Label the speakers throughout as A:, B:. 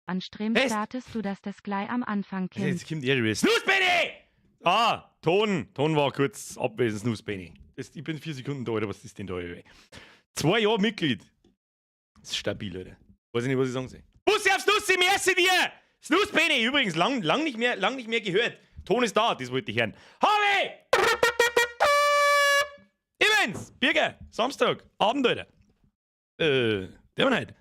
A: An Stream
B: Echt?
A: startest du, dass das gleich am Anfang kommt.
B: Jetzt kommt er wieder. Snooze Benny! Ah, Ton war kurz abwesend, Snooze Benny. Ich bin 4 Sekunden da, oder was ist denn da? 2 Jahre Mitglied. Das ist stabil, Alter. Weiß ich nicht, was ich sagen soll. Bussi aufs Nussi, merci dir! Snooze Benny, übrigens, lang nicht mehr gehört. Ton ist da, das wollte ich hören. Harvey! Evans! Birger, Samstag, Abend, Alter. Der war nicht.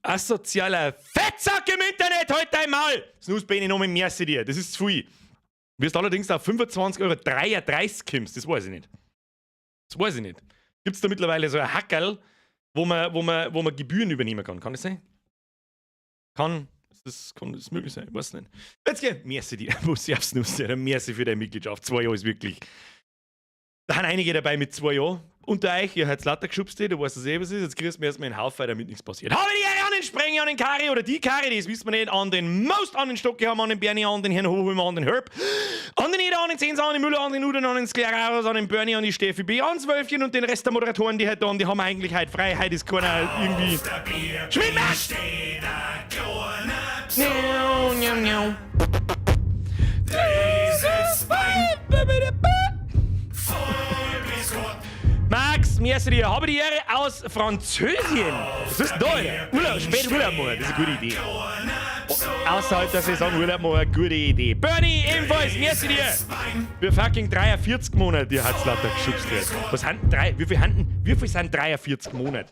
B: Asozialer Fettsack im Internet, halt dein Maul! Snooze Benny, noch mit merci dir, das ist zu viel. Du wirst allerdings auf 25,33 € kommst, das weiß ich nicht. Das weiß ich nicht. Gibt es da mittlerweile so ein Hackerl, wo man Gebühren übernehmen kann? Kann das sein? Kann das möglich sein? Ich weiß nicht. Jetzt geh. Merci dir. Muss ich aufs Nuss. Merci für deine Mitgliedschaft. 2 Jahre ist wirklich. Da haben einige dabei mit 2 Jahren. Unter euch, ihr habt lauter geschubst, du weißt, was es ist. Jetzt kriegst du mir erstmal einen Haufen, damit nichts passiert. Habe die Ehre an den Sprenger, an den Kari oder die Kari, das wissen wir nicht. An den Most, an den Stocke haben, an den Bernie, an den Herrn Hochheimer, an den Herb. An den Eder, an den Zehns, an den Müller, an den Uden, an den Skleraros, an den Bernie, an die Steffi B, ans Wölfchen und den Rest der Moderatoren, die heute da haben, die haben eigentlich heute frei. Heute ist keiner irgendwie. Schwindmasch! Max, merci dir. Habe die Ehre aus Französien. Was ist denn da, Alter? Urlaub, spät Urlaub machen. Das ist eine gute Idee. Außerhalb der Saison Urlaub machen, eine gute Idee. Bernie, ebenfalls, merci dir. Für fucking 43 Monate, die hat's lauter geschubst wird. Was haben wie viel sind 43 Monate?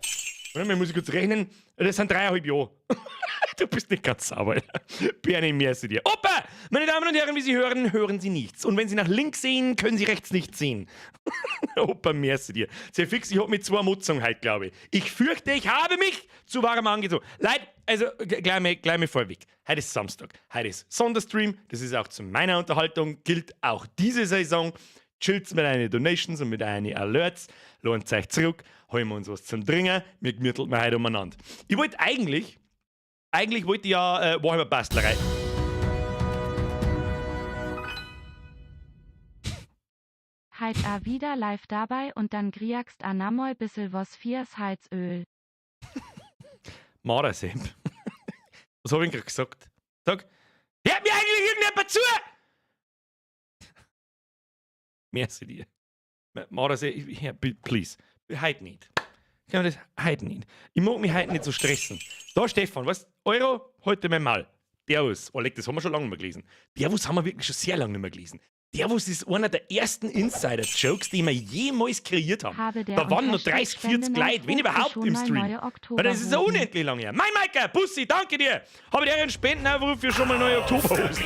B: Warte mal, muss ich kurz rechnen. Das sind 3,5 Jahre. Du bist nicht ganz sauber. Bernie, merci dir. Opa! Meine Damen und Herren, wie Sie hören, hören Sie nichts. Und wenn Sie nach links sehen, können Sie rechts nichts sehen. Opa, merci dir. Sehr fix, ich hab mit 2 Mutzungen heute, glaube ich. Ich fürchte, ich habe mich zu warm angezogen. Leute, also gleich mal vorweg. Heute ist Samstag. Heute ist Sonderstream. Das ist auch zu meiner Unterhaltung. Gilt auch diese Saison. Chillt mit einen Donations und mit einen Alerts. Lohnt euch zurück. Holen wir uns was zum Trinken. Wir gemütteln wir heute umeinander. Ich wollte eigentlich wollte ich ja Warhammer Bastlerei.
A: Halt a wieder live dabei und dann kriegst a namoi bissel was fürs Heizöl.
B: Marasepp. Was hab ich gerade gesagt? Sag, hört mir eigentlich irgendjemand zu? Merci dir. Marasepp, please. Heute nicht. Ich kann das heute nicht. Ich mag mich heute nicht so stressen. Da, Stefan, was? Euro, heute mein Mal. Dervus, Oleg, das haben wir schon lange nicht mehr gelesen. Dervus haben wir wirklich schon sehr lange nicht mehr gelesen. Dervus ist einer der ersten Insider-Jokes, die wir jemals kreiert haben. Da waren noch 30, 40 Leute, wenn überhaupt im Stream. Weil das ist so unendlich lang her. Mein Maika, Bussi, danke dir. Habe ich dir einen Spendenaufruf für schon mal neue Oktoberhosen.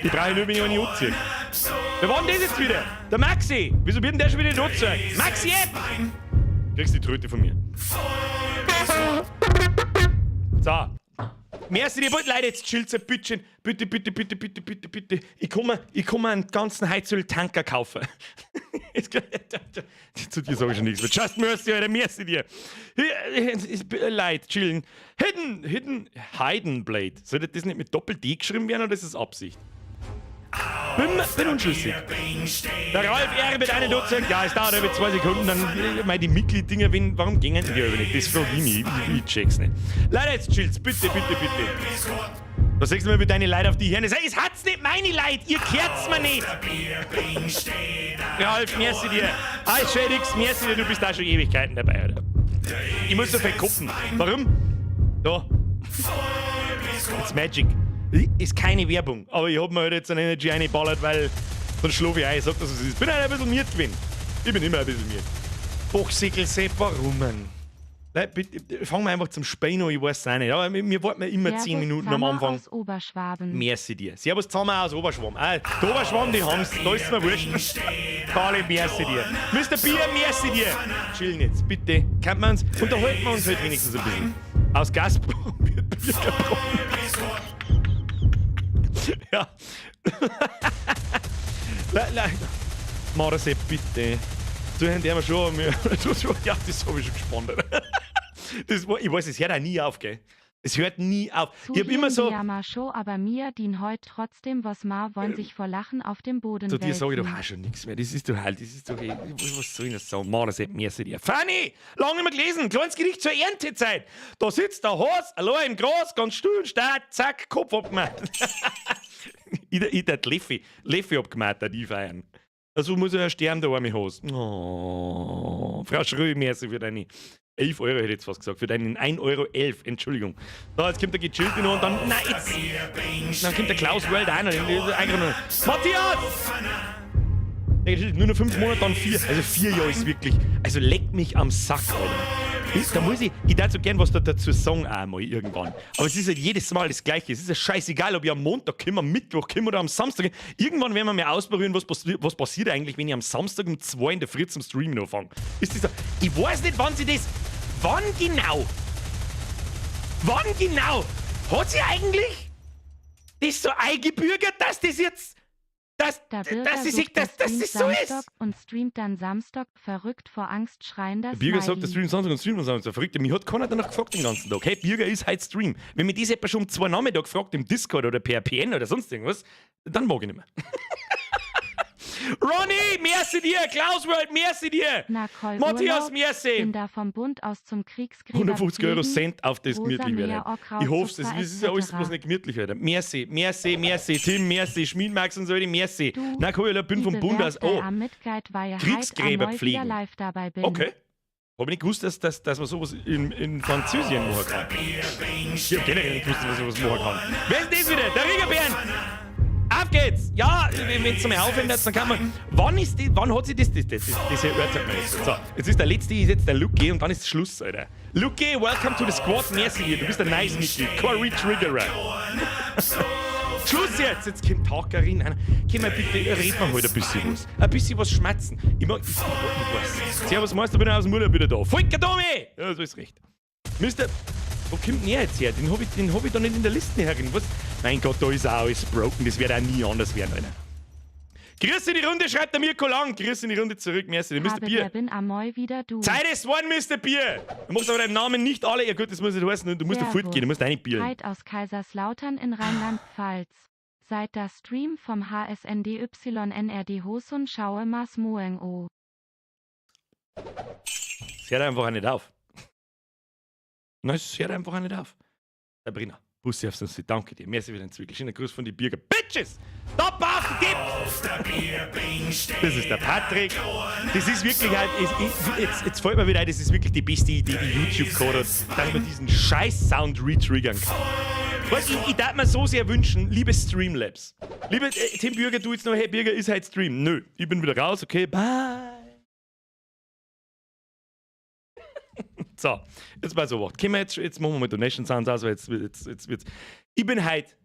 B: Die brauche ich nur, wenn ich eine anziehe. Wer war denn das jetzt wieder? Der Maxi. Wieso wird denn der schon wieder nicht angezeigt? Maxi, kriegst die Tröte von mir. So. Merci dir, Leute, jetzt chillt's ein bisschen. Bitte. Ich kann mir einen ganzen Heizöl-Tanker kaufen. Zu dir sage ich schon nichts mehr. Just mercy, Alter, merci dir. Leute, chillen. Hidden Blade. Soll das nicht mit Doppel-D geschrieben werden oder ist das Absicht? Bin unschlüssig. Der Ralf R. mit einem Dutzend. Ja, es dauert über 2 Sekunden. Dann meine die Mitglied-Dinger, warum gingen die über nicht? Das frage ich mich. Ich check's nicht. Leute, jetzt chillt's. Bitte. Da sagst du mal mit deinen Leuten auf die Hirne. Sag, es hat's nicht meine Leute. Ihr kehrt's mir nicht. Ralf, merci dir. Alles Schädix, merci dir. Du bist da schon Ewigkeiten dabei, Alter. Ich muss so verkuppen. Warum? Da. It's magic. Ist keine Werbung, aber ich hab mir halt jetzt eine Energy eingeballert, weil dann schlafe ich ein, sag das, was es ist. Bin halt ein bisschen miert gewesen. Ich bin immer ein bisschen miert. Bochsegel-Sepp, warum? Leute, bitte, fangen wir einfach zum Spielen an, ich weiß es auch nicht. Aber wir warten immer 10 Minuten am Anfang.
A: Aus Oberschwaben.
B: Merci dir. Servus zusammen aus Oberschwaben. Die Oberschwaben, die haben's, da ist mir wurscht. Carly, merci dir. Mr. Bier, merci dir. Chillen jetzt, bitte. Kann man uns, unterhalten wir uns halt wenigstens ein bisschen. Aus Gazprom wird Bier gebrochen. Ja. Marasepp, bitte. So haben die schon. Ja, das habe ich schon gespannt. Ich weiß, es hört auch nie auf, gell? Es hört nie auf.
A: Zu
B: Ich habe immer so...
A: Ja, schon, aber mir dien heut trotzdem, was ma wollen sich vor Lachen auf dem Boden
B: Zu dir sage ich
A: wälzen.
B: doch auch schon nichts mehr. Das ist doch halt, das ist doch... Was soll ich das sagen? Mann, das hätte mehr zu dir. Fanny! Lange nicht mehr gelesen. Kleines Gericht zur Erntezeit. Da sitzt der Horst, allein im Gras, ganz still und stark, zack, Kopf abgemacht. ich der Leffi abgemacht, die feiern. Also muss er sterben, der arme Horst. Oh, Frau Schröll, merci für deine 11 Euro, hätte ich jetzt fast gesagt. Für deinen 1,11 Euro, Entschuldigung. Da, jetzt kommt der Gechillte noch und dann... Nein, jetzt... Dann kommt der Klaus World einer. Matthias! Nur noch 5 Monate, dann 4. Also 4 Jahre ist wirklich... Also leck mich am Sack, Alter. Da muss ich darf so gern was dazu sagen einmal irgendwann. Aber es ist halt jedes Mal das Gleiche. Es ist ja scheißegal, ob ich am Montag komme, am Mittwoch komme oder am Samstag. Irgendwann werden wir mal ausprobieren, was passiert eigentlich, wenn ich am Samstag um 2 in der Früh zum Streamen anfange. Ist das so? Ich weiß nicht, wann sie das... Wann genau? Wann genau? Hat sie eigentlich das so eingebürgert, dass das jetzt... Dass das so ist?
A: Und streamt dann Samstag, verrückt vor Angst schreiender
B: Der Bürger sagt, der streamt Samstag und streamt Samstag. Verrückt. Mich hat keiner danach gefragt den ganzen Tag. Hey, Bürger ist heute Stream. Wenn mich das jemand schon um 2 Nachmittag fragt, im Discord oder per PN oder sonst irgendwas, dann mag ich nicht mehr. Ronny, merci dir! Klaus World, merci dir! Matthias, merci!
A: Bin da vom Bund aus zum Kriegsgräber
B: 150 Euro
A: fliegen,
B: Cent auf das gemütlich werden. Ich hoffe, es ist ja alles
A: etc.
B: bloß nicht gemütlich werden. Merci, Tim, merci, Schmiedmax und so, merci.
A: Du,
B: Na cool, ich bin vom Bund aus. Oh,
A: Kriegsgräber
B: pflegen.
A: Live dabei bin.
B: Okay. Habe ich nicht gewusst, dass man sowas in Französien machen kann. Ich habe generell nicht gewusst, dass man sowas machen kann. Wer ist das wieder? Der Riegerbären! Auf geht's! Ja, wenn es mal aufhört, dann kann man... Wann hat sie das hört man jetzt. So, jetzt ist der letzte, ist jetzt der Luki und dann ist Schluss, Alter. Luki, welcome to the squad, merci dir, du bist ein nice Mitglied. Corey Triggerer. Schluss jetzt! Jetzt kommt Takarin rein. Komm mal bitte, red mal halt ein bisschen was. Ein bisschen was schmatzen. Ich weiß. Servus Meister, bin aus dem Urlaub wieder da. Volker Domi! Ja, so ist recht. Mister... Wo kommt denn der jetzt her? Den hab ich da nicht in der Liste hergegeben. Was? Mein Gott, da ist auch alles broken. Das wird auch nie anders werden, Alter. Grüß in die Runde, schreibt der Mirko Lang. Grüß in die Runde zurück, merci. Mr. Bier.
A: Bin Amoy wieder du.
B: Zeit ist worden, Mr. Bier. Du machst aber deinen Namen nicht alle. Ja gut, das muss nicht heißen. Du musst da fortgehen, du musst reinbieren.
A: Heid aus Kaiserslautern in Rheinland-Pfalz. Seit der Stream vom HSNDYNRD Hosun schaue Mas Moeng o.
B: Es hört einfach auch nicht auf. Nein, es hört einfach auch nicht auf. Sabrina, Bussi aufs Nussi, danke dir. Merci für den Zwickel. Schöner Gruß von den Bürger. Bitches! Top auf die Tipp! Das ist der Patrick. Das ist wirklich halt, jetzt fällt mir wieder ein, das ist wirklich die beste Idee, die YouTube gehabt hat, dass man diesen Scheiß-Sound retriggern kann. Weißt, ich darf mir so sehr wünschen, liebe Streamlabs. Liebe Tim Bürger, du jetzt noch, hey Bürger, ist halt Stream. Nö, ich bin wieder raus, okay, bye. So, jetzt mal so was. Jetzt machen wir mal Donation Sounds aus, weil jetzt wird's. Ich bin halt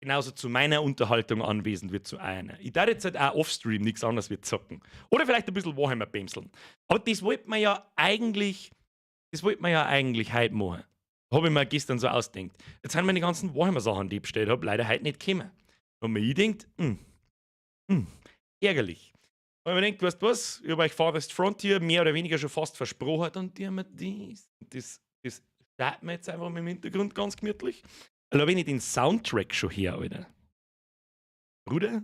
B: genauso zu meiner Unterhaltung anwesend wie zu einer. Ich darf jetzt halt auch offstream nichts anderes wie zocken. Oder vielleicht ein bisschen Warhammer bämseln. Aber das wollte man ja eigentlich heute machen. Habe ich mir gestern so ausgedacht. Jetzt haben wir die ganzen Warhammer-Sachen, die ich bestellt habe, leider heute nicht gekommen. Und mir denkt, ärgerlich. Und ich mir denkt, weißt du was, ich habe euch Farthest Frontier mehr oder weniger schon fast versprochen und die haben mir das starten wir jetzt einfach mal im Hintergrund ganz gemütlich. Also wenn ich den Soundtrack schon her, Alter. Bruder,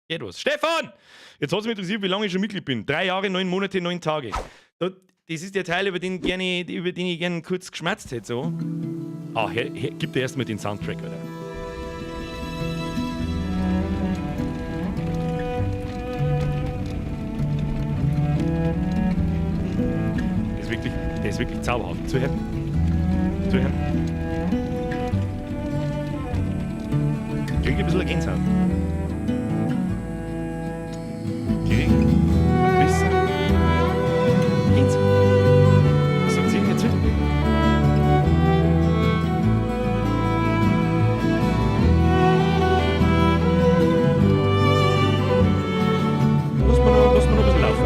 B: geht was. Stefan! Jetzt hat es mich interessiert, wie lange ich schon Mitglied bin. 3 Jahre, 9 Monate, 9 Tage. Das ist der Teil, über den ich gerne kurz geschmatzt hätte. So. Gib dir erstmal den Soundtrack, Alter. Der ist wirklich zauberhaft. Zuhören. Krieg ein bisschen Gänsehaut. Krieg ein bisschen Gänsehaut. Was sagt sie jetzt wieder? Lass mal noch ein bisschen laufen.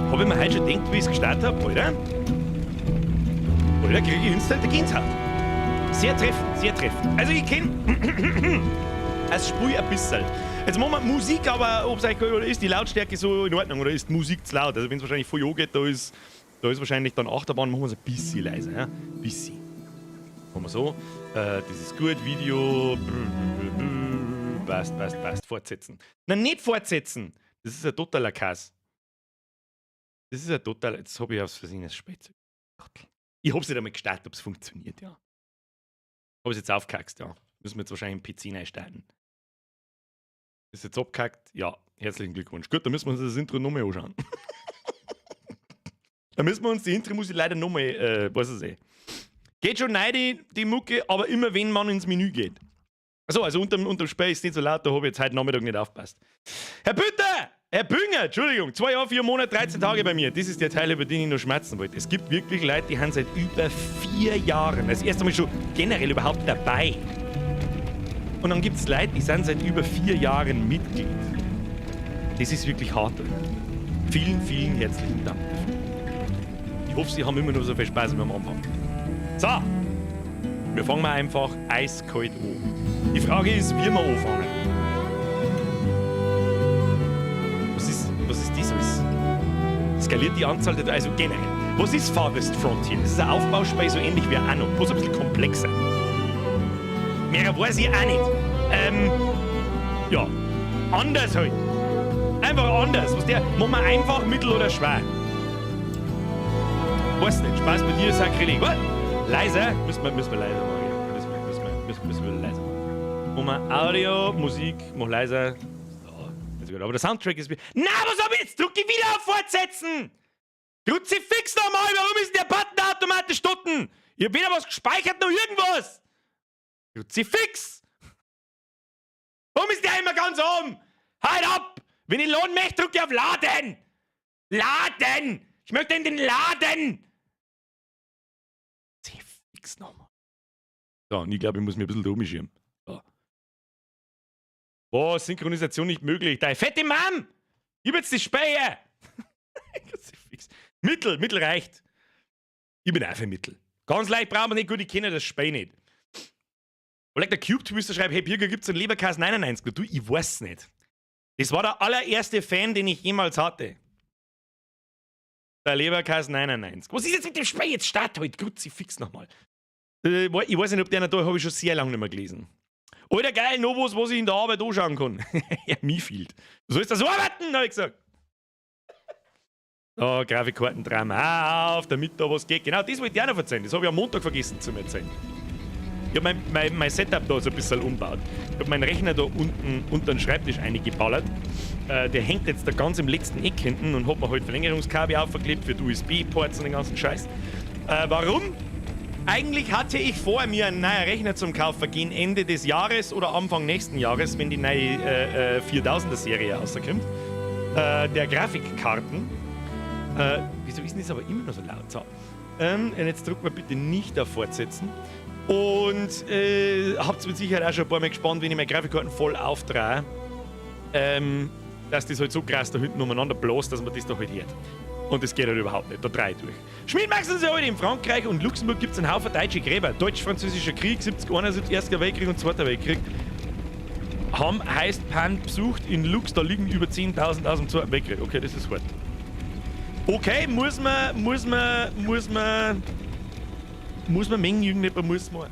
B: Habe ich mir heute schon gedacht, wie ich es gestartet habe, oder? Oder kriege ich instant eine Gänsehaut? Sehr treffend, sehr treffend. Also ich kenne es sprüht ein bisschen. Jetzt machen wir Musik, aber ob es ist die Lautstärke so in Ordnung oder ist die Musik zu laut? Also wenn es wahrscheinlich voll geht, da ist wahrscheinlich dann Achterbahn, machen wir es ein bisschen leiser. Ja? Ein bisschen. Machen wir so. Das ist gut, Video. Passt. Fortsetzen. Nein, nicht fortsetzen. Das ist ein totaler Kass. Das ist ein totaler. Jetzt habe ich aufs Versehen das Spätzle. Ich habe es nicht einmal gestartet, ob es funktioniert, ja. Habe es jetzt aufgehackt, ja. Müssen wir jetzt wahrscheinlich im PC einstarten. Ist jetzt abgehackt? Ja. Herzlichen Glückwunsch. Gut, dann müssen wir uns das Intro nochmal anschauen. Dann müssen wir uns die Intro-Musik leider nochmal, was ich Geht schon rein, die Mucke, aber immer wenn man ins Menü geht. Achso, also unterm Spiel ist nicht so laut, da habe ich jetzt heute Nachmittag nicht aufgepasst. Herr Bütter! Herr Bünger, Entschuldigung, 2 Jahre, 4 Monate, 13 Tage bei mir. Das ist der Teil, über den ich noch schmerzen wollte. Es gibt wirklich Leute, die haben seit über 4 Jahren, das erste Mal schon generell überhaupt dabei. Und dann gibt es Leute, die sind seit über 4 Jahren Mitglied. Das ist wirklich hart. Vielen, vielen herzlichen Dank dafür. Ich hoffe, Sie haben immer noch so viel Spaß wie am Anfang. So, wir fangen mal einfach eiskalt an. Die Frage ist, wie wir anfangen. Was ist das alles? Skaliert die Anzahl der... Also generell. Was ist Farthest Frontier? Das ist ein Aufbauspiel, so ähnlich wie Anno, bloß ein bisschen komplexer. Mehr weiß ich auch nicht. Ja, anders halt. Einfach anders. Was der, machen wir einfach, mittel oder schwer? Weiß nicht, Spaß bei dir, Sakrileg. Was? Leiser? Müssen wir leiser machen. Müssen wir leiser machen. Machen wir Audio, Musik, mach leiser. So, aber der Soundtrack ist... Na, was hab ich jetzt? Drück ich wieder auf Fortsetzen! Kruzifix nochmal, warum ist der Button automatisch stutten? Ich hab weder was gespeichert noch irgendwas! Kruzifix! Warum ist der immer ganz oben? Halt ab! Wenn ich laden möchte, drücke ich auf Laden! Laden! Ich möchte in den Laden! Kruzifix nochmal. So, und ich glaube, ich muss mir ein bisschen da umschirmen. So. Boah, Synchronisation nicht möglich. Deine fette Mom! Ich hab jetzt die Speie! Kruzifix. Mittel reicht. Ich bin auch für Mittel. Ganz leicht brauchen wir nicht gut, ich kenne das Speie nicht. Oder der Cube Twister schreibt, hey Birger, gibt's einen Leberkäse 99? Du, ich weiß nicht. Das war der allererste Fan, den ich jemals hatte. Der Leberkäse 99. Was ist jetzt mit dem Speie? Jetzt start halt, Kruzifix nochmal. Ich weiß nicht, ob der noch da habe ich schon sehr lange nicht mehr gelesen. Alter, geil, noch was ich in der Arbeit anschauen kann. Ja, Mifield. Du sollst das arbeiten, habe ich gesagt. Oh, Grafikkartendrama auf, damit da was geht. Genau, das wollte ich auch noch erzählen. Das habe ich am Montag vergessen zu erzählen. Ich habe mein Setup da so ein bisschen umgebaut. Ich habe meinen Rechner da unten unter den Schreibtisch eingeballert. Der hängt jetzt da ganz im letzten Eck hinten und habe mir halt Verlängerungskabel aufgeklebt für die USB-Ports und den ganzen Scheiß. Warum? Eigentlich hatte ich vor, mir einen neuen Rechner zum Kaufen gegen Ende des Jahres oder Anfang nächsten Jahres, wenn die neue 4000er-Serie rauskommt. Der Grafikkarten. Wieso ist denn das aber immer noch so laut? So. Jetzt drücken wir bitte nicht auf Fortsetzen. Und habt mit Sicherheit auch schon ein paar Mal gespannt, wenn ich meine Grafikkarten voll aufdrehe, dass das halt so krass da hinten umeinander bläst, dass man das da halt hört. Und das geht halt überhaupt nicht, da drehe ich durch. Schmiedmax sind sie heute in Frankreich und Luxemburg gibt es einen Haufen deutsche Gräber. Deutsch-Französischer Krieg, 70, 71, Erster Weltkrieg und Zweiter Weltkrieg. Heißt Pan besucht in Lux, da liegen über 10.000 aus dem Zweiten Weltkrieg. Okay, das ist hart. Okay, muss man mengen, irgendjemand muss man.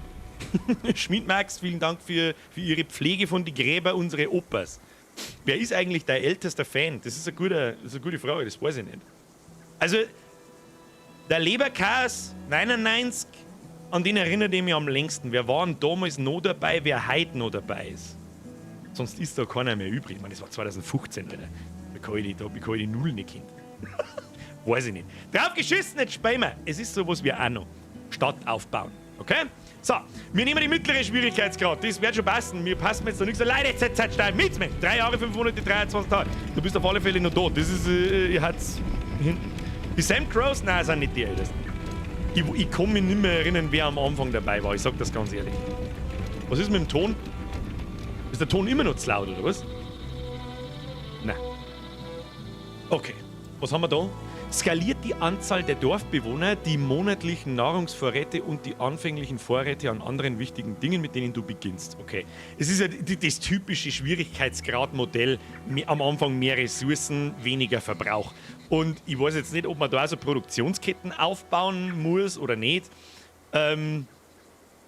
B: Schmiedmax, vielen Dank für Ihre Pflege von den Gräbern unserer Opas. Wer ist eigentlich dein ältester Fan? Das ist eine gute Frage, das weiß ich nicht. Also, der Leberkäse 99, an den erinnert ich mich am längsten. Wer war denn damals noch dabei, wer heute noch dabei ist? Sonst ist da keiner mehr übrig. Ich meine, das war 2015, Alter. Da kann ich die Null nicht kennen. Weiß ich nicht. Drauf geschissen, jetzt spielen wir. Es ist sowas wie Anno. Stadt aufbauen. Okay? So, wir nehmen die mittlere Schwierigkeitsgrad. Das wird schon passen. Wir passen jetzt noch nichts. Leider jetzt Zeit mit mir. 3 Jahre, 5 Monate, 23 Tage. Du bist auf alle Fälle noch da. Das ist, ihr hat's hinten. Die Sam Crows, nein, sind nicht die Ältesten. Ich kann mich nicht mehr erinnern, wer am Anfang dabei war. Ich sag das ganz ehrlich. Was ist mit dem Ton? Ist der Ton immer noch zu laut, oder was? Nein. Okay. Was haben wir da? skaliert die Anzahl der Dorfbewohner, die monatlichen Nahrungsvorräte und die anfänglichen Vorräte an anderen wichtigen Dingen, mit denen du beginnst. Okay. Es ist ja das typische Schwierigkeitsgradmodell. Am Anfang mehr Ressourcen, weniger Verbrauch. Und ich weiß jetzt nicht, ob man da also Produktionsketten aufbauen muss oder nicht.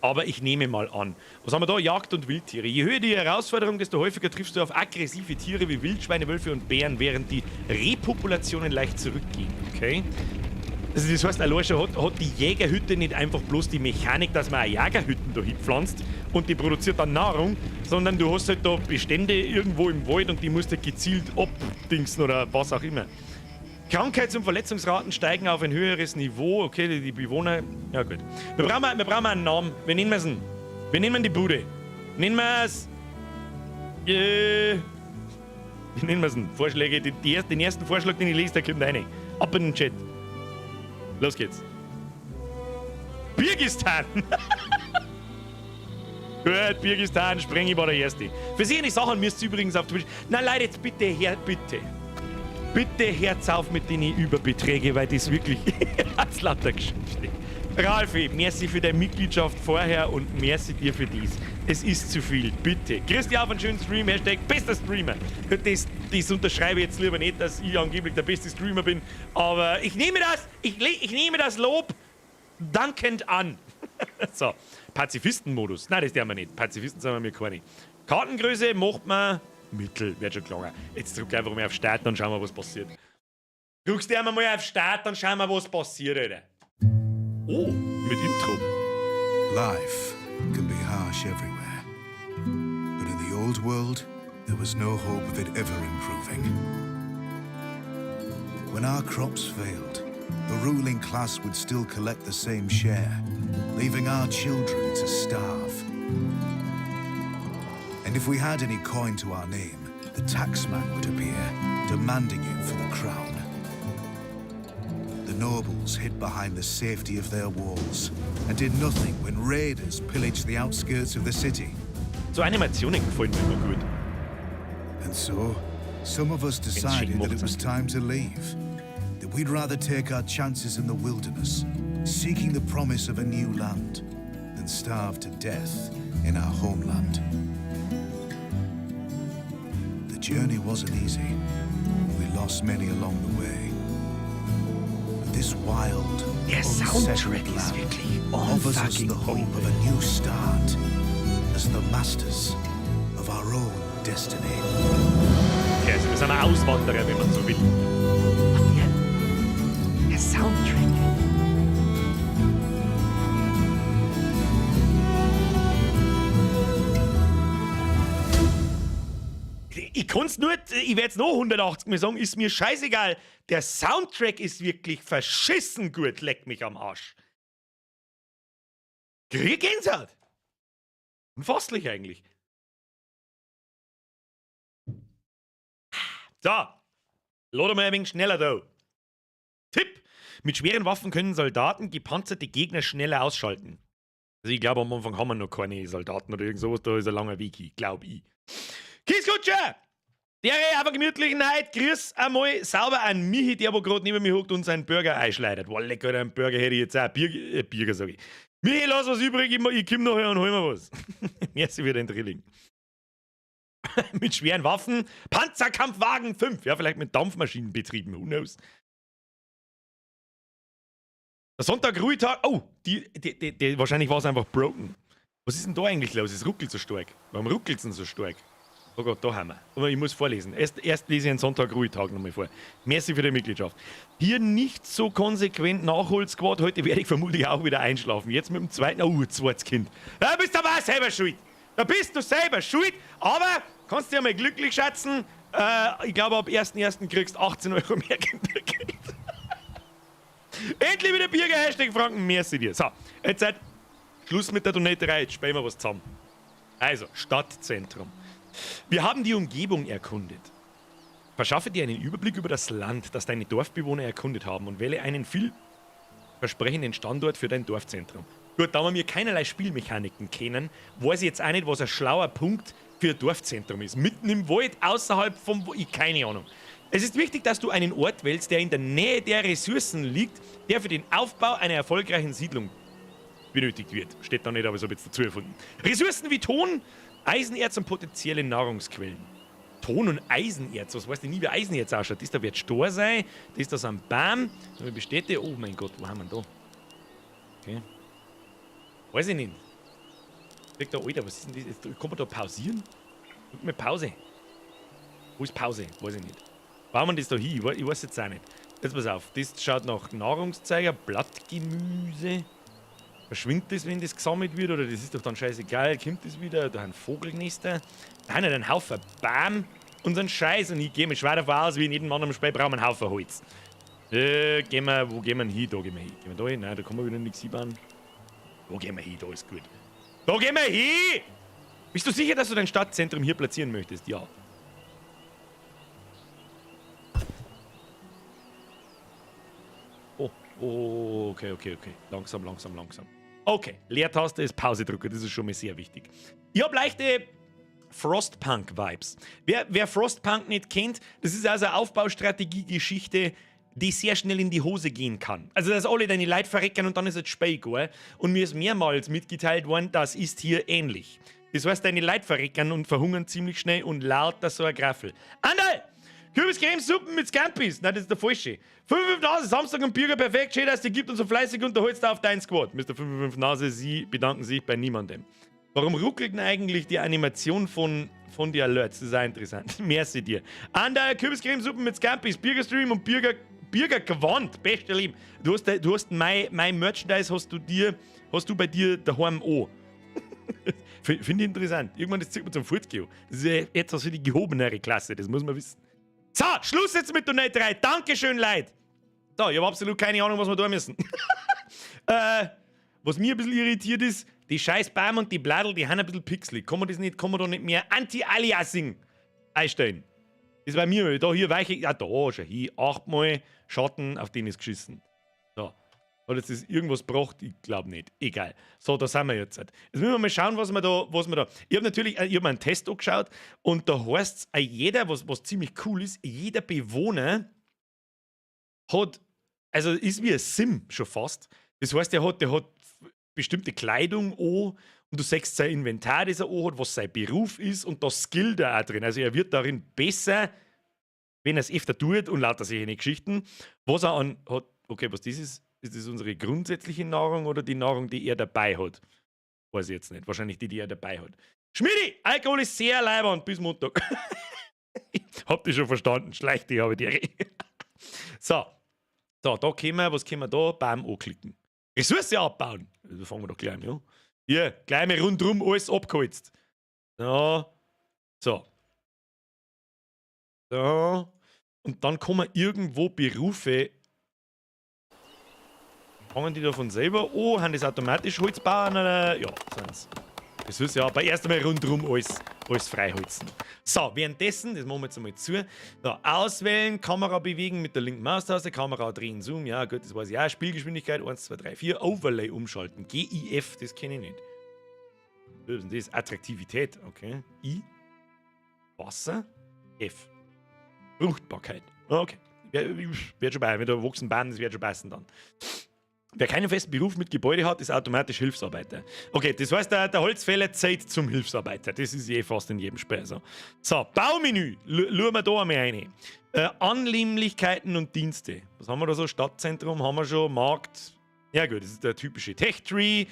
B: Aber ich nehme mal an. Was haben wir da? Jagd und Wildtiere. Je höher die Herausforderung, desto häufiger triffst du auf aggressive Tiere wie Wildschweine, Wölfe und Bären, während die Repopulationen leicht zurückgehen. Okay? Also das heißt, Aloysia hat die Jägerhütte nicht einfach bloß die Mechanik, dass man eine Jägerhütten da hinpflanzt und die produziert dann Nahrung, sondern du hast halt da Bestände irgendwo im Wald und die musst du gezielt abdingsen oder was auch immer. Krankheits- und Verletzungsraten steigen auf ein höheres Niveau. Okay, die Bewohner. Ja, gut. Wir brauchen einen Namen. Wie nennen wir es denn? Wir nennen die Bude. Nennen wir es. Wie nennen wir es denn? Vorschläge. Den ersten Vorschlag, den ich lese, der kommt rein. Ab in den Chat. Los geht's. Birgistan! Gut, Birgistan, Sprengi war der Erste. Für solche Sachen müsst ihr übrigens auf Twitch. Na, Leute, jetzt bitte her, bitte. Bitte Herz auf mit den Überbeträgen, weil das wirklich als lauter Geschichte. Ralfi, merci für deine Mitgliedschaft vorher und merci dir für dies. Es ist zu viel, bitte. Christi auf einen schönen Stream, Hashtag bester Streamer. Das unterschreibe ich jetzt lieber nicht, dass ich angeblich der beste Streamer bin, aber ich nehme das Lob dankend an. So, Pazifistenmodus. Nein, das der wir nicht. Pazifisten sind wir keine. Kartengröße macht man Mittel, wird schon klar. Jetzt drück einfach mal auf Start, dann schauen wir, was passiert. Drückst du einmal mal auf Start, dann schauen wir, was passiert, Alter. Oh, mit Intro.
C: Life can be harsh everywhere. But in the old world, there was no hope of it ever improving. When our crops failed, the ruling class would still collect the same share, leaving our children to starve. And if we had any coin to our name, the taxman would appear, demanding it for the crown. The nobles hid behind the safety of their walls and did nothing when raiders pillaged the outskirts of the city.
B: So Animationen gefallen mir immer gut.
C: And so, some of us decided that it was time to leave. That we'd rather take our chances in the wilderness, seeking the promise of a new land, than starve to death in our homeland. The journey wasn't easy. We lost many along the way. But this wild, unsettled land offers us the hope of a new start as the masters of our own destiny.
B: Ja, also wir sind ein Auswanderer, wenn man so will. Und der Soundtrack. Ich werde es noch 180 Mal sagen, ist mir scheißegal. Der Soundtrack ist wirklich verschissen gut, leckt mich am Arsch. Krieg Gänsehaut. Unfasslich eigentlich. So, lade mal ein wenig schneller da. Tipp: Mit schweren Waffen können Soldaten gepanzerte Gegner schneller ausschalten. Also ich glaube, am Anfang haben wir noch keine Soldaten oder irgend sowas, da ist ein langer Weg, glaube ich. Kieskutscher! Der aber gemütlichen Neid, grüß einmal sauber an Michi, der wo gerade neben mir hockt und seinen Burger einschleidet. Wow, lecker, einen Burger hätte ich jetzt auch. Burger, sag ich. Michi, lass was übrig, ich komm nachher und hol mir was. Merci für den Drilling. Mit schweren Waffen, Panzerkampfwagen 5. Ja, vielleicht mit Dampfmaschinen betrieben, who knows. Der Sonntag, Ruhetag. Oh, wahrscheinlich war es einfach broken. Was ist denn da eigentlich los? Es ruckelt so stark. Warum ruckelt es denn so stark? Oh Gott, da haben wir. Aber ich muss vorlesen. Erst lese ich einen Sonntag Ruhetag nochmal vor. Merci für die Mitgliedschaft. Hier nicht so konsequent Nachholsquad. Heute werde ich vermutlich auch wieder einschlafen. Jetzt mit dem zweiten. Oh, zweites Kind. Da bist du aber selber schuld. Da bist du selber schuld. Aber kannst du dir mal glücklich schätzen. Ich glaube, ab 1.1. kriegst du 18 Euro mehr Kindergeld. Endlich wieder Bierger Hashtag Franken. Merci dir. So, jetzt seid Schluss mit der Donaterei. Jetzt spielen wir was zusammen. Also, Stadtzentrum. Wir haben die Umgebung erkundet. Verschaffe dir einen Überblick über das Land, das deine Dorfbewohner erkundet haben und wähle einen vielversprechenden Standort für dein Dorfzentrum. Gut, da wir keinerlei Spielmechaniken kennen, weiß ich jetzt auch nicht, was ein schlauer Punkt für ein Dorfzentrum ist. Mitten im Wald, außerhalb vom... keine Ahnung. Es ist wichtig, dass du einen Ort wählst, der in der Nähe der Ressourcen liegt, der für den Aufbau einer erfolgreichen Siedlung benötigt wird. Steht da nicht, aber so wird es dazu erfunden. Ressourcen wie Ton, Eisenerz und potenzielle Nahrungsquellen. Ton und Eisenerz, was weißt du nie, wie Eisenerz ausschaut? Das da wird Stor sein, das da so ein Baum. Wie besteht der? Oh mein Gott, wo haben wir da? Okay. Weiß ich nicht. Sagt da, Alter, was ist denn das? Kann man da pausieren? Drück mal Pause. Wo ist Pause? Weiß ich nicht. Bauen wir das da hin? Ich weiß jetzt auch nicht. Jetzt pass auf, das schaut nach Nahrungszeiger, Blattgemüse. Verschwindet das, wenn das gesammelt wird? Oder das ist doch dann scheißegal, kommt das wieder? Da haben Vogelnester. Da haben einen Haufen Bam und so einen Scheiß. Und ich gehe mir schwer davon aus, wie in jedem anderen Spiel brauchen wir einen Haufen Holz. Wo gehen wir hin? Da gehen wir hin. Gehen wir da hin? Nein, da kann man wieder nichts hinbauen. Wo gehen wir hin? Da ist gut. Da gehen wir hin! Bist du sicher, dass du dein Stadtzentrum hier platzieren möchtest? Ja. Oh, okay. Langsam. Okay, Leertaste ist Pause drücken, das ist schon mal sehr wichtig. Ich habe leichte Frostpunk-Vibes. Wer Frostpunk nicht kennt, das ist also eine Aufbaustrategie-Geschichte, die sehr schnell in die Hose gehen kann. Also, dass alle deine Leute verrecken und dann ist es Spiel gehen. Und mir ist mehrmals mitgeteilt worden, das ist hier ähnlich. Das heißt, deine Leute verrecken und verhungern ziemlich schnell und lauter so ein Graffel. Andal! Kürbiscremesuppen mit Scampis! Nein, das ist der falsche. 5 Nase, Samstag und Bürger perfekt. Schön, dass du gibt und so fleißig unterholst auf dein Squad. Mr. 5 Nase, Sie bedanken sich bei niemandem. Warum ruckelt denn eigentlich die Animation von den Alerts? Das ist auch interessant. Merci dir. Andal, Kürbiscremesuppen mit Scampis, Bürgerstream und Bürgergewand. Beste Leben. Du hast mein Merchandise hast du bei dir daheim auch. Finde ich interessant. Irgendwann das zieht man zum Fortgehen. Das ist ja etwas für die gehobenere Klasse, das muss man wissen. So, Schluss jetzt mit der Netterei. Dankeschön, Leute. So, ich habe absolut keine Ahnung, was wir tun müssen. Was mir ein bisschen irritiert ist, die scheiß Bäume und die Blättl, die haben ein bisschen pixelig. Kann man da nicht mehr Anti-Aliasing einstellen? Das war mir, da hier weiche, ja da, schon hier, 8-mal Schatten, auf den ist geschissen. So. Hat jetzt das irgendwas gebracht? Ich glaube nicht. Egal. So, da sind wir jetzt. Jetzt müssen wir mal schauen, was wir da. Ich habe mir einen Test angeschaut und da heißt es, jeder, was ziemlich cool ist, jeder Bewohner hat, also ist wie ein Sim schon fast. Das heißt, der hat bestimmte Kleidung an und du siehst sein Inventar, das er hat, was sein Beruf ist und das Skill da auch drin. Also er wird darin besser, wenn er es öfter tut und lauter solche Geschichten. Was er an hat, okay, was das ist. Ist das unsere grundsätzliche Nahrung oder die Nahrung, die er dabei hat? Weiß ich jetzt nicht. Wahrscheinlich die er dabei hat. Schmidi, Alkohol ist sehr leibend bis Montag. Habt ihr schon verstanden? Schlecht, ich habe die. So, da können wir, was können wir da? Baum anklicken. Ressourcen abbauen. Da fangen wir doch gleich an, ja? Hier, gleich mal rundherum alles abgeholzt. So. Und dann kommen irgendwo Berufe. Fangen die da von selber an? Haben das automatisch Holz bauen? Oder? Ja, sind's. Das ist ja, aber erst einmal rundherum alles freiholzen. So, währenddessen, das machen wir jetzt einmal zu. Da, auswählen, Kamera bewegen mit der linken Maustaste, Kamera drehen, Zoom, ja gut, das weiß ich auch. Spielgeschwindigkeit 1, 2, 3, 4, Overlay umschalten. GIF, das kenne ich nicht. Das ist Attraktivität, okay. I, Wasser, F. Fruchtbarkeit, okay. Wird schon bei, wenn du erwachsen bist, das wird schon passen dann. Wer keinen festen Beruf mit Gebäude hat, ist automatisch Hilfsarbeiter. Okay, das heißt, der Holzfäller zählt zum Hilfsarbeiter. Das ist fast in jedem Spiel so. So, Baumenü. Schauen wir da einmal rein. Annehmlichkeiten und Dienste. Was haben wir da so? Stadtzentrum haben wir schon, Markt. Ja gut, das ist der typische Tech-Tree,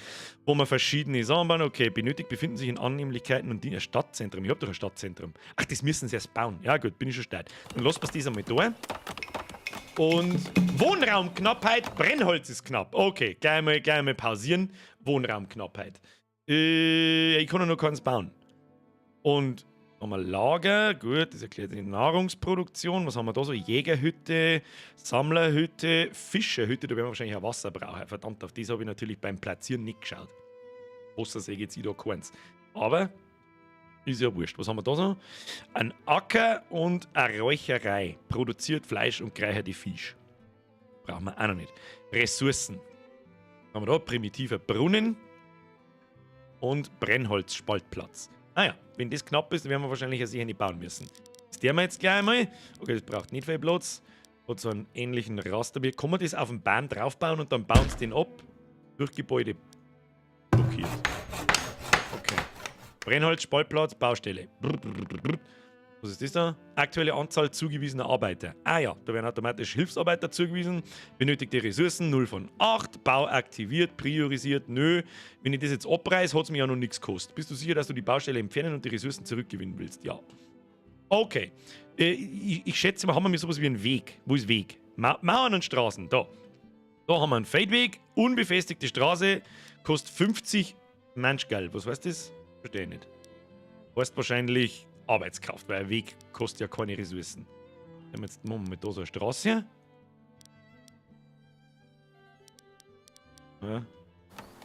B: wo man verschiedene Sachen bauen. Okay, befinden sich in Annehmlichkeiten und Dienste. Stadtzentrum. Ich hab doch ein Stadtzentrum. Ach, das müssen sie erst bauen. Ja gut, bin ich schon steil. Dann lassen wir das einmal da. Und Wohnraumknappheit, Brennholz ist knapp. Okay, gleich mal pausieren. Wohnraumknappheit. Ich kann ja noch keins bauen. Und haben wir Lager, gut, das erklärt die Nahrungsproduktion. Was haben wir da so? Jägerhütte, Sammlerhütte, Fischerhütte, da werden wir wahrscheinlich auch Wasser brauchen. Verdammt, auf das habe ich natürlich beim Platzieren nicht geschaut. Wasser sehe ich jetzt da keins. Aber ist ja wurscht. Was haben wir da so? Ein Acker und eine Räucherei. Produziert Fleisch und geräucherte Fisch. Brauchen wir auch noch nicht. Ressourcen. Was haben wir da? Primitiver Brunnen und Brennholzspaltplatz. Ah ja, wenn das knapp ist, dann werden wir wahrscheinlich eine Sicher nicht bauen müssen. Das testen wir jetzt gleich einmal. Okay, das braucht nicht viel Platz. Hat so einen ähnlichen Raster. Kann man das auf den Bahn draufbauen und dann bauen sie den ab? Durch Gebäude blockiert. Okay. Brennholz, Spaltplatz, Baustelle. Was ist das da? Aktuelle Anzahl zugewiesener Arbeiter. Ah ja, da werden automatisch Hilfsarbeiter zugewiesen. Benötigte Ressourcen 0 von 8. Bau aktiviert, priorisiert, nö. Wenn ich das jetzt abreiße, hat es mir ja noch nichts gekostet. Bist du sicher, dass du die Baustelle entfernen und die Ressourcen zurückgewinnen willst? Ja. Okay. Ich schätze mal, haben wir sowas wie einen Weg. Wo ist Weg? Mauern und Straßen. Da. Da haben wir einen Feldweg. Unbefestigte Straße. Kostet 50 Menschgeld. Was heißt das? Verstehe ich nicht. Heißt wahrscheinlich Arbeitskraft, weil ein Weg kostet ja keine Ressourcen. Jetzt machen wir da so eine Straße. Ja.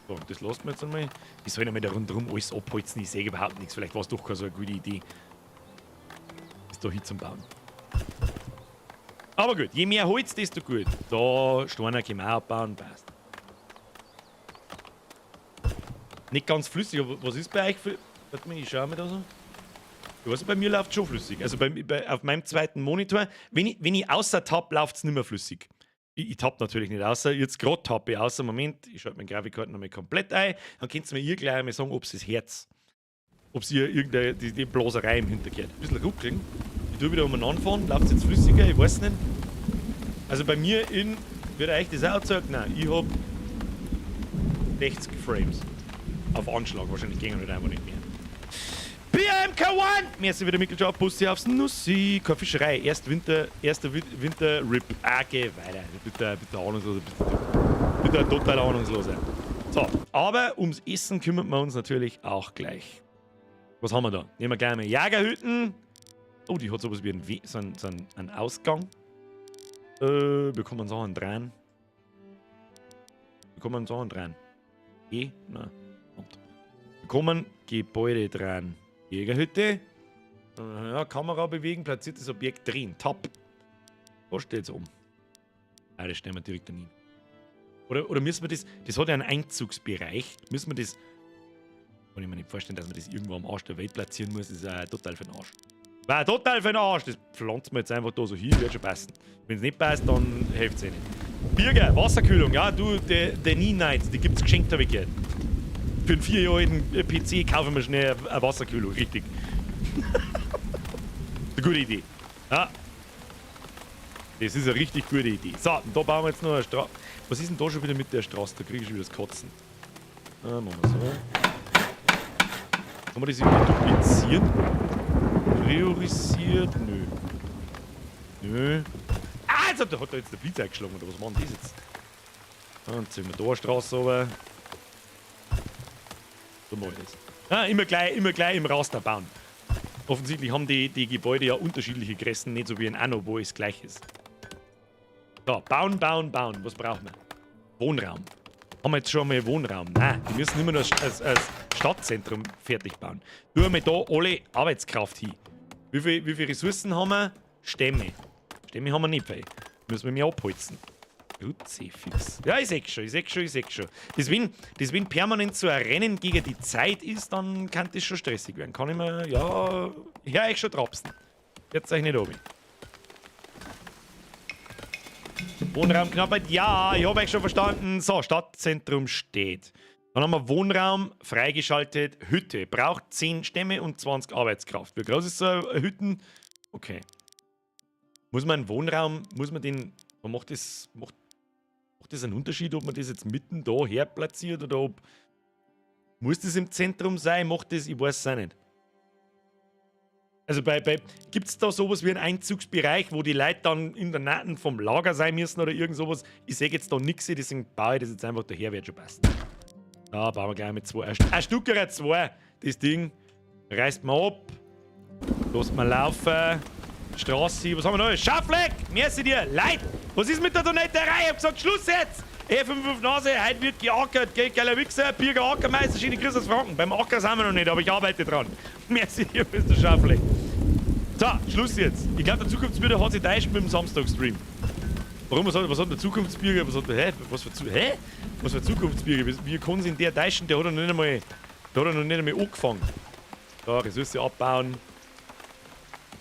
B: So, das lassen wir jetzt einmal. Ich soll nicht da rundherum alles abholzen. Ich sehe überhaupt nichts. Vielleicht war es doch keine so eine gute Idee, das da hin zum Bauen. Aber gut, je mehr Holz, desto gut. Da Steine können wir auch abbauen, passt. Nicht ganz flüssig, aber was ist bei euch für. Warte mal, ich schaue mal da so. Also bei mir läuft es schon flüssig. Also auf meinem zweiten Monitor, wenn ich außer tapp, läuft es nicht mehr flüssig. Ich tapp natürlich nicht außer. Jetzt gerade tappe ich außer. Moment, ich schalte meine Grafikkarten nochmal komplett ein. Dann könnt ihr mir gleich einmal sagen, ob es das Herz, ob es hier irgendeine die Blaserei im Hintergrund. Ein bisschen ruckeln. Ich tue wieder umeinander fahren. Läuft es jetzt flüssiger? Ich weiß nicht. Also bei mir wird euch das auch gezeigt? Nein, ich habe 60 Frames. Auf Anschlag. Wahrscheinlich gehen wir einfach nicht mehr. BMK1! Merci wieder Mikkeljob, Bussi aufs Nussi. Keine Fischerei. Erster Winter-Rip. Geh weiter. Bitte ahnungsloser. Bitte total ahnungsloser. So, aber ums Essen kümmert man uns natürlich auch gleich. Was haben wir da? Nehmen wir gleich mal Jagerhütten. Oh, die hat sowas wie einen Ausgang. Bekommen wir Sachen dran. Bekommen Sachen dran. Nein. Bekommen Gebäude dran. Jägerhütte. Ja, Kamera bewegen, platziertes Objekt drehen. Tab. Was steht's um? Ah, das stellen wir direkt daneben. Oder müssen wir das hat ja einen Einzugsbereich. Müssen wir das. Kann ich mir nicht vorstellen, dass man das irgendwo am Arsch der Welt platzieren muss. Das ist ja total für den Arsch. War total für den Arsch. Das pflanzt man jetzt einfach da so hin, wird schon passen. Wenn es nicht passt, dann hilft es eh nicht. Birger, Wasserkühlung. Ja, du, der Knee Nights, die gibt's geschenkt, habe ich gehört. Für einen 4-jährigen PC kaufen wir schnell eine Wasserkühlung, richtig. Eine gute Idee. Ja. Das ist eine richtig gute Idee. So, und da bauen wir jetzt noch eine Straße. Was ist denn da schon wieder mit der Straße? Da kriege ich schon wieder das Kotzen. Machen wir so. Kann man das irgendwie duplizieren? Priorisiert? Nö. Ah, jetzt hat er jetzt der Blitz eingeschlagen, oder was machen die jetzt? Dann ziehen wir da eine Straße runter. So mache ich das. Ah, immer gleich im Raster bauen. Offensichtlich haben die Gebäude ja unterschiedliche Größen, nicht so wie in Anno, wo es gleich ist. So, bauen. Was brauchen wir? Wohnraum. Haben wir jetzt schon mal Wohnraum? Nein, die müssen immer nur als Stadtzentrum fertig bauen. Tun wir da alle Arbeitskraft hin. Wie viele Ressourcen haben wir? Stämme. Stämme haben wir nicht viel. Müssen wir mehr abholzen. Gut, fix. Ja, ich sehe schon. Das wenn permanent so ein Rennen gegen die Zeit ist, dann kann das schon stressig werden. Kann ich mir, ja, hör euch schon trapsen. Jetzt euch nicht oben. Wohnraumknappheit, ja, ich habe euch schon verstanden. So, Stadtzentrum steht. Dann haben wir Wohnraum freigeschaltet. Hütte braucht 10 Stämme und 20 Arbeitskraft. Wie groß ist so eine Hütte? Okay. Muss man einen Wohnraum, macht das einen Unterschied, ob man das jetzt mitten da her platziert oder ob. Muss das im Zentrum sein? Macht das, ich weiß es auch nicht. Also gibt es da sowas wie einen Einzugsbereich, wo die Leute dann in der Nähe vom Lager sein müssen oder irgend sowas? Ich sehe jetzt da nichts, deswegen baue ich das jetzt einfach daher, wird schon passen. Da bauen wir gleich mit 2. Ein Stückerer 2. Das Ding reißt man ab. Lässt man laufen. Straße, was haben wir noch? Schaffleck! Merci dir! Leid! Was ist mit der Donetterei? Ich hab gesagt, Schluss jetzt! E5 auf Nase, heute wird geackert, geiler Wichser, Birger Ackermeister, Schiene Chris aus Franken. Beim Acker sind wir noch nicht, aber ich arbeite dran. Merci dir, Mr. Schaffleck. So, Schluss jetzt. Ich glaube, der Zukunftsbürger hat sich täuscht mit dem Samstagstream. Warum? Was hat der Zukunftsbürger? Was für Zukunftsbürger? Wie kann sich in der täuschen? Der hat noch nicht einmal angefangen. Da, Ressource abbauen.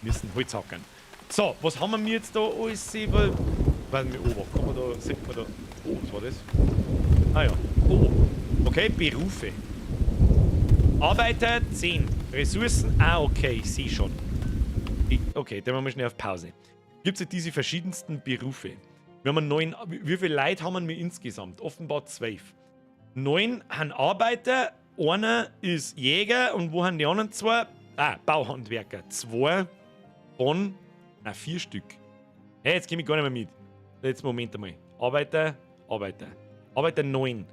B: müssen Holz hacken. So, was haben wir jetzt da alles? Weil wir oben, kann man da, sieht man da. Oh, was war das? Ah ja. Oh, okay, Berufe. Arbeiter 10. Ressourcen, okay, ich sehe schon. Okay, dann machen wir schnell auf Pause. Gibt es ja diese verschiedensten Berufe. Wir haben 9, wie viele Leute haben wir insgesamt? Offenbar 12. 9 haben Arbeiter, einer ist Jäger und wo haben die anderen 2? Bauhandwerker. 2 von 4 Stück. Hey, jetzt komme ich gar nicht mehr mit. Jetzt Moment einmal. Arbeiter 9.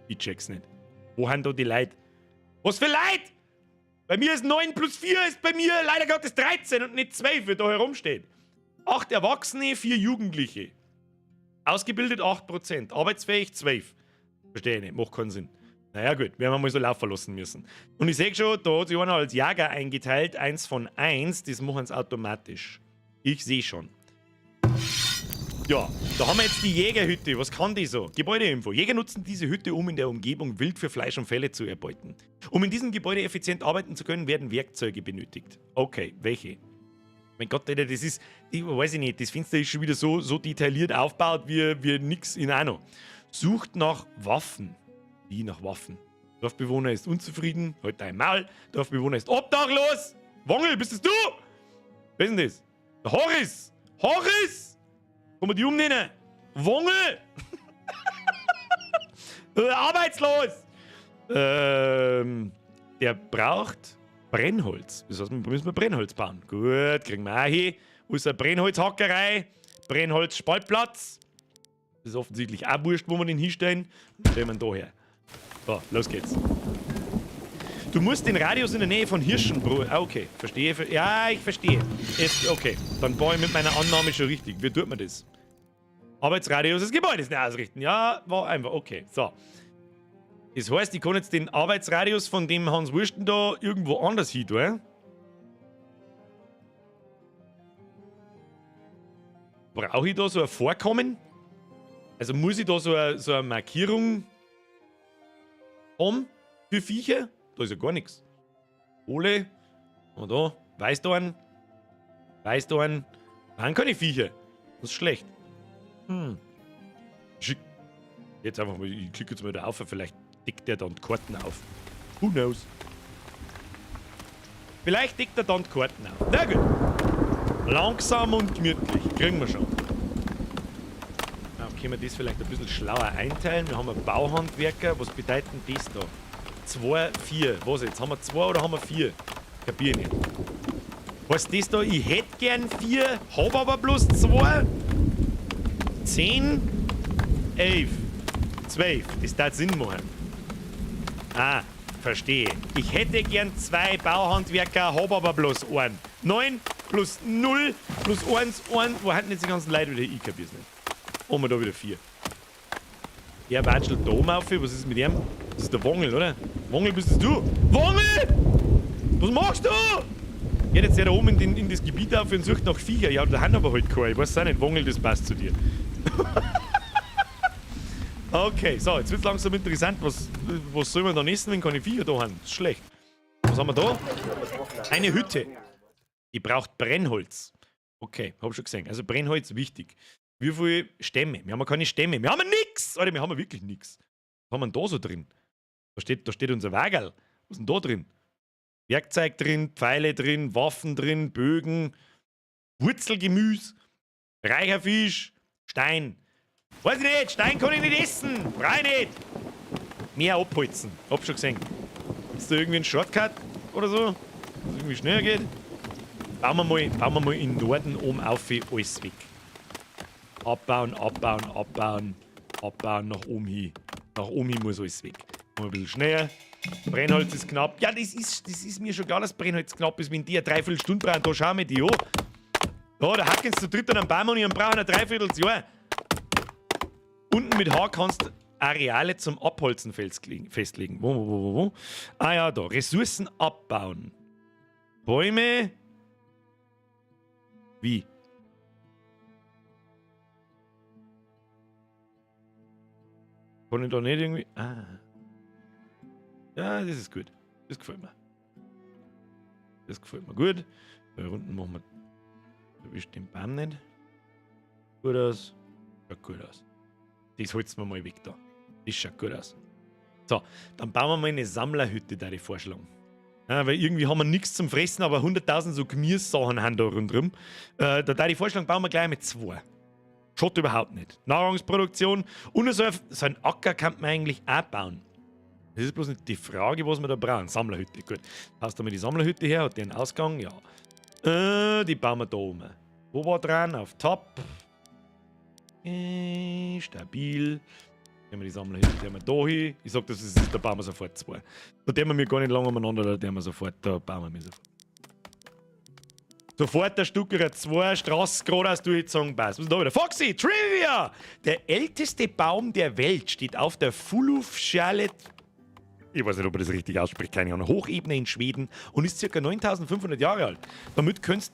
B: Ich check's nicht. Wo haben da die Leute? Was für Leute? Bei mir ist 9 plus 4 ist bei mir leider Gottes 13 und nicht 12, wie da herumsteht. 8 Erwachsene, 4 Jugendliche. Ausgebildet 8%, arbeitsfähig 12. Verstehe ich nicht, macht keinen Sinn. Naja gut, werden wir mal so laufen lassen müssen. Und ich sehe schon, da hat sich einer als Jäger eingeteilt, 1 von 1, das machen sie automatisch. Ich sehe schon. Ja, da haben wir jetzt die Jägerhütte. Was kann die so? Gebäudeinfo. Jäger nutzen diese Hütte, um in der Umgebung Wild für Fleisch und Felle zu erbeuten. Um in diesem Gebäude effizient arbeiten zu können, werden Werkzeuge benötigt. Okay, welche? Mein Gott, Alter, das ist, ich weiß ich nicht, das Fenster ist schon wieder so detailliert aufgebaut wie nix in Anno. Sucht nach Waffen. Wie nach Waffen? Dorfbewohner ist unzufrieden, halt dein Maul. Dorfbewohner ist obdachlos. Wongel, bist das du? Wer ist denn das? Der Horis! Horis! Kann man die umnehmen? Wongel! Arbeitslos! Der braucht Brennholz. Das heißt, wir müssen Brennholz bauen. Gut, kriegen wir auch hin. Aus der Brennholzhackerei, Brennholzspaltplatz. Das ist offensichtlich auch wurscht, wo wir den hinstellen. Stellen wir ihn da her. So, los geht's. Du musst den Radius in der Nähe von Hirschen... okay, verstehe. Ja, ich verstehe. Okay, dann baue ich mit meiner Annahme schon richtig. Wie tut man das? Arbeitsradius des Gebäudes nicht ausrichten. Ja, war einfach. Okay, so. Das heißt, ich kann jetzt den Arbeitsradius von dem Hans Wursten da irgendwo anders hin tun. Brauche ich da so ein Vorkommen? Also muss ich da so eine Markierung haben für Viecher? Da ist ja gar nichts. Kohle. Und da. Weißdorn. Wann kann ich Viecher? Das ist schlecht. Jetzt einfach mal, ich klicke jetzt mal da auf, vielleicht deckt der dann die Karten auf. Who knows? Vielleicht deckt er dann die Karten auf. Na gut. Langsam und gemütlich. Kriegen wir schon. Dann können wir das vielleicht ein bisschen schlauer einteilen. Wir haben einen Bauhandwerker. Was bedeutet denn das da? 2, 4. Was jetzt? Haben wir 2 oder haben wir 4? Kapier ich nicht. Was das da? Ich hätte gern 4, hab aber bloß 2. 10, 11, 12. Das darf Sinn machen. Ah, verstehe. Ich hätte gern 2 Bauhandwerker, hab aber bloß 1. 9 plus 0 plus 1, 1. Wo hatten jetzt die ganzen Leute wieder? Ich kapier's nicht. Haben wir da wieder 4. Ja, watschelt da oben auf. Was ist mit ihm? Das ist der Wongel, oder? Wongel, bist das du? Wongel! Was machst du? Geht jetzt der da oben in das Gebiet auf und sucht nach Viecher. Ja, da haben aber halt keine. Ich weiß auch nicht, Wongel, das passt zu dir. Okay, so, jetzt wird es langsam interessant. Was soll man da essen, wenn keine Viecher da haben? Das ist schlecht. Was haben wir da? Eine Hütte. Die braucht Brennholz. Okay, hab schon gesehen. Also Brennholz wichtig. Wie viele Stämme? Wir haben keine Stämme. Wir haben nix! Alter, wir haben wirklich nix. Was haben wir denn da so drin? Da steht unser Wagerl. Was ist denn da drin? Werkzeug drin, Pfeile drin, Waffen drin, Bögen, Wurzelgemüse, reicher Fisch, Stein. Weiß ich nicht, Stein kann ich nicht essen. Brauch ich nicht. Mehr abholzen. Hab schon gesehen. Gibt's da irgendwie einen Shortcut oder so? Dass es irgendwie schneller geht? Bauen wir mal in Norden oben auf alles weg. Abbauen, nach oben hin. Nach oben hin muss alles weg. Mal ein bisschen schneller. Brennholz ist knapp. Ja, das ist mir schon klar, dass Brennholz knapp ist, wenn die eine Dreiviertelstunde brauchen. Da schauen wir die an. Da hacken sie zu dritt an einem Baum und ich brauche ein Dreivierteljahr. Unten mit H kannst du Areale zum Abholzen festlegen. Wo? Ah ja, da. Ressourcen abbauen. Bäume. Wie? Kann ich da nicht irgendwie... Ah. Ja, das ist gut. Das gefällt mir. Gut. Bei Runden machen wir. Du bist den Baum nicht. Gut aus. Schaut gut aus. Das holst du mir mal weg da. Das schaut gut aus. So, dann bauen wir mal eine Sammlerhütte, da ich vorschlagen. Ja, weil irgendwie haben wir nichts zum Fressen, aber 100.000 so Gemüsesachen haben da rundherum. Da ich vorschlagen, bauen wir gleich mit 2. Schaut überhaupt nicht. Nahrungsproduktion und so ein Acker kann man eigentlich auch bauen. Das ist bloß nicht die Frage, was wir da brauchen. Sammlerhütte, gut. Passt da mal die Sammlerhütte her, hat die einen Ausgang? Ja. Die bauen wir da oben. Wo war dran? Auf Top. Stabil. Gehen wir die Sammlerhütte, wir da hin. Ich sag, das ist, da bauen wir sofort 2. Da dämmen wir gar nicht lange umeinander, da bauen wir sofort. Sofort der Stuckerer 2, Straße geradeaus durchgezogen, passt. Was ist da wieder? Foxy, Trivia! Der älteste Baum der Welt steht auf der Fuluf-Charlotte. Ich weiß nicht, ob man das richtig ausspricht, keine Ahnung. Hochebene in Schweden und ist ca. 9500 Jahre alt. Damit könntest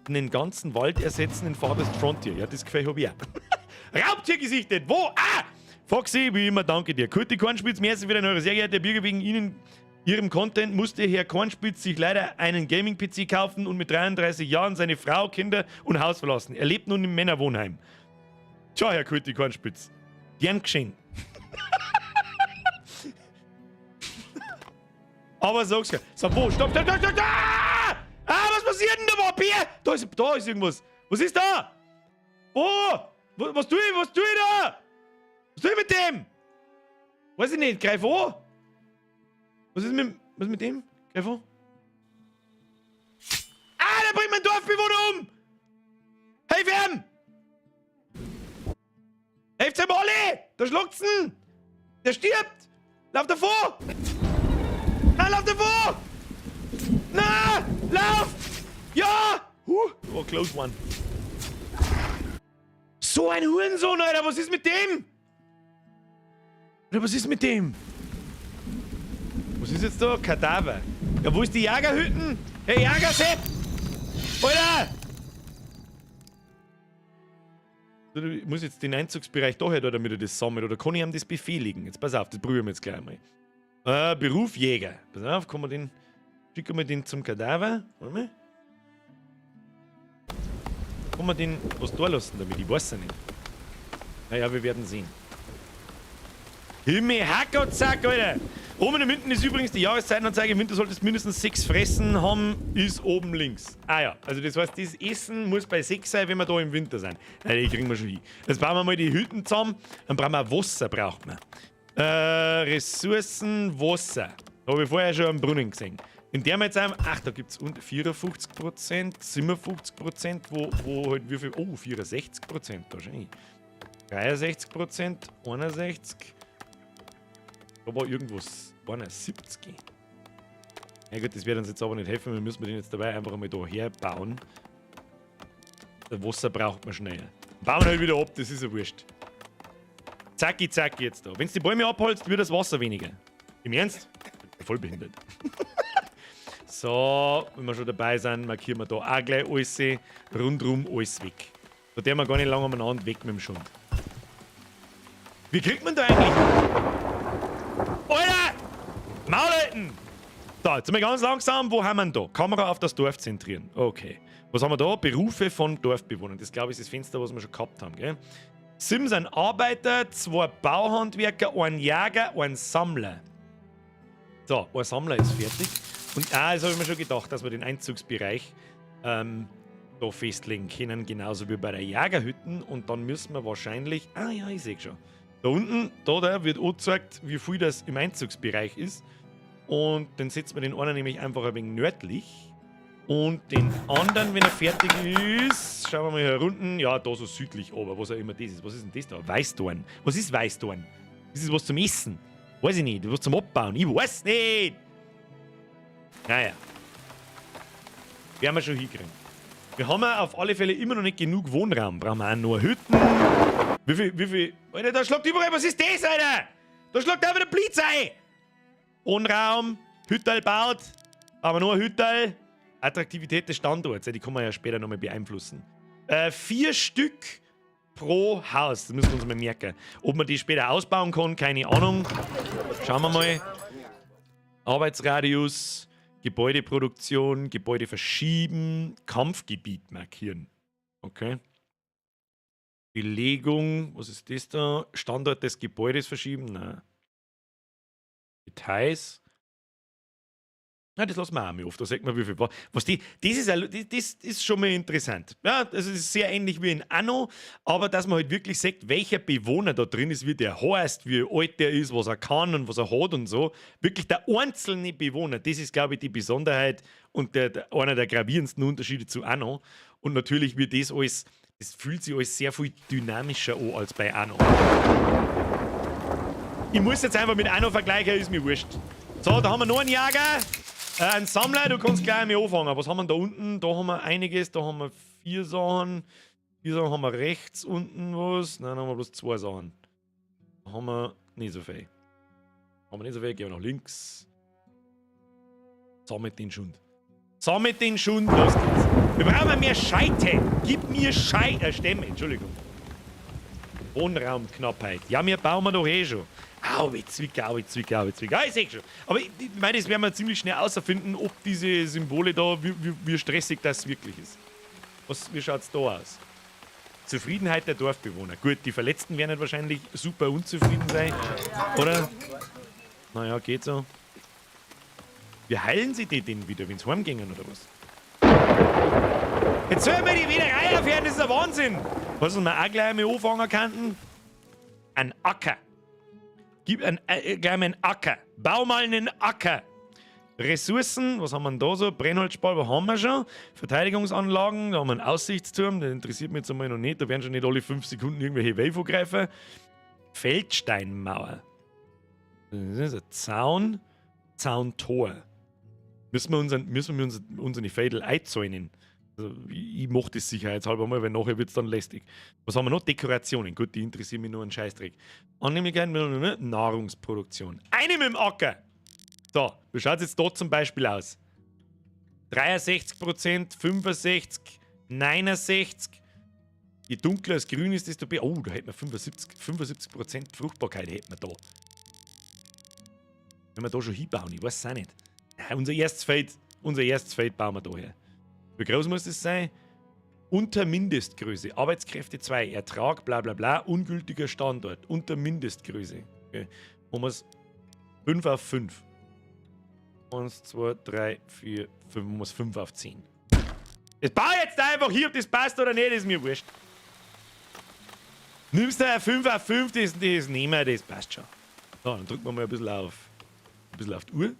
B: du den ganzen Wald ersetzen in Farthest Frontier. Ja, das Gefühl habe ich auch. Raubtier gesichtet! Wo? Ah! Foxy, wie immer, danke dir. Kurti Kornspitz, merci wieder in eure sehr geehrte Bürger. Wegen Ihrem Content musste Herr Kornspitz sich leider einen Gaming-PC kaufen und mit 33 Jahren seine Frau, Kinder und Haus verlassen. Er lebt nun im Männerwohnheim. Tja, Herr Kurti Kornspitz. Gern geschehen. Aber sag's ja. So, wo? Stopp! Ah! Was passiert denn da, Bier? Da ist irgendwas. Was ist da? Wo? Was tue ich? Was tue ich da? Was tue ich mit dem? Weiß ich nicht. Greif an. Was ist mit dem? Greif an. Ah, der bringt meinen Dorfbewohner um! Hilf ihm! Hilft ihm alle! Da schluckt's ihn! Der stirbt! Lauf davor! Na, lauf davor! Na! Lauf! Ja! Oh, close one. So ein Hurensohn, Alter! Was ist mit dem? Oder was ist mit dem? Was ist jetzt da? Kadaver. Ja, wo ist die Jagerhütten? Hey, Jagersepp! Alter! Ich muss jetzt den Einzugsbereich daher da, damit er das sammelt. Oder kann ich ihm das befehligen? Jetzt pass auf, das probieren wir jetzt gleich mal. Beruf Jäger. Pass auf, schicken wir den zum Kadaver. Warte mal. Kann man den was da lassen damit? Ich weiß es nicht. Naja, wir werden sehen. Himmel, Hackerzack, Alter! Oben in München ist übrigens die Jahreszeitenanzeige. Im Winter solltest du mindestens 6 Fressen haben, ist oben links. Ah ja, also das heißt, das Essen muss bei 6 sein, wenn wir da im Winter sind. Ja, die kriegen wir schon hin. Jetzt bauen wir mal die Hütten zusammen. Dann brauchen wir Wasser, braucht man. Ressourcen, Wasser. Da habe ich vorher schon einen Brunnen gesehen. In der wir jetzt haben, ach, da gibt es 54%, 57%, wo halt wie viel, oh, 64% wahrscheinlich. 63%, 61%. Da war irgendwas, 71. Ja gut, das wird uns jetzt aber nicht helfen, wir müssen den jetzt dabei einfach einmal da herbauen. Das Wasser braucht man schnell. Bauen wir halt wieder ab, das ist ja wurscht. Zacki, zacki jetzt da. Wenn du die Bäume abholst, wird das Wasser weniger. Im Ernst? Voll behindert. So, wenn wir schon dabei sind, markieren wir da auch gleich alles, rundrum alles weg. Da der wir gar nicht lange umeinander weg mit dem Schund. Wie kriegt man da eigentlich? Alter! Maulhalten! So, jetzt sind wir ganz langsam. Wo haben wir denn da? Kamera auf das Dorf zentrieren. Okay. Was haben wir da? Berufe von Dorfbewohnern. Das glaube ich ist das Fenster, was wir schon gehabt haben, gell? 7 sind Arbeiter, 2 Bauhandwerker, 1 Jäger, 1 Sammler. So, ein Sammler ist fertig. Und das habe ich mir schon gedacht, dass wir den Einzugsbereich da festlegen können, genauso wie bei der Jägerhütten. Und dann müssen wir wahrscheinlich... Ah ja, ich sehe schon. Da unten, da wird angezeigt, wie viel das im Einzugsbereich ist. Und dann setzen wir den einen nämlich einfach ein wenig nördlich. Und den anderen, wenn er fertig ist, schauen wir mal hier unten. Ja, da so südlich aber was auch immer das ist. Was ist denn das da? Weißdorn. Was ist Weißdorn? Das ist was zum Essen. Weiß ich nicht. Was zum Abbauen. Ich weiß nicht. Naja. Werden wir schon hinkriegen. Wir haben ja auf alle Fälle immer noch nicht genug Wohnraum. Brauchen wir auch nur Hütten. Wie viel? Alter, da schlägt überall. Was ist das, Alter? Da schlägt auch wieder Blitz ein. Wohnraum. Hüttel baut. Aber nur Hüttel. Attraktivität des Standorts. Die kann man ja später nochmal beeinflussen. 4 Stück pro Haus. Das müssen wir uns mal merken. Ob man die später ausbauen kann, keine Ahnung. Schauen wir mal. Arbeitsradius. Gebäudeproduktion, Gebäude verschieben, Kampfgebiet markieren. Okay. Belegung, was ist das da? Standort des Gebäudes verschieben? Nein. Details. Ja, das lassen wir auch mal auf. Da sagt man, wie viel war. Das ist schon mal interessant. Ja, das ist sehr ähnlich wie in Anno, aber dass man halt wirklich sagt, welcher Bewohner da drin ist, wie der heißt, wie alt der ist, was er kann und was er hat und so. Wirklich der einzelne Bewohner, das ist, glaube ich, die Besonderheit und einer der gravierendsten Unterschiede zu Anno. Und natürlich wird das alles, das fühlt sich alles sehr viel dynamischer an als bei Anno. Ich muss jetzt einfach mit Anno vergleichen, ist mir wurscht. So, da haben wir noch einen Jäger. Ein Sammler, du kannst gleich einmal anfangen. Was haben wir da unten? Da haben wir einiges, da haben wir 4 Sachen. 4 Sachen haben wir rechts unten was. Nein, da haben wir bloß 2 Sachen. Da haben wir nicht so viel. Haben wir nicht so viel, gehen wir nach links. Sammelt den Schund. Sammelt den Schund, los geht's. Wir brauchen mehr Scheite. Gib mir Stämme, Entschuldigung. Wohnraumknappheit. Ja, wir bauen wir doch eh schon. Au, ich zwick. Ah, ich seh schon. Aber ich meine, das werden wir ziemlich schnell herausfinden, ob diese Symbole da, wie stressig das wirklich ist. Wie schaut es da aus? Zufriedenheit der Dorfbewohner. Gut, die Verletzten werden halt wahrscheinlich super unzufrieden sein, oder? Naja, geht so. Wie heilen sie die denn wieder, wenn sie heimgehen oder was? Jetzt sollen wir die Wiederei aufhören, das ist ein Wahnsinn! Was wir auch gleich mal anfangen könnten? Ein Acker. Gib gleich mal einen Acker. Bau mal einen Acker. Ressourcen, was haben wir denn da so? Brennholzspalt, was haben wir schon? Verteidigungsanlagen, da haben wir einen Aussichtsturm, der interessiert mich jetzt einmal noch nicht, da werden schon nicht alle 5 Sekunden irgendwelche Wölfe angreifen. Feldsteinmauer. Das ist ein Zaun. Zauntor. Müssen wir unsere Fädel einzäunen? Also, ich mache das sicherheitshalber mal, weil nachher wird es dann lästig. Was haben wir noch? Dekorationen. Gut, die interessieren mich nur einen Scheißdreck. Annehmlichkeit, Nahrungsproduktion. Eine mit dem Acker! So, wie schaut es jetzt da zum Beispiel aus? 63%, 65%, 69%. Je dunkler als grün ist, desto besser. Oh, da hätten wir 75% Fruchtbarkeit hätten wir da. Wenn wir da schon hinbauen, ich weiß es auch nicht. Unser erstes Feld bauen wir da her. Wie groß muss das sein? Unter Mindestgröße. Arbeitskräfte 2. Ertrag, bla bla bla. Ungültiger Standort. Unter Mindestgröße. Okay. Machen wir es 5 auf 5. 1, 2, 3, 4, 5. Machen wir es 5 auf 10. Das baue ich jetzt einfach hier, ob das passt oder nicht, ist mir wurscht. Nimmst du ein 5 auf 5, das nehmen wir, das passt schon. So, dann drücken wir mal ein bisschen auf die Uhr.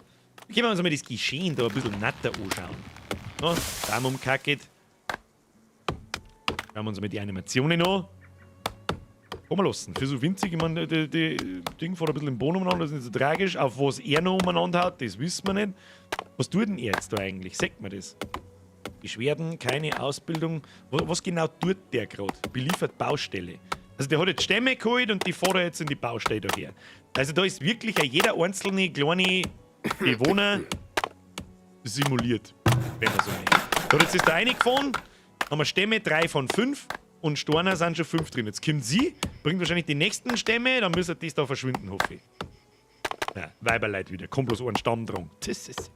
B: Können wir uns mal das Geschehen da ein bisschen netter anschauen. No, Daumen umkackt. Schauen wir uns mal die Animationen an. Kann man lassen. Für so winzig, ich meine, die Ding fährt ein bisschen im Boden umeinander, das ist nicht so tragisch. Auf was er noch umeinander hat, das wissen wir nicht. Was tut denn er jetzt da eigentlich? Sagt man das? Beschwerden, keine Ausbildung. Was genau tut der gerade? Beliefert Baustelle. Also der hat jetzt Stämme geholt und die fährt er jetzt in die Baustelle daher. Also da ist wirklich jeder einzelne kleine Bewohner simuliert, wenn man so nennt. Da hat jetzt da reingefahren, haben wir Stämme 3 von 5 und Steine sind schon 5 drin. Jetzt kommt sie, bringt wahrscheinlich die nächsten Stämme, dann müssen das da verschwinden, hoffe ich. Ja, Weiberleid wieder, kommt bloß ein Stamm dran. Das ist.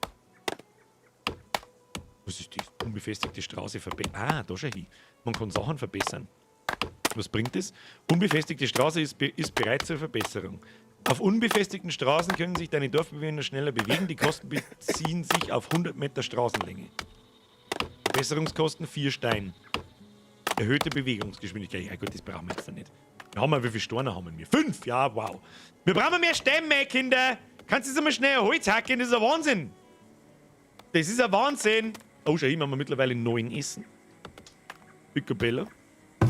B: Was ist das? Unbefestigte Straße verbessern. Ah, da schon hin. Man kann Sachen verbessern. Was bringt das? Unbefestigte Straße ist bereit zur Verbesserung. Auf unbefestigten Straßen können sich deine Dorfbewohner schneller bewegen. Die Kosten beziehen sich auf 100 Meter Straßenlänge. Verbesserungskosten 4 Steine. Erhöhte Bewegungsgeschwindigkeit. Ja gut, das brauchen wir jetzt noch nicht. Wie viele Steine haben wir? 5! Ja, wow. Wir brauchen mehr Stämme, Kinder. Kannst du jetzt einmal schnell Holz hacken? Das ist ein Wahnsinn. Das ist ein Wahnsinn. Oh, schau hin, haben wir mittlerweile 9 Essen. Picobello.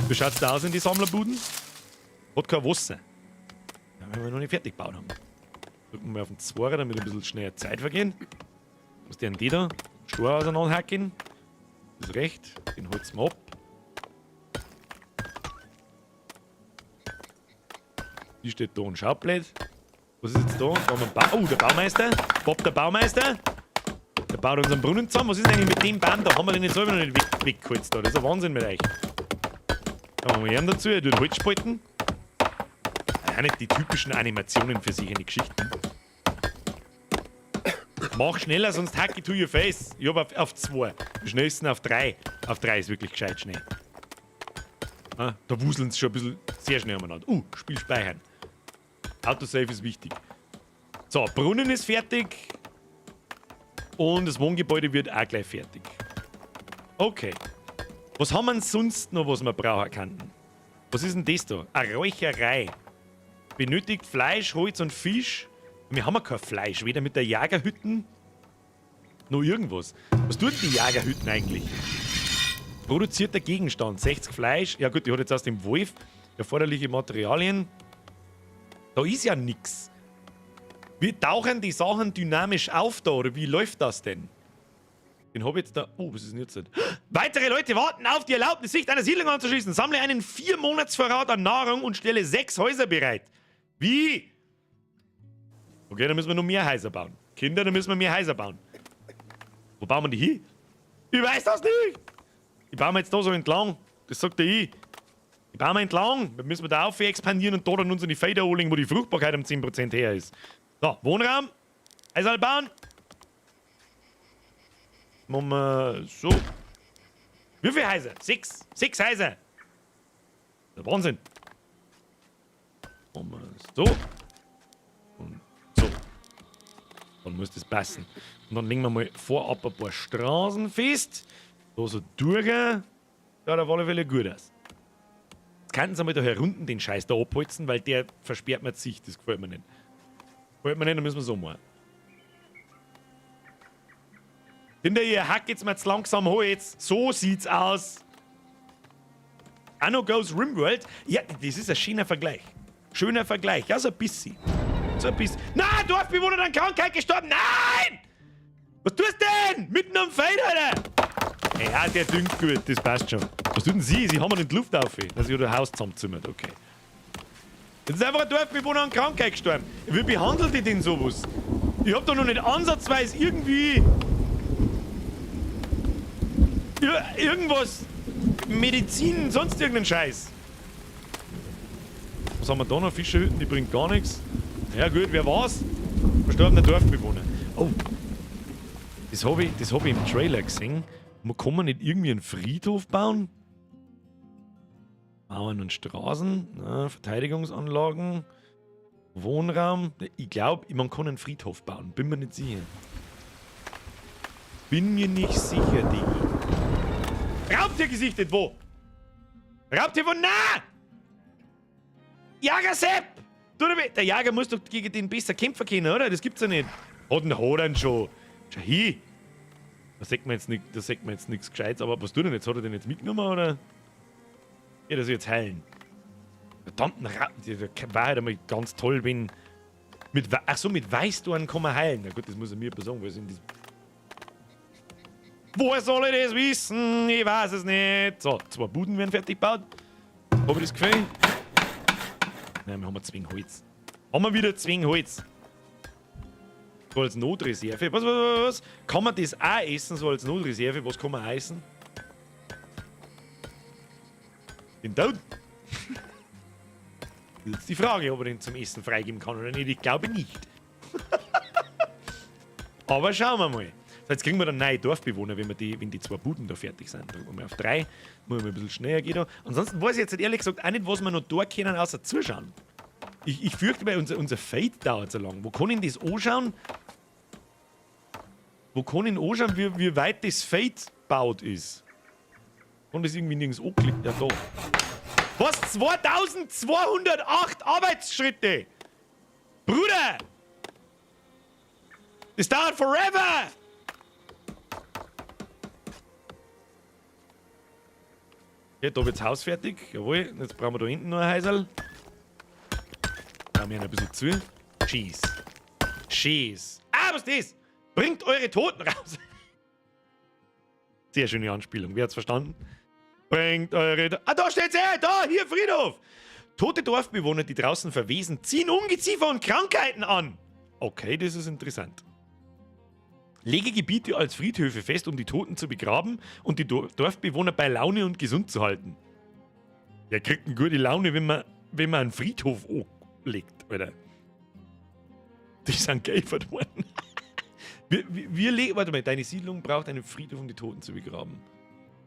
B: Wie schaut es da aus in die Sammlerbuden? Hat kein Wasser. Ja, wenn wir noch nicht fertig gebaut haben. Drücken wir auf den 2er, damit ein bisschen schneller Zeit vergehen. Was denn die da? Stor auseinanderhacken. Das ist recht. Den holzen wir ab. Hier steht da ein Schaublät. Was ist jetzt da? Da haben wir der Baumeister. Bob, der Baumeister. Der baut unseren Brunnen zusammen. Was ist eigentlich mit dem Baum da? Haben wir den jetzt selber noch nicht weggeholzt da? Das ist ein Wahnsinn mit euch. Da haben wir einen dazu, er tut Holz spalten. Ja, nicht die typischen Animationen für solche Geschichten. Mach schneller, sonst hack ich to your face. Ich hab auf 2. Am schnellsten auf 3. Auf 3 ist wirklich gescheit schnell. Ah, da wuseln sie schon ein bisschen sehr schnell umeinander. Spiel speichern. Autosave ist wichtig. So, Brunnen ist fertig. Und das Wohngebäude wird auch gleich fertig. Okay. Was haben wir denn sonst noch, was wir brauchen könnten? Was ist denn das da? Eine Räucherei. Benötigt Fleisch, Holz und Fisch. Wir haben ja kein Fleisch, weder mit der Jagerhütten noch irgendwas. Was tun die Jagerhütten eigentlich? Produzierter Gegenstand, 60 Fleisch. Ja gut, die hat jetzt aus dem Wolf erforderliche Materialien. Da ist ja nix. Wie tauchen die Sachen dynamisch auf da, oder wie läuft das denn? Den habe ich jetzt da... was ist denn jetzt? Weitere Leute warten auf die Erlaubnis, sich einer Siedlung anzuschließen. Sammle einen 4-Monats-Vorrat an Nahrung und stelle 6 Häuser bereit. Wie? Okay, dann müssen wir noch mehr Häuser bauen. Kinder, dann müssen wir mehr Häuser bauen. Wo bauen wir die hin? Ich weiß das nicht! Die bauen wir jetzt da so entlang. Das sagt der ich. Die bauen wir entlang. Dann müssen wir da auf expandieren und da dann unsere Felder anlegen, wo die Fruchtbarkeit um 10% her ist. So, Wohnraum. Häuser bauen. Machen wir so. Wie viele Häuser? 6. 6 Häuser. Der Wahnsinn. Machen wir so. Und so. Dann muss das passen. Und dann legen wir mal vorab ein paar Straßen fest. Da so durch. Ja, auf alle Fälle gut aus. Jetzt könnten sie mal da herunten den Scheiß da abholzen, weil der versperrt mir die Sicht. Das gefällt mir nicht. Gefällt mir nicht, dann müssen wir so machen. Hinter ihr hackt jetzt mal zu langsam Holz. So sieht's aus. Anno Goes Rimworld. Ja, das ist ein schöner Vergleich. Schöner Vergleich. Ja, so ein bisschen. So ein bisschen. Na, Dorfbewohner an Krankheit gestorben. Nein! Was tust du denn? Mitten am Feld, Alter! Ja, der düngt gut. Das passt schon. Was tun denn Sie? Sie haben mir in die Luft auf. Dass ich das Haus zusammenzimmert. Okay. Jetzt ist einfach ein Dorfbewohner an Krankheit gestorben. Wie behandelt ihr denn sowas? Ich hab doch noch nicht ansatzweise irgendwie... irgendwas... Medizin, sonst irgendeinen Scheiß. Was haben wir da noch? Fischerhütten, die bringt gar nichts. Ja gut, wer war's? Verstorbener Dorfbewohner. Oh. Das hab ich im Trailer gesehen. Kann man nicht irgendwie einen Friedhof bauen? Mauern und Straßen, Verteidigungsanlagen, Wohnraum. Ich glaube, man kann einen Friedhof bauen. Bin mir nicht sicher. Bin mir nicht sicher, Digi. Raubtier gesichtet, wo? Raubtier wo? Na! Jager Sepp! Der Jager muss doch gegen den besser kämpfen können, oder? Das gibt's ja nicht. Hat ihn schon. Schau hin! Da sagt man jetzt nichts Gescheites, aber was tut er jetzt? Hat er den jetzt mitgenommen, oder? Ja, das jetzt heilen. Verdammten Ratten, das war halt einmal ganz toll, wenn... mit Weißdorn kann man heilen. Na gut, das muss er mir sagen, weil es in diesem... Woher soll ich das wissen? Ich weiß es nicht. So, 2 Buden werden fertig gebaut. Hab ich das Gefühl? Nein, wir haben Zwing Holz. Haben wir wieder Zwing Holz. So als Notreserve. Was? Kann man das auch essen, so als Notreserve? Was kann man auch essen? Den Tod. Das ist die Frage, ob er den zum Essen freigeben kann oder nicht. Ich glaube nicht. Aber schauen wir mal. So, jetzt kriegen wir dann neue Dorfbewohner, wenn die 2 Buden da fertig sind. Drücken wir mal auf 3. Muss mal ein bisschen schneller gehen da. Ansonsten weiß ich jetzt ehrlich gesagt auch nicht, was wir noch da können, außer zuschauen. Ich fürchte, weil unser Fade dauert so lang. Wo kann ich das anschauen? Wie weit das Fade baut ist? Und das irgendwie nirgends anklickt. Ja, da. Was? 2208 Arbeitsschritte! Bruder! Das dauert forever! Okay, da wird's Haus fertig. Jawohl. Jetzt brauchen wir da hinten noch ein Häuserl. Machen wir ein bisschen zu. Cheese. Ah, was ist das? Bringt eure Toten raus. Sehr schöne Anspielung. Wer hat's verstanden? Bringt eure... da steht's da, hier Friedhof. Tote Dorfbewohner, die draußen verwesen, ziehen Ungeziefer und Krankheiten an. Okay, das ist interessant. Lege Gebiete als Friedhöfe fest, um die Toten zu begraben und die Dorfbewohner bei Laune und gesund zu halten. Der kriegt eine gute Laune, wenn man einen Friedhof anlegt, Alter. Die sind geäffert worden. Warte mal, deine Siedlung braucht einen Friedhof, um die Toten zu begraben.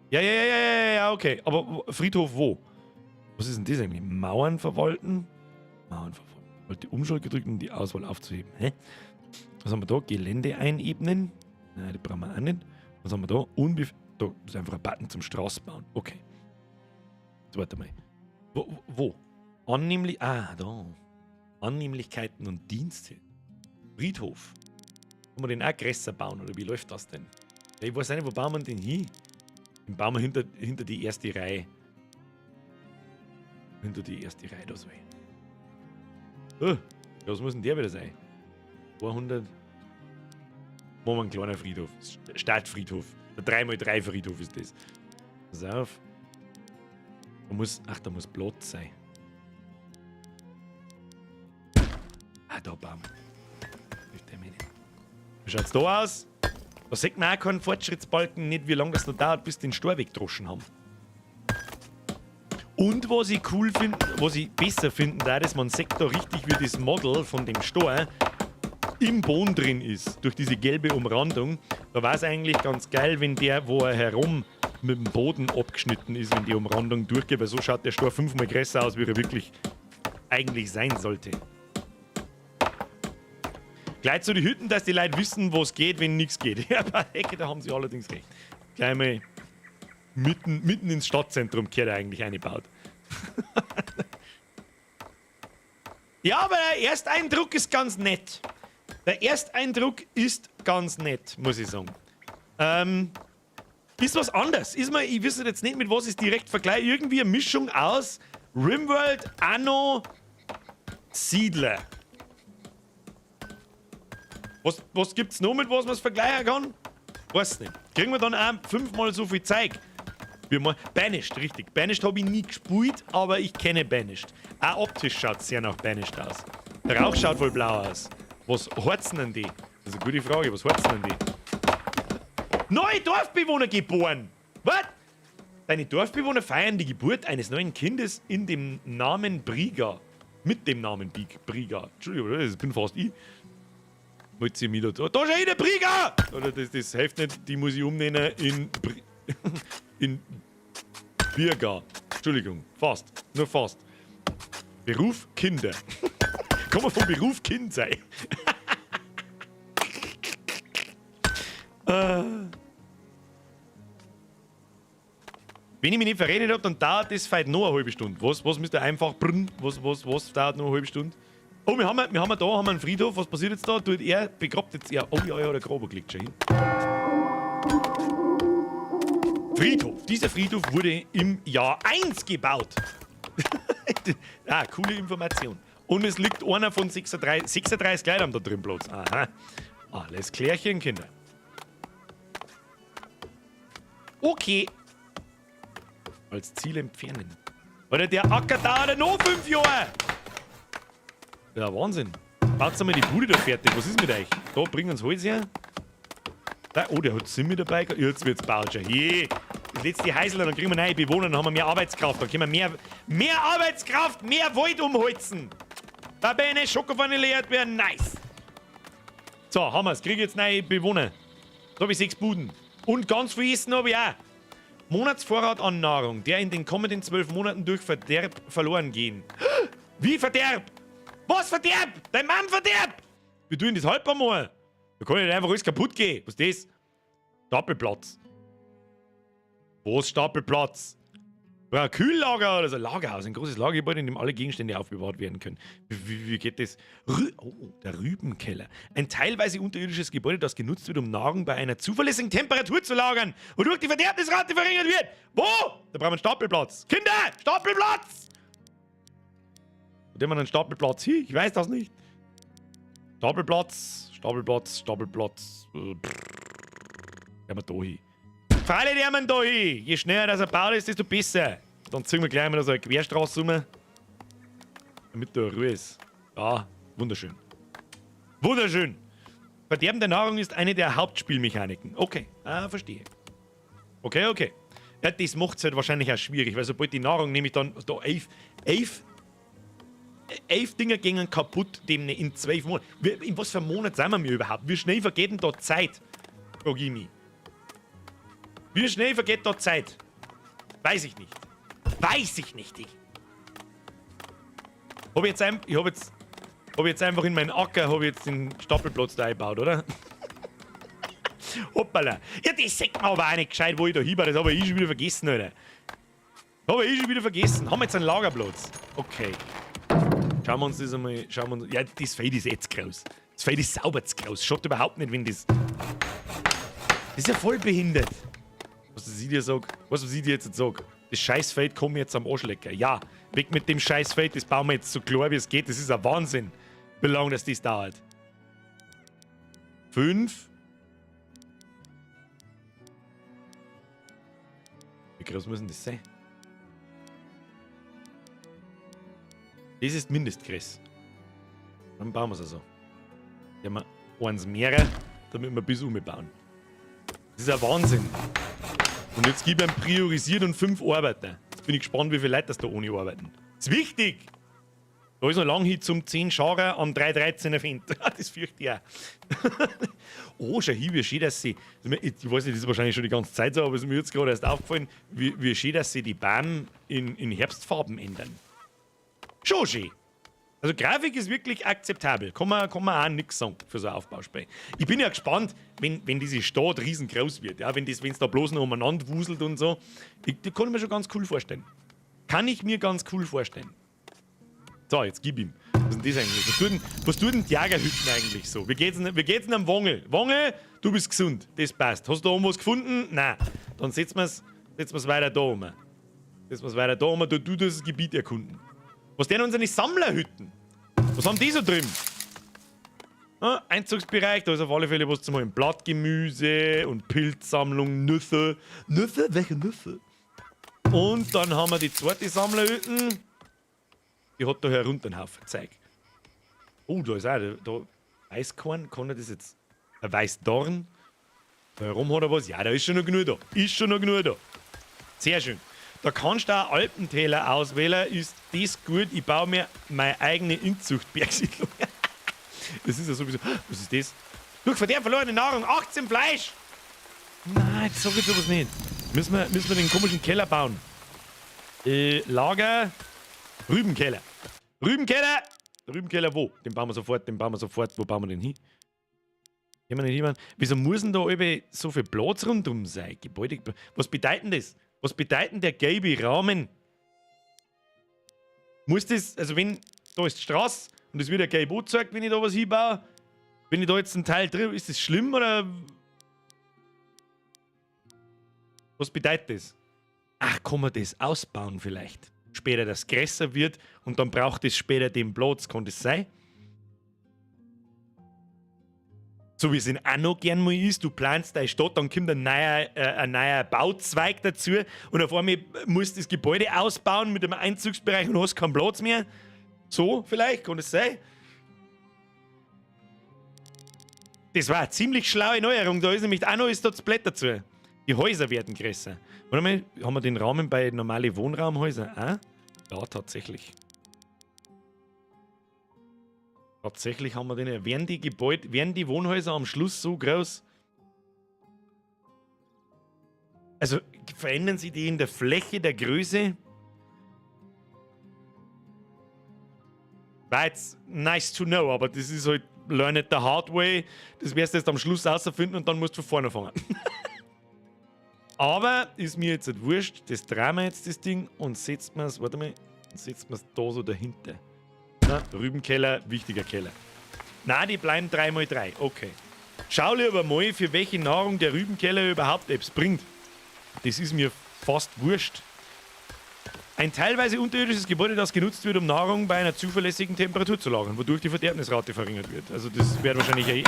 B: Ja, okay. Aber Friedhof wo? Was ist denn das eigentlich? Mauern verwalten? Mauern verwalten. Die Umschalt gedrückt, um die Auswahl aufzuheben. Hä? Was haben wir da? Gelände einebnen? Nein, das brauchen wir auch nicht. Was haben wir da? Da ist einfach ein Button zum Straßenbauen. Okay. Jetzt warte mal. Wo? Da. Annehmlichkeiten und Dienste. Friedhof. Kann man den auch größer bauen, oder wie läuft das denn? Ja, ich weiß nicht, wo bauen wir den hin? Den bauen wir hinter die erste Reihe. Hinter die erste Reihe, da so. Was muss denn der wieder sein? 200. Machen wir einen kleinen Friedhof. Stadtfriedhof. Der 3x3 Friedhof ist das. Pass auf. Da muss Platz sein. Da bauen wir. Wie schaut's da aus? Da sieht man auch keinen Fortschrittsbalken, nicht wie lange das noch dauert, bis die den Stor weggedroschen haben. Und was ich cool finde, was ich besser finde, da ist, man sieht da richtig, wie das Model von dem Stor im Boden drin ist, durch diese gelbe Umrandung. Da war es eigentlich ganz geil, wenn der, wo er herum mit dem Boden abgeschnitten ist, wenn die Umrandung durchgeht, weil so schaut der Stor 5-mal größer aus, wie er wirklich eigentlich sein sollte. Gleich zu den Hütten, dass die Leute wissen, wo es geht, wenn nichts geht. Ja, bei der Ecke, da haben sie allerdings recht. Gleich mal mitten ins Stadtzentrum gehört er eigentlich eingebaut. Ja, aber der Ersteindruck ist ganz nett. Der Ersteindruck ist ganz nett, muss ich sagen. Ist was anderes. Ich weiß jetzt nicht, mit was ich direkt vergleiche. Irgendwie eine Mischung aus Rimworld, Anno, Siedler. Was gibt's noch, mit was man es vergleichen kann? Weiß nicht. Kriegen wir dann auch 5-mal so viel Zeug? Banished, richtig. Banished habe ich nie gespielt, aber ich kenne Banished. Auch optisch schaut es sehr nach Banished aus. Der Rauch schaut voll blau aus. Was heizen denn die? Das ist eine gute Frage. Was heizen denn die? Neue Dorfbewohner geboren! Was? Deine Dorfbewohner feiern die Geburt eines neuen Kindes in dem Namen Briga. Mit dem Namen Briga. Entschuldigung, das bin fast ich. Da ist schon wieder Briga! Oder das hilft nicht, die muss ich umnehmen in Birga. Entschuldigung, fast. Nur fast. Beruf Kinder. Kann man vom Beruf Kind sein? Wenn ich mich nicht verredet habe, dann dauert das vielleicht noch eine halbe Stunde. Was müsst ihr einfach brrn? Was dauert noch eine halbe Stunde? Oh, wir haben einen Friedhof. Was passiert jetzt da? Begrabt jetzt er. Oh ja, der Graber liegt schon hin. Friedhof. Dieser Friedhof wurde im Jahr 1 gebaut. Coole Information. Und es liegt einer von 36 Leuten da drin Platz. Aha. Alles klärchen, Kinder. Okay. Als Ziel entfernen. Oder der Acker dauert noch 5 Jahre. Ja, Wahnsinn. Baut mal die Bude da fertig. Was ist mit euch? Da, bringen uns Holz her. Da, der hat Sim mit dabei. Jetzt wird's baut schon. Je. Das letzte Heisel, dann kriegen wir neue Bewohner, dann haben wir mehr Arbeitskraft. Dann können wir mehr Arbeitskraft, mehr Wald umholzen. Da bei einer Schokovanille wäre nice. So, haben wir's. Kriege jetzt neue Bewohner. Da habe ich 6 Buden. Und ganz viel Essen habe ich auch. Monatsvorrat an Nahrung, der in den kommenden 12 Monaten durch Verderb verloren gehen. Wie Verderb? Was Verderb? Dein Mann Verderb! Wir tun das halb einmal. Da kann nicht einfach alles kaputt gehen. Was ist das? Stapelplatz. Was Stapelplatz? Ein Kühllager oder so ein Lagerhaus. Ein großes Lagergebäude, in dem alle Gegenstände aufbewahrt werden können. Wie geht das? Der Rübenkeller. Ein teilweise unterirdisches Gebäude, das genutzt wird, um Nahrung bei einer zuverlässigen Temperatur zu lagern, wodurch die Verderbnisrate verringert wird. Wo? Da brauchen wir einen Stapelplatz. Kinder! Stapelplatz! Wo haben wir einen Stapelplatz hier? Ich weiß das nicht. Stapelplatz. Gehen wir da hin. Falle die haben da hin. Je schneller das er baut ist, desto besser. Dann ziehen wir gleich mal so eine Querstraße rum. Damit da Ruhe ist. Ja, wunderschön. Wunderschön. Verderben der Nahrung ist eine der Hauptspielmechaniken. Okay, verstehe. Okay. Ja, das macht es halt wahrscheinlich auch schwierig, weil sobald die Nahrung nämlich dann da 11 11 Dinger gingen kaputt demnächst in 12 Monaten. In was für einem Monat sind wir überhaupt? Wie schnell vergeht denn da Zeit? Frag ich mich. Wie schnell vergeht da Zeit? Weiß ich nicht. Weiß ich nicht. Ich habe jetzt einfach in meinen Acker den Stapelplatz da eingebaut, oder? Hoppala. Ja, das sagt man aber auch nicht gescheit, wo ich da hinbaue. Das habe ich schon wieder vergessen, Alter. Haben wir jetzt einen Lagerplatz? Okay. Schauen wir uns das einmal. Ja, das Feld ist jetzt groß. Das Feld ist sauber zu groß. Schaut überhaupt nicht, wenn das. Das ist ja voll behindert. Was ich dir jetzt sage. Das Scheißfeld kommt jetzt am Arschlecker. Ja, weg mit dem Scheißfeld. Das bauen wir jetzt so klar, wie es geht. Das ist ein Wahnsinn, wie lange das dauert. 5. Wie groß müssen das sein? Das ist Mindestgröße. Dann bauen wir es also. Hier haben wir eins mehr, damit wir bis umbauen. Das ist ein Wahnsinn. Und jetzt gebe ich ihm priorisiert und 5 Arbeiter. Jetzt bin ich gespannt, wie viele Leute das da ohne arbeiten. Das ist wichtig! Da ist noch lang hin zum 10 Schauer am 3.13er Find. Das fürchte ich auch. Oh, schau hin, wie schön, dass sie. Ich weiß nicht, das ist wahrscheinlich schon die ganze Zeit so, aber es ist mir jetzt gerade erst aufgefallen, wie schön, dass sie die Bäume in Herbstfarben ändern. Schon schön. Also Grafik ist wirklich akzeptabel. Kann man auch nichts sagen für so ein Aufbauspiel. Ich bin ja gespannt, wenn diese Stadt riesengroß wird. Ja, wenn es da bloß noch umeinander wuselt und so. Das kann ich mir schon ganz cool vorstellen. Kann ich mir ganz cool vorstellen. So, jetzt gib ihm. Was ist denn das eigentlich? Was tut denn die Jagerhütten eigentlich so? Wie geht's denn am Wongel? Wongel, du bist gesund. Das passt. Hast du da oben was gefunden? Nein. Dann setzen wir's weiter da oben. Du das Gebiet erkunden. Was denn unsere Sammlerhütten? Was haben die so drin? Einzugsbereich, da ist auf alle Fälle was zum Holen. Blattgemüse und Pilzsammlung, Nüsse. Nüsse? Welche Nüsse? Und dann haben wir die zweite Sammlerhütten. Die hat da herunter einen Haufen Zeug. Oh, da ist auch da Weißkorn. Kann er das jetzt? Ein Weißdorn? Warum hat er was? Ja, da ist schon noch genug da. Sehr schön. Da kannst du auch Alpentäler auswählen. Ist das gut? Ich baue mir meine eigene Inzuchtbergsiedlung. Das ist ja sowieso. Was ist das? Durch Verderb verlorene Nahrung, 18 Fleisch! Nein, jetzt sag ich sowas nicht. Müssen wir den komischen Keller bauen. Lager. Rübenkeller. Rübenkeller wo? Den bauen wir sofort. Wo bauen wir den hin? Gehen wir nicht hin. Wieso muss denn da eben so viel Platz rundum sein? Gebäude. Was bedeutet das? Was bedeutet der gelbe Rahmen? Muss das, also wenn, da ist die Straße und es wird ja gelb angezeigt, wenn ich da was hinbaue, wenn ich da jetzt einen Teil drin, ist das schlimm oder? Was bedeutet das? Ach, kann man das ausbauen vielleicht? Später, dass es größer wird und dann braucht es später den Platz, kann das sein? So wie es in Anno gern mal ist, du planst deine Stadt, dann kommt ein neuer Bauzweig dazu und auf einmal musst du das Gebäude ausbauen mit einem Einzugsbereich und hast keinen Platz mehr. So vielleicht, kann das sein? Das war eine ziemlich schlaue Neuerung, da ist nämlich Anno ist da das Blatt dazu. Die Häuser werden größer. Warte mal, haben wir den Rahmen bei normalen Wohnraumhäusern auch? Ja, tatsächlich. Tatsächlich haben wir den. Werden die Wohnhäuser am Schluss so groß? Also verändern sie die in der Fläche, der Größe? War jetzt nice to know, aber das ist halt learn it the hard way. Das wirst du jetzt am Schluss rausfinden und dann musst du von vorne fangen. Aber ist mir jetzt nicht wurscht. Das drehen wir jetzt, das Ding, und setzt man es, warte mal, setzt man es da so dahinter. Na, Rübenkeller, wichtiger Keller. Na, die bleiben 3x3. Okay. Schau lieber mal, für welche Nahrung der Rübenkeller überhaupt etwas bringt. Das ist mir fast wurscht. Ein teilweise unterirdisches Gebäude, das genutzt wird, um Nahrung bei einer zuverlässigen Temperatur zu lagern, wodurch die Verderbnisrate verringert wird. Also das wird wahrscheinlich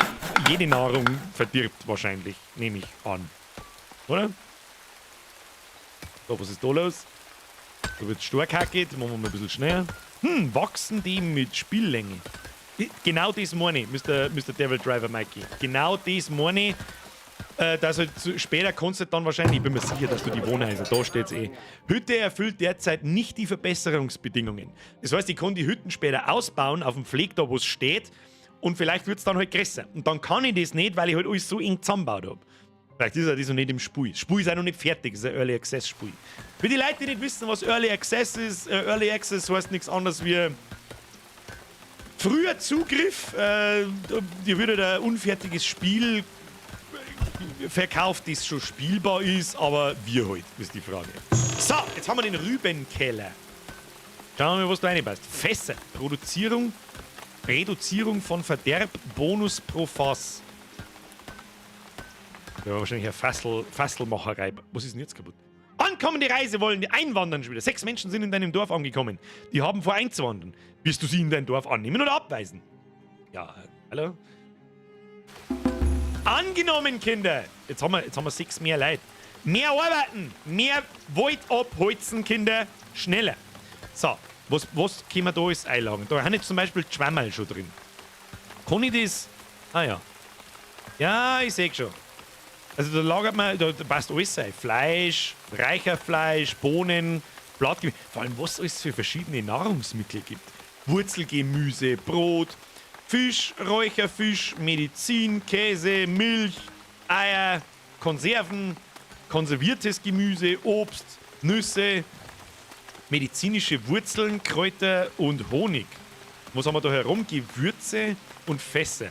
B: jede Nahrung verdirbt, wahrscheinlich, nehme ich an. Oder? So, was ist da los? Da wird es stark hackelt, machen wir mal ein bisschen schneller. Wachsen die mit Spiellänge? Genau das meine ich, Mr. Devil Driver Mikey. Genau das meine ich. dass halt später kannst du dann wahrscheinlich, ich bin mir sicher, dass du die Wohnhäuser, da steht's eh. Hütte erfüllt derzeit nicht die Verbesserungsbedingungen. Das heißt, ich kann die Hütten später ausbauen, auf dem Pfleg, da wo es steht, und vielleicht wird es dann halt größer. Und dann kann ich das nicht, weil ich halt alles so eng zusammengebaut habe. Vielleicht ist das noch nicht im Spiel. Das Spiel ist auch noch nicht fertig, das ist ein Early Access Spiel. Für die Leute, die nicht wissen, was Early Access ist, Early Access heißt nichts anderes wie früher Zugriff. Dir wird ein unfertiges Spiel verkauft, das schon spielbar ist, aber wir halt, ist die Frage. So, jetzt haben wir den Rübenkeller. Schauen wir mal, was da reinpasst. Fässer. Reduzierung von Verderb, Bonus pro Fass. Ja, wahrscheinlich eine Fasselmacherei. Was ist denn jetzt kaputt? Ankommende Reise wollen die einwandern schon wieder. 6 Menschen sind in deinem Dorf angekommen. Die haben vor einzuwandern. Wirst du sie in dein Dorf annehmen oder abweisen? Ja, hallo? Angenommen, Kinder. Jetzt haben wir 6 mehr Leute. Mehr arbeiten. Mehr Wald abholzen, Kinder. Schneller. So, was können wir da alles einlagen? Da haben jetzt zum Beispiel die Schwammerl schon drin. Kann ich das? Ah ja. Ja, ich sehe schon. Also da lagert man, da passt alles rein. Fleisch, Räucherfleisch, Bohnen, Blattgemüse. Vor allem, was es alles für verschiedene Nahrungsmittel gibt. Wurzelgemüse, Brot, Fisch, Räucherfisch, Medizin, Käse, Milch, Eier, Konserven, konserviertes Gemüse, Obst, Nüsse, medizinische Wurzeln, Kräuter und Honig. Was haben wir da herum? Gewürze und Fässer.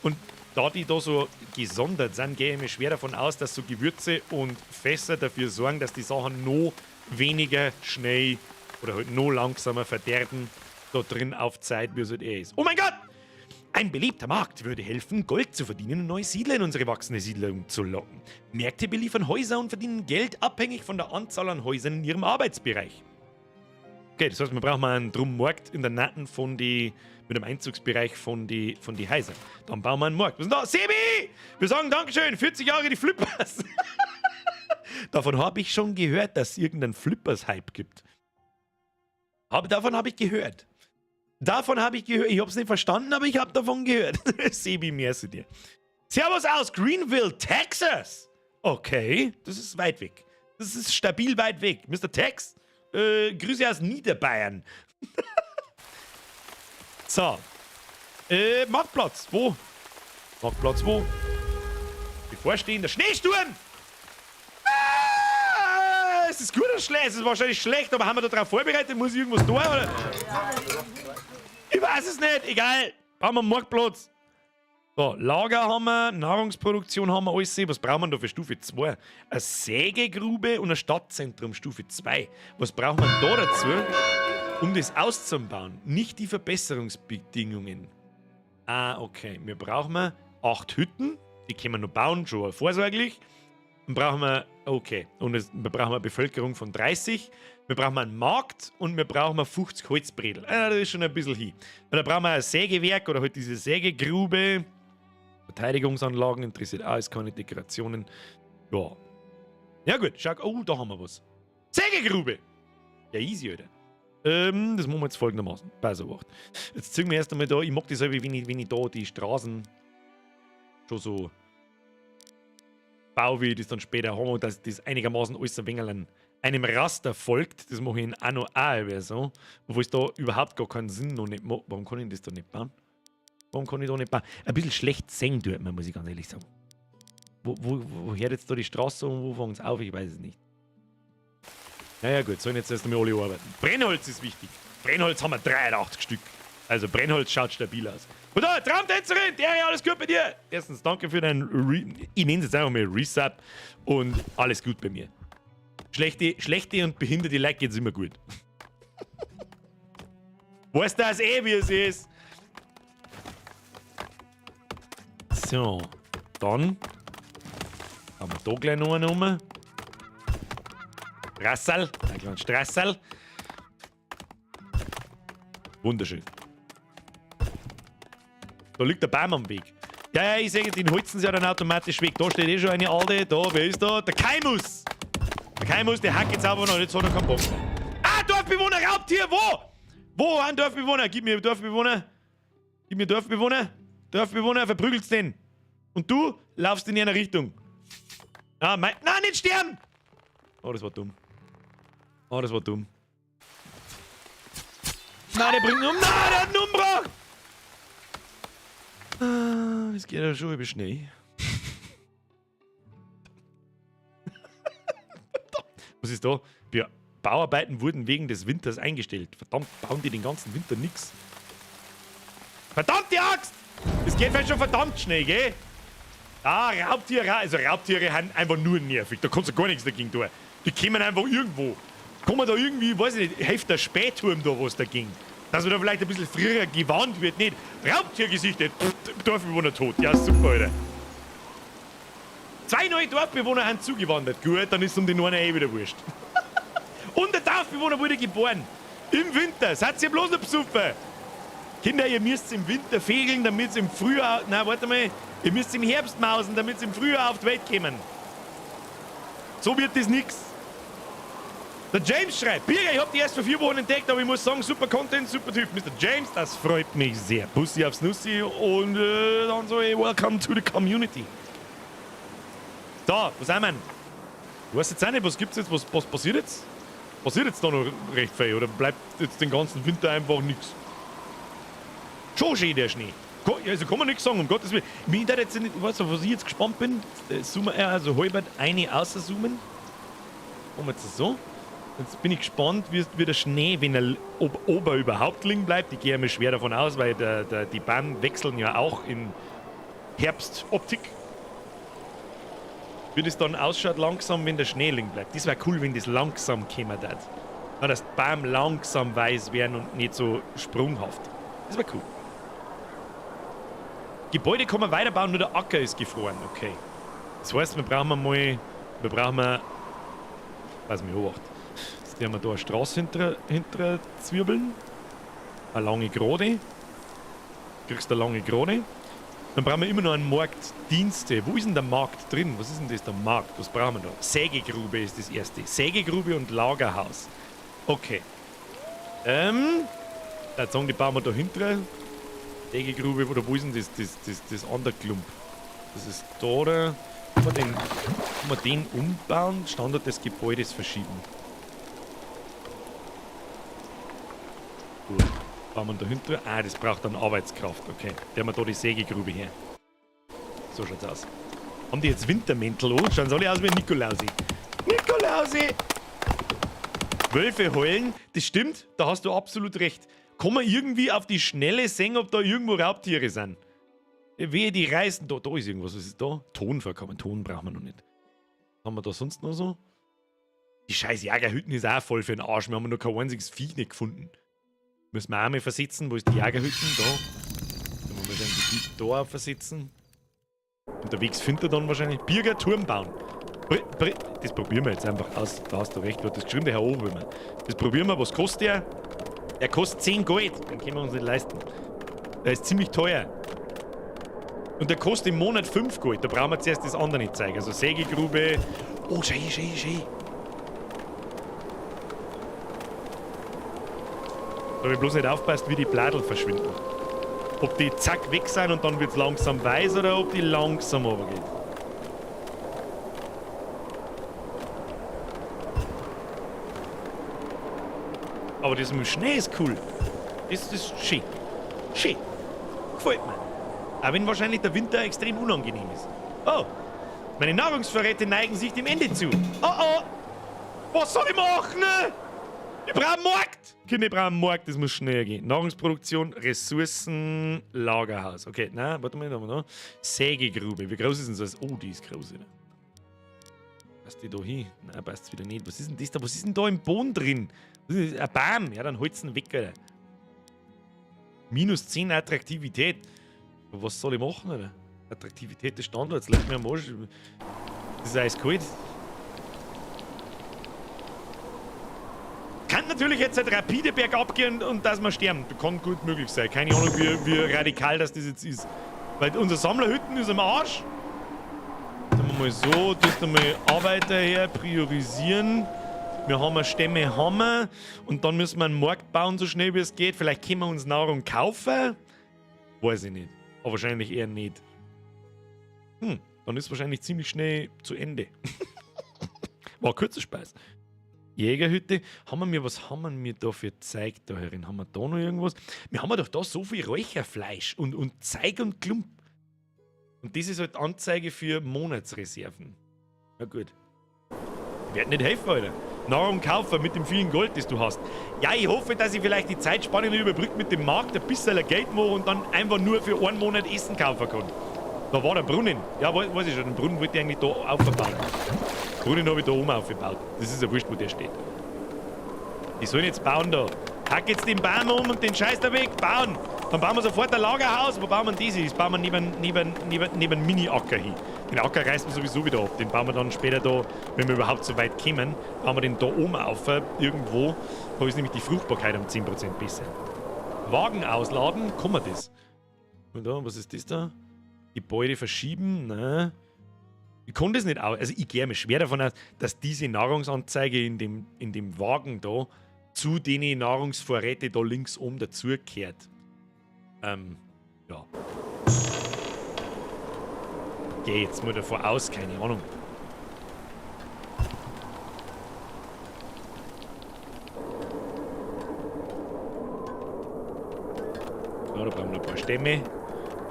B: Und da die da so gesondert sind, gehe ich mir schwer davon aus, dass so Gewürze und Fässer dafür sorgen, dass die Sachen noch weniger schnell oder halt noch langsamer verderben da drin auf Zeit, wie es halt ist. Oh mein Gott! Ein beliebter Markt würde helfen, Gold zu verdienen und neue Siedler in unsere wachsende Siedlung zu locken. Märkte beliefern Häuser und verdienen Geld abhängig von der Anzahl an Häusern in ihrem Arbeitsbereich. Okay, das heißt, man braucht mal einen Markt in der Natten mit dem Einzugsbereich von die Häusern. Dann bauen wir einen Markt. Was ist denn da? Sebi! Wir sagen Dankeschön, 40 Jahre die Flippers. Davon habe ich schon gehört, dass es irgendeinen Flippers-Hype gibt. Davon habe ich gehört. Ich habe es nicht verstanden, aber ich habe davon gehört. Sebi, merci dir. Servus aus Greenville, Texas. Okay, das ist weit weg. Das ist stabil weit weg. Mr. Tex, Grüße aus Niederbayern. So. Marktplatz, wo? Marktplatz, wo? Bevorstehender Schneesturm! Ist das gut oder schlecht? Es ist wahrscheinlich schlecht, aber haben wir da drauf vorbereitet? Muss ich irgendwas tun, oder? Ich weiß es nicht, egal. Haben wir einen Marktplatz. So, Lager haben wir, Nahrungsproduktion haben wir alles. Was brauchen wir da für Stufe 2? Eine Sägegrube und ein Stadtzentrum Stufe 2. Was braucht man da dazu, um das auszubauen? Nicht die Verbesserungsbedingungen. Ah, okay. Wir brauchen 8 Hütten. Die können wir noch bauen, schon vorsorglich. Dann brauchen wir, okay, und wir brauchen eine Bevölkerung von 30. Wir brauchen einen Markt und wir brauchen 50 Holzbredel. Das ist schon ein bisschen hin. Und dann brauchen wir ein Sägewerk oder halt diese Sägegrube. Verteidigungsanlagen interessiert auch, ist keine Dekorationen. Ja. Ja gut, schau, oh, da haben wir was. Sägegrube! Ja, easy, Alter. Das machen wir jetzt folgendermaßen. Pass auf. Jetzt ziehen wir erst einmal da, ich mag das halt, wenn ich da die Straßen schon so baue, wie ich das dann später haben, dass das einigermaßen alles ein wenig einem Raster folgt. Das mache ich in Anno A-Version, obwohl es da überhaupt gar keinen Sinn noch nicht macht. Warum kann ich das da nicht bauen? Warum kann ich da nicht bauen? Ein bisschen schlecht sehen tut man, muss ich ganz ehrlich sagen. Wo hört jetzt da die Straße und wo fängt es auf? Ich weiß es nicht. Naja gut, sollen jetzt erst einmal alle arbeiten. Brennholz ist wichtig. Brennholz haben wir 83 Stück. Also Brennholz schaut stabil aus. Und da, Traumtänzerin, Terry, alles gut bei dir? Erstens, danke für deinen ich nenne es jetzt einfach mal Resub und alles gut bei mir. Schlechte und behinderte Leute geht's immer gut. Weißt du das eh, wie es ist? So, dann haben wir da gleich noch eine Nummer. Strassel, ein kleiner Strassel. Wunderschön. Da liegt der Baum am Weg. Ja, ich sehe, den holzen sie ja dann automatisch weg. Da steht eh schon eine alte. Da, wer ist da? Der Kaimus! Der Kaimus, der hackt jetzt aber noch nicht, so hat er keinen Bock mehr. Ah, Dorfbewohner, Raubtier, wo? Wo ein Dorfbewohner? Gib mir Dorfbewohner. Gib mir Dorfbewohner. Dorfbewohner, verprügelt's den. Und du laufst in eine Richtung. Ah, nein, nicht sterben! Oh, das war dumm. Oh, das war dumm. Nein, der bringt ihn um. Nein, der hat einen umgebracht! Ah, das geht ja schon über Schnee. Was ist da? Die Bauarbeiten wurden wegen des Winters eingestellt. Verdammt, bauen die den ganzen Winter nix. Verdammte Axt! Das geht vielleicht schon verdammt schnell, gell? Ah, Raubtiere haben einfach nur nervig. Da kannst du gar nichts dagegen tun. Die kommen einfach irgendwo. Kann man da irgendwie, weiß ich nicht, hilft der Spähturm da was dagegen? Dass man da vielleicht ein bisschen früher gewarnt wird, nicht? Raubtiergesichter, Dorfbewohner tot. Ja, super, Alter. 2 neue Dorfbewohner haben zugewandert. Gut, dann ist um den einen eh wieder wurscht. Und der Dorfbewohner wurde geboren. Im Winter. Seid ihr bloß noch besoffen? Kinder, ihr müsst im Winter fegeln, damit ihr im Frühjahr... Nein, warte mal. Ihr müsst im Herbst mausen, damit ihr im Frühjahr auf die Welt kommen. So wird das nix. Der James schreibt, Birger, ich hab die erst vor 4 Wochen entdeckt, aber ich muss sagen, super Content, super Typ. Mr. James, das freut mich sehr. Bussi aufs Nussi und dann so, hey, welcome to the community. Da, was sind wir? Du weißt jetzt auch nicht, was gibt's jetzt, was passiert jetzt? Passiert jetzt da noch recht viel oder bleibt jetzt den ganzen Winter einfach nichts? Schon schön, der Schnee. Also kann man nichts sagen, um Gottes Willen. Ich bin jetzt nicht, weißt du, was ich jetzt gespannt bin? Zoomen, also halbert eine außerzoomen. Machen wir jetzt so. Jetzt bin ich gespannt, wie der Schnee, wenn er ober überhaupt liegen bleibt. Ich gehe mir schwer davon aus, weil die Bahnen wechseln ja auch in Herbstoptik. Wie das dann ausschaut langsam, wenn der Schnee liegen bleibt. Das wäre cool, wenn das langsam käme. Ja, dass die Bäume langsam weiß werden und nicht so sprunghaft. Das wäre cool. Gebäude kann man weiterbauen, nur der Acker ist gefroren. Okay. Das heißt, wir brauchen, weiß mich beobacht. Jetzt haben wir da eine Straße hinter Zwiebeln. Eine lange Gerade. Kriegst du eine lange Gerade. Dann brauchen wir immer noch einen Markt. Dienste. Wo ist denn der Markt drin? Was ist denn das, der Markt? Was brauchen wir da? Sägegrube ist das erste. Sägegrube und Lagerhaus. Okay. Jetzt sagen die bauen wir da hinten. Sägegrube, oder wo ist denn das andere Klump? Das ist da, oder? Kann man den umbauen? Standort des Gebäudes verschieben. Gut. Bauen wir da hinten. Ah, das braucht dann Arbeitskraft. Okay. Der haben wir da die Sägegrube her. So schaut's aus. Haben die jetzt Wintermäntel an? Schauen sie alle aus wie Nikolausi. Nikolausi! Wölfe heulen, das stimmt, da hast du absolut recht. Kann man irgendwie auf die Schnelle sehen, ob da irgendwo Raubtiere sind? Wehe, die reißen. Da ist irgendwas. Was ist da? Ton verkaufen. Ton brauchen wir noch nicht. Haben wir da sonst noch so? Die scheiß Jägerhütten ist auch voll für den Arsch. Wir haben noch kein einziges Viech nicht gefunden. Müssen wir auch mal versetzen. Wo ist die Jägerhütten? Da. Dann müssen wir dann die Gebiet da versetzen. Unterwegs findet er dann wahrscheinlich. Birger Turm bauen. Das probieren wir jetzt einfach aus. Da hast du recht. Du hast das geschrieben, der Herr Obermann. Das probieren wir. Was kostet der? Er kostet 10 Gold. Den können wir uns nicht leisten. Der ist ziemlich teuer. Und der kostet im Monat 5 Gold. Da brauchen wir zuerst das andere nicht zeigen. Also Sägegrube. Oh, schön. Da habe ich bloß nicht aufpasst, wie die Bladel verschwinden. Ob die zack weg sind und dann wird es langsam weiß oder ob die langsam runtergeht. Aber das mit dem Schnee ist cool. Das ist schön. Schön. Gefällt mir. Auch wenn wahrscheinlich der Winter extrem unangenehm ist. Oh, meine Nahrungsvorräte neigen sich dem Ende zu. Oh. Was soll ich machen? Ich brauche einen Markt. Kinder, ich brauche einen Markt, das muss schneller gehen. Nahrungsproduktion, Ressourcen, Lagerhaus. Okay, nein, warte mal, da haben wir noch. Sägegrube. Wie groß ist denn das? Oh, die ist groß wieder. Passt die da hin? Nein, passt wieder nicht. Was ist denn das da? Was ist denn da im Boden drin? Ein Baum. Ja, dann holt's ihn weg, Alter. Minus 10 Attraktivität. Was soll ich machen, Alter? Attraktivität des Standorts. Leck mir am Arsch. Das ist eiskalt. Kann natürlich jetzt halt rapide bergab gehen und dass wir sterben. Das kann gut möglich sein. Keine Ahnung, wie radikal das jetzt ist. Weil unser Sammlerhütten ist am Arsch. Sagen wir mal so, das einmal Arbeiter her priorisieren. Wir haben eine Stämme Hammer und dann müssen wir einen Markt bauen, so schnell wie es geht. Vielleicht können wir uns Nahrung kaufen. Weiß ich nicht. Aber wahrscheinlich eher nicht. dann ist wahrscheinlich ziemlich schnell zu Ende. War ein kurzer Speis. Jägerhütte. Was haben wir mir da für Zeug da herin? Haben wir da noch irgendwas? Wir haben doch da so viel Räucherfleisch und Zeug und Klump. Und das ist halt Anzeige für Monatsreserven. Na gut. Wird nicht helfen, Alter. Nahrung kaufen mit dem vielen Gold, das du hast. Ja, ich hoffe, dass ich vielleicht die Zeitspanne noch überbrückt mit dem Markt, ein bisschen Geld mache und dann einfach nur für einen Monat Essen kaufen kann. Da war der Brunnen. Ja, weiß ich schon, den Brunnen wollte ich eigentlich da aufbauen. Den Brunnen habe ich da oben aufgebaut. Das ist ja wurscht, wo der steht. Die sollen jetzt bauen da. Hack jetzt den Baum um und den Scheiß da weg, bauen. Dann bauen wir sofort ein Lagerhaus. Wo bauen wir das? Das bauen wir neben Mini-Acker hin. Den Acker reißen wir sowieso wieder ab. Den bauen wir dann später da, wenn wir überhaupt so weit kommen, bauen wir den da oben auf, irgendwo. Da ist nämlich die Fruchtbarkeit um 10% besser. Wagen ausladen, kann man das? Und da, was ist das da? Gebäude verschieben? Nein. Ich kann das nicht aus. Also ich gehe mir schwer davon aus, dass diese Nahrungsanzeige in dem Wagen da zu den Nahrungsvorräten da links oben dazugehört. Ja. Geh jetzt mal davon aus, keine Ahnung. Ja, da brauchen wir ein paar Stämme.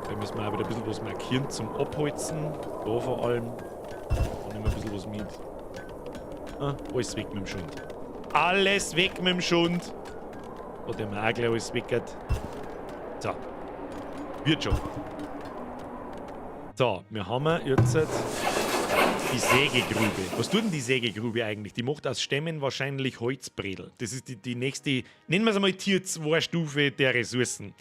B: Da müssen wir auch wieder ein bisschen was markieren zum Abholzen. Da vor allem. Da nehmen wir ein bisschen was mit. Ah, alles weg mit dem Schund. Alles weg mit dem Schund. Da der Magel alles weg. So. Wird schon. So, wir haben jetzt die Sägegrube. Was tut denn die Sägegrube eigentlich? Die macht aus Stämmen wahrscheinlich Holzbredel. Das ist die nächste, nennen wir es einmal Tier 2 Stufe der Ressourcen.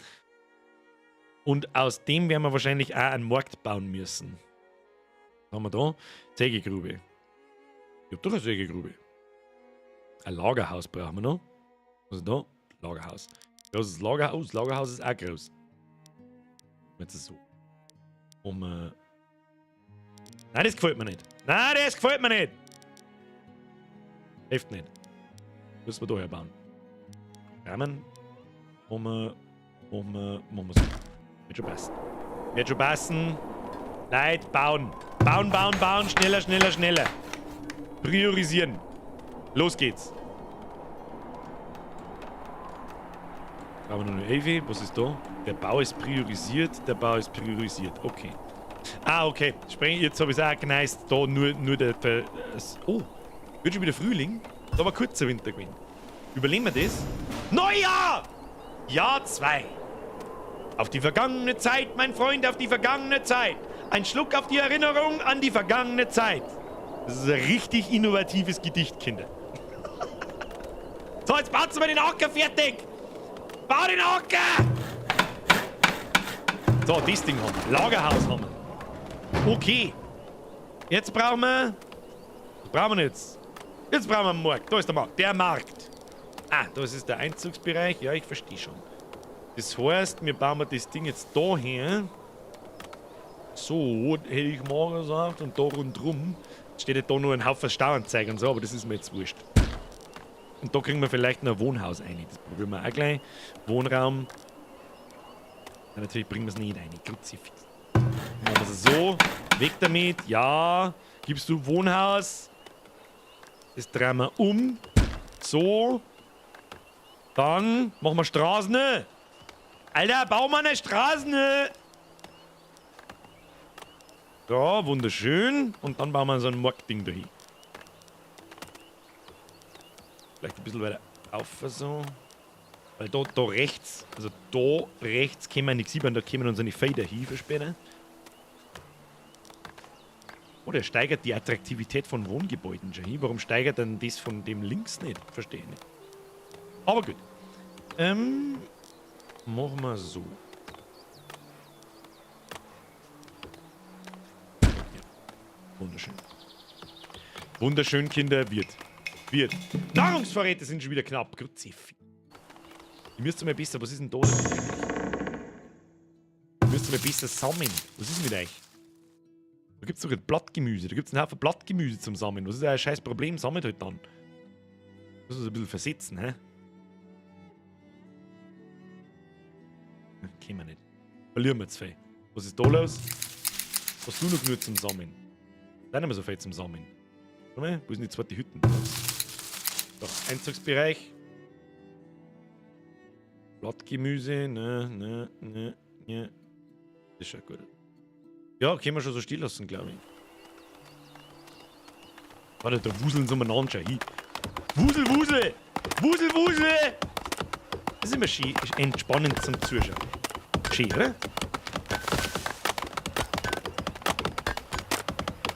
B: Und aus dem werden wir wahrscheinlich auch einen Markt bauen müssen. Was haben wir da? Sägegrube. Ich hab doch eine Sägegrube. Ein Lagerhaus brauchen wir noch. Was ist da? Lagerhaus. Das ist das Lagerhaus. Das Lagerhaus ist auch groß. Jetzt ist es so. Nein, das gefällt mir nicht. Nein, das gefällt mir nicht. Hilft nicht. Müssen wir da herbauen. Rahmen. Machen wir so. Wird schon passen. Wird schon passen. Leute, bauen. Bauen. Schneller. Priorisieren. Los geht's. Da haben wir noch eine Elfe. Was ist da? Der Bau ist priorisiert. Okay. Ah, okay. Jetzt habe ich es auch geneist. Da nur der... Oh, wird schon wieder Frühling? Da war kurzer Winter gewesen. Überleben wir das? Neujahr! Jahr 2. Auf die vergangene Zeit, mein Freund, auf die vergangene Zeit. Ein Schluck auf die Erinnerung an die vergangene Zeit. Das ist ein richtig innovatives Gedicht, Kinder. So, jetzt baut mal den Acker fertig. Bau den Acker! So, das Ding haben wir. Lagerhaus haben wir. Okay. Jetzt brauchen wir... Was brauchen wir jetzt? Jetzt brauchen wir einen Markt. Da ist der Markt. Der Markt. Ah, das ist der Einzugsbereich. Ja, ich verstehe schon. Das heißt, wir bauen das Ding jetzt da her. So, hätte ich mal gesagt. Und da rundherum steht ja da nur ein Haufen Stauanzeigen und so, aber das ist mir jetzt wurscht. Und da kriegen wir vielleicht noch ein Wohnhaus rein. Das probieren wir auch gleich. Wohnraum. Ja, natürlich bringen wir es nicht rein. Kruzifix. Machen wir es so. Weg damit. Ja. Gibst du Wohnhaus. Das drehen wir um. So. Dann machen wir Straßen. Alter, bau mal eine Straßen. Ja, wunderschön. Und dann bauen wir so ein Marktding dahin. Vielleicht ein bisschen weiter auf so. Weil da rechts, also da rechts können wir nichts sehen, da kommen unsere Felder hin für später. Oh, der steigert die Attraktivität von Wohngebäuden schon hin. Warum steigert dann das von dem links nicht? Verstehe ich nicht. Aber gut. Machen wir so. Ja. Wunderschön. Wunderschön, Kinder, wird. Nahrungsvorräte sind schon wieder knapp. Kruzifix. Ich müsste mal besser. Was ist denn da? Ich müsste mal besser sammeln. Was ist mit euch? Da gibt es doch ein Blattgemüse. Da gibt es einen Haufen Blattgemüse zum Sammeln. Was ist ein scheiß Problem? Sammelt halt dann. Das muss uns ein bisschen versetzen, hä? Können wir nicht. Verlieren wir zu viel. Was ist da los? Hast du noch genug zum Sammeln? Da nicht mehr so viel zum Sammeln. Wo sind die zweite Hütten? So, Einzugsbereich. Blattgemüse, ne. Das ist schon gut. Ja, können wir schon so still lassen, glaube ich. Warte, da wuseln sie umeinander. Wusel! Wusel! Das ist immer schön, ist entspannend zum Zuschauen. Schön, oder?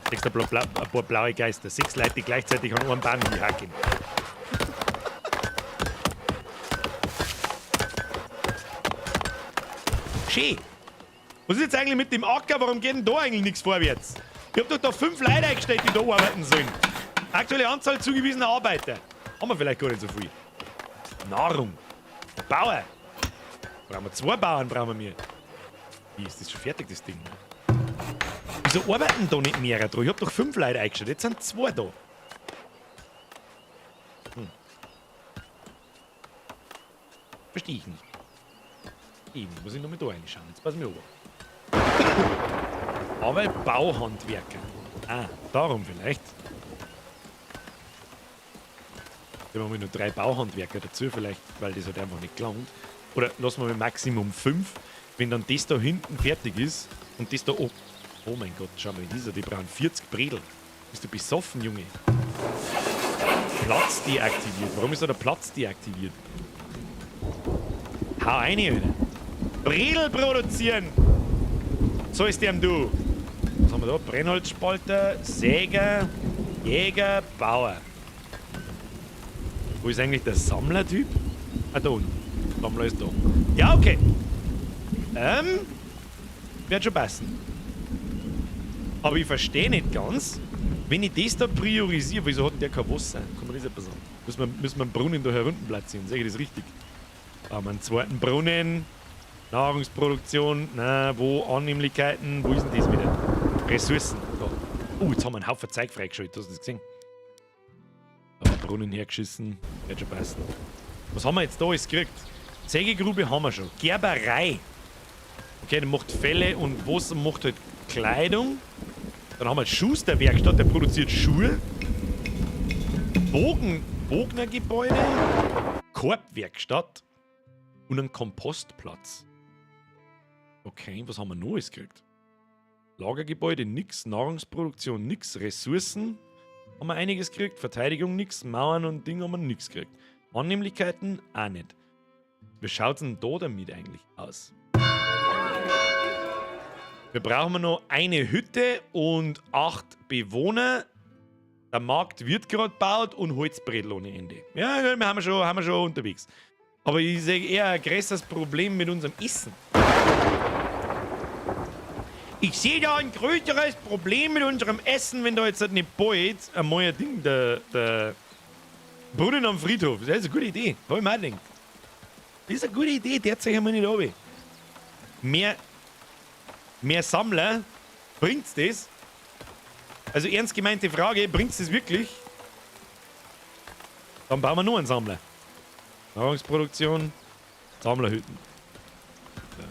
B: Sechs ein paar blaue Geister. 6 Leute, die gleichzeitig an einem Baum hacken. Schön. Was ist jetzt eigentlich mit dem Acker? Warum geht denn da eigentlich nichts vorwärts? Ich hab doch da 5 Leute eingestellt, die da arbeiten sollen. Aktuelle Anzahl zugewiesener Arbeiter. Haben wir vielleicht gar nicht so viel. Nahrung. Bauer. Brauchen wir 2 Bauern, brauchen wir. Wie ist das schon fertig, das Ding? Wieso arbeiten da nicht mehr dran? Ich hab doch 5 Leute eingestellt, jetzt sind 2 da. Verstehe ich nicht. Eben, muss ich noch mal da reinschauen. Jetzt pass mir auf. Aber Bauhandwerker. Ah, darum vielleicht. Da haben wir nur 3 Bauhandwerker dazu, vielleicht, weil das halt einfach nicht gelangt. Oder lassen wir mal Maximum 5. Wenn dann das da hinten fertig ist und das da oben. Oh mein Gott, schau mal, die brauchen 40 Bredel. Bist du besoffen, Junge? Platz deaktiviert. Warum ist da der Platz deaktiviert? Hau rein, Alter. Bredel produzieren! So ist dem du. Was haben wir da? Brennholzspalter, Säger, Jäger, Bauer. Wo ist eigentlich der Sammlertyp? Ah, da unten. Sammler ist da. Ja, okay. Wird schon passen. Aber ich verstehe nicht ganz, wenn ich das da priorisiere, wieso hat denn der kein Wasser? Kann man das etwas sagen? Müssen wir einen Brunnen da herunten platzieren, sehe ich das richtig? Haben wir einen zweiten Brunnen, Nahrungsproduktion, wo Annehmlichkeiten, wo ist denn das wieder? Ressourcen. Da. Jetzt haben wir einen Haufen Zeug freigeschaltet, hast du das gesehen? Da haben wir Brunnen hergeschissen, wird schon passen. Was haben wir jetzt da alles gekriegt? Sägegrube haben wir schon. Gerberei. Okay, der macht Felle und Wasser macht halt Kleidung. Dann haben wir Schusterwerkstatt, der produziert Schuhe. Bognergebäude. Korbwerkstatt. Und einen Kompostplatz. Okay, was haben wir noch alles gekriegt? Lagergebäude nix, Nahrungsproduktion nix, Ressourcen haben wir einiges gekriegt, Verteidigung nix, Mauern und Dinge haben wir nix gekriegt. Annehmlichkeiten auch nicht. Wie schaut es denn da damit eigentlich aus? Wir brauchen noch eine Hütte und 8 Bewohner. Der Markt wird gerade gebaut und Holzbredel ohne Ende. Ja, wir haben wir schon unterwegs. Aber ich sehe eher ein größeres Problem mit unserem Essen. Ich sehe da ein größeres Problem mit unserem Essen, wenn da jetzt nicht bald einmal ein Ding, der Brunnen am Friedhof. Das ist eine gute Idee. Habe ich mir auch gedacht. Das ist eine gute Idee, der zeigt mir nicht runter. Mehr Sammler, bringt's das? Also ernst gemeinte Frage, bringt's das wirklich? Dann bauen wir nur einen Sammler. Nahrungsproduktion, Sammlerhütten.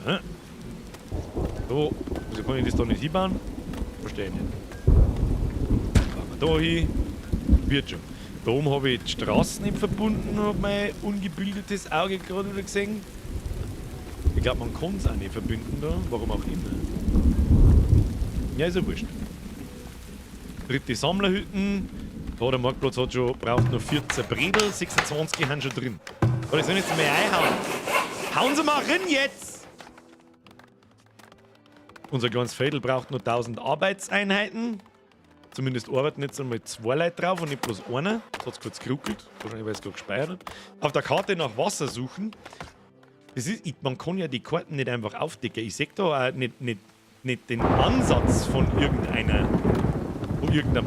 B: Ja. So, wieso kann ich das da nicht hinbauen? Verstehe ich nicht. Bauen wir da hin. Wird schon. Da oben habe ich die Straßen nicht verbunden, habe mein ungebildetes Auge gerade wieder gesehen. Ich glaube, man kann es auch nicht verbinden da, warum auch immer. Ja, ist ja wurscht. Dritte Sammlerhütten. Da der Marktplatz braucht noch 14 Bredel, 26 haben schon drin. Aber das sollen jetzt mal einhauen. Hauen Sie mal rein jetzt! Unser kleines Fädel braucht noch 1000 Arbeitseinheiten. Zumindest arbeiten jetzt einmal 2 Leute drauf und nicht bloß einer. Das hat es kurz geruckelt. Wahrscheinlich, weil es gerade gespeichert hat. Auf der Karte nach Wasser suchen. Das ist, man kann ja die Karten nicht einfach aufdecken. Ich sehe da auch nicht den Ansatz von irgendeinem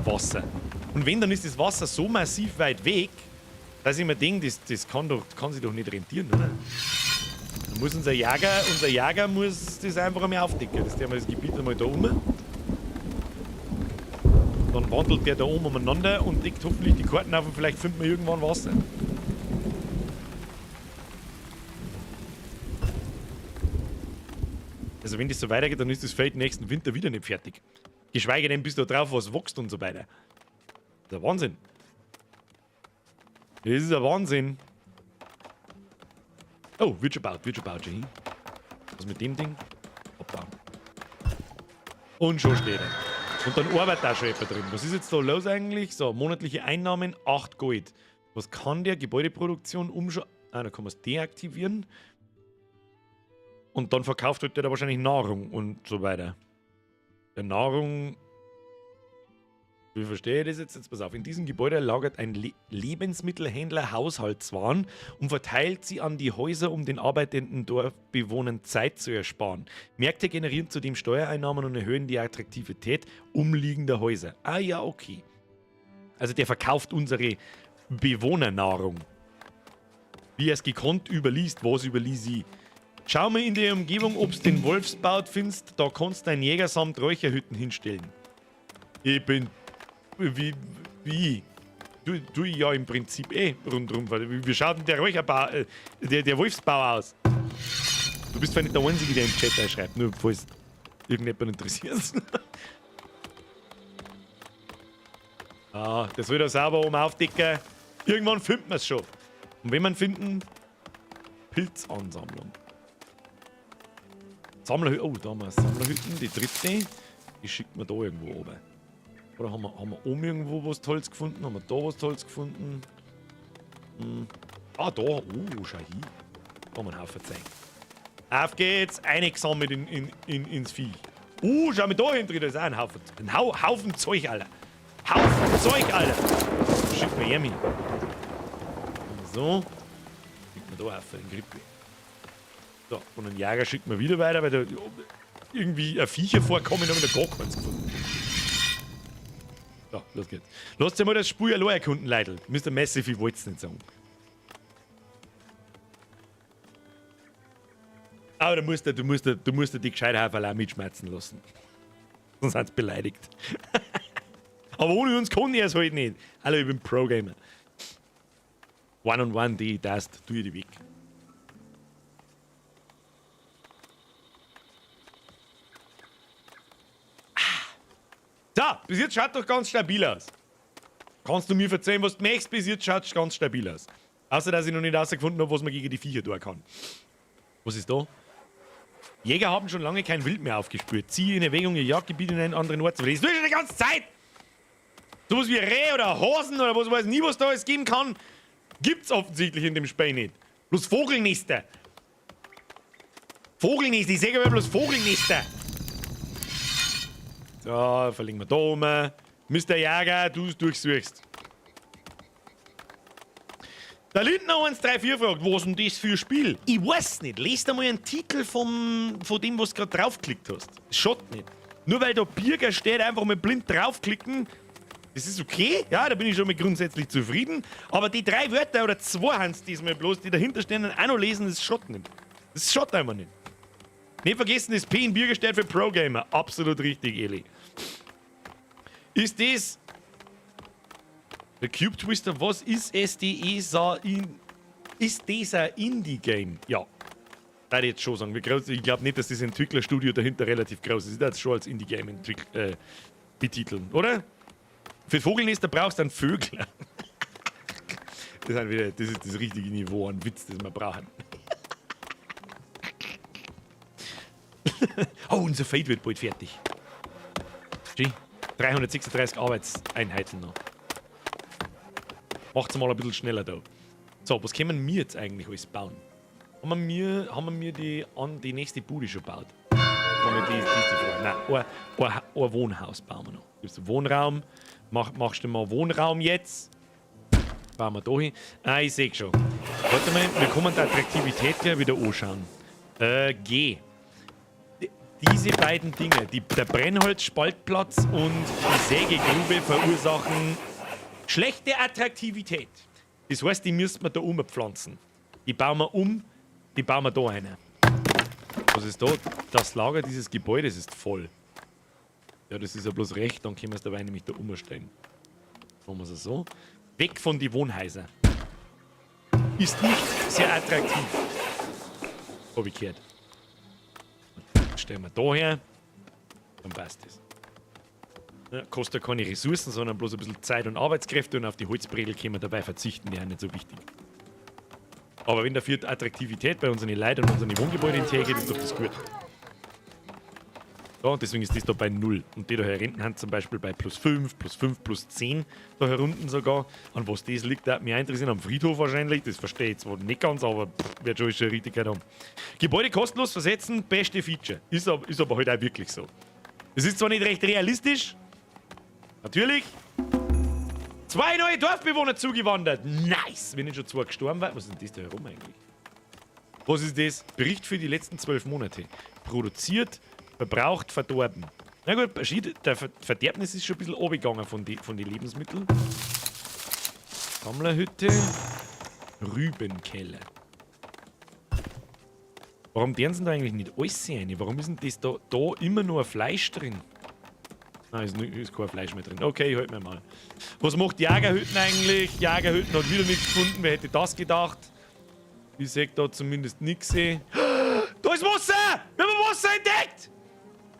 B: Wasser. Und wenn, dann ist das Wasser so massiv weit weg, dass ich mir denke, das kann sich doch nicht rentieren, oder? Dann muss unser Jäger muss das einfach einmal aufdecken. Das haben wir das Gebiet einmal da oben. Dann wandelt der da oben umeinander und deckt hoffentlich die Karten auf und vielleicht findet man irgendwann Wasser. Also wenn das so weitergeht, dann ist das Feld nächsten Winter wieder nicht fertig. Geschweige denn, bis da drauf was wächst und so weiter. Das ist ein Wahnsinn. Das ist ein Wahnsinn. Oh, wird schon gebaut, schon. Was mit dem Ding? Abbauen. Und schon steht er. Und dann arbeitet auch schon jemand drin. Was ist jetzt da los eigentlich? So, monatliche Einnahmen, 8 Gold. Was kann der? Gebäudeproduktion umschauen. Ah, da kann man es deaktivieren. Und dann verkauft wird der da wahrscheinlich Nahrung und so weiter. Der Nahrung. Wie verstehe ich das jetzt? Jetzt pass auf. In diesem Gebäude lagert ein Lebensmittelhändler Haushaltswaren und verteilt sie an die Häuser, um den arbeitenden Dorfbewohnern Zeit zu ersparen. Märkte generieren zudem Steuereinnahmen und erhöhen die Attraktivität umliegender Häuser. Ah ja, okay. Also der verkauft unsere Bewohnernahrung. Wie er es gekonnt überliest, was überließ ich. Schau mal in der Umgebung, ob du den Wolfsbaut findest. Da kannst du ein Jäger samt Räucherhütten hinstellen. Ich bin... Wie? Du ja im Prinzip rundherum. Wie schaut denn der Räucherbau, der Wolfsbau aus? Du bist zwar nicht der Einzige, der im Chat schreibt, nur falls irgendjemand interessiert. Ah, das wird er sauber oben aufdecken. Irgendwann finden wir es schon. Und wenn man finden, Pilzansammlung. Sammlerhütten, oh, da haben wir Sammlerhütten, die dritte. Die schickt man da irgendwo oben. Oder haben wir oben irgendwo was Tolles gefunden? Haben wir da was Tolles gefunden? Ah, da. Oh, schau hier. Da haben wir einen Haufen Zeug. Auf geht's. Eingesammelt ins Vieh. Schau mal da hinten. Da ist auch ein Haufen. Ein Haufen Zeug, Alter. Haufen Zeug, Alter. Schickt mir Jemmi. So. Schickt man da auf den Grippe. So, und einen Jäger schickt man wieder weiter, weil da irgendwie ein Viecher vorkommen und haben wir da gar keins gefunden. So, los geht's. Lasst euch mal das Spiel allein erkunden, Leute. Müsst ihr massiv, ich wollte es nicht sagen. Aber du musst die Gescheiterhaferl auch mitschmerzen lassen. Sonst sind sie beleidigt. Aber ohne uns kann ich es halt nicht. Hallo, ich bin Pro-Gamer. One-on-one, die Taste, tu ich die weg. So, bis jetzt schaut doch ganz stabil aus. Kannst du mir erzählen, was du möchtest? Bis jetzt schaut es ganz stabil aus. Außer, dass ich noch nicht herausgefunden habe, was man gegen die Viecher tun kann. Was ist da? Jäger haben schon lange kein Wild mehr aufgespürt. Ziehe in Erwägung ihr Jagdgebiet in einen anderen Ort zu verlegen. Das tue ich schon die ganze Zeit! Sowas wie Reh oder Hasen oder was weiß nie, was da alles geben kann, gibt's offensichtlich in dem Spiel nicht. Bloß Vogelnester. Vogelnester, ich sage aber bloß Vogelnester. So, verlegen wir da oben. Mr. Jäger, du es durchsuchst. Der Lindner 134 fragt, was denn das für ein Spiel? Ich weiß nicht. Lest einmal einen Titel von dem, was du gerade draufgeklickt hast. Schaut nicht. Nur weil da Birger steht, einfach mal blind draufklicken. Das ist okay, ja, da bin ich schon mal grundsätzlich zufrieden. Aber die 3 Wörter oder 2 haben es diesmal bloß, die dahinter stehen, auch noch lesen, das schaut nicht. Das schaut einfach nicht. Nicht vergessen, das P in Birger steht für Pro-Gamer. Absolut richtig, Eli. Ist das... Der Cube Twister, was ist SDE? Ist das ein Indie-Game? Ja. Da ich jetzt schon sagen. Ich glaube nicht, dass das Entwicklerstudio dahinter relativ groß ist. Ich würde das schon als Indie-Game betiteln, oder? Für Vogelnester brauchst du einen Vögler. Das ist das richtige Niveau an Witz, das wir brauchen. Oh, unser Fade wird bald fertig. 336 Arbeitseinheiten noch. Macht's mal ein bisschen schneller da. So, was können wir jetzt eigentlich alles bauen? Haben wir die nächste Bude schon gebaut? Nein, ein Wohnhaus bauen wir noch. Gibst du Wohnraum? Machst du mal Wohnraum jetzt? Bauen wir da hin. Ah, ich sehe schon. Warte mal, wir können die Attraktivität gleich wieder anschauen. G. Diese beiden Dinge, der Brennholzspaltplatz und die Sägegrube verursachen schlechte Attraktivität. Das heißt, die müssten wir da umpflanzen. Die bauen wir da rein. Was ist da? Das Lager dieses Gebäudes ist voll. Ja, das ist ja bloß recht, dann können wir es dabei nämlich da umstellen. Machen wir es so. Weg von den Wohnhäusern. Ist nicht sehr attraktiv. Hab ich gehört. stellen wir da her. Dann passt das. Ja, kostet keine Ressourcen, sondern bloß ein bisschen Zeit und Arbeitskräfte und auf die Holzbredel können wir dabei verzichten, die auch nicht so wichtig. Aber wenn dafür die Attraktivität bei unseren Leuten und unseren Wohngebäuden hinterhergeht, ist doch das gut. Ja, und deswegen ist das da bei 0. Und die da herunten haben zum Beispiel bei +5, +5, +10 da herunten sogar. An was das liegt, hat mich interessiert. Am Friedhof wahrscheinlich. Das verstehe ich zwar nicht ganz, aber wird schon eine Richtigkeit haben. Gebäude kostenlos versetzen, beste Feature. Ist aber halt auch wirklich so. Es ist zwar nicht recht realistisch. Natürlich. 2 neue Dorfbewohner zugewandert. Nice. Wenn nicht schon 2 gestorben waren. Was ist denn das da herum eigentlich? Was ist das? Bericht für die letzten 12 Monate. Produziert, verbraucht, verdorben. Na gut, der Verderbnis ist schon ein bisschen runtergegangen von den Lebensmitteln. Sammlerhütte. Rübenkeller. Warum deren sind da eigentlich nicht alles rein? Warum ist denn das da immer nur Fleisch drin? Ah, ist kein Fleisch mehr drin. Okay, ich halt mir mal. Was macht Jagerhütten eigentlich? Jagerhütten hat wieder nichts gefunden. Wer hätte das gedacht? Ich sehe da zumindest nichts. Da ist Wasser! Wir haben Wasser entdeckt!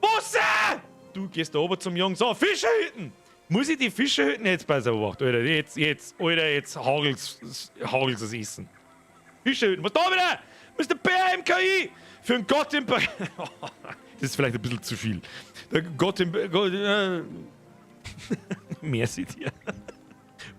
B: Wasser! Du gehst da oben zum Jungen. So, Fischerhütten! Muss ich die Fischerhütten jetzt besser beobachten? Alter, jetzt hagelt's das Essen. Fischerhütten, was da wieder? Mr. BMKI! Für einen Gott im Das ist vielleicht ein bisschen zu viel. Der Gott im Merci dir.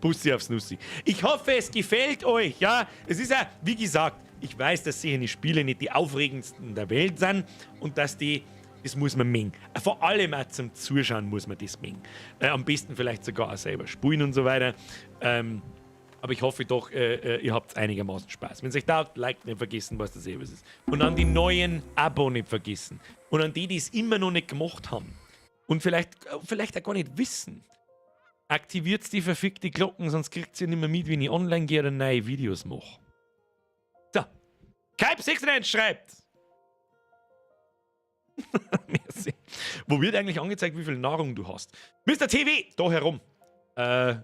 B: Bussi aufs Nussi. Ich hoffe, es gefällt euch, ja? Es ist ja, wie gesagt, ich weiß, dass solche Spiele nicht die aufregendsten der Welt sind und dass das muss man mengen. Vor allem auch zum Zuschauen muss man das mengen. Am besten vielleicht sogar auch selber spielen und so weiter. Aber ich hoffe doch, ihr habt einigermaßen Spaß. Wenn es euch taugt, Like nicht vergessen, was das ist. Und an die neuen Abo nicht vergessen. Und an die es immer noch nicht gemacht haben. Und vielleicht auch gar nicht wissen. Aktiviert die verfickte Glocken, sonst kriegt ihr nicht mehr mit, wenn ich online gehe oder neue Videos mache. So. Kype69 schreibt. Merci. Wo wird eigentlich angezeigt, wie viel Nahrung du hast? Mr. TV, da herum. Da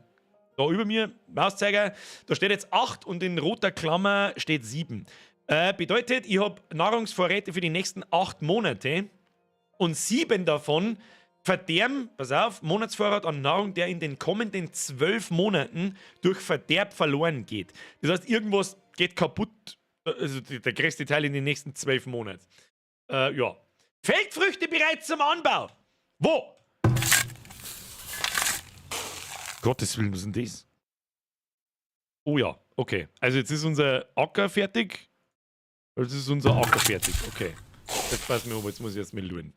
B: über mir, Mauszeiger, da steht jetzt 8 und in roter Klammer steht 7. Bedeutet, ich habe Nahrungsvorräte für die nächsten 8 Monate und 7 davon verderben, pass auf, Monatsvorrat an Nahrung, der in den kommenden 12 Monaten durch Verderb verloren geht. Das heißt, irgendwas geht kaputt, also der größte Teil in den nächsten 12 Monaten. Ja. Feldfrüchte bereit zum Anbau. Wo? Gottes Willen, was ist denn das? Oh ja, okay. Also jetzt ist unser Acker fertig. Jetzt ist unser Acker fertig, okay. Jetzt passt mir aber, jetzt muss ich erst mal schauen.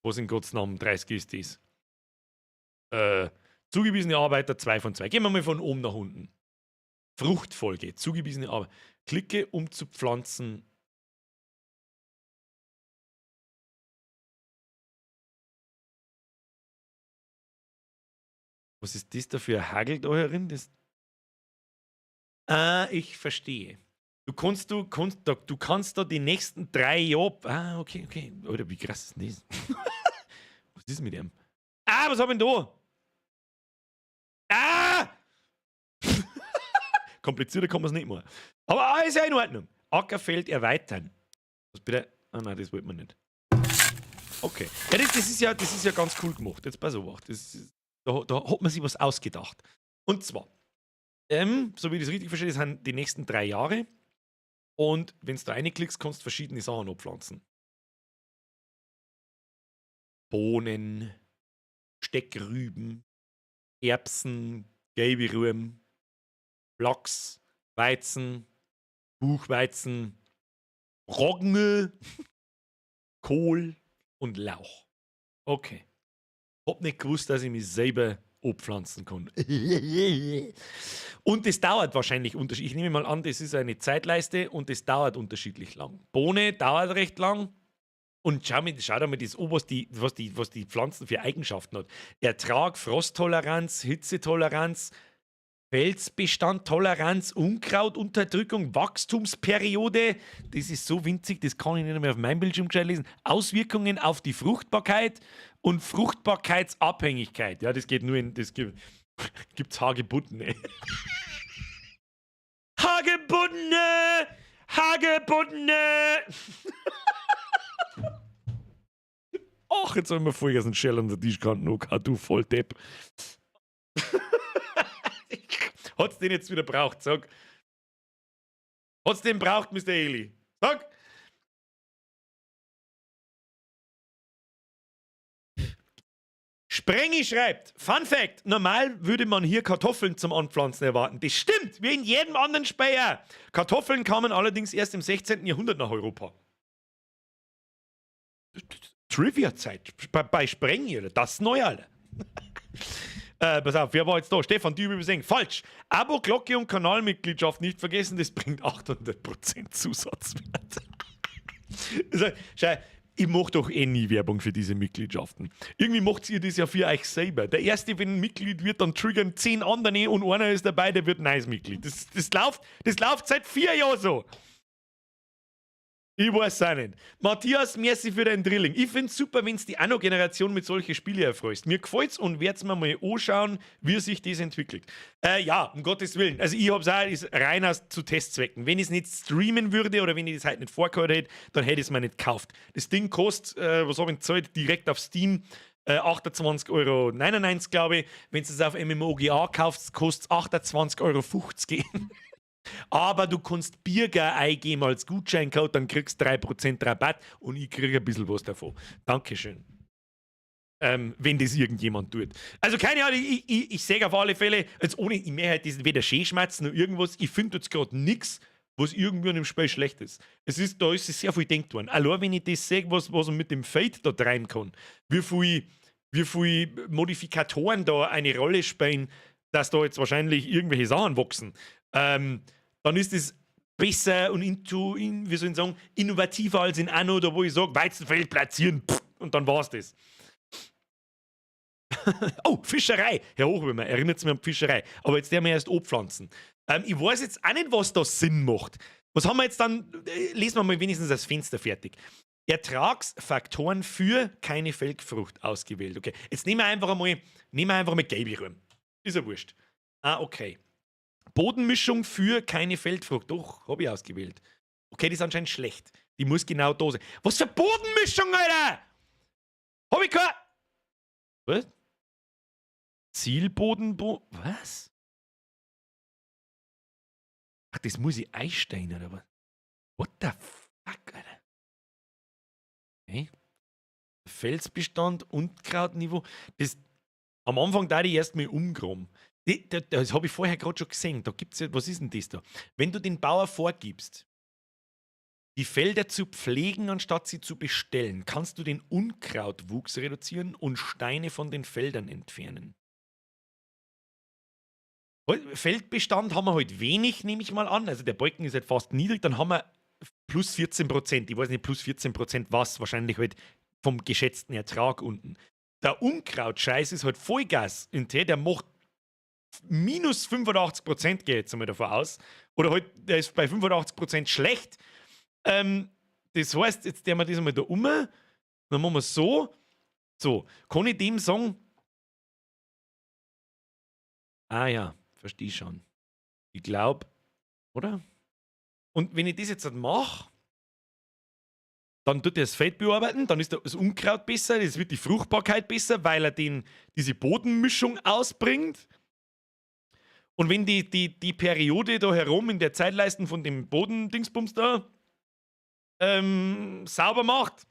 B: Was in Gottes Namen 30 ist das? Zugewiesene Arbeiter 2 von 2. Gehen wir mal von oben nach unten. Fruchtfolge, zugewiesene Arbeit. Klicke, um zu pflanzen. Was ist das da für ein Hagel da herin? Ich verstehe. Du kannst da die nächsten 3 Jahre. Okay. Oder wie krass ist das? Was ist mit dem? Was hab ich denn da? Komplizierter kann man es nicht mehr. Aber ist ja in Ordnung. Ackerfeld erweitern. Was bitte? Nein, das wollte man nicht. Okay. Ja, das ist ja ganz cool gemacht. Jetzt pass auf. Da hat man sich was ausgedacht. Und zwar, so wie ich das richtig verstehe, das sind die nächsten 3 Jahre. Und wenn du da reinklickst, kannst du verschiedene Sachen abpflanzen. Bohnen, Steckrüben, Erbsen, gelbe Rüben, Flachs, Weizen, Buchweizen, Roggen, Kohl und Lauch. Okay. Hab nicht gewusst, dass ich mich selber abpflanzen kann. Und das dauert wahrscheinlich unterschiedlich. Ich nehme mal an, das ist eine Zeitleiste und das dauert unterschiedlich lang. Bohne dauert recht lang. Und schau dir mal das an, was die Pflanzen für Eigenschaften hat. Ertrag, Frosttoleranz, Hitzetoleranz, Felsbestandtoleranz, Unkrautunterdrückung, Wachstumsperiode. Das ist so winzig, das kann ich nicht mehr auf meinem Bildschirm gescheit lesen. Auswirkungen auf die Fruchtbarkeit und Fruchtbarkeitsabhängigkeit. Ja, das geht nur in. Das gibt's Hagebutten, Hagebutten! Ach, jetzt haben wir Vollgas einen Shell an der Tischkante noch gehabt, du Volldepp. Hat's den jetzt wieder braucht, sag. Hat's den braucht, Mr. Eli? Sag. Sprengi schreibt, Fun Fact, normal würde man hier Kartoffeln zum Anpflanzen erwarten. Das stimmt, wie in jedem anderen Speyer. Kartoffeln kamen allerdings erst im 16. Jahrhundert nach Europa. Trivia-Zeit bei Sprengi, oder? Das ist neu, Alter. Pass auf, wer war jetzt da? Stefan, die übersehen. Falsch. Abo, Glocke und Kanalmitgliedschaft nicht vergessen, das bringt 800% Zusatzwert. Schau, ich mache doch eh nie Werbung für diese Mitgliedschaften. Irgendwie macht ihr das ja für euch selber. Der Erste, wenn ein Mitglied wird, dann triggern 10 andere und einer ist dabei, der wird Nice-Mitglied. Das läuft seit 4 Jahren so. Ich weiß auch nicht. Matthias, merci für dein Drilling. Ich finde es super, wenn es die Anno-Generation mit solchen Spielen erfreust. Mir gefällt's und werde es mir mal anschauen, wie sich das entwickelt. Ja, um Gottes Willen. Also ich habe es auch ist rein zu Testzwecken. Wenn ich es nicht streamen würde oder wenn ich das halt nicht vorgehört hätte, dann hätte ich es mir nicht gekauft. Das Ding kostet, was habe ich gezahlt, direkt auf Steam 28,99 €, glaube ich. Wenn du es auf MMOGA kaufst, kostet es 28,50 €. Aber du kannst Bierger eingeben als Gutscheincode, dann kriegst du 3% Rabatt und ich kriege ein bisschen was davon. Dankeschön. Wenn das irgendjemand tut. Also keine Ahnung, ich sage auf alle Fälle, jetzt ohne, ich möchte halt diesen weder Schmähschmerzen noch irgendwas, ich finde jetzt gerade nichts, was irgendwie an dem Spiel schlecht ist. Da ist sehr viel gedacht worden. Allein wenn ich das sehe, was man mit dem Fate da treiben kann, wie viel Modifikatoren da eine Rolle spielen, dass da jetzt wahrscheinlich irgendwelche Sachen wachsen. Dann ist es besser und wie soll ich sagen, innovativer als in Anno, da wo ich sage, Weizenfeld platzieren, und dann war's das. Oh, Fischerei. Herr Hochwürmer, erinnert mich an Fischerei. Aber jetzt werden wir erst anpflanzen. Ich weiß jetzt auch nicht, was da Sinn macht. Was haben wir jetzt dann? Lesen wir mal wenigstens das Fenster fertig. Ertragsfaktoren für keine Feldfrucht ausgewählt. Okay, jetzt nehmen wir einfach mal gelbe Rüben. Ist ja wurscht. Okay. Bodenmischung für keine Feldfrucht. Doch, habe ich ausgewählt. Okay, die ist anscheinend schlecht. Die muss genau da sein. Was für Bodenmischung, Alter? Hab ich keine... Was? Was? Ach, das muss ich einstellen, oder was? What the fuck, Alter? Okay. Felsbestand, Unkrautniveau. Am Anfang da ich erst mal umgraben. Das habe ich vorher gerade schon gesehen. Da gibt's ja, was ist denn das da? Wenn du den Bauer vorgibst, die Felder zu pflegen, anstatt sie zu bestellen, kannst du den Unkrautwuchs reduzieren und Steine von den Feldern entfernen. Feldbestand haben wir heute wenig, nehme ich mal an. Also der Balken ist halt fast niedrig. Dann haben wir plus 14%. Ich weiß nicht, plus 14% was. Wahrscheinlich halt vom geschätzten Ertrag unten. Der Unkrautscheiß ist halt Vollgas. Der macht minus 85%, gehe ich jetzt einmal davon aus. Oder halt, der ist bei 85% schlecht. Das heißt, jetzt der wir das einmal da dann machen wir so. So, kann ich dem sagen? Ah ja, verstehe schon. Ich glaube, oder? Und wenn ich das jetzt mache, dann tut er das Feld bearbeiten, dann ist das Unkraut besser, es wird die Fruchtbarkeit besser, weil er diese Bodenmischung ausbringt. Und wenn die Periode da herum in der Zeitleisten von dem Bodendingsbums da sauber macht,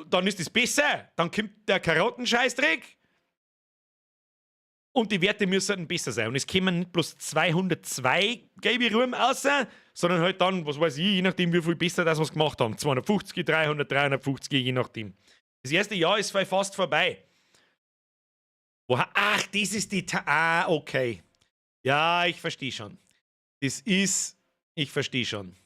B: dann ist es besser. Dann kommt der Karottenscheißdreck und die Werte müssen besser sein. Und es kämen nicht bloß 202 gelbe Ruhm raus, sondern halt dann, was weiß ich, je nachdem, wie viel besser das wir gemacht haben. 250, 300, 350, je nachdem. Das erste Jahr ist fast vorbei. Ach, das ist die... okay. Ja, ich verstehe schon. Ich verstehe schon.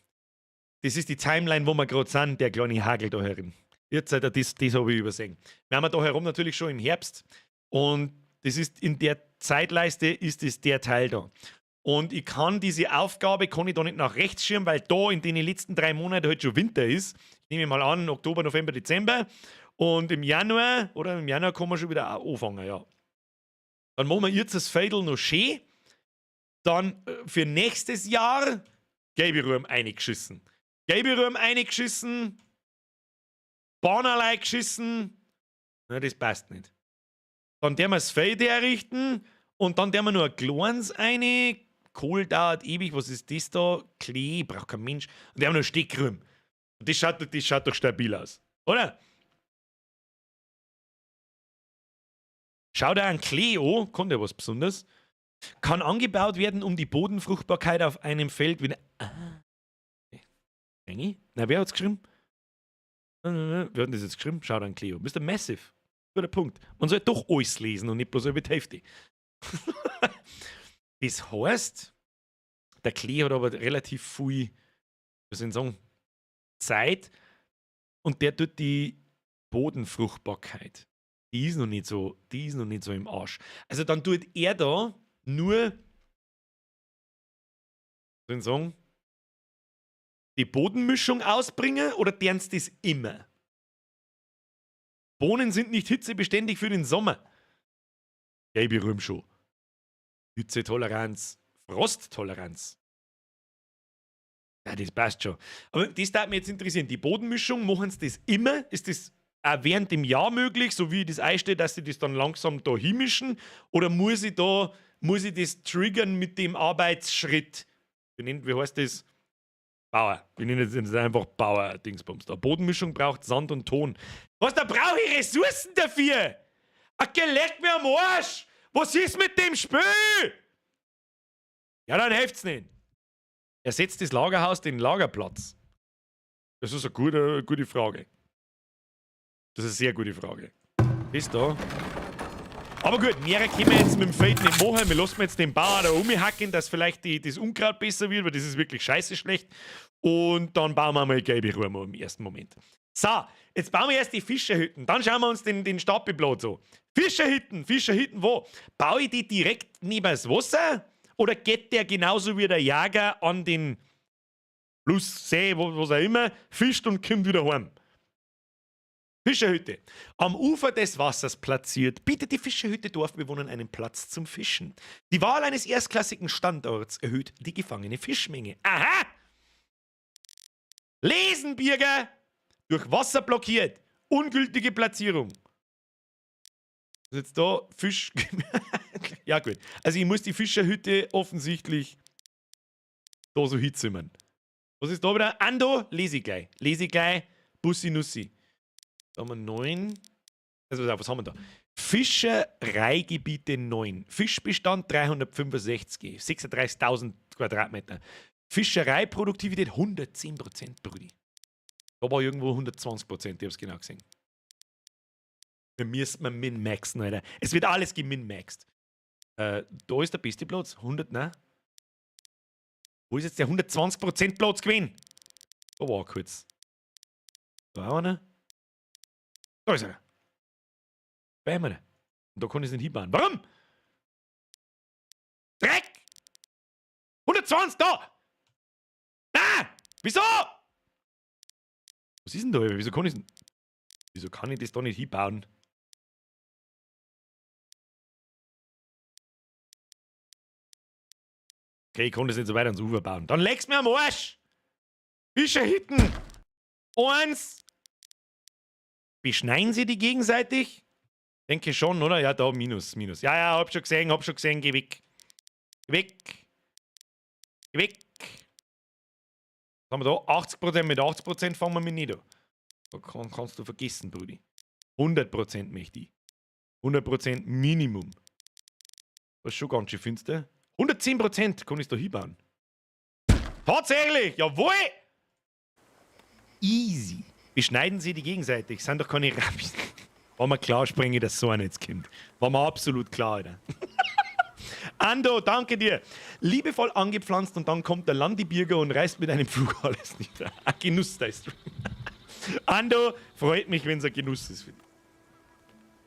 B: Das ist die Timeline, wo wir gerade sind, der kleine Hagel da herin. Jetzt, das habe ich übersehen. Wir haben da herum natürlich schon im Herbst und das ist in der Zeitleiste ist es der Teil da. Und ich kann diese Aufgabe, kann ich da nicht nach rechts schieben, weil da in den letzten 3 Monaten halt schon Winter ist. Ich nehme mal an, Oktober, November, Dezember. Und im Januar kann man schon wieder anfangen, ja. Dann machen wir jetzt das Fädel noch schön. Dann für nächstes Jahr gelbe Ruhm eingeschissen. Bannerlei geschissen. Na, das passt nicht. Dann der wir das Feld errichten und dann der wir nur ein kleines eine. Kohl dauert ewig, was ist das da? Klee, braucht kein Mensch. Und der haben noch Steckrühm. Und das schaut doch stabil aus. Oder? Schau dir einen Klee an, kann der was Besonderes. Kann angebaut werden, um die Bodenfruchtbarkeit auf einem Feld wieder. Na, wer hat's geschrieben? Wer hat das jetzt geschrieben? Schau dir einen Klee an. Mr. Massive. Guter Punkt. Man soll doch alles lesen und nicht bloß über die Hälfte. Das heißt, der Klee hat aber relativ viel, was soll ich sagen, Zeit und der tut die Bodenfruchtbarkeit. Die ist noch nicht so im Arsch. Also dann tut er da nur, soll ich sagen, die Bodenmischung ausbringen oder deren das immer? Bohnen sind nicht hitzebeständig für den Sommer. Gelbe Rühm schon. Hitzetoleranz, Frosttoleranz. Ja, das passt schon. Aber das darf mich jetzt interessieren. Die Bodenmischung, machen sie das immer? Ist das auch während dem Jahr möglich, so wie das einsteht, dass sie das dann langsam da hinmischen? Oder muss ich das triggern mit dem Arbeitsschritt? Wie heißt das? Bauer. Wir nennen jetzt einfach Bauer-Dingsbums da. Bodenmischung braucht Sand und Ton. Was, da brauche ich Ressourcen dafür? Leck mir am Arsch! Was ist mit dem Spiel? Ja, dann helft's nicht. Ersetzt das Lagerhaus den Lagerplatz? Das ist eine gute Frage. Das ist eine sehr gute Frage. Bis da. Aber gut, mehr können wir jetzt mit dem Feld nicht machen. Wir lassen jetzt den Bauer da umhacken, dass vielleicht das Unkraut besser wird, weil das ist wirklich scheiße schlecht. Und dann bauen wir mal gelbe Ruhe im ersten Moment. So, jetzt bauen wir erst die Fischerhütten. Dann schauen wir uns den Stapelplatz an. Fischerhütten wo? Baue ich die direkt neben das Wasser? Oder geht der genauso wie der Jäger an den Fluss, See, was auch immer, fischt und kommt wieder heim? Fischerhütte. Am Ufer des Wassers platziert, bietet die Fischerhütte Dorfbewohnern einen Platz zum Fischen. Die Wahl eines erstklassigen Standorts erhöht die gefangene Fischmenge. Aha! Lesen, Bürger! Durch Wasser blockiert. Ungültige Platzierung. Was ist jetzt da? Fisch. Ja, gut. Also, ich muss die Fischerhütte offensichtlich da so hinzimmern. Was ist da wieder? Ando? Lese ich gleich. Bussi Nussi. Da haben wir 9. Also, was haben wir da? Fischereigebiete 9. Fischbestand 365. 36.000 Quadratmeter. Fischereiproduktivität 110%, Brudi. Da war irgendwo 120%, ich hab's genau gesehen. Wir müssen mal min-maxen, Alter. Es wird alles gemin-maxt. Da ist der beste Platz. 100, ne? Wo ist jetzt der 120% Platz gewesen? Da war er kurz. Da haben wir ihn. Da ist er. Bei mir. Und da kann ich es nicht hinbauen. Warum? Dreck! 120 da! Ah! Wieso? Was ist denn da? Wieso kann ich das da nicht hinbauen? Okay, ich kann das nicht so weit ans Ufer bauen. Dann leg's mir am Arsch! Fischerhütten! 1! Beschneiden sie die gegenseitig? Denke schon, oder? Ja, da, minus. Ja, hab schon gesehen, geh weg. Geh weg. Was haben wir da? 80%, mit 80% fangen wir mit nicht an. Da kannst du vergessen, Brudi. 100% möchte ich. 100% Minimum. Das ist schon ganz schön finster. 110% kann ich da hinbauen. Tatsächlich! Jawohl! Easy. Beschneiden sie die gegenseitig. Sind doch keine Rabbis. War mir klar, springe ich das so an jetzt, Kind. War mir absolut klar, Alter. Ando, danke dir. Liebevoll angepflanzt und dann kommt der Landebürger und reißt mit einem Flug alles nieder. Ein Genuss, da ist. Ando, freut mich, wenn es ein Genuss ist.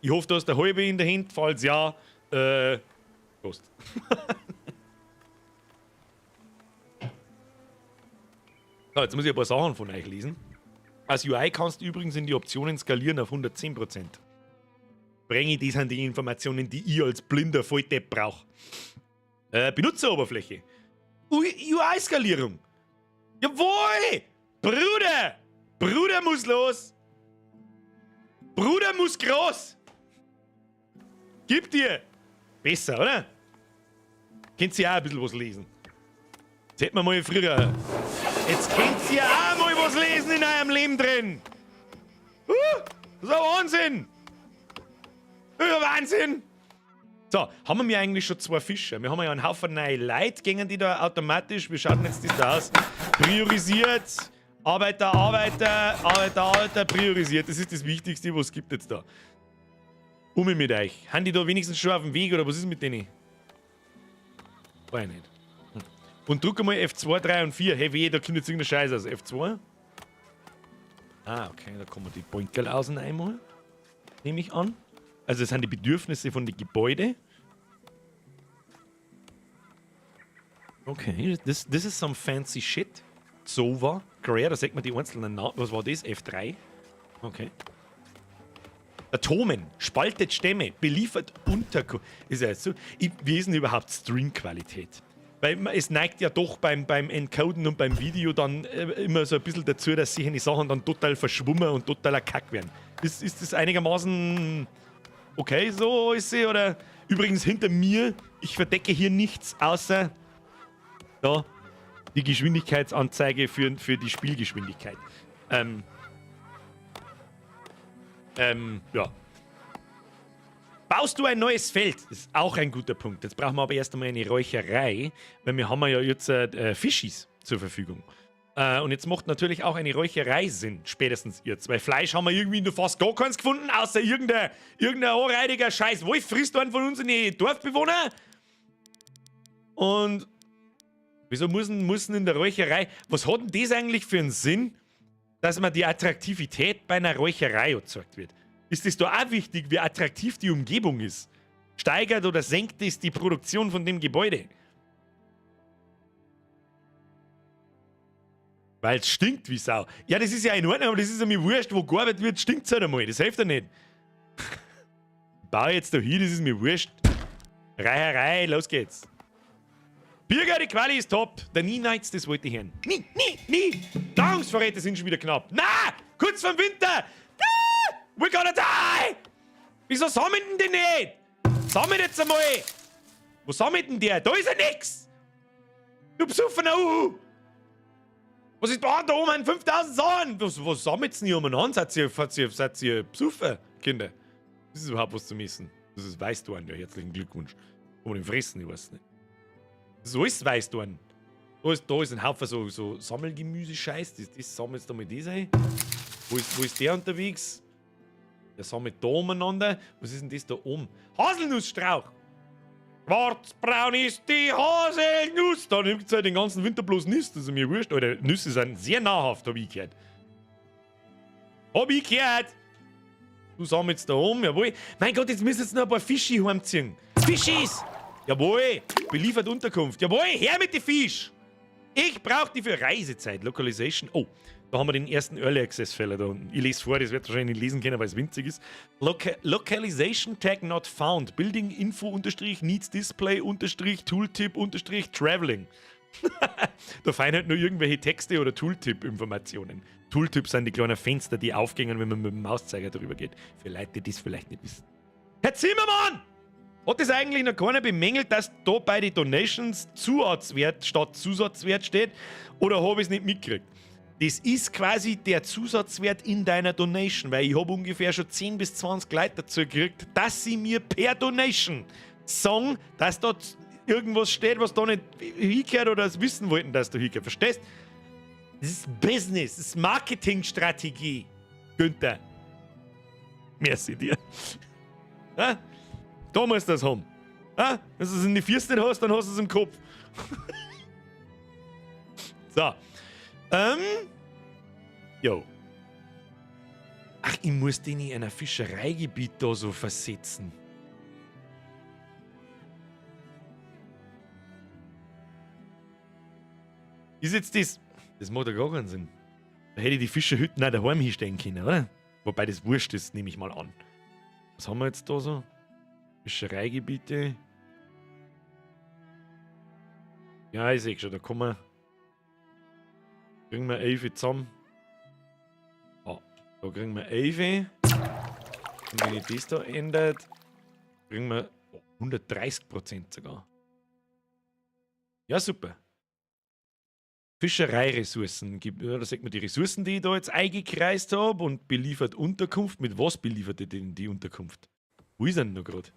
B: Ich hoffe, du hast eine halbe in der Hand. Falls ja, Prost. So, jetzt muss ich ein paar Sachen von euch lesen. Als UI kannst du übrigens in die Optionen skalieren auf 110%. Bringe das an die Informationen, die ich als blinder Volldepp brauche. Benutzeroberfläche. UI-Skalierung. Jawohl! Bruder muss los! Bruder muss groß. Gib dir. Besser, oder? Könnt ihr auch ein bisschen was lesen. Jetzt hätten wir mal früher. Jetzt könnt ihr auch mal was lesen in eurem Leben drin. Das ist ein Wahnsinn. Wahnsinn. So, haben wir eigentlich schon 2 Fische. Wir haben ja einen Haufen neue Leute, gehen die da automatisch. Wie schaut denn jetzt das da aus? Priorisiert. Arbeiter, priorisiert. Das ist das Wichtigste, was es gibt jetzt da. Mit euch. Haben die da wenigstens schon auf dem Weg oder was ist mit denen? Weiß nicht. Und drück mal F2, 3 und 4. Hey, weh, da kommt jetzt irgendeine Scheiße aus. F2. Ah, okay, da kommen die Poinkel außen einmal. Nehme ich an. Also das sind die Bedürfnisse von den Gebäuden. Okay, this is some fancy shit. Sova, Great, da sagt man die einzelnen Namen. Was war das? F3? Okay. Atomen, spaltet Stämme, beliefert Unterkunft. Ist ja jetzt so. Wie ist denn überhaupt Streamqualität? Weil es neigt ja doch beim Encoden und beim Video dann immer so ein bisschen dazu, dass sich die Sachen dann total verschwommen und totaler Kack werden. Ist das einigermaßen okay, so ist sie? Oder übrigens hinter mir, ich verdecke hier nichts außer da die Geschwindigkeitsanzeige für die Spielgeschwindigkeit. Ja. Baust du ein neues Feld? Das ist auch ein guter Punkt. Jetzt brauchen wir aber erst einmal eine Räucherei, weil wir haben ja jetzt Fischis zur Verfügung. Und jetzt macht natürlich auch eine Räucherei Sinn, spätestens jetzt. Weil Fleisch haben wir irgendwie nur fast gar keins gefunden, außer irgendein anreidiger Scheiß Wolf frisst einen von unseren Dorfbewohnern. Und wieso müssen in der Räucherei... Was hat denn das eigentlich für einen Sinn, dass man die Attraktivität bei einer Räucherei erzeugt wird? Ist es da auch wichtig, wie attraktiv die Umgebung ist? Steigert oder senkt es die Produktion von dem Gebäude? Weil es stinkt wie Sau. Ja, das ist ja in Ordnung, aber das ist ja mir wurscht, wo gearbeitet wird, stinkt es halt einmal. Das hilft ja nicht. Ich baue jetzt da hin, das ist mir wurscht. Reiherei, los geht's. Bürger, die Quali ist top. Der Nie-Nights, das wollte ich hören. Nie. Nahrungsvorräte sind schon wieder knapp. Na, kurz vorm Winter. We're gonna die! Wieso sammeln denn die nicht? Sammelt jetzt einmal! Wo sammelt denn der? Da ist ja nix! Du besoffener Was ist da oben? 5000 Sachen! Was sammelt denn hier umeinander? Seid ihr besoffen, Kinder? Das ist überhaupt was zu messen. Das ist Weißdorn, ja, herzlichen Glückwunsch. Oder den Fressen, ich weiß nicht. So ist Weißdorn. Da ist ein Haufen so Sammelgemüse-Scheiß. Das sammelst du mal das ein. Wo ist der unterwegs? Der sammelt da umeinander. Was ist denn das da oben? Haselnussstrauch! Schwarzbraun ist die Haselnuss! Da nimmt es halt den ganzen Winter bloß Nüsse. Das ist mir wurscht. Alter, Nüsse sind sehr nahrhaft, hab ich gehört. Du sammelst da jawohl. Mein Gott, jetzt müssen jetzt noch ein paar Fischi heimziehen. Fischis! Jawohl! Beliefert Unterkunft. Jawohl, her mit den Fisch! Ich brauche die für Reisezeit. Localization. Oh, da haben wir den ersten Early Access Fehler da unten. Ich lese vor, das wird wahrscheinlich nicht lesen können, weil es winzig ist. Localization Tag not found. Building Info Needs Display Tooltip Traveling. Da fallen halt nur irgendwelche Texte oder Tooltip-Informationen. Tooltips sind die kleinen Fenster, die aufgehen, wenn man mit dem Mauszeiger drüber geht. Für Leute, die das vielleicht nicht wissen. Herr Zimmermann! Hat das eigentlich noch keiner bemängelt, dass da bei den Donations Zusatzwert statt Zusatzwert steht? Oder habe ich es nicht mitgekriegt? Das ist quasi der Zusatzwert in deiner Donation, weil ich habe ungefähr schon 10 bis 20 Leute dazu gekriegt, dass sie mir per Donation sagen, dass dort irgendwas steht, was da nicht hingehört oder es wissen wollten, dass du hingehört. Verstehst? Das ist Business, das ist Marketingstrategie, Günther. Merci dir. Ja? Da musst du das haben. Ja? Wenn du es in die Füße nicht hast, dann hast du es im Kopf. So. Jo. Ach, ich muss den in einer Fischereigebiet da so versetzen. Ist jetzt das... Das macht ja gar keinen Sinn. Da hätte ich die Fischerhütten auch daheim hinstellen können, oder? Wobei das wurscht ist, nehme ich mal an. Was haben wir jetzt da so? Fischereigebiete. Ja, ich sehe schon, da kommen wir... Kriegen wir 11 zusammen. Ah, da kriegen wir 11. Und wenn ich das da ändert, kriegen wir 130% sogar. Ja, super. Fischereiressourcen. Da sieht man die Ressourcen, die ich da jetzt eingekreist habe und beliefert Unterkunft. Mit was beliefert ihr denn die Unterkunft? Wo ist denn noch gerade?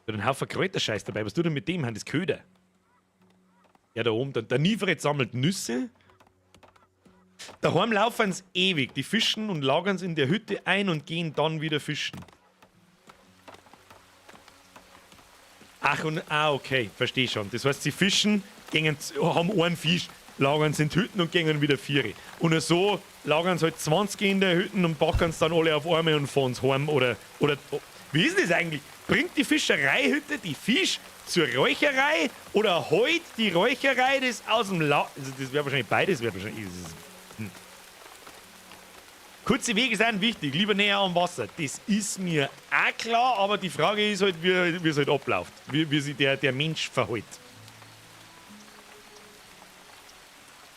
B: Da hat ein Haufen Kräuterscheiß dabei. Was tut er mit dem? Das Köder. Ja, da oben. Der Nieferet sammelt Nüsse. Daheim laufen sie ewig. Die fischen und lagern es in der Hütte ein und gehen dann wieder fischen. Ach, okay, verstehe schon. Das heißt, sie fischen, haben einen Fisch, lagern es in die Hütten und gehen wieder 4. Und so lagern sie halt 20 in der Hütten und packen es dann alle auf Arme und fahren es heim. Oder, wie ist das eigentlich? Bringt die Fischereihütte die Fisch zur Räucherei oder heut die Räucherei das aus dem Also das wäre wahrscheinlich beides. Kurze Wege sind wichtig, lieber näher am Wasser. Das ist mir auch klar, aber die Frage ist halt, wie es halt abläuft. Wie sich der Mensch verhält.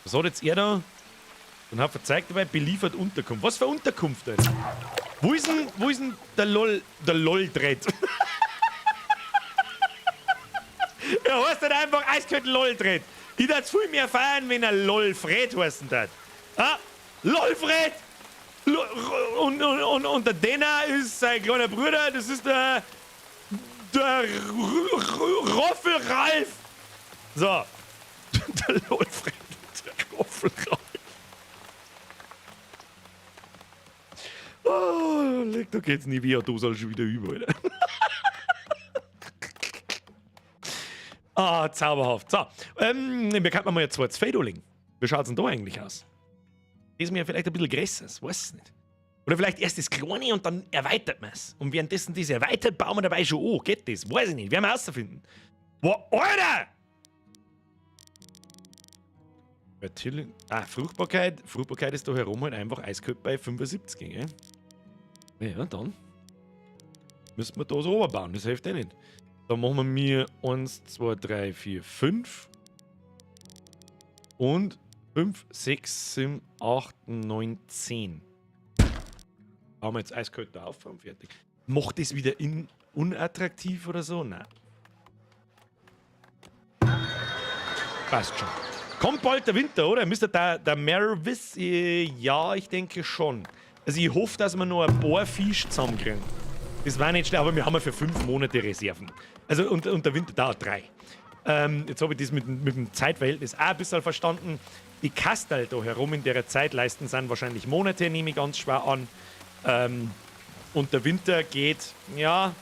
B: Was hat jetzt er da? Und hat verzeigt dabei, beliefert Unterkunft. Was für Unterkunft, Alter? Wo ist denn der LOL-Dread? Er heißt halt einfach eiskalt LOL-Dread. Ich würde es viel mehr feiern, wenn er LOL-Fred heißen hat. Ah, LOL-Fred! Und der Denner ist sein kleiner Bruder, das ist der Roffel Ralf. So. Der LOL-Fred, der Roffel Ralf. Oh, da geht's nie wieder, du sollst schon wieder über, Alter. Ah, zauberhaft. So, wir könnten mal jetzt zweites Fado legen. Wie schaut's denn da eigentlich aus? Ist mir vielleicht ein bisschen größer, weiß es nicht. Oder vielleicht erst das Kleine und dann erweitert man es. Und währenddessen das erweitert, bauen wir dabei schon an. Geht das? Weiß ich nicht. Werden wir herausfinden. Wow, Alter! Fruchtbarkeit. Fruchtbarkeit ist da herum halt einfach eiskalt bei 75, gell? Ja, dann müssen wir da so oberbauen. Das hilft ja nicht. Dann machen wir mir 1, 2, 3, 4, 5. Und 5, 6, 7, 8, 9, 10. Haben wir jetzt eiskalt da auf und fertig. Macht das wieder unattraktiv oder so? Nein. Passt schon. Kommt bald der Winter, oder? Müsste der Mervis? Ja, ich denke schon. Also ich hoffe, dass wir noch ein paar Fisch zusammenkriegen. Das war nicht schlecht, aber wir haben ja für 5 Monate Reserven. Also und der Winter dauert 3. Jetzt habe ich das mit dem Zeitverhältnis auch ein bisschen verstanden. Die Kastel da herum in der Zeit leisten sind wahrscheinlich Monate, nehme ich ganz schwer an. Und der Winter geht, ja,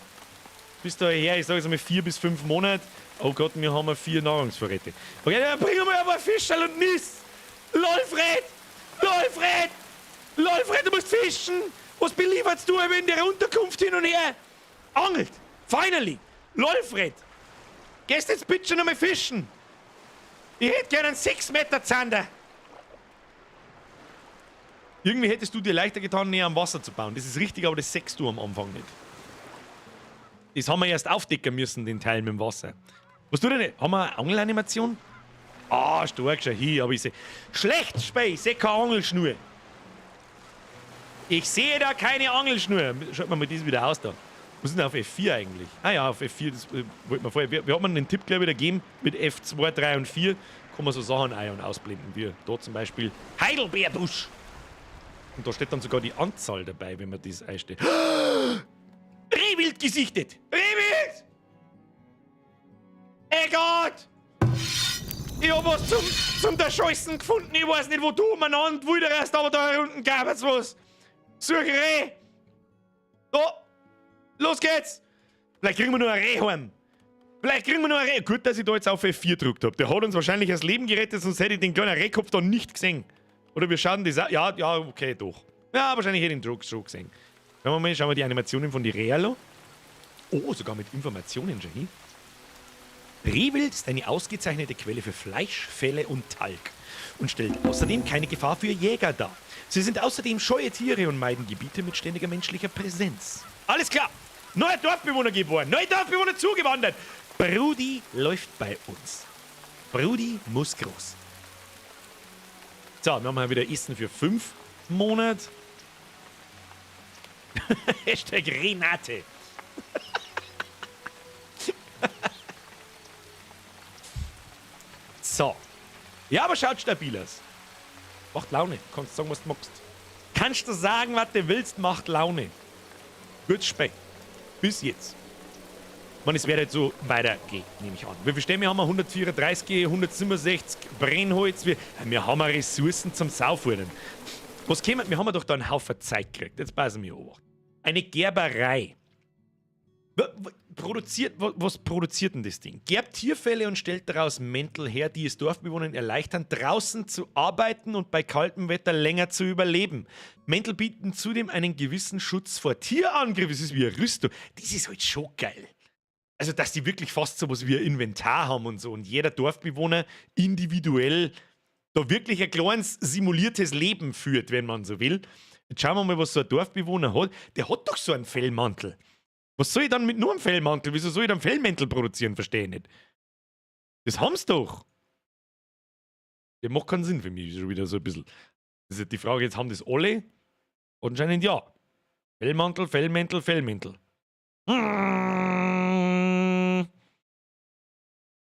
B: bis daher, ich sage es mal 4 bis 5 Monate. Oh Gott, wir haben 4 Nahrungsvorräte. Okay, dann bringen wir aber Fischerl und Nis. Lolfred! Lolfred! Lolfred, du musst fischen! Was belieferst du in der Unterkunft hin und her? Angelt! Finally! Lolfred! Gehst jetzt bitte schon einmal fischen! Ich hätte gerne einen 6 Meter Zander! Irgendwie hättest du dir leichter getan, näher am Wasser zu bauen. Das ist richtig, aber das sagst du am Anfang nicht. Das haben wir erst aufdecken müssen, den Teil mit dem Wasser. Was tut denn nicht? Haben wir eine Angelanimation? Ah, stark schon hier, aber ich sehe. Schlecht, Spey, ich sehe keine Angelschnur. Ich sehe da keine Angelschnur. Schaut mal das wieder aus da. Was ist denn auf F4 eigentlich? Ah ja, auf F4, das wollten wir vorher. Wir haben einen Tipp, glaube ich, gegeben. Mit F2, 3 und 4 kann man so Sachen ein- und ausblenden. Wie da zum Beispiel Heidelbeerbusch. Und da steht dann sogar die Anzahl dabei, wenn man das einstellt. Rehwild gesichtet! Rehwild! Ey Gott! Ich hab was zum der Scheißen gefunden. Ich weiß nicht, wo du umeinander wilderst, aber da unten gab es was. Suche Reh! Da! Los geht's! Vielleicht kriegen wir noch ein Reh heim. Vielleicht kriegen wir noch ein Reh. Gut, dass ich da jetzt auf F4 gedrückt habe. Der hat uns wahrscheinlich das Leben gerettet, sonst hätte ich den kleinen Rehkopf da nicht gesehen. Oder wir schauen das auch. Ja, okay, doch. Ja, wahrscheinlich hätte ich den Druck schon gesehen. Schauen wir die Animationen von die Realo. Oh, sogar mit Informationen schon hin. Rehwild ist eine ausgezeichnete Quelle für Fleisch, Felle und Talg und stellt außerdem keine Gefahr für Jäger dar. Sie sind außerdem scheue Tiere und meiden Gebiete mit ständiger menschlicher Präsenz. Alles klar! Neuer Dorfbewohner geboren, neuer Dorfbewohner zugewandert. Brudi läuft bei uns. Brudi muss groß. So, dann haben wir wieder Essen für 5 Monate. Hashtag Renate. So. Ja, aber schaut stabil aus. Macht Laune. Kannst sagen, was du magst. Kannst du sagen, was du willst, macht Laune. Gut Speck. Bis jetzt. Ich meine, es wird halt so weitergehen, nehme ich an. Wie viel Stämme haben wir? 134, 167 Brennholz. Wir haben Ressourcen zum Saufordern. Was käme? Wir haben doch da einen Haufen Zeit gekriegt. Jetzt passen wir an. Eine Gerberei. Was produziert denn das Ding? Gerbt Tierfelle und stellt daraus Mäntel her, die es Dorfbewohnern erleichtern, draußen zu arbeiten und bei kaltem Wetter länger zu überleben. Mäntel bieten zudem einen gewissen Schutz vor Tierangriff. Das ist wie eine Rüstung. Das ist halt schon geil. Also, dass die wirklich fast so was wie ein Inventar haben und so und jeder Dorfbewohner individuell da wirklich ein kleines simuliertes Leben führt, wenn man so will. Jetzt schauen wir mal, was so ein Dorfbewohner hat. Der hat doch so einen Fellmantel. Was soll ich dann mit nur einem Fellmantel? Wieso soll ich dann Fellmäntel produzieren? Verstehe ich nicht. Das haben's doch. Der macht keinen Sinn für mich, schon wieder so ein bisschen. Das ist halt die Frage, jetzt haben das alle? Anscheinend ja. Fellmantel, Fellmäntel, Fellmäntel.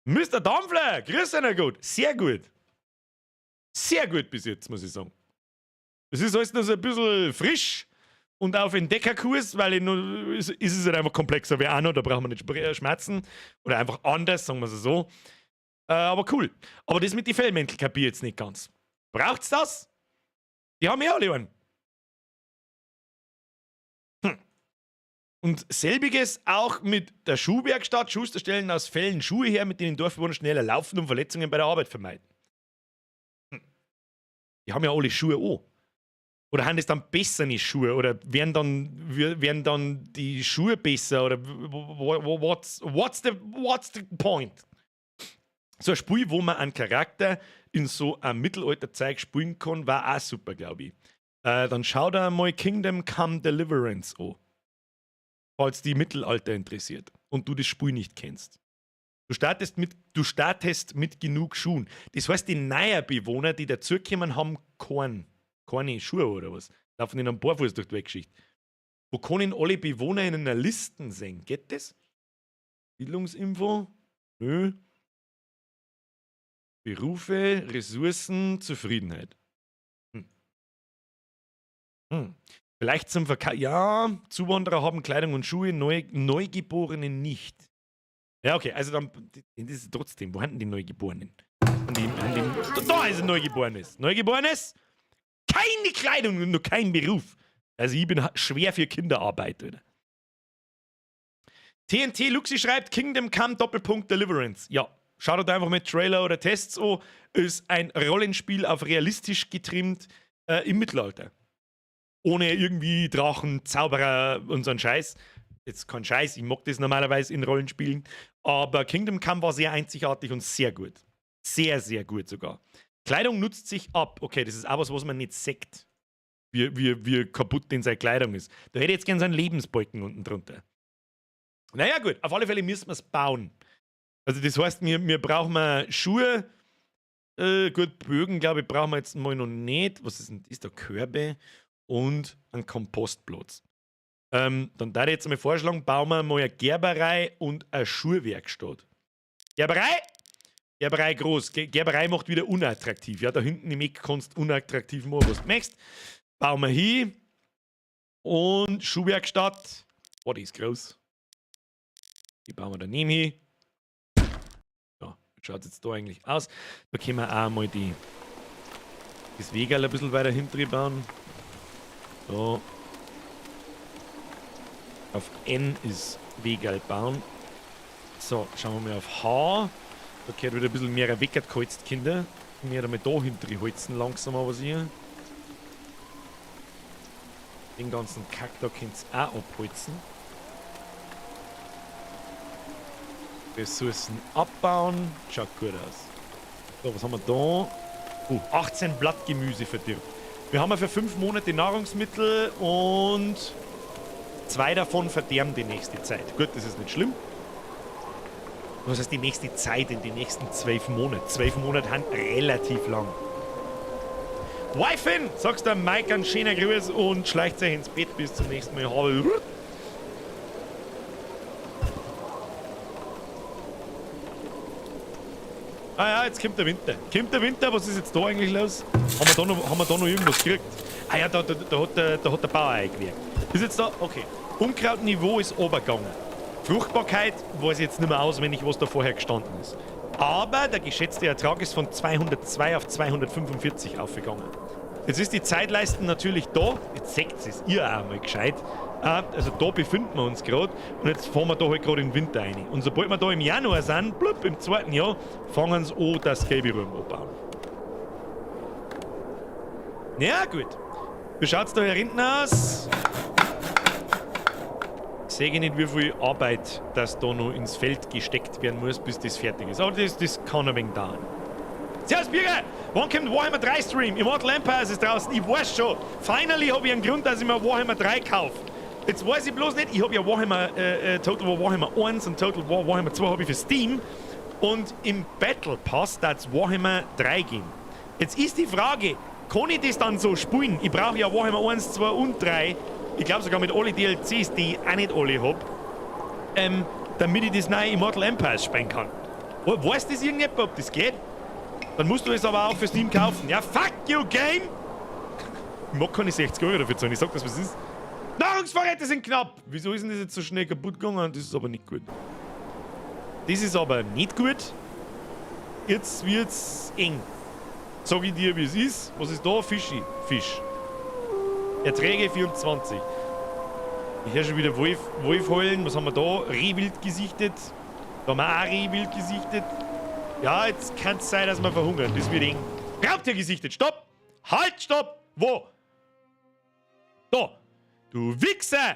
B: Mr. Dampfler, grüß dich gut. Sehr gut. Sehr gut bis jetzt, muss ich sagen. Es ist alles noch so ein bisschen frisch und auf Entdeckerkurs, weil ist es halt einfach komplexer wie auch noch, da brauchen wir nicht schmerzen. Oder einfach anders, sagen wir es so. Aber cool. Aber das mit den Fellmänteln kapiere ich jetzt nicht ganz. Braucht's das? Die haben ja alle einen. Und selbiges auch mit der Schuhwerkstatt. Schuster stellen aus Fellen Schuhe her, mit denen Dorfbewohner schneller laufen und Verletzungen bei der Arbeit vermeiden. Die haben ja alle Schuhe an. Oder haben das dann bessere Schuhe? Oder werden dann die Schuhe besser? Oder what's the point? So ein Spiel, wo man einen Charakter in so einem Mittelalterzeug spielen kann, war auch super, glaube ich. Dann schau dir mal Kingdom Come Deliverance an. Falls die Mittelalter interessiert und du das Spiel nicht kennst. Du startest mit genug Schuhen. Das heißt, die neuen Bewohner, die dazukommen, haben keine Schuhe oder was. Laufen in einem Barfuß durch die Weggeschichte. Wo können alle Bewohner in einer Liste sehen? Geht das? Bildungsinfo? Nö. Berufe, Ressourcen, Zufriedenheit. Vielleicht zum Verkauf. Ja, Zuwanderer haben Kleidung und Schuhe, Neugeborene nicht. Ja, okay, also dann, das ist trotzdem, wo haben denn die Neugeborenen? Da ist ein Neugeborenes. Neugeborenes? Keine Kleidung und noch kein Beruf. Also ich bin schwer für Kinderarbeit, oder? TNT Luxi schreibt, Kingdom Come Doppelpunkt Deliverance. Ja, schaut euch einfach mit Trailer oder Tests an. Ist ein Rollenspiel auf realistisch getrimmt im Mittelalter. Ohne irgendwie Drachen, Zauberer und so einen Scheiß. Jetzt kein Scheiß, ich mag das normalerweise in Rollenspielen. Aber Kingdom Come war sehr einzigartig und sehr gut. Sehr, sehr gut sogar. Kleidung nutzt sich ab. Okay, das ist auch was man nicht sagt. Wie kaputt denn seine Kleidung ist. Da hätte ich jetzt gerne so einen Lebensbalken unten drunter. Naja, gut, auf alle Fälle müssen wir es bauen. Also, das heißt, wir brauchen Schuhe. Gut, Bögen, glaube ich, brauchen wir jetzt mal noch nicht. Was ist denn? Ist da Körbe und ein Kompostplatz. Dann darf ich jetzt mal vorschlagen, bauen wir mal eine Gerberei und eine Schuhwerkstatt. Gerberei groß. Gerberei macht wieder unattraktiv. Ja, da hinten im Eck kannst du unattraktiv machen, was du möchtest. Bauen wir hin. Und Schuhwerkstatt. Oh, die ist groß. Die bauen wir daneben hin. Ja, wie schaut es jetzt da eigentlich aus? Da können wir auch mal das Wegerl ein bisschen weiter hinten bauen. So. Auf N ist Wegerl bauen. So, schauen wir mal auf H. Da gehört wieder ein bisschen mehr weggeholzt, Kinder. Wir mal da hinten holzen langsam aber was hier. Den ganzen Kack da könnt ihr auch abholzen. Ressourcen abbauen. Schaut gut aus. So, was haben wir da? 18 Blattgemüse verdirbt. Wir haben ja für 5 Monate Nahrungsmittel und 2 davon verderben die nächste Zeit. Gut, das ist nicht schlimm. Was heißt die nächste Zeit in den nächsten 12 Monaten? 12 Monate sind relativ lang. Wifin, sagst der Mike einen schönen Gruß und schleicht sich ins Bett. Bis zum nächsten Mal. Ah ja, jetzt kommt der Winter. Kommt der Winter, was ist jetzt da eigentlich los? Haben wir da noch irgendwas gekriegt? Ah ja, da hat der Bauer eingewirkt. Ist jetzt da? Okay. Unkrautniveau ist runtergegangen. Fruchtbarkeit weiß ich jetzt nicht mehr auswendig, was da vorher gestanden ist. Aber der geschätzte Ertrag ist von 202 auf 245 aufgegangen. Jetzt ist die Zeitleiste natürlich da. Jetzt seht ihr auch mal gescheit. Also da befinden wir uns gerade. Und jetzt fahren wir da halt gerade in den Winter rein. Und sobald wir da im Januar sind, blub, im 2. Jahr, fangen sie an, das gelbe Rum abbauen. Ja, gut. Wie schaut's da hier hinten aus? Ich sehe nicht, wie viel Arbeit das da noch ins Feld gesteckt werden muss, bis das fertig ist. Aber das kann ein wenig dauern. Servus, Bürger! Wann kommt Warhammer 3 Stream? Immortal Empires ist draußen. Ich weiß schon. Finally habe ich einen Grund, dass ich mir Warhammer 3 kaufe. Jetzt weiß ich bloß nicht, ich habe ja Warhammer, Total War Warhammer 1 und Total War Warhammer 2 habe ich für Steam. Und im Battle Pass darf es Warhammer 3 gehen. Jetzt ist die Frage, kann ich das dann so spielen? Ich brauche ja Warhammer 1, 2 und 3. Ich glaube sogar mit alle DLCs, die ich auch nicht alle habe. Damit ich das neue Immortal Empires spielen kann. Weiß das irgendjemand, ob das geht? Dann musst du es aber auch für Steam kaufen. Ja, fuck you, Game! Ich mag keine 60 € dafür zahlen. Ich sag das, was ist. Nahrungsvorräte sind knapp! Wieso ist denn das jetzt so schnell kaputt gegangen? Das ist aber nicht gut. Das ist aber nicht gut. Jetzt wird's eng. Sag ich dir, wie es ist. Was ist da? Fischi. Fisch. Erträge 24. Ich höre schon wieder Wolf heulen. Was haben wir da? Rehwild gesichtet. Da haben wir auch Rehwild gesichtet. Ja, jetzt kann es sein, dass wir verhungern. Das wird eng. Raubtier gesichtet. Stopp! Halt, stopp! Wo? Da! Du Wichser!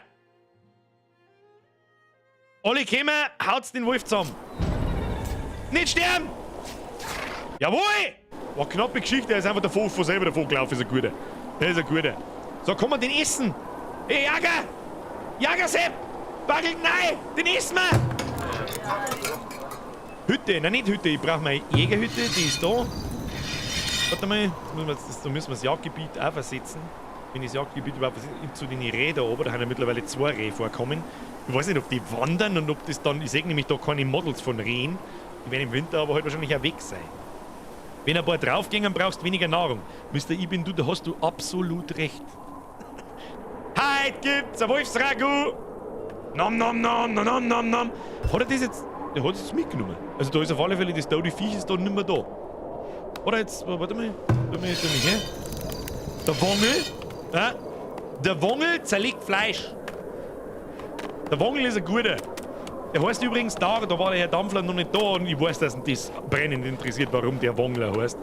B: Alle kommen, haut's den Wolf zusammen. Nicht sterben! Jawohl! War knappe Geschichte, er ist einfach der Wolf von selber davon gelaufen, ist ein guter. Der ist ein guter. So, kann man den essen? Hey, Jager! Jagersepp! Baggelt nein! Den essen wir! Hütte, nein, nicht Hütte, ich brauche meine Jägerhütte, die ist da. Warte mal, da müssen wir das Jagdgebiet auch versetzen. Wenn ich das Jagdgebiet überhaupt zu den Rehen da oben, da haben ja mittlerweile 2 Rehe vorkommen. Ich weiß nicht, ob die wandern und ob das dann, ich sehe nämlich da keine Models von Rehen. Die werden im Winter aber halt wahrscheinlich auch weg sein. Wenn ein paar draufgehen, brauchst du weniger Nahrung. Mr. Ibn, da hast du absolut recht. Heute gibt's ein Wolfsragout! Nom nom nom nom nom nom nom. Hat er das jetzt? Der hat es jetzt mitgenommen. Also da ist auf alle Fälle das tote Viech ist da nicht mehr da. Oder jetzt, warte mal, da bin ich her. Der Wongel, ja? Der Wongel zerlegt Fleisch. Der Wongel ist ein guter. Der heißt übrigens da war der Herr Dampfler noch nicht da und ich weiß, dass ihn das brennend interessiert, warum der Wongler heißt.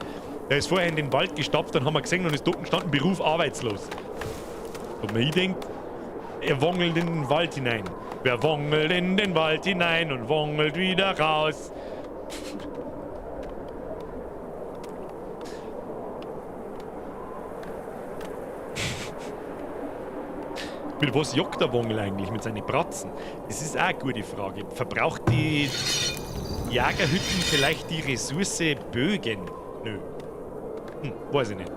B: Er ist vorher in den Wald gestapft, dann haben wir gesehen und ist dort gestanden, Beruf arbeitslos. Und man denkt, er wongelt in den Wald hinein. Wer wongelt in den Wald hinein und wongelt wieder raus? Mit was jagt der Wongel eigentlich? Mit seinen Bratzen? Das ist auch eine gute Frage. Verbraucht die Jagerhütten vielleicht die Ressource Bögen? Nö. Weiß ich nicht.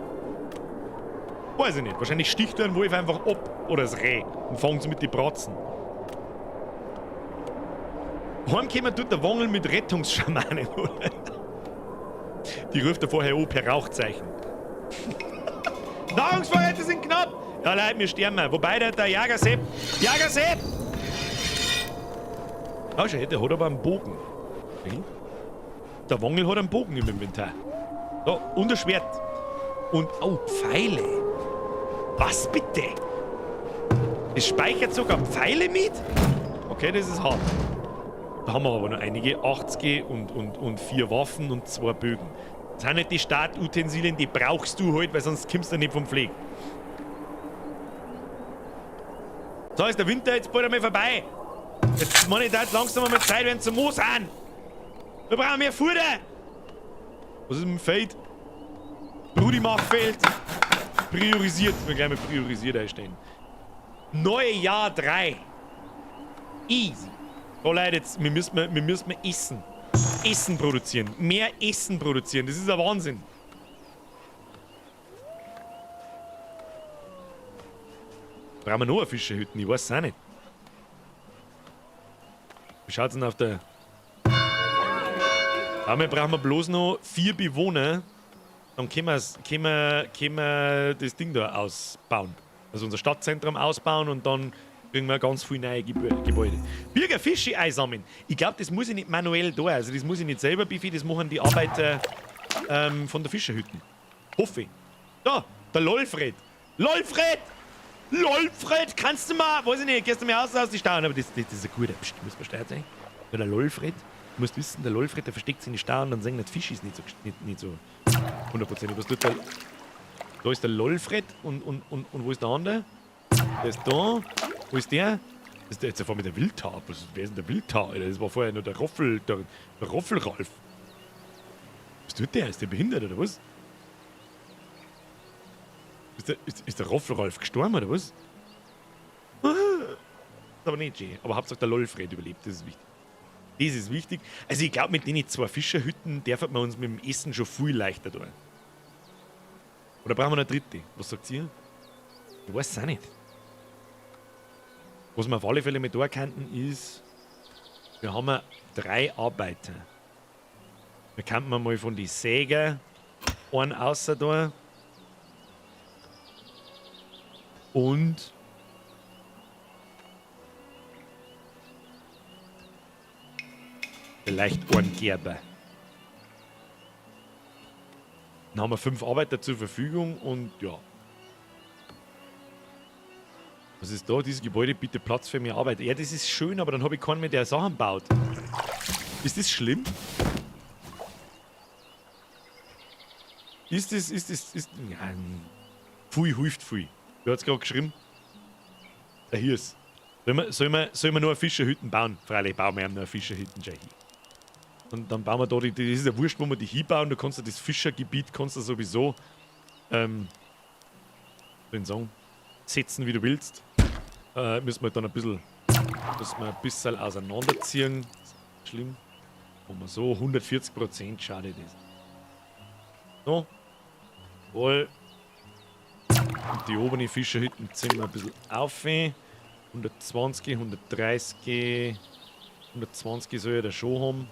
B: Weiß ich nicht. Wahrscheinlich sticht ein Wolf einfach ab. Oder das Reh. Und fangen sie mit den Bratzen. Heimkommen tut der Wongel mit Rettungsschamanen, oder? Die ruft er vorher an per Rauchzeichen. Nahrungsvorräte sind knapp! Ja, Leute, wir sterben. Wobei der Jagersepp. Jagersepp! Oh, schau, der hat aber einen Bogen. Der Wongel hat einen Bogen im Inventar. Da, und ein Schwert. Und, oh, Pfeile. Was bitte? Es speichert sogar Pfeile mit? Okay, das ist hart. Da haben wir aber noch einige. 80 und 4 Waffen und 2 Bögen. Das sind nicht die Startutensilien, die brauchst du halt, weil sonst kommst du nicht vom Pfleg. So ist der Winter jetzt bald einmal vorbei. Jetzt meine ich da jetzt langsam mal Zeit, wenn zum Moos an. Wir brauchen mehr Futter. Was ist mit dem Feld? Brudi macht Feld. Priorisiert. Wir gleich mal priorisiert einstellen. Neue Jahr 3. Easy. Oh Leute, jetzt, wir müssen essen. Essen produzieren. Mehr Essen produzieren. Das ist ein Wahnsinn. Brauchen wir noch eine Fischerhütte? Ich weiß es auch nicht. Wie schaut's denn auf der... Damit brauchen wir bloß noch 4 Bewohner. Dann können wir das Ding da ausbauen. Also unser Stadtzentrum ausbauen und dann kriegen wir ganz viele neue Gebäude. Bürger Fische einsammeln. Ich glaube, das muss ich nicht manuell da. Also das muss ich nicht selber befinden, das machen die Arbeiter von der Fischerhütten. Hoffe ich. Da, der Lolfred. Lolfred! Lolfred, kannst du mal, weiß ich nicht, gehst du mir aus die Stauen, aber das ist ein guter, muss man steuert sein. Ja, der Lolfred, du musst wissen, der Lolfred, der versteckt sich in die Stauen, dann sagen die Fisch ist nicht so 100%. Was tut der? Da ist der Lolfred und wo ist der andere? Der ist da. Wo ist der? Das ist der jetzt einfach mit der Wildtau. Wer ist denn der Wildtau, Alter? Das war vorher nur der Roffelralf. Was tut der? Ist der behindert oder was? Ist der Roffelralf gestorben oder was? Das ist aber nicht schön. Aber Hauptsache der Lolfred überlebt, das ist wichtig. Das ist wichtig. Also ich glaube, mit den 2 Fischerhütten darf man uns mit dem Essen schon viel leichter tun. Oder brauchen wir eine dritte? Was sagt ihr? Ich weiß es auch nicht. Was wir auf alle Fälle mit da könnten ist, wir haben 3 Arbeiter. Wir könnten mal von den Säger einen außer da. Und vielleicht einen Gerber. Dann haben wir 5 Arbeiter zur Verfügung und ja. Was ist da? Dieses Gebäude bietet Platz für mehr Arbeit. Ja, das ist schön, aber dann habe ich keinen mehr, der Sachen baut. Ist das schlimm? Ist das. Ja, viel hilft viel. Wer hat's gerade geschrieben? Der Hirs. Sollen wir nur eine Fischerhütten bauen? Freilich bauen wir ihm nur eine Fischerhütten, Jackie. Und dann bauen wir da das ist ja wurscht, wo wir die hinbauen. Du kannst ja das Fischergebiet sowieso setzen, wie du willst. Müssen wir dann ein bisschen auseinanderziehen. Das ist nicht schlimm. Wo wir so 140%, schade das. So. Wohl. Und die oberen Fischerhütten ziehen wir ein bisschen auf. 120, 130, 120 soll ja der schon haben.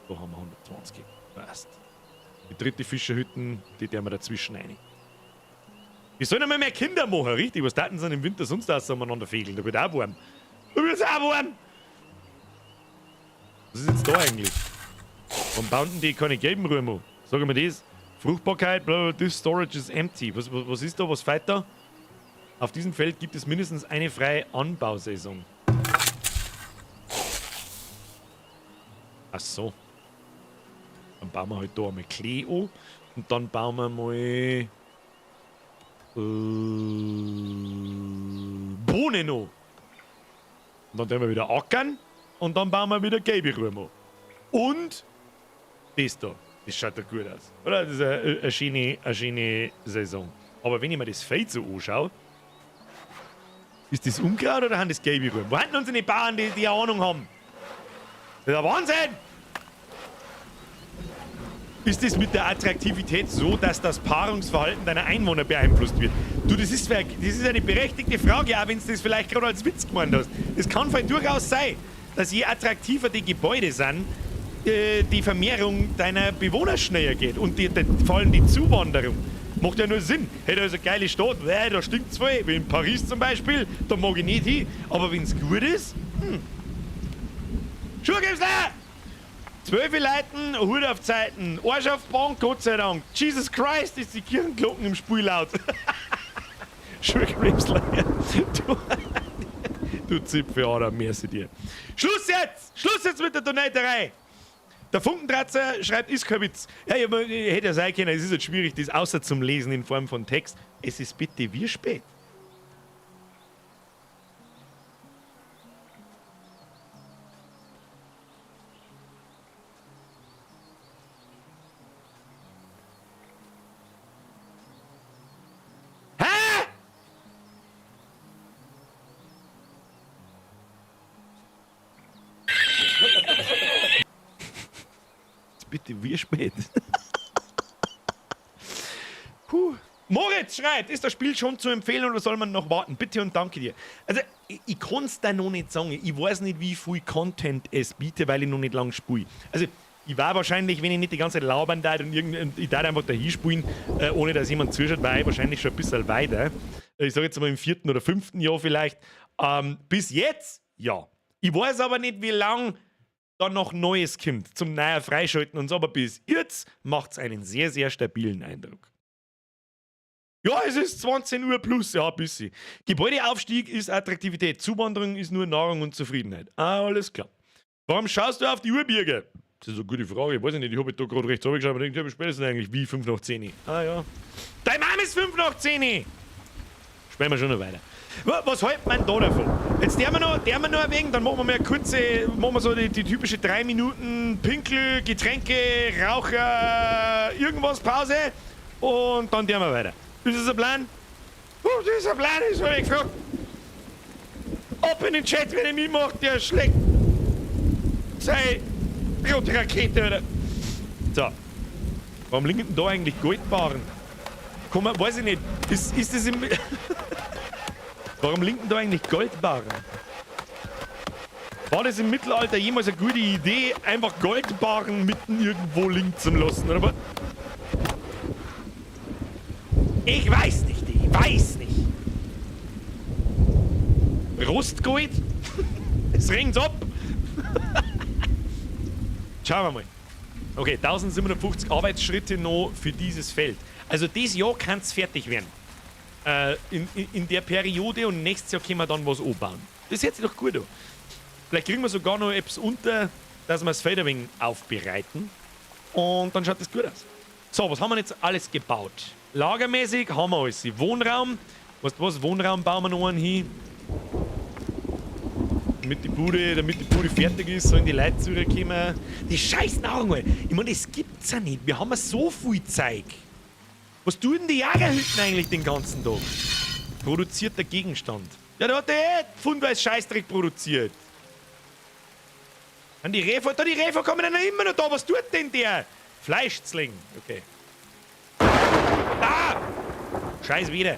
B: Da haben wir 120. Passt. Die dritte Fischerhütten, die wir dazwischen rein. Wir sollen einmal mehr Kinder machen, richtig? Was taten sie im Winter sonst aus umeinander fegeln? Da wird auch warm. Da wird auch warm! Was ist jetzt da eigentlich? Warum bauen die keine gelben Römer? Sagen wir das. Fruchtbarkeit, bla, this storage is empty. Was ist da? Was fehlt da? Auf diesem Feld gibt es mindestens eine freie Anbausaison. Ach so. Dann bauen wir halt da einmal Klee an. Und dann bauen wir mal Bohnen an. Und dann tun wir wieder ackern. Und dann bauen wir wieder gelbe Römer. Und das da. Das schaut ja gut aus. Oder? Das ist eine schöne Saison. Aber wenn ich mir das Feld so anschaue, ist das Unkraut oder haben das gelbe Römer? Wo haben unsere Bauern, die eine Ahnung haben? Das ist ein Wahnsinn! Ist das mit der Attraktivität so, dass das Paarungsverhalten deiner Einwohner beeinflusst wird? Du, das ist eine berechtigte Frage, auch wenn du das vielleicht gerade als Witz gemeint hast. Es kann vielleicht durchaus sein, dass je attraktiver die Gebäude sind, die Vermehrung deiner Bewohner schneller geht und vor allem die Zuwanderung. Macht ja nur Sinn. Hätte also eine geile Stadt, da stinkt's voll, wie in Paris zum Beispiel, da mag ich nicht hin. Aber wenn's gut ist, Schuhe gibt's da! 12 Leuten, Hut auf Zeiten, Arsch auf Bank, Gott sei Dank. Jesus Christ, ist die Kirchenglocken im Spiel laut. Schuhgräbsler. Du Zipfel, Adam, merci dir. Schluss jetzt mit der Donaterei! Der Funkentratzer schreibt, ist kein Witz. Ja, ich hätte ja sein können, es ist jetzt schwierig, das außer zum Lesen in Form von Text. Es ist bitte wie spät. Bitte, wie spät? Moritz, Schreit, ist das Spiel schon zu empfehlen oder soll man noch warten? Bitte und danke dir. Also, ich kann es da noch nicht sagen. Ich weiß nicht, wie viel Content es bietet, weil ich noch nicht lange spiele. Also, ich war wahrscheinlich, wenn ich nicht die ganze Zeit labern darf und ich darf einfach dahin spielen, ohne dass jemand zuschaut, war ich wahrscheinlich schon ein bisschen weiter. Ich sage jetzt mal im 4. oder 5. Jahr vielleicht. Bis jetzt, ja. Ich weiß aber nicht, wie lange da noch Neues kommt zum neuer Freischalten und so, aber bis jetzt macht es einen sehr, sehr stabilen Eindruck. Ja, es ist 20 Uhr plus, ja, ein bisschen. Gebäudeaufstieg ist Attraktivität, Zuwanderung ist nur Nahrung und Zufriedenheit. Ah, alles klar. Warum schaust du auf die Uhr, Birger? Das ist eine gute Frage, ich weiß nicht, ich habe da gerade rechts geschaut, aber ich glaube, spätestens eigentlich wie 5 nach 10. Ah ja. Dein Mann ist 5 nach 10. Spielen wir schon noch weiter. Was hält man da davon? Jetzt der wir noch ein wenig, dann machen wir mal eine kurze, machen wir so die typische 3 Minuten Pinkel, Getränke, Raucher, irgendwas Pause und dann der wir weiter. Ist das ein Plan? Das ist ein Plan, ist habe ich gefragt. Ab in den Chat, wenn er mitmacht, der schlägt sei rote Rakete, oder? So. Warum liegen denn da eigentlich Goldbarren? Komm, weiß ich nicht. Ist das im... Warum liegen da eigentlich Goldbarren? War das im Mittelalter jemals eine gute Idee, einfach Goldbarren mitten irgendwo liegen zu lassen, oder was? Ich weiß nicht. Rostgold? Es regnet ab. Schauen wir mal. Okay, 1750 Arbeitsschritte noch für dieses Feld. Also dieses Jahr kann es fertig werden. In der Periode und nächstes Jahr können wir dann was anbauen. Das hört sich doch gut an. Vielleicht kriegen wir sogar noch etwas unter, dass wir das Feld ein wenig aufbereiten. Und dann schaut das gut aus. So, was haben wir jetzt alles gebaut? Lagermäßig haben wir alles. Wohnraum. Weißt du was? Wohnraum bauen wir noch einen hin. Damit die Bude fertig ist, sollen die Leute zurückkommen. Die scheiß Nahrung, Alter. Ich meine, das gibt's ja nicht. Wir haben so viel Zeug. Was tun die Jagerhütten eigentlich den ganzen Tag? Produzierter Gegenstand. Ja, da hat der Fundweis Scheißdreck produziert. Und die Refer kommen dann immer noch da. Was tut denn der? Fleischzling. Okay. Ah! Scheiß wieder.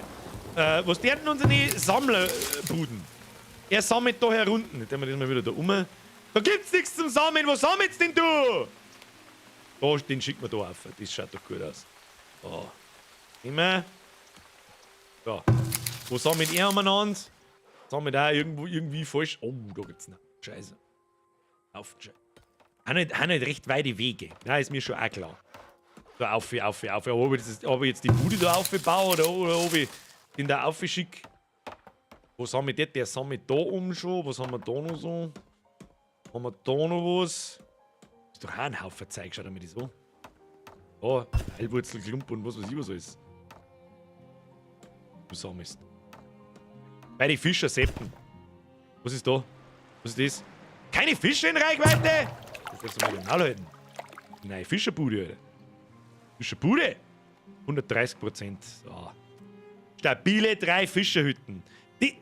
B: Was werden unsere Sammlerbuden? Er sammelt da herunten. Jetzt haben wir das mal wieder da um. Da gibt's nichts zum Sammeln. Was sammelst denn du? Da, den schicken wir da auf. Das schaut doch gut aus. Oh. Immer. So. Wo sammelt er umeinander? Sammelt auch irgendwie falsch. Oh, da gibt's noch. Scheiße. Auf. Haben nicht recht weite Wege. Ja, ist mir schon auch klar. So, auf. Ob ich jetzt die Bude da aufbaue oder ob ich den da aufschicke. Wo sammelt der? Der sammelt da oben schon. Was haben wir da noch so? Haben wir da noch was? Ist doch auch ein Haufen Zeug. Schau dir mal das an. Oh, Heilwurzel, Klump und was weiß ich was alles. Du sammelst. Bei den Fischer Seppen. Was ist da? Was ist das? Keine Fische in Reichweite? Das darfst du mal genau halten. Nein, Fischerbude, Alter. Fischerbude? 130%. So. Stabile 3 Fischerhütten.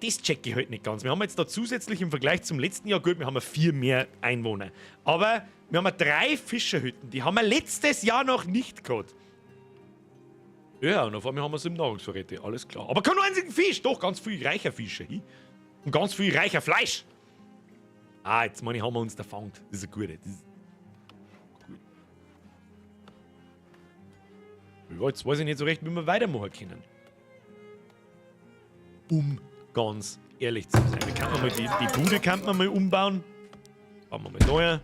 B: Das check ich halt nicht ganz. Wir haben jetzt da zusätzlich im Vergleich zum letzten Jahr, gut, wir haben 4 mehr Einwohner. Aber wir haben 3 Fischerhütten. Die haben wir letztes Jahr noch nicht gehabt. Ja, und auf einmal haben wir 7 Nahrungsvorräte. Alles klar. Aber keinen einzigen Fisch. Doch, ganz viel reicher Fische. Und ganz viel reicher Fleisch. Ah, jetzt meine ich, haben wir uns da gefangen. Das ist ein guter. Das ist gut. Ja, jetzt weiß ich nicht so recht, wie wir weitermachen können. Ganz ehrlich zu sein. Die Bude kann man mal umbauen. Bauen wir mal da her.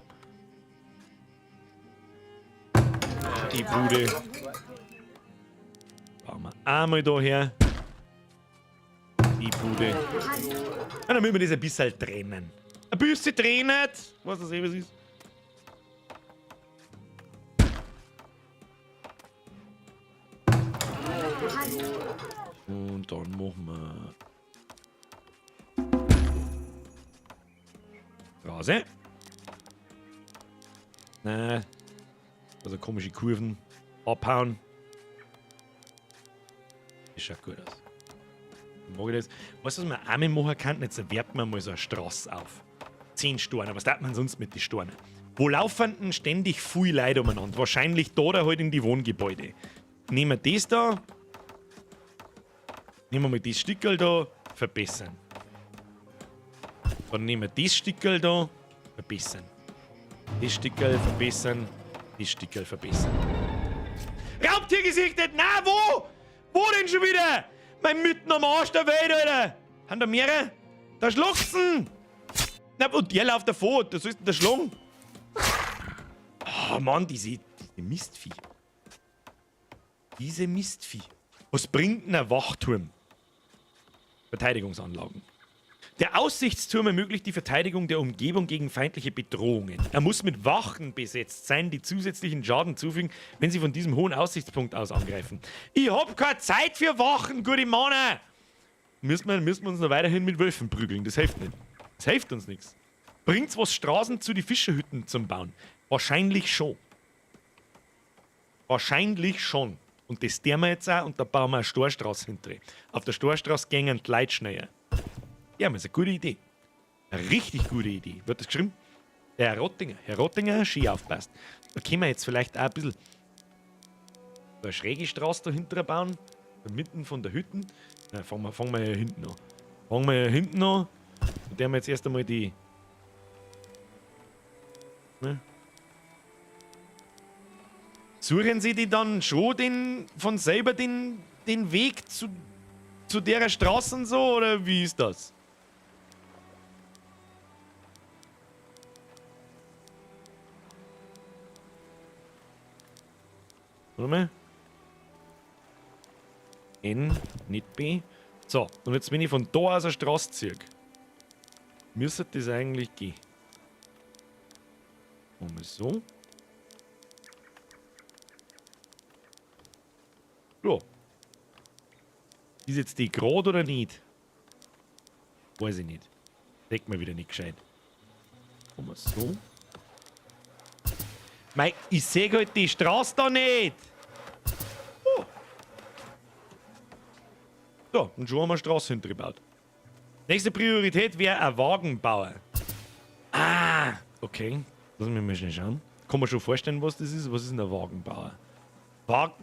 B: Die Bude bauen wir einmal da her. Die Bude. Und dann müssen wir das ein bisschen trennen. Ein bisschen trennen. Was das was ist. Und dann machen wir Straße. Nein. Also komische Kurven. Abhauen. Das schaut gut aus. Mag ich das? Weißt du, was man einmal machen kann? Jetzt werten wir mal so eine Straße auf. 10 Storne. Was darf man sonst mit den Stornen? Wo laufen denn ständig viel Leute umeinander? Wahrscheinlich da oder halt in die Wohngebäude. Nehmen wir das da. Nehmen wir mal das Stickerl da, verbessern. Dann nehmen wir das Stickerl da, verbessern. Das Stickerl verbessern, das Stickerl verbessern. Raubtier gesichtet! Na, wo? Wo denn schon wieder? Mein mitten am Arsch der Welt, Alter! Haben da mehrere? Da schluchzen! Na, und der läuft davor, da sollst du da schlagen. Oh Mann, diese Mistvieh. Diese Mistvieh. Was bringt denn ein Wachturm? Verteidigungsanlagen. Der Aussichtsturm ermöglicht die Verteidigung der Umgebung gegen feindliche Bedrohungen. Er muss mit Wachen besetzt sein, die zusätzlichen Schaden zufügen, wenn sie von diesem hohen Aussichtspunkt aus angreifen. Ich hab keine Zeit für Wachen, gute Männer! Müssen wir uns noch weiterhin mit Wölfen prügeln, das hilft nicht. Das hilft uns nichts. Bringt's was Straßen zu die Fischerhütten zum Bauen? Wahrscheinlich schon. Wahrscheinlich schon. Und das tun wir jetzt auch und da bauen wir eine Storstraße hinter. Auf der Storstraße gehen die Leute schneller. Ja, das ist eine gute Idee. Eine richtig gute Idee. Wird das geschrieben? Der Herr Rottinger, schön aufpasst. Da können wir jetzt vielleicht auch ein bisschen eine schräge Straße dahinter bauen. Mitten von der Hütten. Nein, fangen wir ja hinten an. Fangen wir ja hinten an. Und haben wir jetzt erst einmal die. Ne? Suchen Sie die dann schon von selber den Weg zu der Straße und so? Oder wie ist das? Warte mal. N, nicht B. So, und jetzt wenn ich von da aus der Straße ziehe, müsste das eigentlich gehen. Machen wir so. Ja. Ist jetzt die gerade oder nicht? Weiß ich nicht. Denkt mir wieder nicht gescheit. Machen wir so. Mei, ich sehe halt die Straße da nicht. Oh. So, und schon haben wir eine Straße hintergebaut. Nächste Priorität wäre ein Wagenbauer. Ah, okay. Lass mich mal schnell schauen. Kann man schon vorstellen, was das ist? Was ist denn ein Wagenbauer?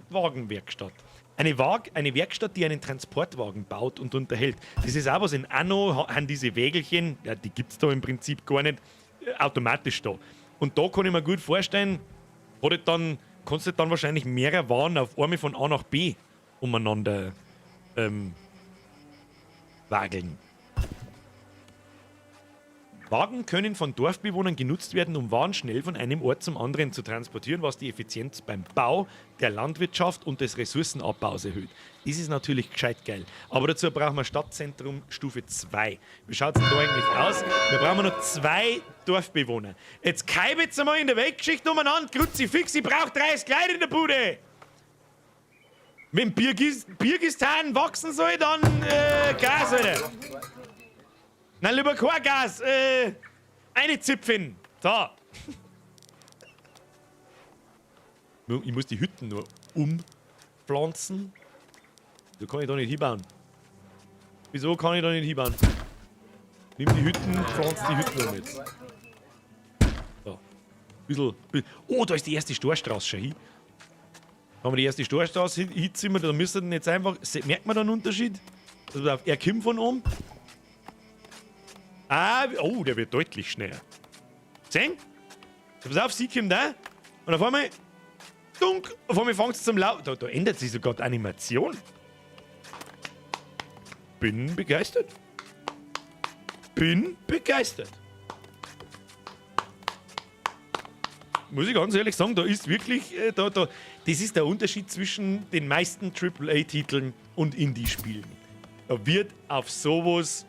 B: Wagenwerkstatt. Eine Werkstatt, die einen Transportwagen baut und unterhält. Das ist auch was in Anno, haben diese Wägelchen, ja, die gibt es da im Prinzip gar nicht, automatisch da. Und da kann ich mir gut vorstellen, kannst du dann wahrscheinlich mehrere Waren auf einmal von A nach B umeinander wageln. Wagen können von Dorfbewohnern genutzt werden, um Waren schnell von einem Ort zum anderen zu transportieren, was die Effizienz beim Bau, der Landwirtschaft und des Ressourcenabbaus erhöht. Das ist natürlich gescheit geil. Aber dazu brauchen wir Stadtzentrum Stufe 2. Wie schaut es denn da eigentlich aus? Wir brauchen noch 2 Dorfbewohner. Jetzt keibet's einmal in der Weltgeschichte umeinander. Kruzifix, ich brauche 30 Leute in der Bude. Wenn Birgistan wachsen soll, dann Gas, Alter. Na, lieber kein Gas, eine Zipfin. So. Ich muss die Hütten nur umpflanzen. So kann ich da nicht hinbauen. Wieso kann ich da nicht hinbauen? Nimm die Hütten, pflanz die Hütten um jetzt. So. Oh, da ist die erste Storstraße schon hin. Wenn wir die erste Storstraße hinziehen, dann müssen wir jetzt einfach. Merkt man da einen Unterschied? Also, er kommt von oben. Ah, oh, der wird deutlich schneller. Sehen? Pass auf, sie kommt da. Und auf einmal. Dunk! Auf einmal fängt es zum Laut. Da ändert sich sogar die Animation. Bin begeistert. Bin begeistert. Muss ich ganz ehrlich sagen, da ist wirklich. Das ist der Unterschied zwischen den meisten AAA-Titeln und Indie-Spielen. Da wird auf sowas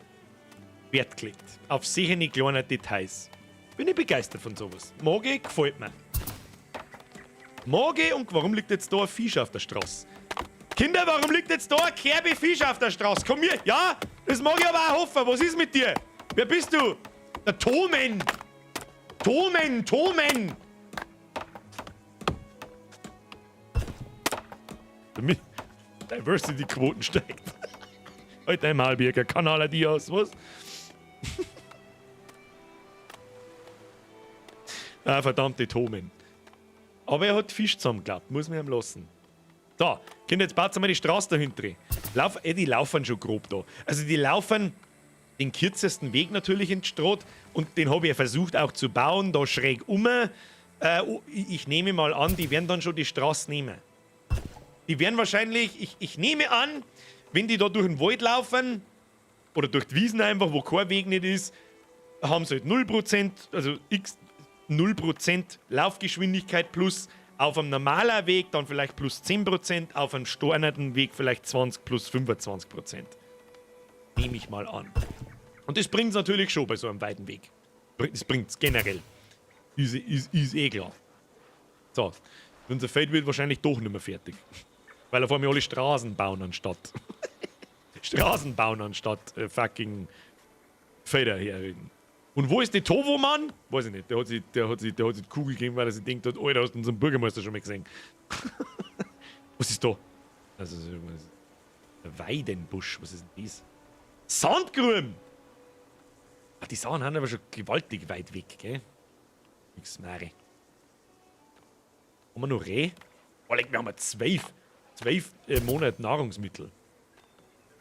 B: Wert gelegt. Auf solche kleine Details. Bin ich begeistert von sowas. Mag ich, gefällt mir. Mag ich, und warum liegt jetzt da ein Fisch auf der Straße? Kinder, warum liegt jetzt da ein Kerbe Fisch auf der Straße? Komm hier. Ja, das mag ich aber auch hoffen. Was ist mit dir? Wer bist du? Der Tomen. Tomen. Damit Diversity-Quoten steigt. Heute ein Malbierger Kanal Dias, was? Ah, verdammte Tomen. Aber er hat Fisch zusammengeklappt, muss man ihm lassen. Da, Kinder, jetzt baut mal die Straße dahinter. Die laufen schon grob da. Also die laufen den kürzesten Weg natürlich in die Straße und den habe ich ja versucht auch zu bauen, da schräg um. Ich nehme mal an, die werden dann schon die Straße nehmen. Die werden wahrscheinlich, ich nehme an, wenn die da durch den Wald laufen oder durch die Wiesen einfach, wo kein Weg nicht ist, haben sie halt 0%, also x 0% Laufgeschwindigkeit plus auf einem normalen Weg dann vielleicht plus 10%, auf einem stornerten Weg vielleicht 20 plus 25%. Nehme ich mal an. Und das bringt es natürlich schon bei so einem weiten Weg. Das bringt es generell. Ist eh klar. So, unser Feld wird wahrscheinlich doch nicht mehr fertig. Weil auf einmal alle Straßen bauen anstatt. Straßen bauen anstatt fucking Felder herreden. Und wo ist der Tovo-Mann? Weiß ich nicht. Der hat sich die Kugel gegeben, weil er sich denkt, Alter, hast du unseren Bürgermeister schon mal gesehen? Was ist da? Also, der Weidenbusch. Was ist denn das? Sandgruben! Ach, die Sachen haben aber schon gewaltig weit weg, gell? Nix Mare. Haben wir noch Reh? Oh, wir haben 12 Monate Nahrungsmittel.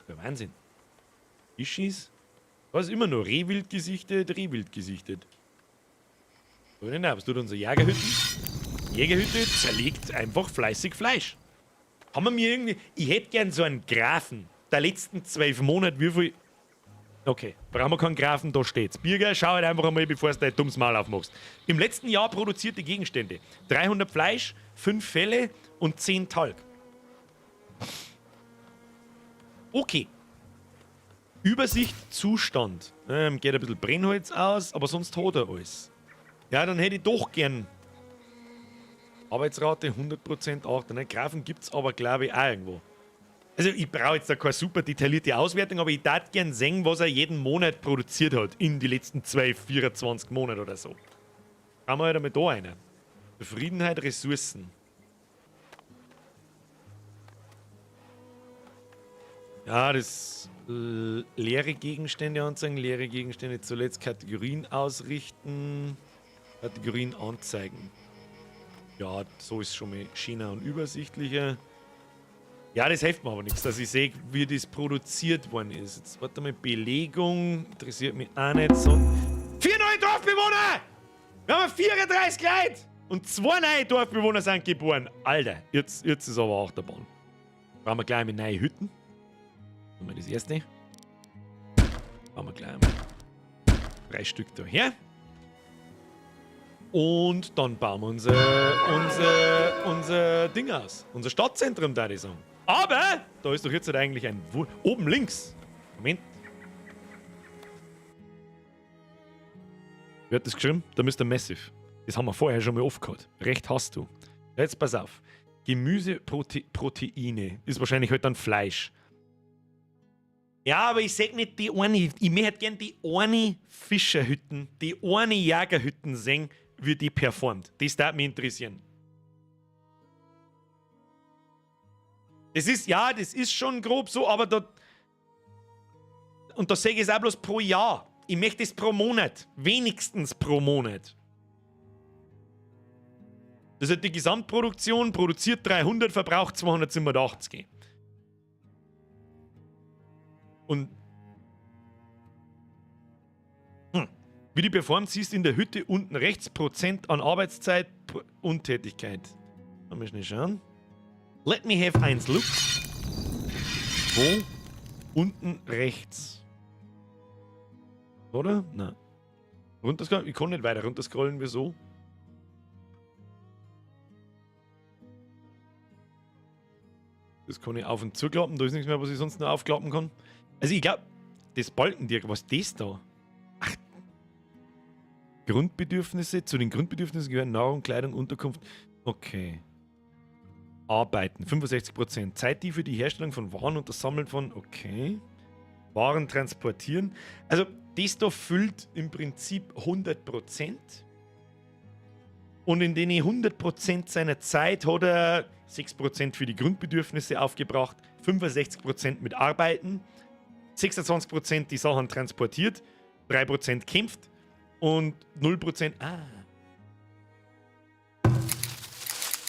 B: Der Wahnsinn. Ischis? Was immer noch? Rehwild gesichtet. So, was tut unser Jägerhütte? Jägerhütte zerlegt einfach fleißig Fleisch. Haben wir mir irgendwie... Ich hätte gern so einen Graphen der letzten 12 Monate, wie viel... Okay, brauchen wir keinen Graphen, da steht's. Birger, schau halt einfach einmal, bevor du dein dummes Maul aufmachst. Im letzten Jahr produzierte Gegenstände. 300 Fleisch, 5 Felle und 10 Talg. Okay. Übersicht, Zustand. Geht ein bisschen Brennholz aus, aber sonst hat er alles. Ja, dann hätte ich doch gern Arbeitsrate 100%, 8. Ne? Graphen gibt's aber, glaube ich, auch irgendwo. Also ich brauche jetzt da keine super detaillierte Auswertung, aber ich darf gern sehen, was er jeden Monat produziert hat in die letzten 12, 24 Monate oder so. Haben wir halt einmal da eine. Zufriedenheit, Ressourcen. Ja, das leere Gegenstände anzeigen, leere Gegenstände zuletzt Kategorien ausrichten, Kategorien anzeigen. Ja, so ist schon mal schöner und übersichtlicher. Ja, das hilft mir aber nichts, dass ich sehe, wie das produziert worden ist. Jetzt warte mal, Belegung interessiert mich auch nicht so. 4 neue Dorfbewohner! Wir haben 34 Leute! Und 2 neue Dorfbewohner sind geboren. Alter, jetzt ist aber auch der Bahn. Brauchen wir gleich mit neue Hütten. Machen wir das erste. Machen wir gleich mal 3 Stück da her. Und dann bauen wir unser Ding aus. Unser Stadtzentrum, da ich sagen. Aber da ist doch jetzt halt eigentlich ein... Oben links. Moment. Wer hat das geschrieben? Da müsste Massive. Das haben wir vorher schon mal aufgehört. Recht hast du. Jetzt pass auf. Gemüse, Proteine. Ist wahrscheinlich halt dann Fleisch. Ja, aber ich sag nicht die eine... Ich möchte gerne die eine Fischerhütten, die eine Jägerhütten sehen, wie die performt. Das darf mich interessieren. Das ist schon grob so, aber da... Und da sage ich es auch bloß pro Jahr. Ich möchte es pro Monat. Wenigstens pro Monat. Das ist die Gesamtproduktion, produziert 300, verbraucht 287. Und... Wie die performt, siehst du in der Hütte unten rechts Prozent an Arbeitszeit, Untätigkeit. Mal schnell schauen. Let me have 1 look. Wo? Unten rechts. Oder? Nein. Runterscrollen? Ich kann nicht weiter runterscrollen. Wieso? Das kann ich auf und zuklappen. Da ist nichts mehr, was ich sonst noch aufklappen kann. Also ich glaube, das Balkendirk, was ist das da? Ach. Grundbedürfnisse. Zu den Grundbedürfnissen gehören Nahrung, Kleidung, Unterkunft. Okay. Arbeiten, 65%. Zeit, die für die Herstellung von Waren und das Sammeln von... Okay. Waren transportieren. Also, das da füllt im Prinzip 100%. Und in den 100% seiner Zeit hat er 6% für die Grundbedürfnisse aufgebracht, 65% mit Arbeiten, 26% die Sachen transportiert, 3% kämpft und 0%...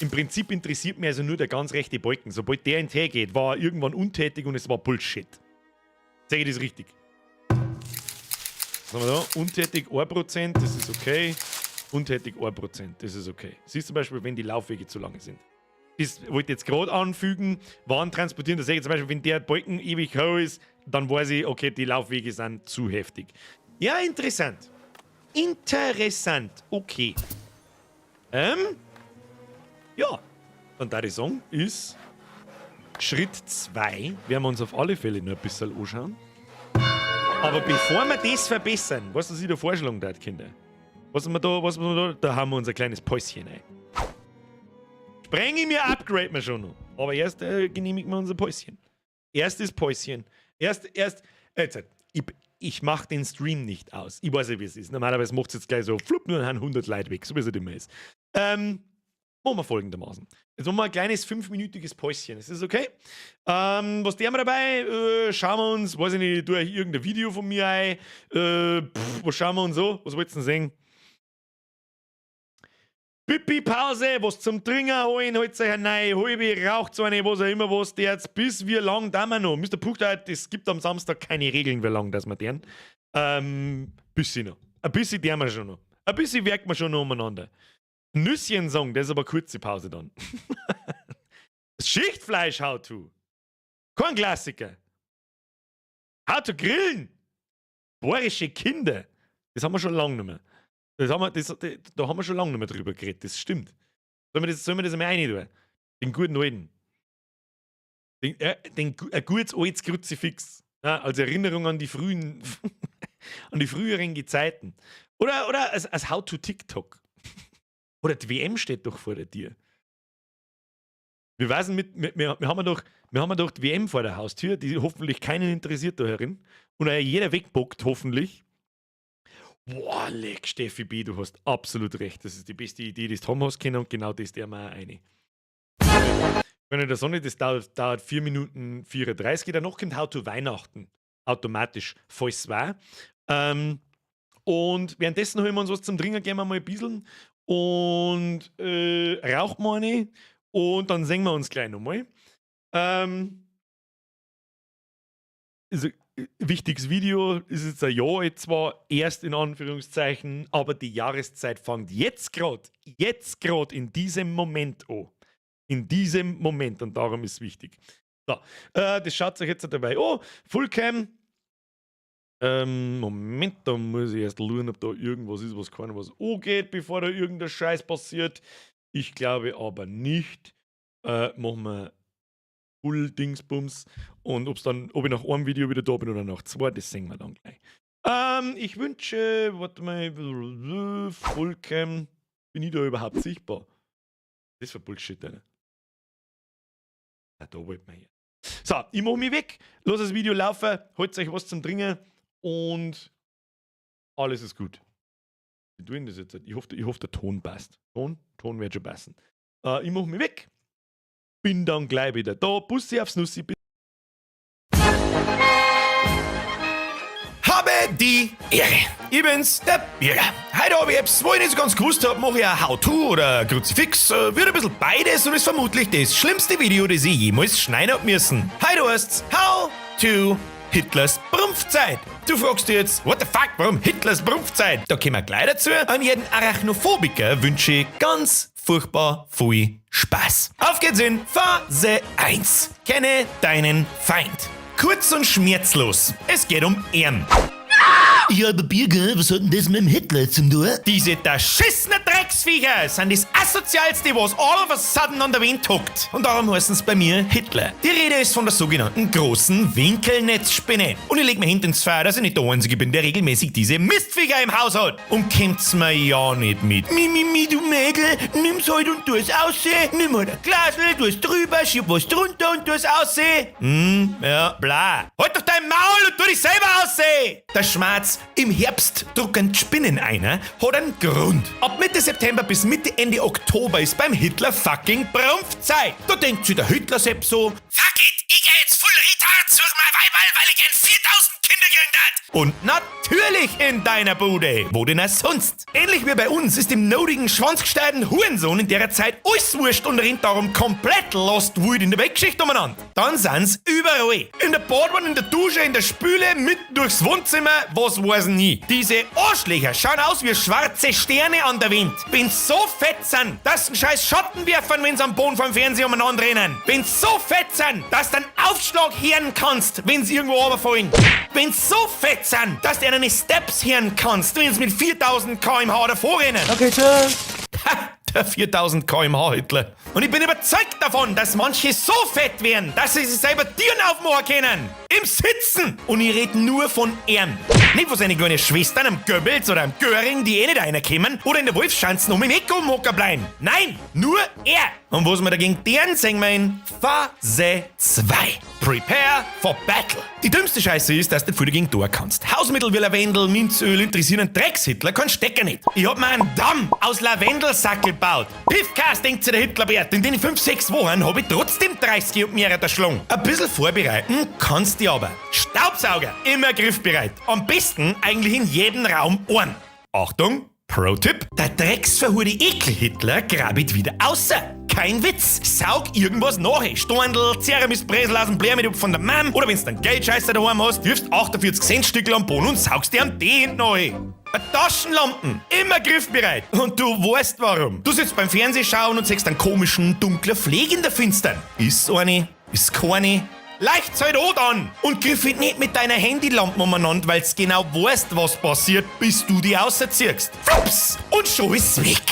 B: im Prinzip interessiert mich also nur der ganz rechte Balken. Sobald der hintergeht, war er irgendwann untätig und es war Bullshit. Sag ich das richtig? Was haben wir da? Untätig 1%, das ist okay. Untätig 1%, das ist okay. Siehst du zum Beispiel, wenn die Laufwege zu lange sind. Das wollte ich jetzt gerade anfügen, Waren transportieren, da sehe ich zum Beispiel, wenn der Balken ewig hoch ist, dann weiß ich, okay, die Laufwege sind zu heftig. Ja, interessant. Interessant, okay. Ja, dann da die Song ist Schritt 2. Werden wir uns auf alle Fälle noch ein bisschen anschauen. Aber bevor wir das verbessern, was ich da vorschlagen darf, Kinder, da haben wir unser kleines Päuschen ein. Sprenge mir, upgrade wir schon noch. Aber erst genehmigen wir unser Päuschen. Erstes Päuschen. Jetzt, ich mache den Stream nicht aus. Ich weiß ja, wie es ist. Normalerweise macht es jetzt gleich so, flupp, nur 100 Leute weg, so wie es halt immer ist. Machen wir folgendermaßen. Jetzt machen wir ein kleines 5-minütiges Päuschen. Ist das okay? Was tun wir dabei? Schauen wir uns, weiß ich nicht, tue ich irgendein Video von mir ein. Was schauen wir uns so? Was wollt's denn sehen? Pipi-Pause, was zum Trinken holen, holt euch eine neue Halbe, raucht so eine, was auch immer was, der jetzt bis wie lang da wir noch? Mr. Puchtheit, es gibt am Samstag keine Regeln, wie lang das wir deren. Bisschen noch. Ein bisschen deren wir schon noch. Ein bisschen werken wir schon noch umeinander. Nüsschen sagen, das ist aber kurze Pause dann. Schichtfleisch How-To. Kein Klassiker. How-To grillen. Bohrische Kinder. Das haben wir schon lange nicht mehr. Da haben wir schon lange nicht mehr drüber geredet, das stimmt. Sollen wir das einmal rein tun? Den guten alten. Ein gutes altes Kruzifix. Ja, als Erinnerung an die frühen, an die früheren Gezeiten. Oder als How-to-TikTok. Oder die WM steht doch vor der Tür. Wir haben doch die WM vor der Haustür, die hoffentlich keinen interessiert da herin. Und jeder wegbockt, hoffentlich. Boah, leck, Steffi B., du hast absolut recht. Das ist die beste Idee, die du haben hast können und genau das der mal eine. Wenn ich der Sonne, das dauert 4 Minuten 34, danach kommt How to Weihnachten. Automatisch, falls war. Und währenddessen holen wir uns was zum Trinken, gehen wir mal ein bisschen und rauchen wir eine und dann singen wir uns gleich nochmal. Also, wichtiges Video, ist jetzt ein Jahr alt zwar, erst in Anführungszeichen, aber die Jahreszeit fängt jetzt gerade in diesem Moment an. In diesem Moment und darum ist es wichtig. So, das schaut euch jetzt dabei an. Fullcam. Moment, da muss ich erst schauen, ob da irgendwas ist, was keiner was angeht, bevor da irgendein Scheiß passiert. Ich glaube aber nicht. Machen wir Full-Dingsbums. Und ob ich nach einem Video wieder da bin oder nach 2, das sehen wir dann gleich. Ich wünsche, warte mal, Fullcam, bin ich da überhaupt sichtbar? Das war Bullshit, Alter. Da wollten wir hier. So, ich mache mich weg, lass das Video laufen, holt euch was zum Trinken und alles ist gut. Wie tun das jetzt? Ich hoffe, der Ton passt. Ton wird schon passen. Ich mache mich weg. Bin dann gleich wieder da. Bussi aufs Nussi.
D: Habe die Ehre. Ich bin's, der Bürger. Heute habe ich etwas, wo ich nicht so ganz gewusst habe, mache ich ein How-To oder ein Kruzifix. Wird ein bisschen beides und ist vermutlich das schlimmste Video, das ich jemals schneiden hab müssen. Heute heißt's How to Hitlers Brumpfzeit. Du fragst dir jetzt, what the fuck, warum Hitlers Brumpfzeit? Da kommen wir gleich dazu. An jeden Arachnophobiker wünsche ich ganz furchtbar viel Spaß. Auf geht's in Phase 1. Kenne deinen Feind. Kurz und schmerzlos. Es geht um ihn.
E: Ja, aber Birger, was hat denn das mit dem Hitler zum tun?
D: Diese verschissenen Drecksviecher sind das Asozialste, was all of a sudden an der Wind hockt. Und darum heißen es bei mir Hitler. Die Rede ist von der sogenannten großen Winkelnetzspinne. Und ich leg mir hinten ins Feuer, dass ich nicht der Einzige bin, der regelmäßig diese Mistviecher im Haus hat. Und kommt's mir ja nicht mit.
E: Mi, du Mädel, nimm's halt und tu es aussehen. Nimm halt ein Glasl, tu es drüber, schieb was drunter und tu es aussehen.
D: Ja, bla. Halt doch dein Maul und tu dich selber aussehen. Der Schmerz im Herbst drucken die Spinnen einer, hat einen Grund. Ab Mitte September bis Mitte Ende Oktober ist beim Hitler fucking Brumpfzeit. Da denkt sich der Hitler selbst so, fuck it, ich geh jetzt voll retard, such mal Weiberl, weil ich gern 4000 Kinder gekriegt hat. Und natürlich natürlich in deiner Bude. Wo denn auch sonst? Ähnlich wie bei uns ist dem nodigen, schwanzgesteigten Hurensohn in der Zeit alles wurscht und rennt darum komplett lost wild in der Weltgeschichte umeinander. Dann sind's überall. In der Badwanne, in der Dusche, in der Spüle, mitten durchs Wohnzimmer, was weiß nie. Diese Arschlöcher schauen aus wie schwarze Sterne an der Wind. Wenn's so fett sind, dass sie einen scheiß Schatten werfen, wenn sie am Boden vom Fernseher umeinander rennen. Wenn's so fett sind, dass du einen Aufschlag hören kannst, wenn sie irgendwo runterfallen. Wenn's so fett sind, dass du eine Steps hören kannst, wenn sie mit 4000 km/h davor rennen.
E: Okay, tschüss.
D: Der 4000 km/h Hitler. Und ich bin überzeugt davon, dass manche so fett werden, dass sie sich selber Tieren aufmachen können. Im Sitzen. Und ich rede nur von ihm. Nicht von seinen kleinen Schwestern, am Goebbels oder am Göring, die eh nicht reinkommen oder in der Wolfschanze noch mit dem Eco umhocken bleiben. Nein, nur er. Und was wir dagegen deren singen wir in Phase 2. Prepare for Battle. Die dümmste Scheiße ist, dass du nicht viel dagegen tun kannst. Hausmittel wie Lavendel, Minzöl interessieren einen Drecks-Hitler, kein Stecker nicht. Ich hab mir einen Damm aus Lavendelsackel gebaut. Piffcast denkt sich der Hitlerbert. In den 5-6 Wochen hab ich trotzdem 30 und mehr erschlungen. Ein bisschen vorbereiten kannst du aber. Staubsauger, immer griffbereit. Am besten eigentlich in jedem Raum Ohren. Achtung, Pro-Tipp. Der drecksverhurde Ekel-Hitler grabit wieder außer. Kein Witz. Saug irgendwas nach. Storndl, Ceremis-Bresel aus dem Blärmitup von der Mam. Oder wenn's dann Geldscheißer daheim hast, wirfst 48 Cent Stückel am Boden und saugst dir am D hinten rein. Taschenlampen, immer griffbereit. Und du weißt warum. Du sitzt beim Fernsehschauen und siehst einen komischen, dunklen Fleck in der Finstern. Ist eine, ist keine. Leicht halt auch an und griff nicht mit deiner Handylampe umeinander, weil's genau weißt, was passiert, bis du die rausziehst. Flups! Und schon ist's weg.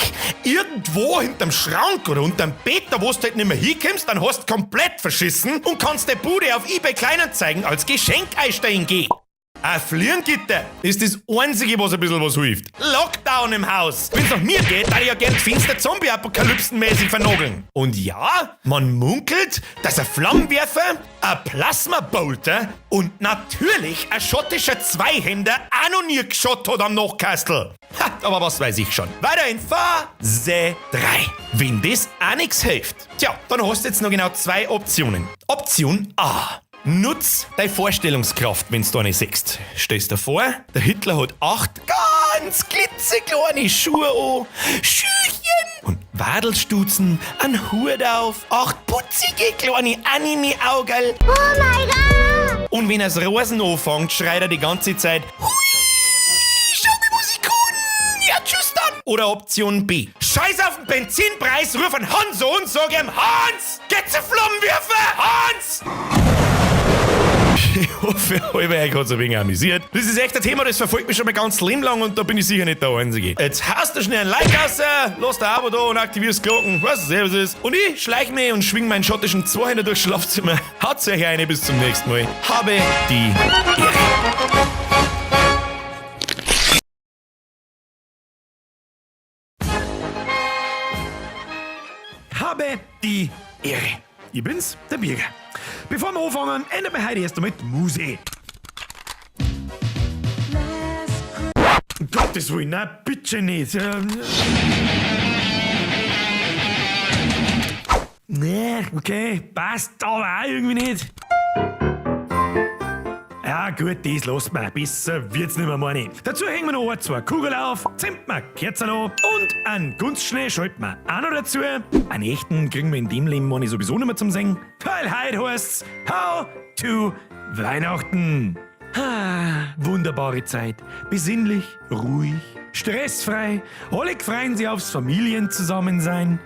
D: Irgendwo hinterm Schrank oder unterm Bett, da wo du halt nicht mehr hinkommst, dann hast du komplett verschissen und kannst der Bude auf eBay Kleinanzeigen als Geschenk einstellen gehen. Ein Fliegengitter ist das Einzige, was ein bisschen was hilft. Lockdown im Haus. Wenn's nach mir geht, darf ich ja gern die Fenster Zombie-Apokalypsen-mäßig vernageln. Und ja, man munkelt, dass ein Flammenwerfer, ein Plasmabolter und natürlich ein schottischer Zweihänder auch noch nie geschossen hat am Nachkastel. Ha, aber was weiß ich schon. Weiter in Phase 3. Wenn das auch nichts hilft, tja, dann hast du jetzt noch genau 2 Optionen. Option A. Nutz deine Vorstellungskraft, wenn's du eine siehst. Stellst dir vor, der Hitler hat 8 ganz klitzekleine Schuhe an, Schüchen und Wadelstutzen, einen Hut auf, 8 putzige kleine Anime-Augerl.
F: Oh mein Gott!
D: Und wenn er's Rosen anfängt, schreit er die ganze Zeit, hui, schau wie Musik, ja tschüss dann. Oder Option B. Scheiß auf den Benzinpreis, ruf an Hans an und sag ihm, Hans, geh zur Flammenwerfer, Hans! Ich hoffe, euch hat's ein wenig amüsiert. Das ist echt ein Thema, das verfolgt mich schon mein ganzes Leben lang und da bin ich sicher nicht der Einzige. Jetzt hast du schnell ein Like raus, lass ein Abo da und aktivierst Glocken, was es ist. Und ich schleich mich und schwing meinen schottischen Zweihänder durchs Schlafzimmer. Haut's euch eine, bis zum nächsten Mal. Habe die Ehre. Habe die Ehre. Ich bin's, der Bierger. Bevor wir anfangen, ändern wir heute erst einmal die Musik. Um Gottes Willen, nein, bitte nicht. Nee, okay, passt aber auch irgendwie nicht. Ja gut, das lässt man. Besser wird's nicht mehr, meine. Dazu hängen wir noch 1, 2 Kugeln auf, zünden wir Kerzen an und einen Kunstschnee schalten wir auch noch dazu. Einen echten kriegen wir in dem Leben meine sowieso nicht mehr zum Singen. Weil heute heißt's How to Weihnachten. Wunderbare Zeit. Besinnlich, ruhig, stressfrei. Alle freuen sich aufs Familienzusammensein.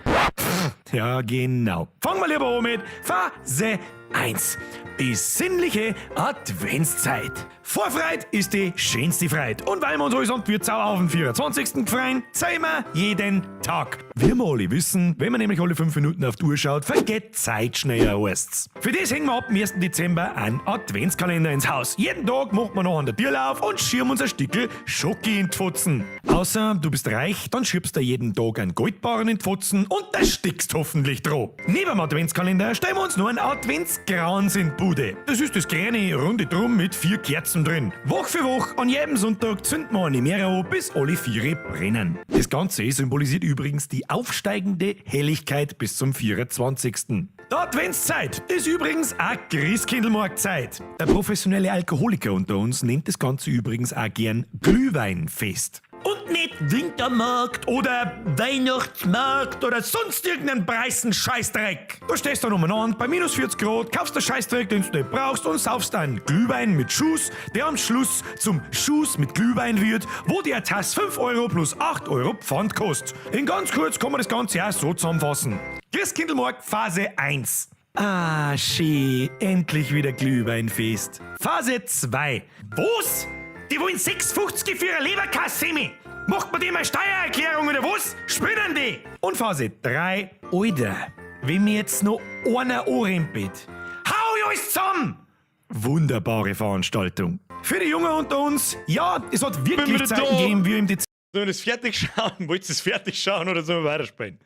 D: Ja, genau. Fangen wir lieber an mit Phase 1. Besinnliche Adventszeit. Vorfreude ist die schönste Freude. Und weil wir uns allesamt für Zau auf den 24. freuen, zeigen wir jeden Tag. Wie wir alle wissen, wenn man nämlich alle 5 Minuten auf die Uhr schaut, vergeht Zeit schneller heißt's. Für das hängen wir ab dem 1. Dezember einen Adventskalender ins Haus. Jeden Tag machen wir noch an der Tür auf und schirmen uns ein Stückel Schoki in die Pfotzen. Außer du bist reich, dann schiebst du jeden Tag einen Goldbarren in die Pfotzen und da stickst hoffentlich drauf. Neben dem Adventskalender stellen wir uns noch einen Adventskranz in die Bude. Das ist das kleine runde Drum mit 4 Kerzen drin. Woche für Woche an jedem Sonntag zünden wir eine mehr an, bis alle 4 brennen. Das Ganze symbolisiert übrigens die aufsteigende Helligkeit bis zum 24. Die Adventszeit ist übrigens auch Christkindlmarktzeit. Der professionelle Alkoholiker unter uns nennt das Ganze übrigens auch gern Glühweinfest.
E: Und nicht Wintermarkt oder Weihnachtsmarkt oder sonst irgendeinen preisen Scheißdreck.
D: Du stehst dann umeinander bei minus 40 Grad, kaufst den Scheißdreck, den du nicht brauchst und saufst einen Glühwein mit Schuss, der am Schluss zum Schuss mit Glühwein wird, wo die Tasse 5 Euro plus 8 Euro Pfand kostet. In ganz kurz kann man das Ganze auch so zusammenfassen. Christkindlmarkt Phase 1. Ah, schön, endlich wieder Glühweinfest. Phase 2.
E: Was? Die wollen 6,50 für ihre Leberkasse, Semi. Macht man dem eine Steuererklärung oder was? Spinnen die?
D: Und Phase 3. Alter, wenn mir jetzt noch einer anrempelt.
E: Hau ich alles zusammen!
D: Wunderbare Veranstaltung. Für die Jungen unter uns, ja, es hat
B: Bin
D: wirklich
B: wieder
D: Zeiten
B: da.
D: gegeben, wie im Dezember.
B: Sollen wir das fertig schauen? Wollt ihr es fertig schauen oder sollen wir weiterspielen?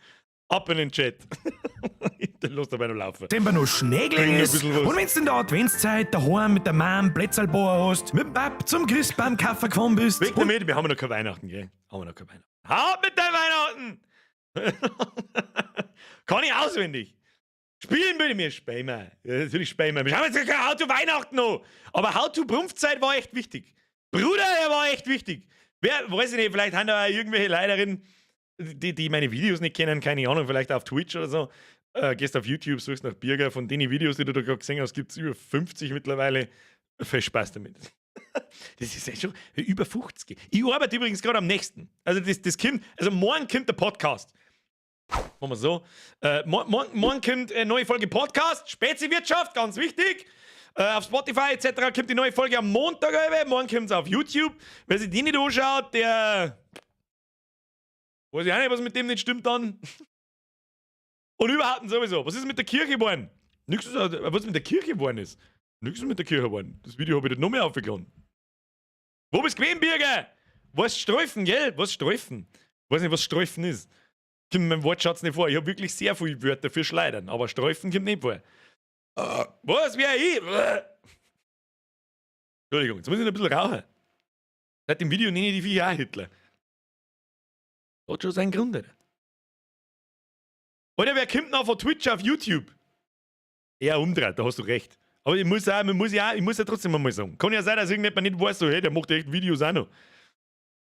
B: Ab in den Chat. Dann lass dabei noch laufen.
D: Noch Schnee gelegen
B: Bring ein
D: ist.
B: bisschen was.
D: Und wenn's in der Adventszeit daheim mit der Mom Plätzl bauen hast, mit dem Pap zum Christbaum Kaffee gefahren bist.
B: Weg damit, wir haben noch kein Weihnachten, gell? Haben wir noch kein Weihnachten. Haut mit deinem Weihnachten! Kann ich auswendig. Spielen will ich mir Speimer. Ja, natürlich Speimer. Wir haben jetzt kein How to Weihnachten noch. Aber How to Prumpfzeit war echt wichtig. Bruder, der war echt wichtig. Wer, weiß ich nicht, vielleicht haben da irgendwelche Leiderinnen, die meine Videos nicht kennen, keine Ahnung, vielleicht auf Twitch oder so. Gehst auf YouTube, suchst nach Birger. Von den Videos, die du da gerade gesehen hast, gibt es über 50 mittlerweile. Viel Spaß damit. Das ist ja schon über 50. Ich arbeite übrigens gerade am nächsten. Also das kommt, also morgen kommt der Podcast. Machen wir so. Morgen kommt eine neue Folge Podcast, Spezi-Wirtschaft, ganz wichtig. Auf Spotify etc. kommt die neue Folge am Montag. Morgen kommt es auf YouTube. Wer sich die nicht anschaut, der... Weiß ich auch nicht, was mit dem nicht stimmt dann. Und überhaupt sowieso. Was ist mit der Kirche geworden? Nichts ist, was mit der Kirche geworden ist. Nichts ist mit der Kirche geworden. Das Video habe ich nicht noch mehr aufgeladen. Wo bist du gewesen, Birger? Was Streifen, gell? Was Streifen? Weiß nicht, was Streifen ist. Kommt meinem Wortschatz nicht vor. Ich habe wirklich sehr viele Wörter für Schleudern, aber Streifen kommt nicht vor. Was? Wer ich? Entschuldigung, jetzt muss ich noch ein bisschen rauchen. Seit dem Video nenne ich die Viecher auch Hitler. Hat schon seinen Grund, Alter. Oder wer kommt noch von Twitch auf YouTube? Eher umdreht, da hast du recht. Aber ich muss ja trotzdem einmal sagen. Kann ja sein, dass irgendjemand nicht weiß, so, hey, der macht echt Videos auch noch.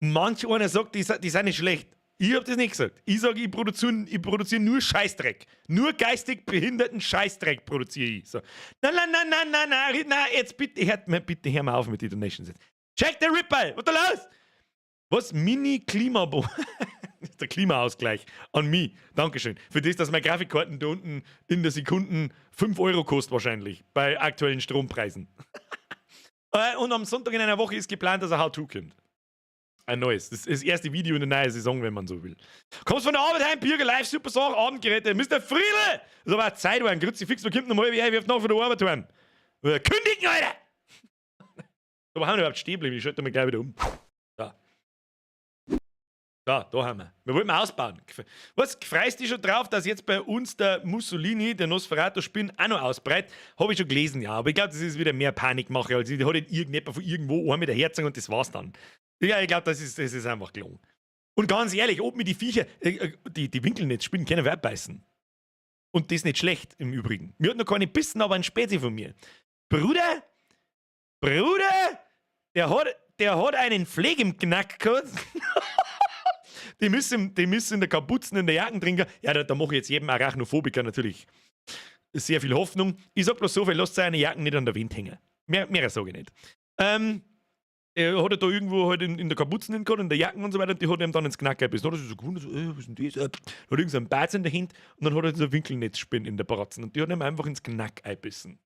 B: Manch einer sagt, die sind nicht schlecht. Ich hab das nicht gesagt. Ich sage, ich produziere nur Scheißdreck. Nur geistig behinderten Scheißdreck produziere ich. So. Na, jetzt bitte hör mal auf mit den Donations jetzt. Check the Ripper! Was ist da los? Was? Mini-Klimabo. Der Klimaausgleich an mich. Dankeschön. Für das, dass meine Grafikkarten da unten in der Sekunde 5 Euro kostet wahrscheinlich. Bei aktuellen Strompreisen. Und am Sonntag in einer Woche ist geplant, dass ein How-To kommt. Ein neues. Das ist das erste Video in der neuen Saison, wenn man so will. Kommst von der Arbeit heim, Bürger live, super Sache, Abendgeräte. Mr. Friedel! Das ist aber auch Zeit, war ein Grützifix, wo kommt nochmal, wie ich wirft nach von der Arbeit heim. Kündigen, Alter! Aber haben wir überhaupt stehen bleiben? Ich schalte mich gleich wieder um. Da haben wir. Wir wollten ausbauen. Was, freust dich schon drauf, dass jetzt bei uns der Mussolini, der Nosferatu-Spinn, auch noch ausbreitet? Habe ich schon gelesen, ja. Aber ich glaube, das ist wieder mehr Panikmache, als die hat nicht irgendjemand von irgendwo einen mit der Herzung und das war's dann. Ja, ich glaube, das ist einfach gelungen. Und ganz ehrlich, ob mir die Viecher, die Winkelnetzspinnen können wir abbeißen. Und das ist nicht schlecht, im Übrigen. Mir hat noch keine bissen, aber ein Spezi von mir. Bruder, der hat einen Pfleg im Knack gehabt. Die müssen in der Kapuzen, in der Jacken trinken. Ja, da mache ich jetzt jedem Arachnophobiker natürlich sehr viel Hoffnung. Ich sag bloß so viel, lasst seine Jacken nicht an der Wind hängen. Mehr sage ich nicht. Hat er da irgendwo halt in der Kapuzen gehabt, in der Jacken und so weiter, und die hat ihm dann ins Knack gebissen. Das ist so gewundert, so, was ist denn das? Hat irgend so einen Bart in der Hand und dann hat er so eine Winkelnetzspinne in der Bratzen und die hat ihm einfach ins Knack eingebissen.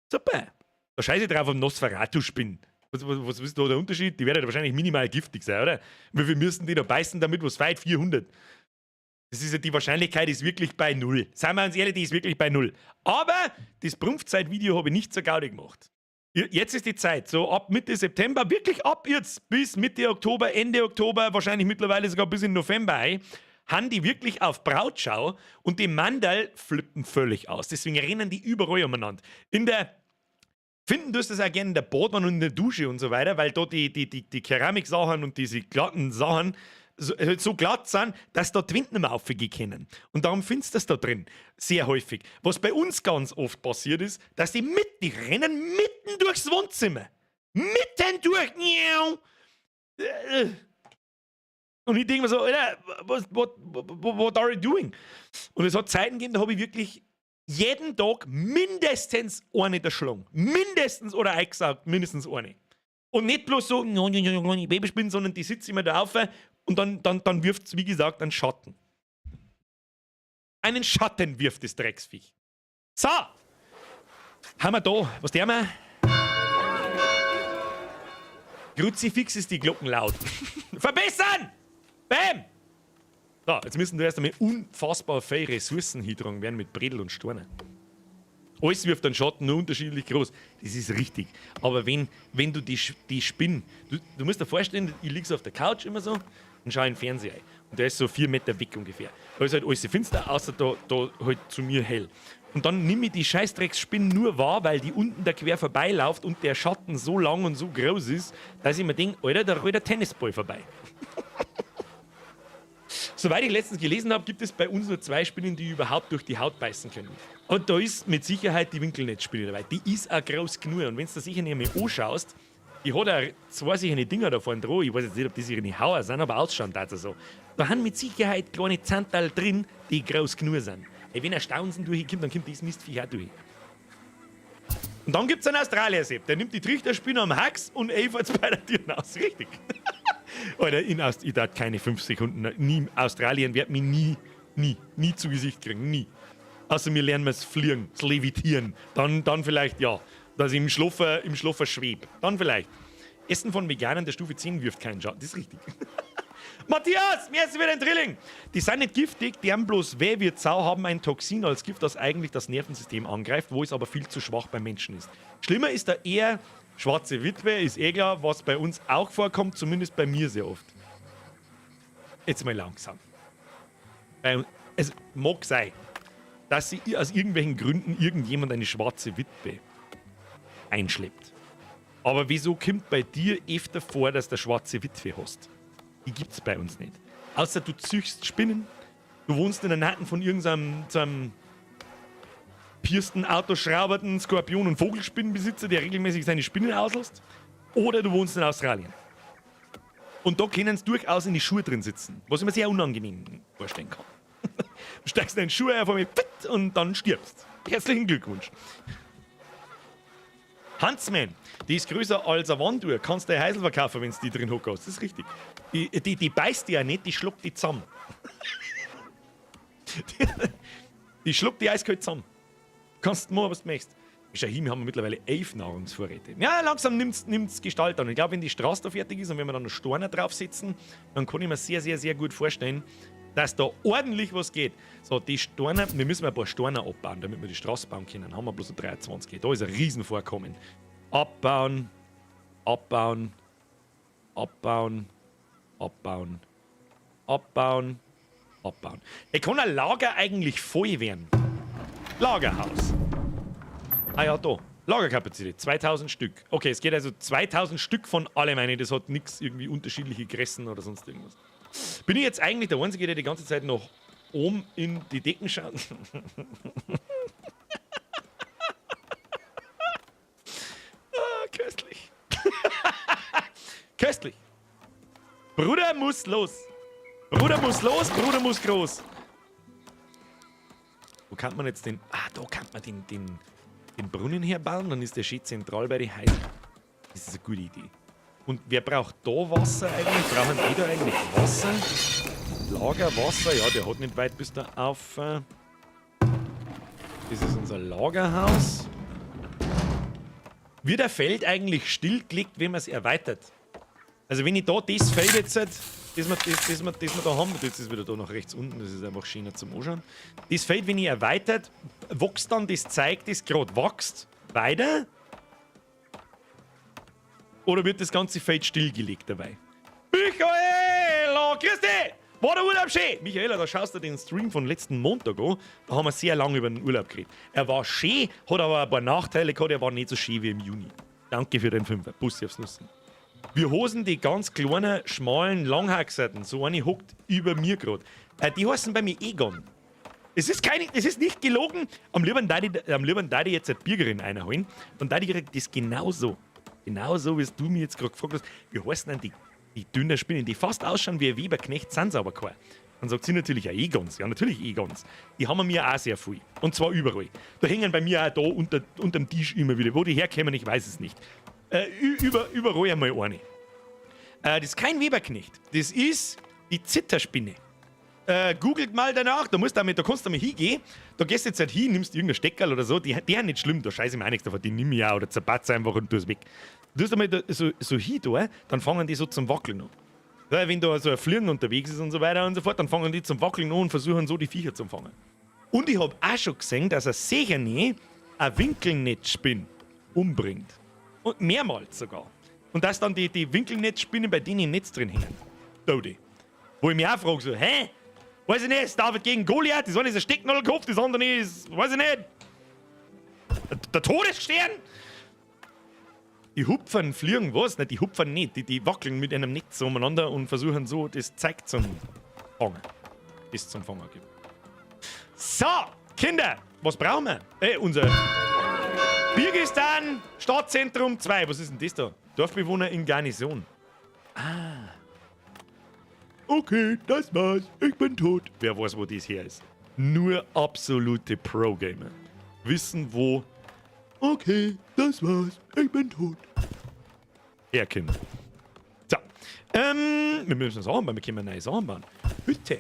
B: Super. Da scheiße ich drauf am Nosferatu-Spinn. Was ist da der Unterschied? Die werden wahrscheinlich minimal giftig sein, oder? Wie viel müssen die da beißen, damit was weit? 400. Das ist ja, die Wahrscheinlichkeit ist wirklich bei 0. Seien wir uns ehrlich, die ist wirklich bei 0. Aber das Prumpfzeit-Video habe ich nicht so gaudi gemacht. Jetzt ist die Zeit, so ab Mitte September, wirklich ab jetzt bis Mitte Oktober, Ende Oktober, wahrscheinlich mittlerweile sogar bis in November haben die wirklich auf Brautschau und die Mandal flippen völlig aus. Deswegen rennen die überall umeinander. Finden tust du das auch gerne in der Badwanne und in der Dusche und so weiter, weil da die Keramiksachen und diese glatten Sachen so glatt sind, dass da die Wind nicht mehr aufgehen können. Und darum findest du das da drin. Sehr häufig. Was bei uns ganz oft passiert ist, dass die rennen mitten durchs Wohnzimmer. Mitten durch. Und ich denke mir so, Alter, what are you doing? Und es hat Zeiten gegeben, da habe ich wirklich jeden Tag mindestens eine erschlagen. Mindestens oder eingesaugt, mindestens eine. Und nicht bloß so, Babyspinnen, sondern die sitzt immer da auf und dann wirft es, wie gesagt, einen Schatten. Einen Schatten wirft das Drecksviech. So, haben wir da, was der wir? Kruzifix ist die Glocken laut. Verbessern! Bam! So, jetzt müssen da erst einmal unfassbar viele Ressourcen hintragen werden mit Bredel und Steinen. Alles wirft einen Schatten, nur unterschiedlich groß. Das ist richtig. Aber wenn du die Spinne... Du musst dir vorstellen, ich liege so auf der Couch immer so und schaue in den Fernseher ein. Und der ist so 4 Meter weg ungefähr. Da ist halt alles finster, außer da halt zu mir hell. Und dann nehme ich die Scheißdrecksspinne nur wahr, weil die unten da quer vorbeiläuft und der Schatten so lang und so groß ist, dass ich mir denke, Alter, da rollt der Tennisball vorbei. Soweit ich letztens gelesen habe, gibt es bei uns nur 2 Spinnen, die überhaupt durch die Haut beißen können. Und da ist mit Sicherheit die Winkelnetzspinne dabei. Die ist auch groß genug. Und wenn du sicher nicht mehr anschaust, die hat auch 2 sichere Dinger da vorne dran. Ich weiß jetzt nicht, ob das ihre Hauer sind, aber ausschauen also so. Da haben mit Sicherheit kleine Zanterl drin, die groß genug sind. Ey, wenn ein Staunsen durchkommt, dann kommt das Mistviech auch durch. Und dann gibt es einen Australier-Sepp. Der nimmt die Trichterspinne am Hax und fährt bei der Tür raus. Richtig. Alter, ich darf keine 5 Sekunden. Nie, Australien wird mich nie zu Gesicht kriegen. Nie. Außer wir lernen das Fliegen, das Levitieren. Dann vielleicht, ja, dass ich im Schlaffer schwebe. Dann vielleicht. Essen von Veganern der Stufe 10 wirft keinen Schaden. Das ist richtig. Matthias, mir ist wieder ein Drilling. Die sind nicht giftig, die haben bloß weh wie Sau, haben ein Toxin als Gift, das eigentlich das Nervensystem angreift, wo es aber viel zu schwach beim Menschen ist. Schlimmer ist da eher schwarze Witwe, ist eh klar, was bei uns auch vorkommt, zumindest bei mir sehr oft. Jetzt mal langsam. Es mag sein, dass sie aus irgendwelchen Gründen irgendjemand eine schwarze Witwe einschleppt. Aber wieso kommt bei dir öfter vor, dass du eine schwarze Witwe hast? Die gibt's bei uns nicht. Außer du züchtst Spinnen, du wohnst in der Nähe von irgendeinem so einem Pirsten, Autoschrauberten, Skorpion- und Vogelspinnenbesitzer, der regelmäßig seine Spinnen auslässt. Oder du wohnst in Australien. Und da können sie durchaus in die Schuhe drin sitzen, was ich mir sehr unangenehm vorstellen kann. Du steigst in deine Schuhe auf einmal und dann stirbst. Herzlichen Glückwunsch. Huntsman, die ist größer als eine Wanduhr. Kannst du ein Heisel verkaufen, wenn du die drin hockst. Das ist richtig. Die beißt die ja nicht, die schluckt die zusammen. Die schluckt die eiskalt zusammen. Kannst du machen, was du möchtest. Schau hin, wir haben mittlerweile 11 Nahrungsvorräte. Ja, langsam nimmt's Gestalt an. Ich glaube, wenn die Straße da fertig ist und wenn wir dann noch Steine draufsetzen, dann kann ich mir sehr, sehr, sehr gut vorstellen, dass da ordentlich was geht. So, die Steine, wir müssen ein paar Steine abbauen, damit wir die Straße bauen können. Dann haben wir bloß so 23. Da ist ein Riesenvorkommen. Abbauen, abbauen, abbauen, abbauen, abbauen, abbauen. Ich kann ein Lager eigentlich voll werden. Lagerhaus. Ah ja, da. Lagerkapazität, 2000 Stück. Okay, es geht also 2000 Stück von allem ein. Das hat nichts irgendwie unterschiedliche Gressen oder sonst irgendwas. Bin ich jetzt eigentlich der Einzige, der die ganze Zeit noch oben in die Decken schaut? Köstlich. Köstlich. Bruder muss los. Bruder muss los, Bruder muss groß. Wo kann man jetzt den... Ah, da kann man den Brunnen herbauen, dann ist der schön zentral bei den Häusern. Das ist eine gute Idee. Und wer braucht da Wasser eigentlich? Brauchen die da eigentlich Wasser? Lagerwasser? Ja, der hat nicht weit bis da auf... Das ist unser Lagerhaus. Wird ein Feld eigentlich stillgelegt, wenn man es erweitert? Also wenn ich da das Feld jetzt... Das wir da haben, jetzt ist wieder da nach rechts unten, das ist einfach schöner zum Anschauen. Das Feld, wenn ich erweitert, wächst dann das Zeug, das gerade wächst, weiter? Oder wird das ganze Feld stillgelegt dabei? Michaela, grüß dich! War der Urlaub schön? Michaela, da schaust du den Stream von letzten Montag an. Da haben wir sehr lange über den Urlaub geredet. Er war schön, hat aber ein paar Nachteile gehabt, er war nicht so schön wie im Juni. Danke für den Fünfer. Bussi aufs Nussen. Wir hosen die ganz kleinen, schmalen Langhaxerten. So eine hockt über mir gerade. Die heißen bei mir Egon. Es ist nicht gelogen. Am lieben da die jetzt eine Bürgerin einholen. Und da die das genauso. Genauso, wie du mir jetzt gerade gefragt hast. Wie heißen denn die dünnen Spinnen, die fast ausschauen wie ein Weberknecht, sind sie aber kein. Dann sagt sie natürlich auch Egons. Ja, natürlich Egons. Die haben wir auch sehr viel. Und zwar überall. Da hängen bei mir auch da unterm Tisch immer wieder. Wo die herkommen, ich weiß es nicht. Überall einmal eine. Das ist kein Weberknecht. Das ist die Zitterspinne. Googelt mal danach, da kannst du mal hingehen. Da gehst du jetzt halt hin, nimmst irgendeinen Steckerl oder so. Die sind nicht schlimm, da scheiße ich mir auch nichts davon. Die nimm ich auch oder zerbatze einfach und tu es weg. Du tust einmal so hin, dann fangen die so zum Wackeln an. Ja, wenn da so ein Fliegen unterwegs ist und so weiter und so fort, dann fangen die zum Wackeln an und versuchen so die Viecher zu fangen. Und ich habe auch schon gesehen, dass ein Secherne eine Winkelnetzspinne umbringt. Und mehrmals sogar. Und dass dann die Winkelnetzspinnen bei denen im Netz drin hängen. Todi. Wo ich mich auch frage, so, hä? Weiß ich nicht, ist David gegen Goliath, das eine ist ein Stecknadelkopf, das andere ist, weiß ich nicht, der Todesstern? Die hupfen, fliegen, was? Nicht, die hupfen nicht, die wackeln mit einem Netz umeinander und versuchen so das Zeug zum Fangen. Das zum Fangen gibt. So, Kinder, was brauchen wir? Unser Birgistan Stadtzentrum 2, was ist denn das da? Dorfbewohner in Garnison. Ah. Okay, das war's. Ich bin tot. Wer weiß, wo das her ist. Nur absolute Pro-Gamer. Wissen, wo. Okay, das war's. Ich bin tot. Herkommen. So. Wir müssen es anbauen. Wir können ein neues anbauen. Bitte.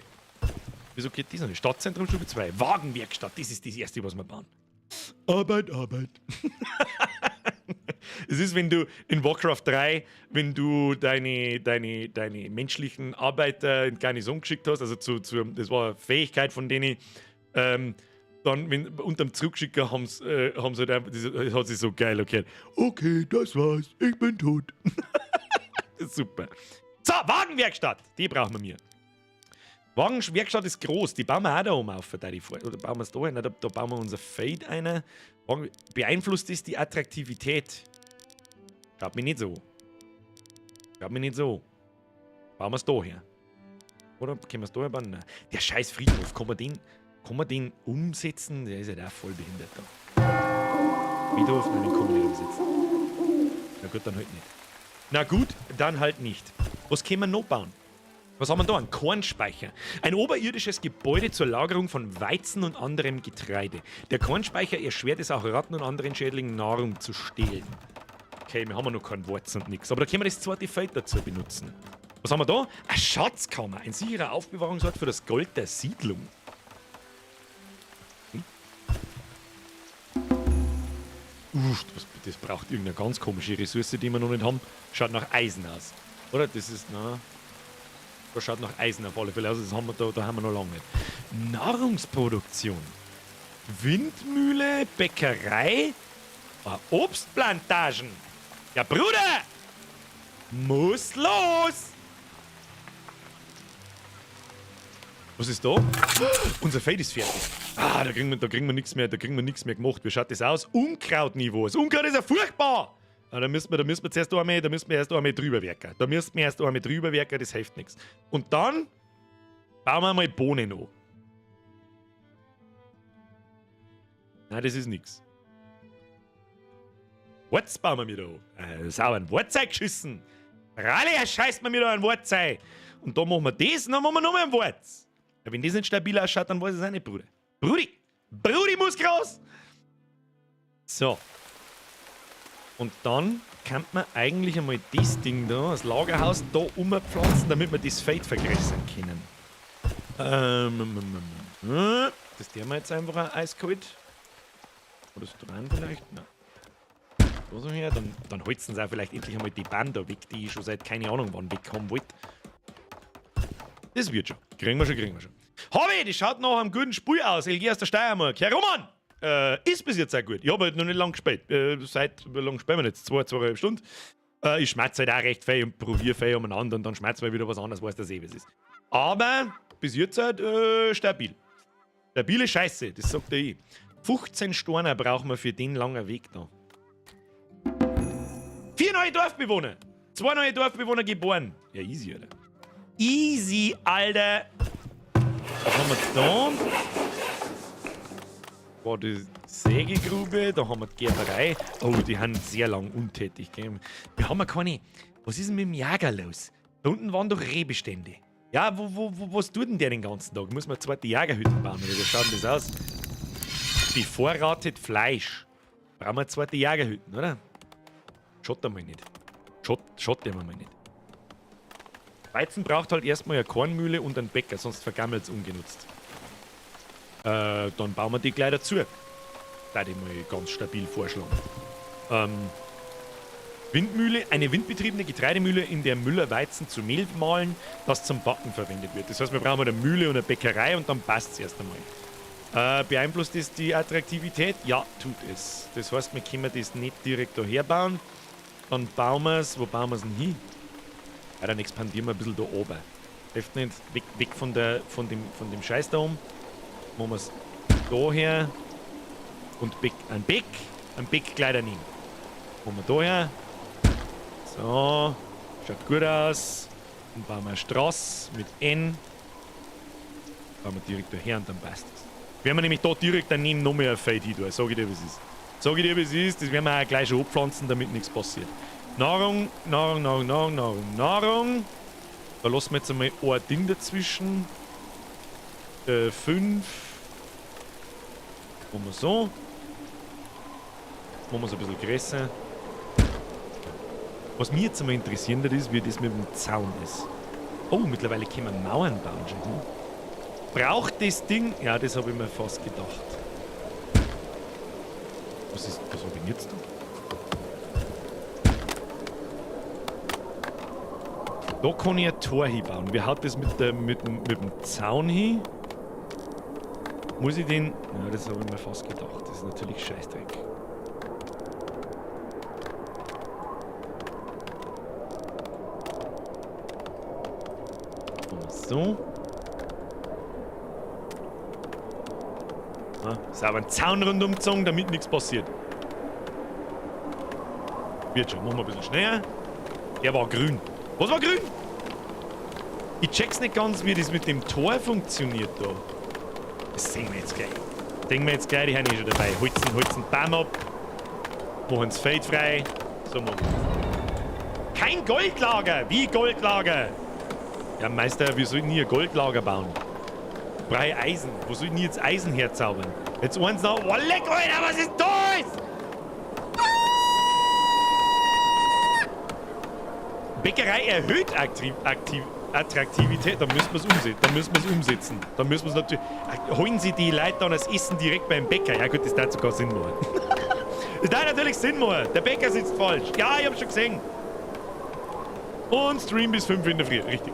B: Wieso geht das nicht? Stadtzentrum Stufe 2. Wagenwerkstatt. Das ist das Erste, was wir bauen. Arbeit. Es ist, wenn du in Warcraft 3, wenn du deine menschlichen Arbeiter in Garnison geschickt hast, also das war eine Fähigkeit von denen, dann, wenn unterm Zurückschicker haben sie halt einfach, das hat sich so geil erklärt. Okay, das war's, ich bin tot. Das ist super. So, Wagenwerkstatt, die brauchen wir mir. Wagenwerkstatt ist groß, die bauen wir auch da oben auf, oder bauen wir es da hin, da bauen wir unser Fade ein. Beeinflusst ist die Attraktivität. Glaub mir nicht so. Bauen wir es da her. Oder können wir es da her bauen? Nein. Der scheiß Friedhof, kann man den umsetzen? Der ist ja da voll behindert da. Friedhof, nein, den kann man nicht umsetzen. Na gut, dann halt nicht. Na gut, dann halt nicht. Was können wir noch bauen? Was haben wir da? Ein Kornspeicher. Ein oberirdisches Gebäude zur Lagerung von Weizen und anderem Getreide. Der Kornspeicher erschwert es auch Ratten und anderen Schädlingen Nahrung zu stehlen. Okay, wir haben noch keinen Wurz und nichts. Aber da können wir das zweite Feld dazu benutzen. Was haben wir da? Eine Schatzkammer. Ein sicherer Aufbewahrungsort für das Gold der Siedlung. Das braucht irgendeine ganz komische Ressource, die wir noch nicht haben. Schaut nach Eisen aus. Oder? Das ist, das schaut nach Eisen auf alle Fälle aus. Das haben wir da haben wir noch lange nicht. Nahrungsproduktion. Windmühle, Bäckerei, Obstplantagen. Ja, Bruder! Muss los! Was ist da? Unser Feld ist fertig. Da kriegen wir nichts mehr gemacht. Wie schaut das aus? Unkrautniveau. Das Unkraut ist ja furchtbar! Da müssen wir erst einmal drüber werken. Das hilft nichts. Und dann bauen wir mal Bohnen an. Nein, das ist nichts. Wurz bauen wir mir da. Sauren Wurzei geschissen. Rally, scheißt mir da ein Wurzei. Und da machen wir das und dann machen wir nochmal einen Wurz. Ja, wenn das nicht stabil ausschaut, dann weiß ich es auch nicht, Bruder. Brudi muss groß. So. Und dann kann man eigentlich einmal das Ding da, das Lagerhaus, da umpflanzen, damit wir das Feld vergrößern können. Das tun wir jetzt einfach ein eiskalt. Oder ist dran vielleicht? Nein. So her, dann holzen sie auch vielleicht endlich einmal die Bahn da weg, die ich schon seit keine Ahnung wann weg haben wollte. Das wird schon. Kriegen wir schon. Hobby, das schaut nach einem guten Spiel aus. Ich gehe aus der Steiermark. Herr Roman! Ist bis jetzt auch gut. Ich habe halt noch nicht lange gespielt. Wie lange spielen wir jetzt? 2,5 Stunden. Ich schmerze halt auch recht viel und probiere viel umeinander und dann schmerzt mir wieder was anderes, weiß der was ist. Aber bis jetzt halt stabil. Stabile Scheiße, das sagt der ich. 15 Storner brauchen wir für den langen Weg da. 4 neue Dorfbewohner. 2 neue Dorfbewohner geboren. Ja, easy, Alter. Easy, Alter. Was haben wir da? War die Sägegrube, da haben wir die Gerberei. Oh, die haben sehr lang untätig. Gell? Wir haben ja keine... Was ist denn mit dem Jäger los? Da unten waren doch Rehbestände. Ja, was tut denn der den ganzen Tag? Muss man eine zweite Jägerhütten bauen? Oder wie schaut denn das aus? Bevorratet Fleisch. Brauchen wir eine zweite Jägerhütten, oder? Schott einmal nicht. Schott immer mal nicht. Weizen braucht halt erstmal eine Kornmühle und einen Bäcker, sonst vergammelt es ungenutzt. Dann bauen wir die gleich dazu. Da ich mal ganz stabil vorschlagen. Windmühle, eine windbetriebene Getreidemühle, in der Müller Weizen zu Mehl mahlen, das zum Backen verwendet wird. Das heißt, wir brauchen eine Mühle und eine Bäckerei und dann passt es erst einmal. Beeinflusst das die Attraktivität? Ja, tut es. Das heißt, wir können das nicht direkt daher bauen. Dann bauen wir es. Wo bauen wir es denn hin? Ja, dann expandieren wir ein bisschen da oben. Hilft nicht. Weg von dem Scheiß da oben. Machen wir es daher. Und ein Beck gleich daneben. Machen wir daher. So. Schaut gut aus. Dann bauen wir eine Straße mit N. Bauen wir direkt daher und dann passt es. Werden wir nämlich da direkt daneben noch mehr ein Feld hin tun. Sag ich dir, wie es ist. Das werden wir auch gleich schon abpflanzen, damit nichts passiert. Nahrung. Da lassen wir jetzt einmal ein Ding dazwischen. 5. Machen wir so. Machen wir es ein bisschen größer. Was mich jetzt einmal interessieren wird, ist, wie das mit dem Zaun ist. Oh, mittlerweile können wir Mauern bauen schon. Braucht das Ding... Ja, das habe ich mir fast gedacht. Was habe ich jetzt da? Da kann ich ein Tor hinbauen. Wie haut das mit dem Zaun hin? Muss ich den... Ja, das habe ich mir fast gedacht. Das ist natürlich Scheißdreck. So. Sauber einen Zaun rundum gezogen, damit nichts passiert. Wird schon. Machen wir ein bisschen schneller. Der war grün. Was war grün? Ich check's nicht ganz, wie das mit dem Tor funktioniert da. Das sehen wir jetzt gleich. Die haben eh schon dabei. Holzen Baum ab. Machen das Feld frei. So machen wir. Kein Goldlager! Wie Goldlager? Ja, Meister, wir sollten hier ein Goldlager bauen. Brei Eisen. Wo soll ich denn jetzt Eisen herzaubern? Jetzt eins noch. Oh, leck, Alter, was ist das? Bäckerei erhöht Attraktivität. Dann müssen wir es umsetzen. Dann müssen wir es natürlich... Holen Sie die Leute dann das Essen direkt beim Bäcker. Ja gut, das darf sogar Sinn machen. Das darf natürlich Sinn machen. Der Bäcker sitzt falsch. Ja, ich hab's schon gesehen. Und Stream bis 5 in der Früh. Richtig.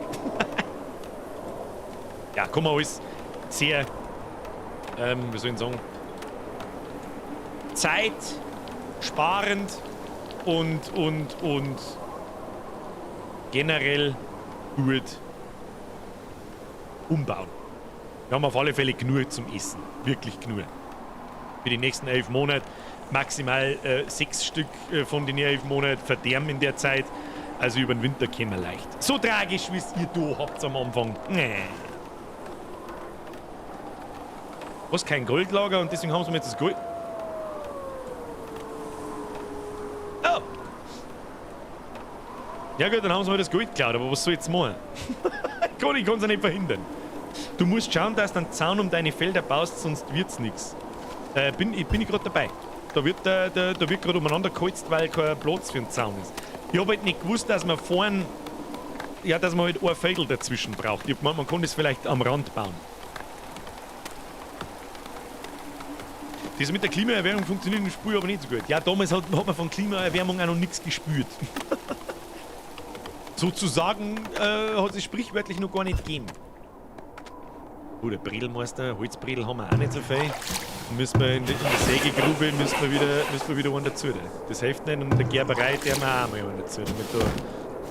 B: Ja, komm mal, alles sehr, wie soll ich sagen, zeitsparend und generell gut umbauen. Wir haben auf alle Fälle genug zum Essen. Wirklich genug. Für die nächsten 11 Monate. Maximal 6 Stück von den 11 Monaten verderben in der Zeit. Also über den Winter können wir leicht. So tragisch, wie es ihr da habt am Anfang. Nee. Was? Kein Goldlager und deswegen haben sie mir jetzt das Gold. Oh! Ja gut, dann haben sie mir das Gold geklaut, aber was soll ich jetzt machen? Ich kann es ja nicht verhindern. Du musst schauen, dass du einen Zaun um deine Felder baust, sonst wird's nichts. Bin ich gerade dabei. Da wird gerade umeinander geholzt, weil kein Platz für einen Zaun ist. Ich habe halt nicht gewusst, dass man vorn... Ja, dass man halt ein Feldl dazwischen braucht. Ich hab gemeint, man kann das vielleicht am Rand bauen. Das mit der Klimaerwärmung funktioniert im Spiel aber nicht so gut. Ja, damals hat man von Klimaerwärmung auch noch nichts gespürt. Sozusagen hat es sprichwörtlich noch gar nicht gegeben. Oh, der Bredelmeister, Holzbredel haben wir auch nicht so viel. Dann müssen wir in der Sägegrube wieder einen dazu. Das hilft nicht. Und in der Gerberei der wir auch mal einen dazu.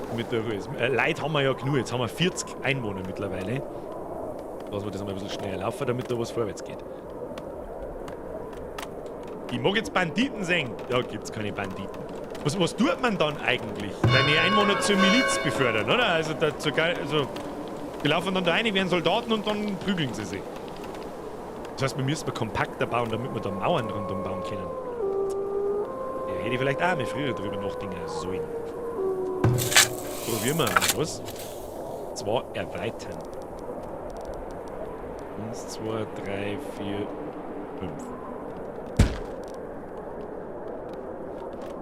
B: Damit da Ruhe ist. Leute haben wir ja genug. Jetzt haben wir 40 Einwohner mittlerweile. Lassen wir das mal ein bisschen schneller laufen, damit da was vorwärts geht. Ich mag jetzt Banditen sehen. Da gibt's keine Banditen. Was tut man dann eigentlich? Deine Einwohner zur Miliz befördern, oder? Also, die laufen dann da rein, werden Soldaten und dann prügeln sie sich. Das heißt, wir müssen kompakter bauen, damit wir da Mauern rundum bauen können. Ja, hätte ich vielleicht auch mal früher drüber nachdenken sollen. Probieren wir mal was. Zwar erweitern. 1, 2, 3, 4, 5.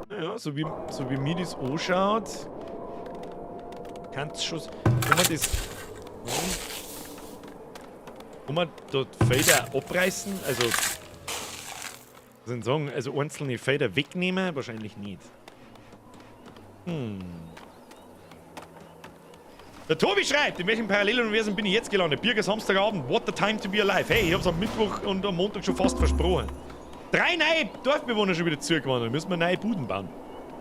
B: Naja, so wie mir das anschaut, kannst schon. Kann man dort Felder abreißen? Also. Sagen, also einzelne Felder wegnehmen? Wahrscheinlich nicht. Der Tobi schreibt, in welchem Paralleluniversum bin ich jetzt gelandet? Birger Samstagabend, what a time to be alive. Hey, ich hab's am Mittwoch und am Montag schon fast versprochen. 3 neue Dorfbewohner schon wieder zugewandert. Dann müssen wir neue Buden bauen.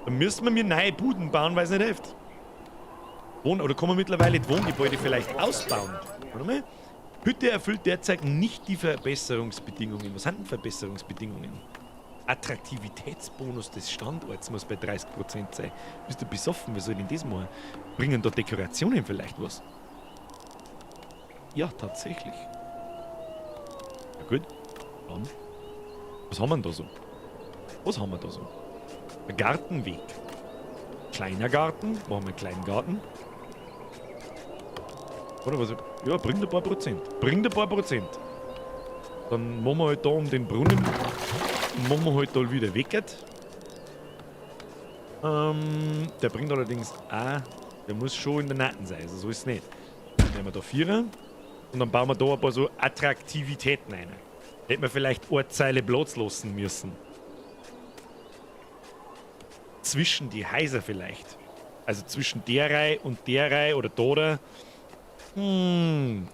B: Dann müssen wir mir neue Buden bauen, weil es nicht hilft. Oder kann man mittlerweile die Wohngebäude vielleicht ausbauen? Warte mal. Hütte erfüllt derzeit nicht die Verbesserungsbedingungen. Was sind denn Verbesserungsbedingungen? Attraktivitätsbonus des Standorts muss bei 30% sein. Bist du besoffen? Was soll denn das machen? Bringen da Dekorationen vielleicht was? Ja, tatsächlich. Ja gut. Dann. Was haben wir denn da so? Ein Gartenweg. Kleiner Garten. Machen wir einen kleinen Garten. Oder was? Ja, bringt ein paar Prozent. Dann machen wir halt da um den Brunnen. Machen wir halt da wieder weg. Der bringt allerdings auch. Der muss schon in der Natten sein. Also so ist es nicht. Dann nehmen wir da 4. Und dann bauen wir da ein paar so Attraktivitäten rein. Hätten wir vielleicht Ortzeile Platz lassen müssen. Zwischen die Häuser vielleicht. Also zwischen der Reihe und der Reihe oder da.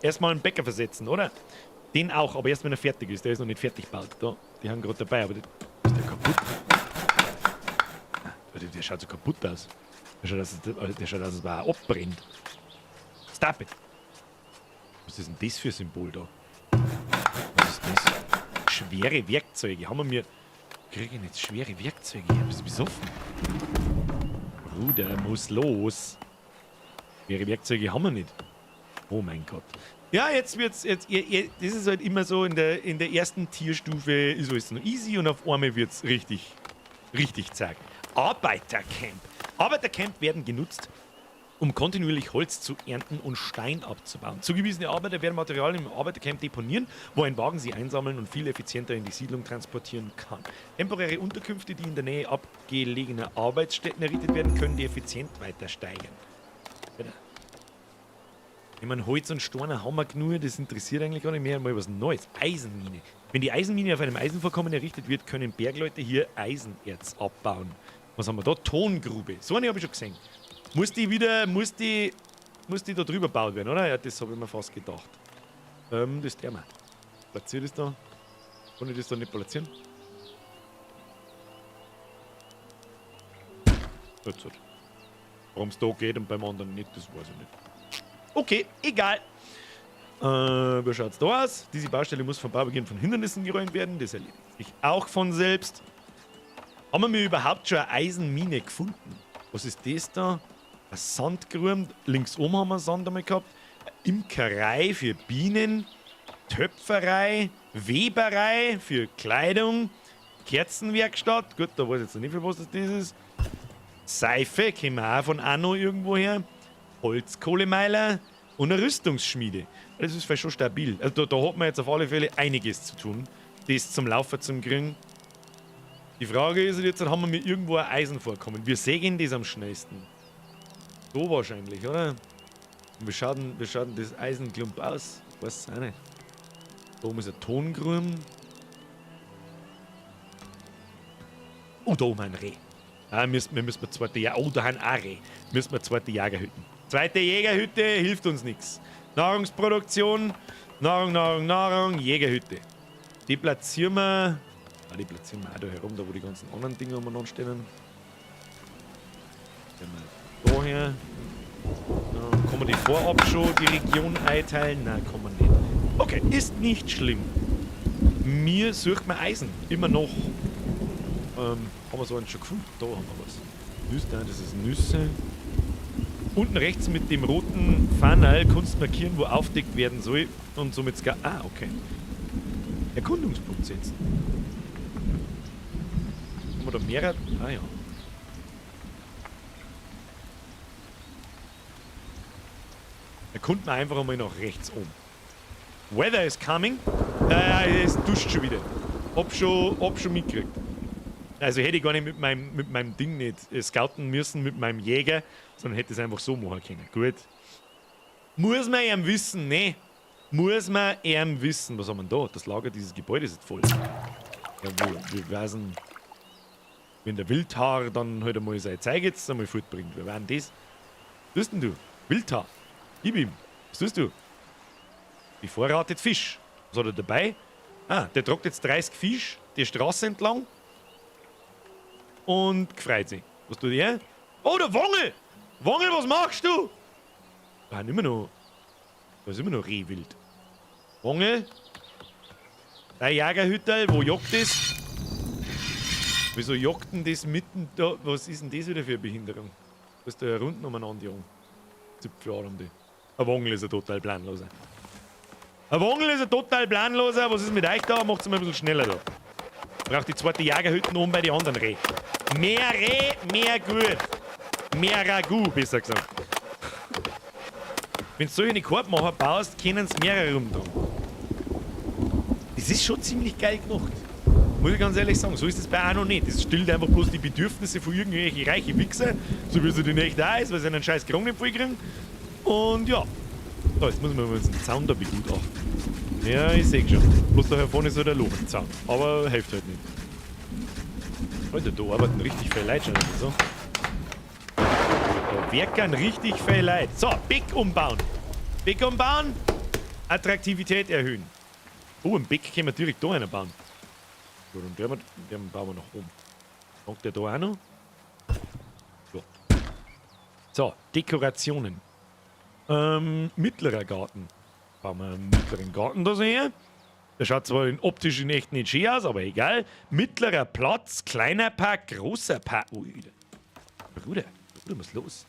B: Erstmal einen Bäcker versetzen, oder? Den auch, aber erst wenn er fertig ist. Der ist noch nicht fertig gebaut. Da, die haben gerade dabei, aber ist der kaputt? Der schaut so kaputt aus. Der schaut aus, als war er abbrennt. Stop it! Was ist denn das für ein Symbol da? Was ist das? Schwere Werkzeuge. Haben wir mir. Kriege ich nicht schwere Werkzeuge? Bist du besoffen? Bruder, muss los. Schwere Werkzeuge haben wir nicht. Oh mein Gott. Ja, jetzt wird's. Das ist halt immer so, in der ersten Tierstufe ist alles noch easy und auf einmal wird's richtig zack. Arbeitercamp. Arbeitercamp werden genutzt, um kontinuierlich Holz zu ernten und Stein abzubauen. Zugewiesene Arbeiter werden Materialien im Arbeitercamp deponieren, wo ein Wagen sie einsammeln und viel effizienter in die Siedlung transportieren kann. Temporäre Unterkünfte, die in der Nähe abgelegener Arbeitsstätten errichtet werden, können die Effizienz weiter steigern. Ich meine, Holz und Steine haben wir genug, das interessiert eigentlich gar nicht mehr. Mal was Neues. Eisenmine. Wenn die Eisenmine auf einem Eisenvorkommen errichtet wird, können Bergleute hier Eisenerz abbauen. Was haben wir da? Tongrube. So eine habe ich schon gesehen. Muss die da drüber gebaut werden, oder? Ja, das habe ich mir fast gedacht. Das der mal. Platziert das da? Kann ich das da nicht platzieren? Warum es da geht und beim anderen nicht, das weiß ich nicht. Okay, egal. Wie schaut es da aus? Diese Baustelle muss vom Baubeginn von Hindernissen geräumt werden. Das erledigt sich auch von selbst. Haben wir mir überhaupt schon eine Eisenmine gefunden? Was ist das da? Ein Sandgruben. Links oben haben wir Sand einmal gehabt. Eine Imkerei für Bienen. Töpferei. Weberei für Kleidung. Kerzenwerkstatt. Gut, da weiß ich jetzt noch nicht, für was das ist. Seife, kennen wir auch von Anno irgendwo her. Holzkohlemeiler und eine Rüstungsschmiede. Das ist vielleicht schon stabil. Also da hat man jetzt auf alle Fälle einiges zu tun, das zum Laufen zu kriegen. Die Frage ist jetzt, haben wir mir irgendwo ein Eisenvorkommen. Wir sägen das am schnellsten. So wahrscheinlich, oder? Und wie schaut denn das Eisenklump aus? Ich weiß es auch nicht. Da oben ist ein Tongruben. Oh, da oben ein Reh. Wir müssen zweite Jager. Oh, da haben auch Reh. Müssen wir zweite Jägerhütten. Zweite Jägerhütte hilft uns nichts. Nahrungsproduktion, Nahrung, Jägerhütte. Die platzieren wir. Die platzieren wir auch da herum, da wo die ganzen anderen Dinge umeinander stehen. Da her. Ja, kann man die vorab schon die Region einteilen? Nein, kann man nicht. Okay, ist nicht schlimm. Mir sucht man Eisen. Immer noch. Haben wir so einen schon gefunden? Da haben wir was. Nüsse, das ist Nüsse. Unten rechts mit dem roten Fanal kannst du markieren, wo aufdeckt werden soll. Und somit gar. Ah, okay. Erkundungspunkt setzen. Haben wir da mehrere? Ah ja. Erkunden wir einfach einmal nach rechts um. Weather is coming. Es duscht schon wieder. Hab schon mitgekriegt. Also hätte ich gar nicht mit meinem Ding nicht scouten müssen, mit meinem Jäger, sondern hätte es einfach so machen können. Gut. Muss man ihm wissen, ne? Muss man ihm wissen. Was haben wir denn da? Das Lager dieses Gebäudes ist voll. Ja, wir wissen, wenn der Wildhaar dann halt einmal sein Zeug jetzt einmal fortbringt. Wer war denn das? Was tust denn du? Wildhaar. Gib ihm. Was tust du? Bevorratet Fisch. Was hat er dabei? Ah, der tragt jetzt 30 Fisch die Straße entlang und gefreut sich. Was tut er? Oh, der Wongel! Wongel, was machst du? Da ist immer noch Rehwild. Wongel? Der Jägerhütterl, wo jagt das? Wieso jagt denn das mitten da? Was ist denn das wieder für eine Behinderung? Da ist der Runden umeinander jagen. Zipfelarm die. Ein Wongel ist ein total planloser. Ein Wongel ist ein total planloser. Was ist mit euch da? Macht's mal ein bisschen schneller da. Braucht die zweite Jägerhütte oben bei den anderen Reh. Mehr Reh, mehr gut. Mehr Ragout, besser gesagt. Wenn du solche Korbmacher baust, können sie mehrere rumtun. Das ist schon ziemlich geil gemacht. Muss ich ganz ehrlich sagen, so ist es bei auch noch nicht. Das stillt einfach bloß die Bedürfnisse von irgendwelchen reichen Wichser, so wie sie die nicht da ist, weil sie einen scheiß Krone nicht vollkriegen. Und ja. So, jetzt muss man mal den Zaun da begutachten. Ja, ich sehe schon. Bloß da vorne ist halt der Lobenzaun. Aber hilft halt nicht. Alter, da arbeiten richtig viele Leute schon. So. Da werken richtig viele Leute. So, Beck umbauen. Beck umbauen. Attraktivität erhöhen. Oh, ein Beck können wir direkt da einen bauen. So, dann den bauen wir nach oben. Kommt der da auch noch? So. So, Dekorationen. Mittlerer Garten. Bauen wir einen mittleren Garten da her. Der schaut zwar optisch in echt nicht schön aus, aber egal. Mittlerer Platz, kleiner Park, großer Park. Ui, Bruder, was ist los?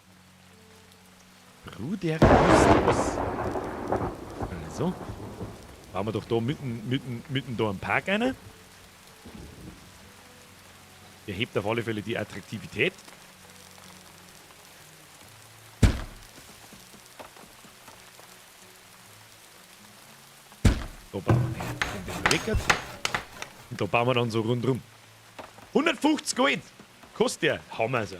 B: Bruder, was ist los? Also, bauen wir doch da mitten da einen Park rein. Der hebt auf alle Fälle die Attraktivität. Da bauen wir den Weckert. Und da bauen wir dann so rundrum. 150 Gold kostet der. Hammerser.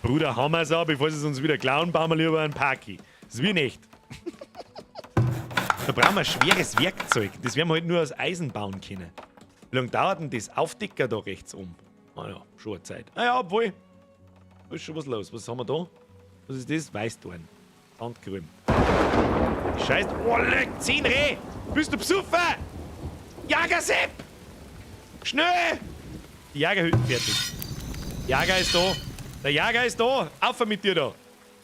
B: Bruder, Hammerser, bevor sie es uns wieder klauen, bauen wir lieber einen Parky. Das ist wie nicht. Da brauchen wir schweres Werkzeug. Das werden wir halt nur aus Eisen bauen können. Wie lange dauert denn das Aufdecker da rechts um? Ah ja, schon eine Zeit. Ah ja, obwohl. Da ist schon was los. Was haben wir da? Was ist das? Weißdorn. Handgrün. Scheiße. Oh, leck, 10 Reh! Bist du besoffen? Jagersepp! Schnell! Die Jagerhütten fertig. Jager ist da. Der Jager ist da. Auf mit dir da.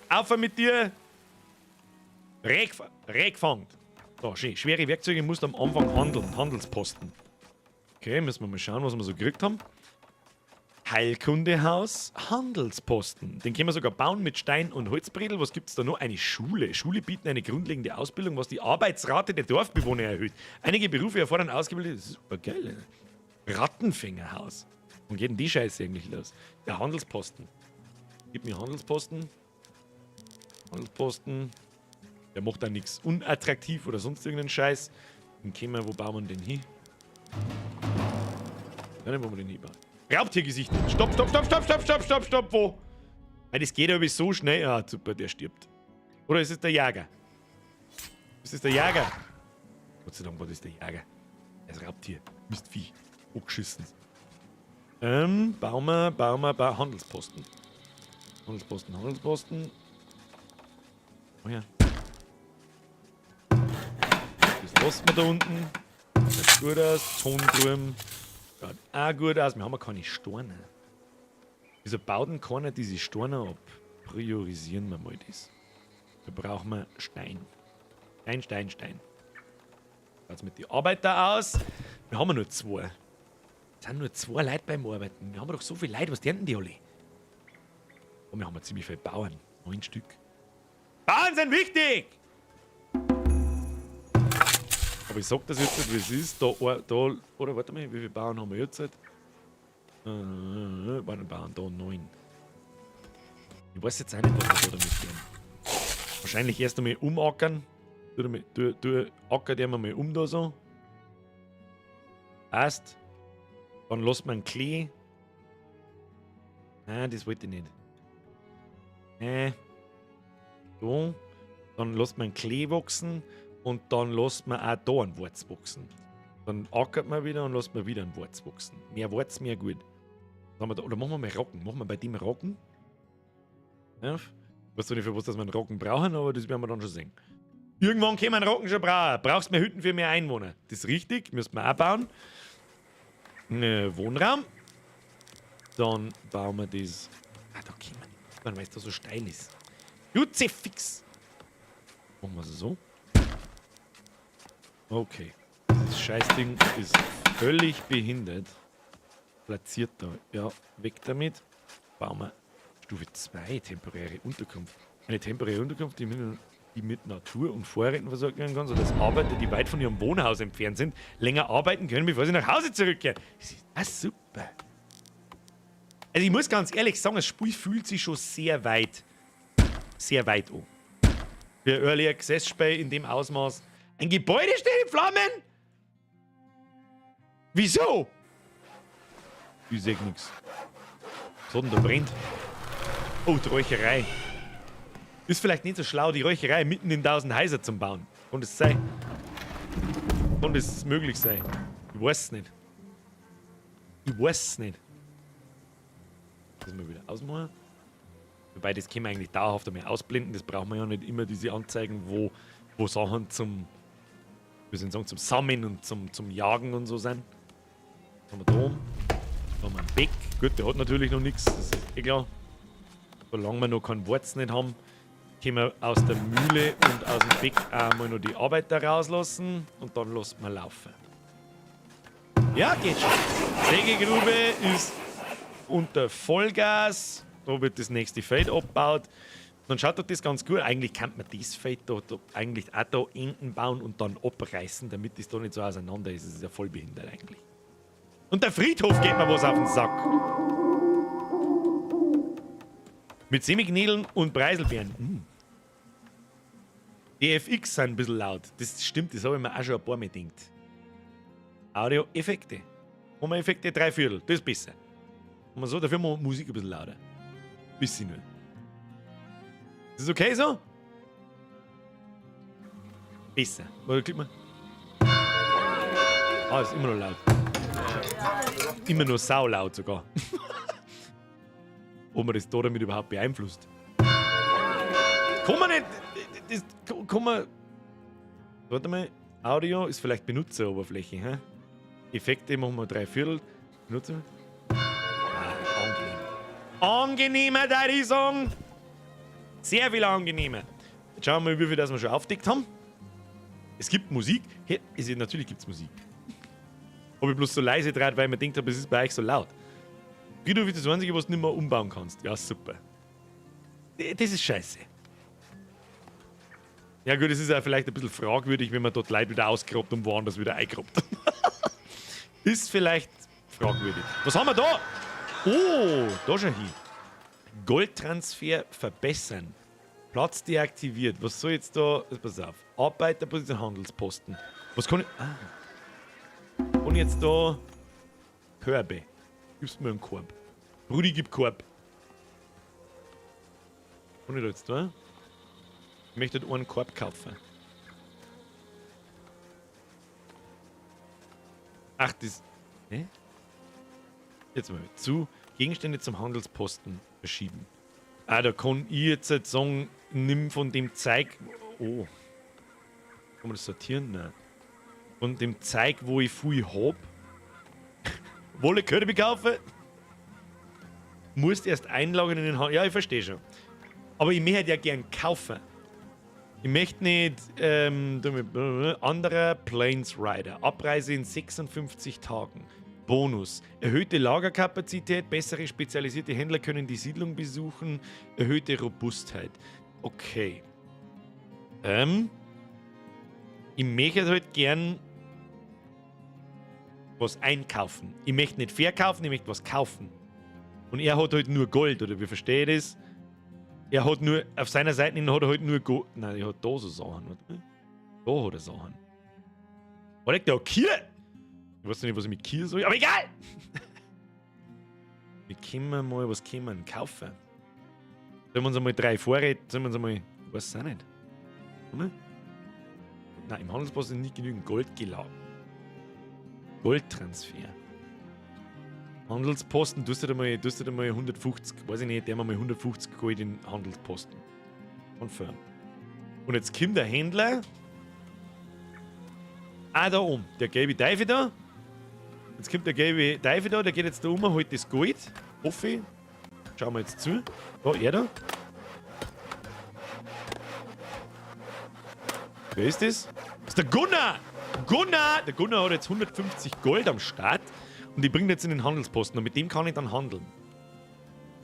B: Auf mit dir. Reh gefangen. So, schön. Schwere Werkzeuge musst du am Anfang handeln. Handelsposten. Okay, müssen wir mal schauen, was wir so gekriegt haben. Heilkundehaus, Handelsposten. Den können wir sogar bauen mit Stein und Holzbredel. Was gibt es da noch? Eine Schule. Schule bieten eine grundlegende Ausbildung, was die Arbeitsrate der Dorfbewohner erhöht. Einige Berufe erfordern ausgebildete. Das ist super geil. Rattenfängerhaus. Und geht denn die Scheiße eigentlich los? Der Handelsposten. Gib mir Handelsposten. Handelsposten. Der macht da nichts unattraktiv oder sonst irgendeinen Scheiß. Dann können wir, wo bauen wir den hin? Ja, nicht, wo wir den hinbauen. Raubtiergesicht. Stopp, wo? Weil das geht aber so schnell. Ah, super, der stirbt. Oder ist es der Jäger? Ist es der Jäger? Gott sei Dank war das der Jäger. Das Raubtier. Mistvieh. Hochgeschissen. Bauen wir Handelsposten. Handelsposten. Oh ja. Das lassen wir da unten. Das sieht gut aus. Ton drüben. Schaut auch gut aus. Wir haben ja keine Steine. Wieso baut denn keiner diese Steine ab? Priorisieren wir mal das. Da brauchen wir Stein. Stein. Schaut's mit den Arbeiter aus. Wir haben ja nur 2. Es sind nur 2 Leute beim Arbeiten. Wir haben doch so viele Leute. Was lernen die alle? Oh, wir haben ziemlich viele Bauern. 9 Stück. Bauern sind wichtig! Aber ich sag das jetzt nicht, wie es ist. Da, oder warte mal, wie viele Bauern haben wir jetzt? Warte, Bauern, da 9. Ich weiß jetzt auch nicht, was wir da damit tun. Wahrscheinlich erst einmal umackern. Du ackert einmal da so. Passt. Dann lässt man Klee. Nein, das wollte ich nicht. So. Dann lässt man Klee wachsen und dann lässt man auch da einen Wurz wachsen. Dann ackert man wieder und lässt man wieder einen Wurz wachsen. Mehr Wurz, mehr gut. Oder machen wir mal Rocken. Machen wir bei dem Rocken. Ja. Ich weiß zwar nicht, für was dass wir einen Rocken brauchen, aber das werden wir dann schon sehen. Irgendwann können wir einen Rocken schon brauchen. Brauchst mehr Hütten für mehr Einwohner. Das ist richtig, müssen wir auch bauen. Einen Wohnraum. Dann bauen wir das. Ah, da können wir nicht, weil es da so steil ist. Fix. Machen wir es so. Okay. Das Scheißding ist völlig behindert. Platziert da. Ja, weg damit. Bauen wir Stufe 2, temporäre Unterkunft. Eine temporäre Unterkunft, die mit Natur und Vorräten versorgt werden kann, sodass Arbeiter, die weit von ihrem Wohnhaus entfernt sind, länger arbeiten können, bevor sie nach Hause zurückkehren. Das ist super. Also ich muss ganz ehrlich sagen, das Spiel fühlt sich schon sehr weit an. Für Early Access Spiel in dem Ausmaß. Ein Gebäude steht in Flammen? Wieso? Ich sehe nichts. Was hat denn da brennt? Oh, die Räucherei. Ist vielleicht nicht so schlau, die Räucherei mitten in 1000 Häuser zu bauen. Kann das sein? Kann das möglich sein? Ich weiß es nicht. Das müssen wir wieder ausmachen. Wobei, das können wir eigentlich dauerhaft einmal ausblenden. Das brauchen wir ja nicht immer, diese Anzeigen, wo Sachen zum Sammeln und zum Jagen und so sind. Was haben wir da oben? Da haben wir einen Beck. Gut, der hat natürlich noch nichts, das ist eh klar. Solange wir noch keinen Wurz nicht haben, können wir aus der Mühle und aus dem Beck einmal noch die Arbeiter rauslassen und dann lassen wir laufen. Ja, geht schon. Sägegrube ist unter Vollgas. Da wird das nächste Feld abgebaut. Dann schaut doch das ganz gut. Eigentlich kann man das Feld da eigentlich auch da Enden bauen und dann abreißen, damit das da nicht so auseinander ist. Das ist ja voll behindert eigentlich. Und der Friedhof geht mir was auf den Sack. Mit Semiknädeln und Preiselbeeren. Die FX sind ein bisschen laut. Das stimmt, das habe ich mir auch schon ein paar Mal gedacht. Audio-Effekte. Haben wir Effekte 3/4. Das ist besser. Und man so, dafür machen wir Musik ein bisschen lauter. Bisschen nur. Ist das okay so? Besser. Warte, klick mal. Ah, ist immer noch laut. Immer noch saulaut sogar. Ob man das da damit überhaupt beeinflusst. Kann man nicht. Das kann man. Warte mal. Audio ist vielleicht Benutzeroberfläche. Hä? Effekte machen wir 3/4. Benutzer. Angenehm. Angenehmer, da ich sagen. Sehr viel angenehmer. Jetzt schauen wir mal, wie viel das wir schon aufdeckt haben. Es gibt Musik. Hey, natürlich gibt es Musik. Habe ich bloß so leise dreht, weil ich mir denkt habe, es ist bei euch so laut. Friedhof ist das Einzige, was du nicht mehr umbauen kannst. Ja, super. Das ist scheiße. Ja gut, das ist ja vielleicht ein bisschen fragwürdig, wenn man dort Leute wieder ausgrabt und woanders wieder eingrabt. Ist vielleicht fragwürdig. Was haben wir da? Oh, da schon hin. Goldtransfer verbessern. Platz deaktiviert. Was soll jetzt da? Pass auf. Arbeiterposition, Handelsposten. Was kann ich... Und jetzt da... Körbe. Gibst mir einen Korb. Brudi, gib Korb. Und ich da jetzt da? Ich möchte einen Korb kaufen. Ach, das... Ne? Jetzt mal zu. Gegenstände zum Handelsposten verschieben. Ah, da kann ich jetzt halt sagen, nimm von dem Zeug... Oh. Kann man das sortieren? Nein. Von dem Zeug, wo ich viel hab. Wolle Körbe kaufen? Musst erst einlagern in den Handel. Ja, ich verstehe schon. Aber ich möchte ja gern kaufen. Ich möchte nicht anderer Plains Rider. Abreise in 56 Tagen. Bonus. Erhöhte Lagerkapazität, bessere spezialisierte Händler können die Siedlung besuchen, erhöhte Robustheit. Okay. Ich möchte halt gern was einkaufen. Ich möchte nicht verkaufen, ich möchte was kaufen. Und er hat halt nur Gold, oder wie verstehe ich das? Er hat nur, auf seiner Seite hat er halt nur Gold. Nein, er hat da so Sachen, oder? Da hat er Sachen. War der Kiel? Ich weiß nicht, was ich mit Kiel soll, aber egal! Wir können mal, was können wir kaufen? Sollen wir uns einmal 3 Vorräte, sollen wir uns einmal, ich weiß es auch nicht. Oder? Nein, im Handelspost ist nicht genügend Gold geladen. Goldtransfer. Handelsposten, tust du da mal 150, weiß ich nicht, der mal 150 Gold in Handelsposten. Confirm. Und jetzt kommt der Händler. Ah, da oben, der gelbe Teufel da. Jetzt kommt der gelbe Teufel da, der geht jetzt da um, holt das Gold. Hoffe ich. Schauen wir jetzt zu. Da, er da. Wer ist das? Das ist der Gunnar! Gunnar! Der Gunnar hat jetzt 150 Gold am Start und die bringt jetzt in den Handelsposten und mit dem kann ich dann handeln.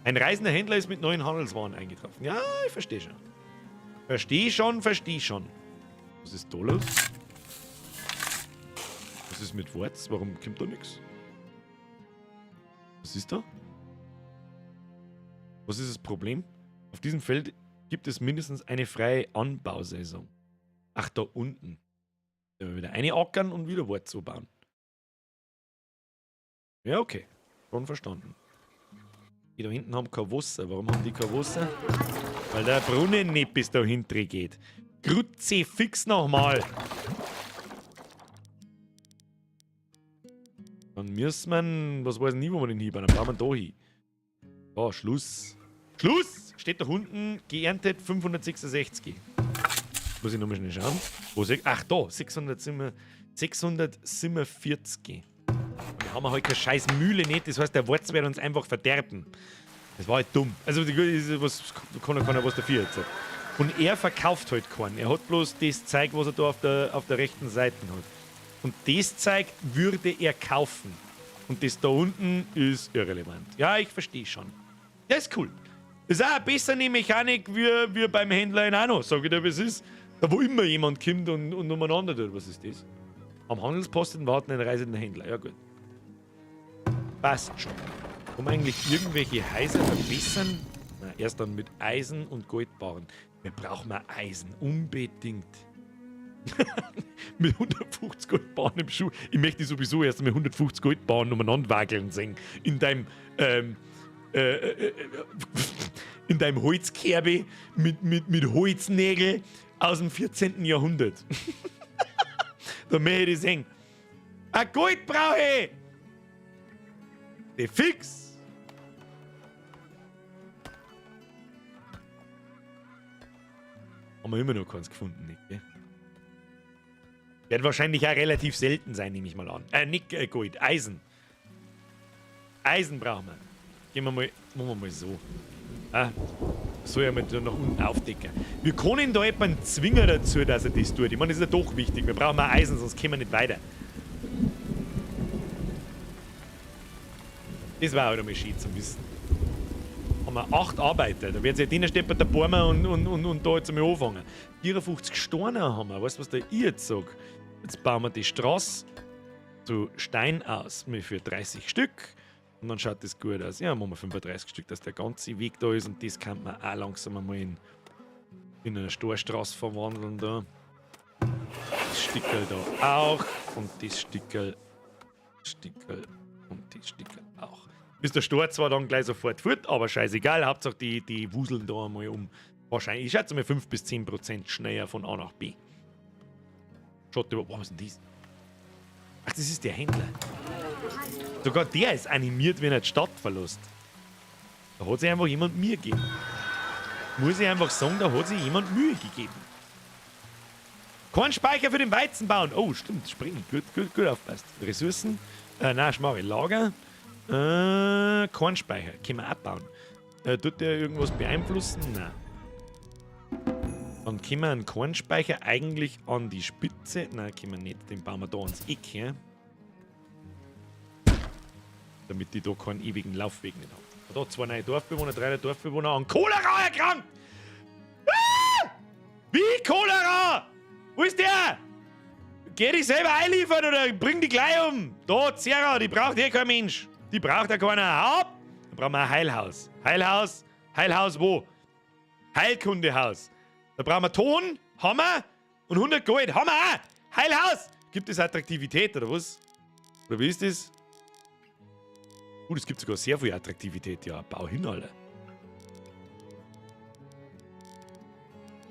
B: Ein reisender Händler ist mit neuen Handelswaren eingetroffen. Ja, ich verstehe schon. Verstehe schon. Was ist da los? Was ist mit Worts? Warum kommt da nichts? Was ist da? Was ist das Problem? Auf diesem Feld gibt es mindestens eine freie Anbausaison. Ach, da unten. Da wieder eine ackern und wieder Wort so bauen. Ja, okay. Schon verstanden. Die da hinten haben kein Wasser. Warum haben die kein Wasser? Weil der Brunnen nicht bis da hinten geht. Grütze fix nochmal. Dann müssen wir, was weiß ich nie, wo wir den hinbauen. Dann bauen wir da hin. Da, Schluss. Schluss! Steht da unten, geerntet 566. Muss ich nochmal schnell schauen. Wo ach da, 647. Da haben wir halt keine scheiß Mühle nicht. Das heißt, der Wurz wird uns einfach verderben. Das war halt dumm. Also, was kann er was dafür jetzt. Und er verkauft halt keinen. Er hat bloß das Zeug, was er da auf der rechten Seite hat. Und das Zeug würde er kaufen. Und das da unten ist irrelevant. Ja, ich verstehe schon. Das ist cool. Das ist auch eine bessere Mechanik wie beim Händler in Anno. Sag ich dir, was ist. Da wo immer jemand kommt und umeinander tut. Was ist das? Am Handelsposten warten ein reisender Händler. Ja gut. Passt schon. Kann man eigentlich irgendwelche Häuser verbessern? Na, erst dann mit Eisen und Goldbarren. Wir brauchen mal Eisen. Unbedingt. Mit 150 Goldbarren im Schuh. Ich möchte sowieso erst mit 150 Goldbarren umeinander wackeln sehen. In deinem Holzkerbe mit Holznägel aus dem 14. Jahrhundert. Da möchte ich das sehen. Ein Gold brauche ich! Die fix! Haben wir immer noch keins gefunden, nicht, gell? Wird wahrscheinlich auch relativ selten sein, nehme ich mal an. Nicht Gold, Eisen. Eisen brauchen wir. Gehen wir mal, machen wir mal so. Soll ja mal da nach unten aufdecken. Wir können da jemanden zwingen dazu, dass er das tut. Ich meine, das ist ja doch wichtig. Wir brauchen mal Eisen, sonst kommen wir nicht weiter. Das war halt einmal schön zu wissen. Haben wir 8 Arbeiter. Da wird sich ja steppert der Bäumer und da jetzt einmal anfangen. 54 Steine haben wir. Weißt du, was der ich jetzt sage? Jetzt bauen wir die Straße zu Stein aus für 30 Stück. Und dann schaut das gut aus. Ja, machen wir 35 Stück, dass der ganze Weg da ist. Und das kann man auch langsam einmal in eine Storstraße verwandeln da. Das Stickerl da auch. Und das Stickerl und das Stickerl auch. Bis der Stor zwar dann gleich sofort fort, aber scheißegal. Hauptsache die wuseln da einmal um. Wahrscheinlich, ich schätze mal 5 bis 10% schneller von A nach B. Schaut über. Was ist denn das? Ach, das ist der Händler. Sogar der ist animiert wie ein Stadtverlust. Da hat sich einfach jemand Mühe gegeben. Muss ich einfach sagen, da hat sich jemand Mühe gegeben. Kornspeicher für den Weizen bauen. Oh, stimmt, springen. Gut aufpasst. Ressourcen. Nein, Schmarre. Lager. Kornspeicher. Können wir abbauen. Tut der irgendwas beeinflussen? Nein. Dann können wir einen Kornspeicher eigentlich an die Spitze. Nein, können wir nicht. Den bauen wir da ans Eck her. Damit die da keinen ewigen Laufweg nicht haben. Da 2 neue Dorfbewohner, 3 Dorfbewohner an Cholera erkrankt! Ah! Wie Cholera? Wo ist der? Geh dich selber einliefern oder bring die gleich um. Da, Zera, die braucht eh kein Mensch. Die braucht ja keiner. Haupt. Dann brauchen wir ein Heilhaus. Heilhaus? Heilhaus wo? Heilkundehaus. Da brauchen wir Ton, Hammer und 100 Gold. Hammer auch. Heilhaus. Gibt es Attraktivität oder was? Oder wie ist das? Es gibt sogar sehr viel Attraktivität. Ja, bau hin, alle.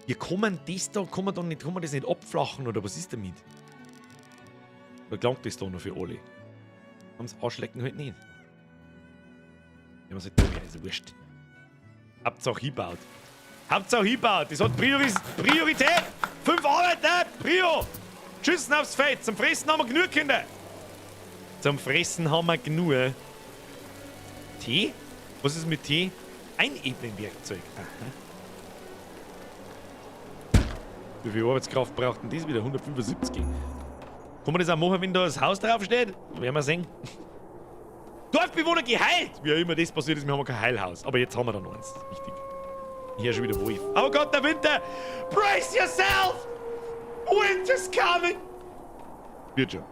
B: Ja, kann man das nicht abflachen oder was ist damit? Da gelangt das da noch für alle. Haben's Arschlecken halt nicht. Ja, man sagt, ja, ist wurscht. Hauptsache hinbaut. Hauptsache hinbaut. Das hat Priorität. 5 Arbeiter. Prio. Schüssen aufs Feld. Zum Fressen haben wir genug, Kinder. Zum Fressen haben wir genug. Tee? Was ist mit Tee? Einebnen-Werkzeug. Aha. Wie viel Arbeitskraft braucht denn das wieder? 175. Kann man das auch machen, wenn da das Haus draufsteht? Werden wir sehen. Dorfbewohner geheilt! Wie auch immer das passiert ist, wir haben kein Heilhaus. Aber jetzt haben wir da noch eins. Das ist wichtig. Hier ist schon wieder Wolf. Oh Gott, der Winter! Brace yourself! Winter's coming! Wird schon.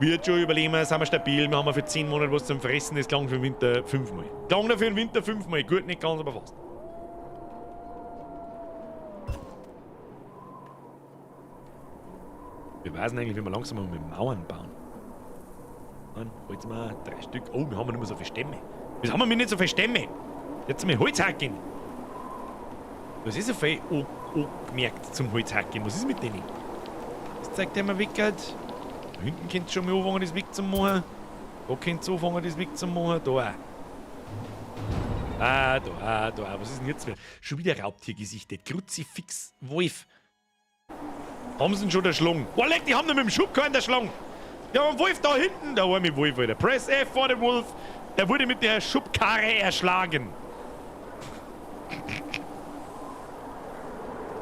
B: Wird schon überleben, sind wir stabil. Wir haben für 10 Monate was zum Fressen. Das klang für den Winter 5-mal. Klang für den Winter 5-mal. Gut, nicht ganz, aber fast. Wir wissen eigentlich, wie wir langsam mal mit Mauern bauen. Dann holzen wir 3 Stück. Oh, wir haben nicht mehr so viele Stämme. Wieso haben wir nicht so viele Stämme? Jetzt mal Holz hacken. Was ist so viel angemerkt zum Holz hacken? Was ist mit denen? Das zeigt der mir weg. Da hinten könnt ihr schon mal anfangen, das wegzumachen. Da könnt ihr anfangen, das wegzumachen. Da auch. Da. Was ist denn jetzt wieder? Schon wieder Raubtier gesichtet. Kruzifix, Wolf. Haben sie ihn schon erschlagen? Oh, leck, die haben ihn mit dem Schub keinen erschlagen. Der haben einen Wolf da hinten. Der arme Wolf, Alter. Press F for the Wolf. Der wurde mit der Schubkarre erschlagen.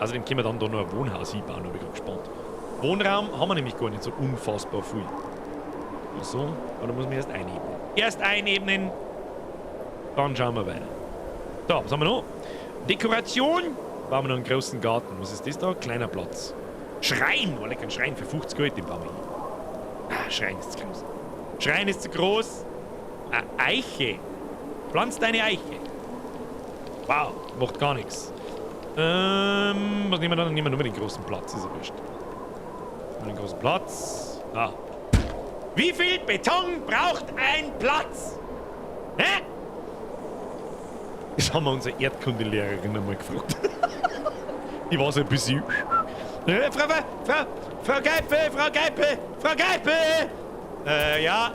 B: Außerdem können wir dann da noch ein Wohnhaus hinbauen, da bin ich gespannt. Wohnraum haben wir nämlich gar nicht so unfassbar viel. Ach so, oder muss man erst einebnen? Erst einebnen, dann schauen wir weiter. Da, was haben wir noch? Dekoration. Bauen wir noch einen großen Garten. Was ist das da? Kleiner Platz. Schrein! Oh, lecker, ein Schrein für 50 Gold, den bauen wir hin. Ah, Schrein ist zu groß. Schrein ist zu groß. Eine Eiche. Pflanzt eine Eiche. Wow, macht gar nichts. Was nehmen wir dann? Nehmen wir nur den großen Platz, ist ja wurscht. Den großen Platz. Ah. Wie viel Beton braucht ein Platz? Hä? Das haben wir unsere Erdkundelehrerin einmal gefragt. Die war so ein bisschen... Frau Geipe! Ja.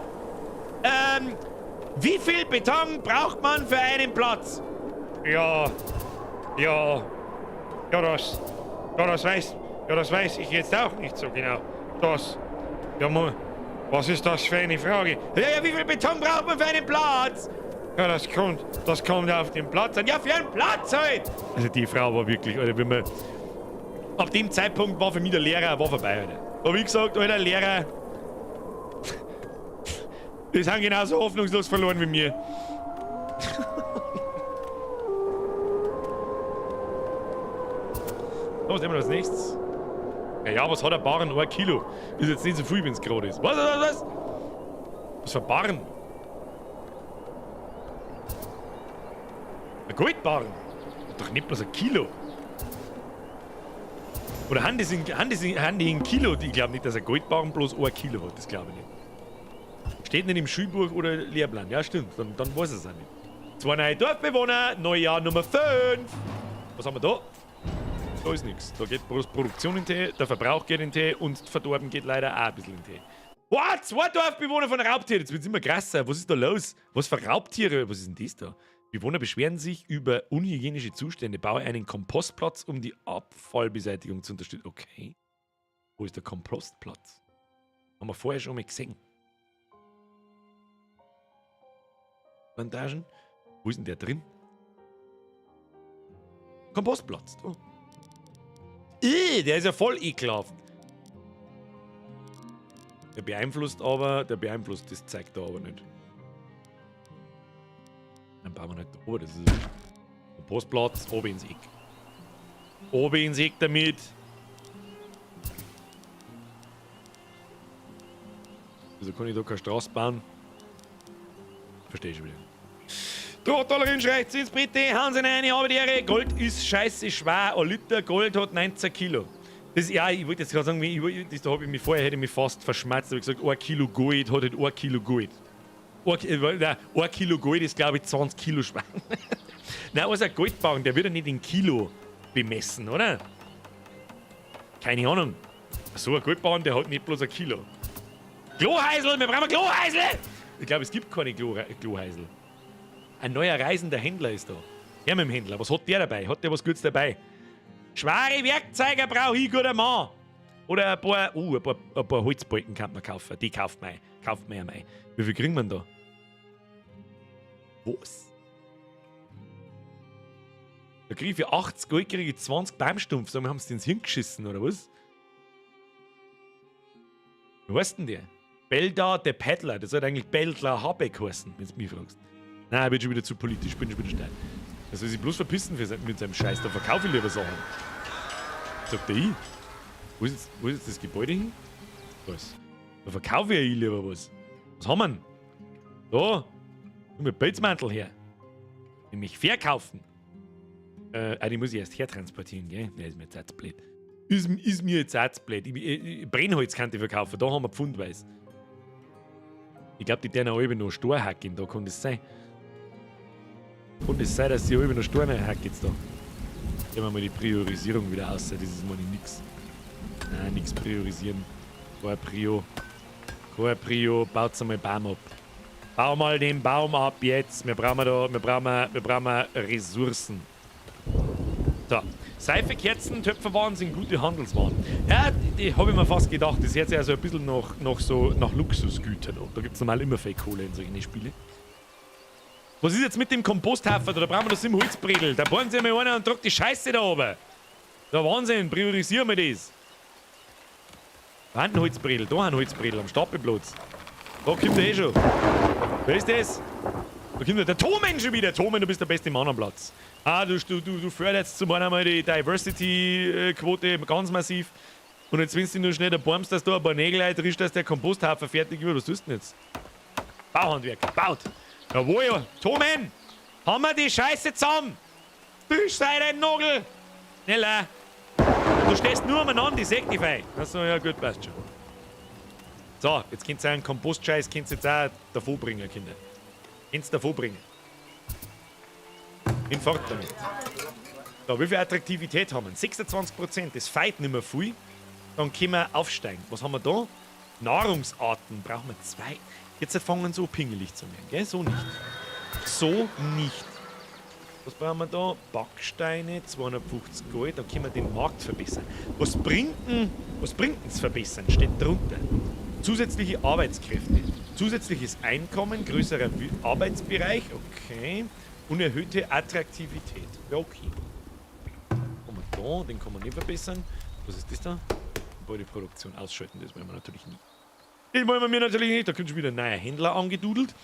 B: Wie viel Beton braucht man für einen Platz? Ja, das weiß ich jetzt auch nicht so genau. Was ist das für eine Frage? Ja, wie viel Beton braucht man für einen Platz? Ja, das kommt auf den Platz an. Ja, für einen Platz halt! Also die Frau war wirklich, Alter, wenn man... Ab dem Zeitpunkt war für mich der Lehrer, war vorbei, Alter. Da hab ich gesagt, Alter, Lehrer... Die sind genauso hoffnungslos verloren wie mir. Was nehmen wir als nächstes? Ja, was hat ein Barren? 1 Kilo. Ist jetzt nicht so viel, wenn es gerade ist. Was? Was für ein Barren? Ein Goldbarren? Doch nicht bloß 1 Kilo. Oder haben die in Kilo? Ich glaube nicht, dass ein Goldbarren bloß 1 Kilo hat. Das glaube ich nicht. Steht nicht im Schulbuch oder Lehrplan. Ja, stimmt. Dann weiß es auch nicht. 2 neue Dorfbewohner. Neujahr Nummer 5. Was haben wir da? Da ist nichts. Da geht bloß Produktion in Tee, der Verbrauch geht in Tee und verdorben geht leider auch ein bisschen in Tee. What? 2 Dorfbewohner von Raubtieren. Jetzt wird es immer krasser. Was ist da los? Was für Raubtiere? Was ist denn das da? Bewohner beschweren sich über unhygienische Zustände. Baue einen Kompostplatz, um die Abfallbeseitigung zu unterstützen. Okay. Wo ist der Kompostplatz? Haben wir vorher schon mal gesehen. Plantagen? Wo ist denn der drin? Kompostplatz. Da. Der ist ja voll ekelhaft. Der beeinflusst, das zeigt er aber nicht. bauen wir nicht da oben. Das ist ein Postplatz, oben ins Eck. Oben ins Eck damit. Wieso kann ich da keine Straße bauen? Verstehe ich schon wieder. Trottolerin schreibt ins bitte, hauen Sie rein, ich habe die Ehre. Gold ist scheiße schwer. Ein Liter Gold hat 19 Kilo. Das, ja, ich wollte jetzt gerade sagen, da habe ich mich vorher hätte ich mich fast verschmerzt. Da habe ich gesagt, 1 Kilo Gold hat halt 1 Kilo Gold. 1 Kilo Gold ist, glaube ich, 20 Kilo schwer. Nein, also ein Goldbarren, der wird ja nicht in Kilo bemessen, oder? Keine Ahnung. So ein Goldbarren, der hat nicht bloß 1 Kilo. Kloheisel, wir brauchen Kloheisel! Ich glaube, es gibt keine Kloheisel. Ein neuer reisender Händler ist da. Ja, mit dem Händler. Was hat der dabei? Hat der was Gutes dabei? Schwere Werkzeuge brauche ich, guter Mann. Oder ein paar Holzbalken kann man kaufen. Die kauft man ja mal. Wie viel kriegen wir da? Was? Da kriege ich für 80 Gold 20 Baumstumpf. So, wir haben es ins Hirn geschissen, oder was? Wie heißt denn der? Beldar der Paddler. Das hat eigentlich Beldler Habeck heißen, wenn du mich fragst. Nein, ich bin schon wieder zu politisch, bin schon wieder steil. Er soll sich bloß verpissen mit seinem Scheiß. Da verkaufe ich lieber Sachen. Sagt er ich. Wo ist jetzt das Gebäude hin? Was? Da verkaufe ich lieber was. Was haben wir denn? Da. Nimm mir Pelzmantel her. Nämlich verkaufen. Die muss ich erst hertransportieren, gell? Ne, ist mir jetzt blöd. Ist mir jetzt auch blöd. Brennholz kann ich verkaufen, da haben wir pfundweise. Ich glaube, die werden auch noch Stor hacken, da kann das sein. Kann das sein, dass die noch Stor hacken jetzt da? Gehen wir mal die Priorisierung wieder aus, das ist mal nix. Nein, nix priorisieren. Kein Prio, baut mal Baum ab. Bau mal den Baum ab jetzt. Wir brauchen Ressourcen. So. Seife, Kerzen, Töpferwaren sind gute Handelswaren. Ja, die habe ich mir fast gedacht. Das hört sich also ein bisschen nach Luxusgütern an. Da gibt es normal immer Fake-Kohle in solchen Spielen. Was ist jetzt mit dem Komposthaufen? Da brauchen wir das im Holzbredel. Da bohren sie mal einer und tragt die Scheiße da oben. Da Wahnsinn, priorisieren wir das. Da ein Holzbredel, da ein Holzbredel am Stapelplatz. Da kommt der eh schon. Wer ist das? Da kommt der Tomen schon wieder. Tomen, du bist der beste Mann am Platz. Ah, du förderst zum einen mal die Diversity-Quote ganz massiv. Und jetzt, wenn du nur schnell bombst, dass du ein paar Nägel eintrischst, dass der Komposthaufen fertig wird. Was tust du denn jetzt? Bauhandwerk, baut. Jawohl, Tomen! Haben wir die Scheiße zusammen! Fischseide, Nagel! Schneller! Du stehst nur umeinander, ich sag dich fein. Achso, ja gut, passt schon. So, jetzt könnt ihr einen Kompostscheiß jetzt auch davon bringen, Kinder. Könnt davon bringen. Bin fort damit. So, wie viel Attraktivität haben wir? 26%, das feit nicht mehr viel. Dann können wir aufsteigen. Was haben wir da? Nahrungsarten brauchen wir 2. Jetzt fangen so pingelig zu werden, gell? So nicht. So nicht. Was brauchen wir da? Backsteine, 250 Gold, dann können wir den Markt verbessern. Was bringt das Verbessern? Steht drunter. Zusätzliche Arbeitskräfte, zusätzliches Einkommen, größerer Arbeitsbereich, okay. Und erhöhte Attraktivität. Ja, okay. Haben wir da, den kann man nicht verbessern. Was ist das da? Gebäudeproduktion ausschalten, das wollen wir natürlich nicht. Das wollen wir natürlich nicht. Da kommt schon wieder ein neuer Händler angedudelt.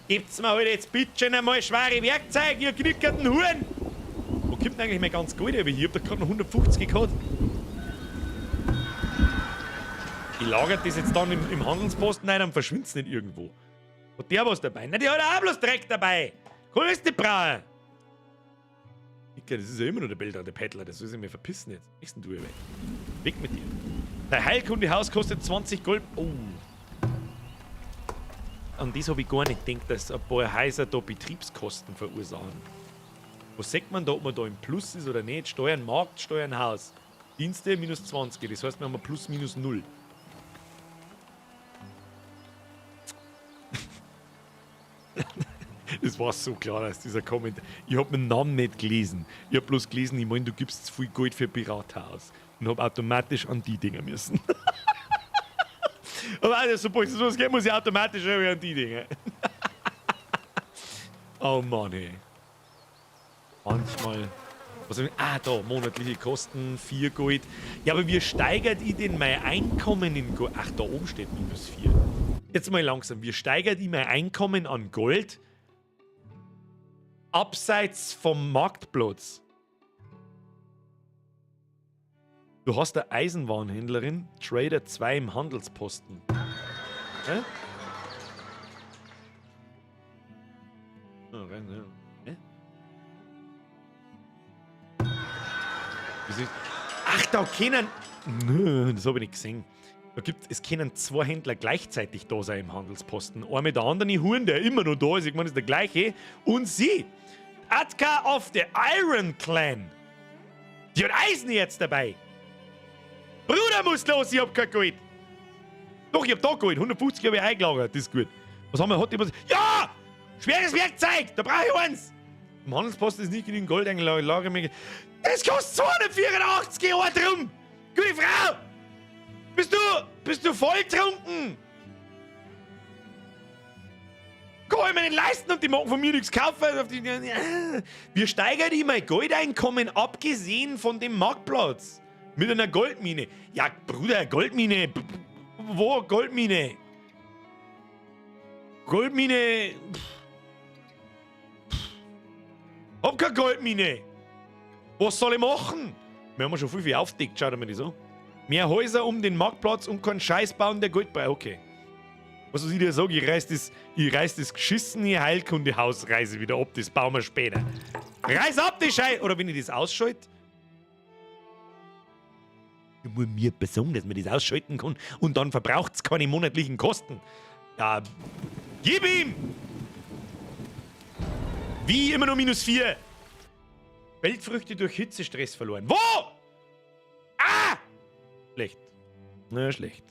B: Gebt's mir halt jetzt bitte schon einmal schwere Werkzeuge, ihr knickerten Huren! Wo kommt denn eigentlich mein ganz Gold? Aber ich hab da gerade noch 150 gehabt. Ich lagert das jetzt dann im Handelsposten rein, dann verschwindet's nicht irgendwo. Hat der was dabei? Na, die hat auch bloß Dreck dabei! Kannst du brauen? Das ist ja immer noch der Beldar, der Paddler, das soll sich mir verpissen jetzt. Was denn du weg? Weg mit dir. Dein Heilkundehaus kostet 20 Gold. Oh. An das habe ich gar nicht gedacht, dass ein paar Häuser da Betriebskosten verursachen. Was sagt man da, ob man da im Plus ist oder nicht? Steuern Markt, Steuern Haus. Dienste minus 20, das heißt, wir haben plus minus 0. Das war so klar, dass dieser Kommentar. Ich habe meinen Namen nicht gelesen. Ich habe bloß gelesen, ich meine, du gibst zu viel Geld für ein Pirathaus. Und habe automatisch an die Dinger müssen. Aber also, sobald es sowas geht, muss ich automatisch an die Dinger. Oh Mann, ey. Manchmal. Da, monatliche Kosten, 4 Gold. Ja, aber wie steigert ich denn mein Einkommen in Gold? Ach, da oben steht minus 4. Jetzt mal langsam. Wie steigert ich mein Einkommen an Gold? Abseits vom Marktplatz. Du hast eine Eisenwarenhändlerin, Trader 2 im Handelsposten. Hä? Oh, rein, ja. Hä? Ach, da können... Nö, das habe ich nicht gesehen. Es können 2 Händler gleichzeitig da sein im Handelsposten. Einer mit der anderen Huren, der immer noch da ist, ich meine, ist der gleiche. Und sie, Atka of the Iron Clan. Die hat Eisen jetzt dabei. Bruder muss los, ich hab kein Gold. Doch, ich hab da Gold. 150 habe ich eingelagert, das ist gut. Was haben wir? Hat jemand... Ja! Schweres Werkzeug! Da brauche ich eins! Im Handelsposten ist nicht genügend Gold eingelagert. Das kostet 284 Euro drum! Gute Frau! Bist du volltrunken? Kann ich mir nicht leisten und die machen von mir nichts kaufen. Wir steigern immer Goldeinkommen, abgesehen von dem Marktplatz. Mit einer Goldmine. Ja, Bruder, Goldmine. Wo Goldmine? Goldmine. Hab keine Goldmine. Was soll ich machen? Wir haben schon viel aufgedeckt, schaut mir das an. Mehr Häuser um den Marktplatz und keinen Scheiß bauen, der Gold braucht. Okay. Was soll ich dir sagen? Ich reiß das geschissene Heilkundehaus wieder ab, das bauen wir später. Reiß ab, die Scheiße! Oder wenn ich das ausschalte? Du musst mir besorgen, dass man das ausschalten kann und dann verbraucht es keine monatlichen Kosten. Ja, gib ihm! Wie immer noch -4. Weltfrüchte durch Hitzestress verloren. Wo? Ah! Schlecht. Na, schlecht.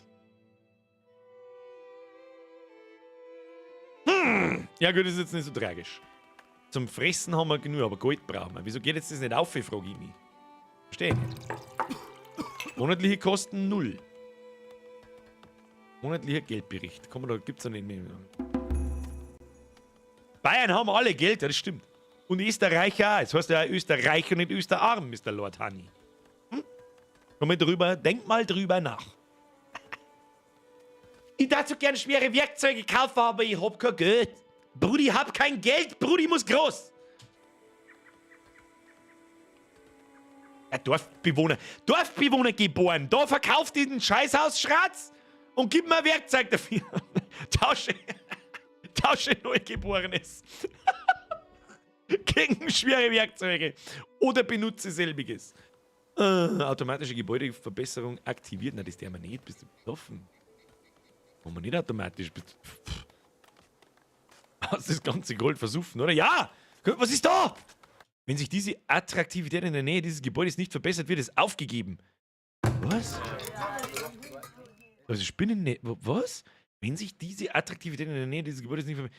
B: Ja gut, das ist jetzt nicht so tragisch. Zum Fressen haben wir genug, aber Gold brauchen wir. Wieso geht jetzt das nicht auf, frage ich mich. Verstehe nicht. Monatliche Kosten 0. Monatlicher Geldbericht. Komm, da gibt's ja nicht mehr. Bayern haben alle Geld, ja, das stimmt. Und Österreich auch. Das heißt ja Österreich und nicht Österarm, Mr. Lord Honey. Denk mal drüber nach. Ich darf so gerne schwere Werkzeuge kaufen, aber ich hab kein Geld. Brudi, ich hab kein Geld. Brudi muss groß. Ja, Dorfbewohner geboren. Da verkauft die den Scheißhaus Schratz und gib mir ein Werkzeug dafür. Tausche Neugeborenes. Gegen schwere Werkzeuge. Oder benutze selbiges. Automatische Gebäudeverbesserung aktiviert. Na, das der wir nicht. Bist du betroffen? Machen wir nicht automatisch. Hast das ganze Gold versuffen, oder? Ja! Was ist da? Wenn sich diese Attraktivität in der Nähe dieses Gebäudes nicht verbessert, wird es aufgegeben. Was? Also Spinnen... Was? Wenn sich diese Attraktivität in der Nähe dieses Gebäudes nicht verbessert...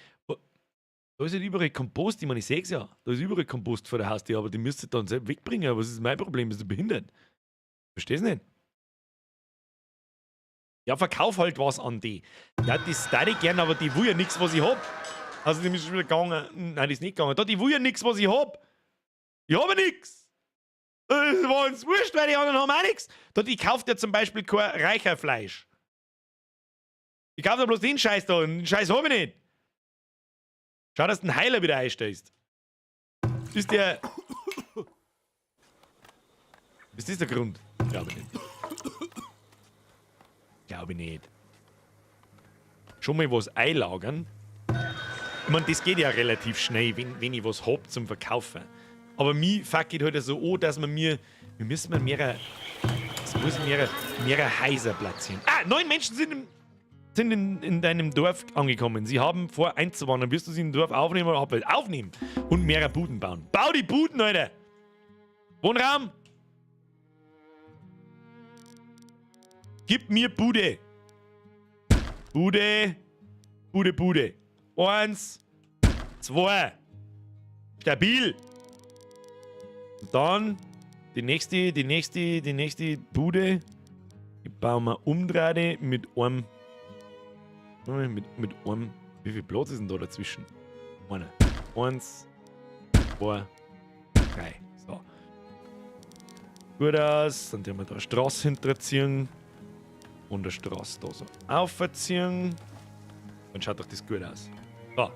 B: Da ist ja überall Kompost, ich meine, ich sehe es ja. Da ist überall Kompost vor der Haustür, aber die müsst ihr dann selbst wegbringen. Was ist mein Problem? Bist du behindert? Verstehst du nicht? Ja, verkauf halt was an die. Ja, das darf ich gern, aber die will ja nichts, was ich hab. Also, die ist schon wieder gegangen. Nein, die ist nicht gegangen. Da, die will ja nichts, was ich hab. Ich habe nichts. Das war uns wurscht, weil die anderen haben auch nichts. Da, die kauft ja zum Beispiel kein Reicherfleisch. Ich kaufe ja bloß den Scheiß da und den Scheiß habe ich nicht. Schau, dass du den Heiler wieder einstellst. Ist der... Ist das der Grund? Glaube ich nicht. Glaube ich nicht. Schon mal was einlagern. Ich meine, das geht ja relativ schnell, wenn ich was hab zum Verkaufen. Aber mir fuckt halt so an, dass wir müssen mehrere Häuser platzieren. 9 Menschen sind in deinem Dorf angekommen. Sie haben vor einzuwandern. Wirst du sie im Dorf aufnehmen oder aufnehmen? Und mehrere Buden bauen. Bau die Buden, Alter! Wohnraum! Gib mir Bude! Bude! Bude, Bude. 1, 2. Stabil! Und dann die nächste Bude. Die bauen wir umdrehen mit einem. Mit einem. Wie viel Platz ist denn da dazwischen? 1, 2, 3. So. Gut aus. Dann haben wir da eine Straße hinterziehen. Und eine Straße da so aufziehen. Dann schaut doch das gut aus. So.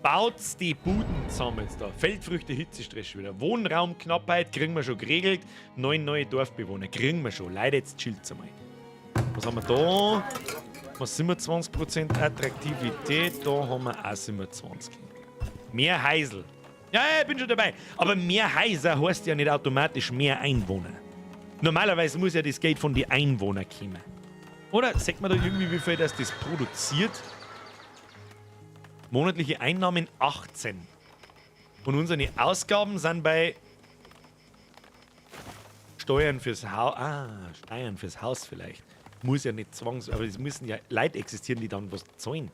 B: baut's die Buden zusammen jetzt da. Feldfrüchte, Hitzestress wieder. Wohnraumknappheit kriegen wir schon geregelt. 9 neue Dorfbewohner kriegen wir schon. Leider, jetzt chillt's einmal. Was haben wir da? Was 27% Attraktivität. Da haben wir auch 27. Mehr Heisel. Ja, ich bin schon dabei. Aber mehr Häuser heißt ja nicht automatisch mehr Einwohner. Normalerweise muss ja das Geld von den Einwohnern kommen. Oder sagt man da irgendwie, wie viel das produziert? Monatliche Einnahmen 18. Und unsere Ausgaben sind bei Steuern fürs Haus. Steuern fürs Haus vielleicht. Muss ja nicht zwangsläufig, aber es müssen ja Leute existieren, die dann was zahlen.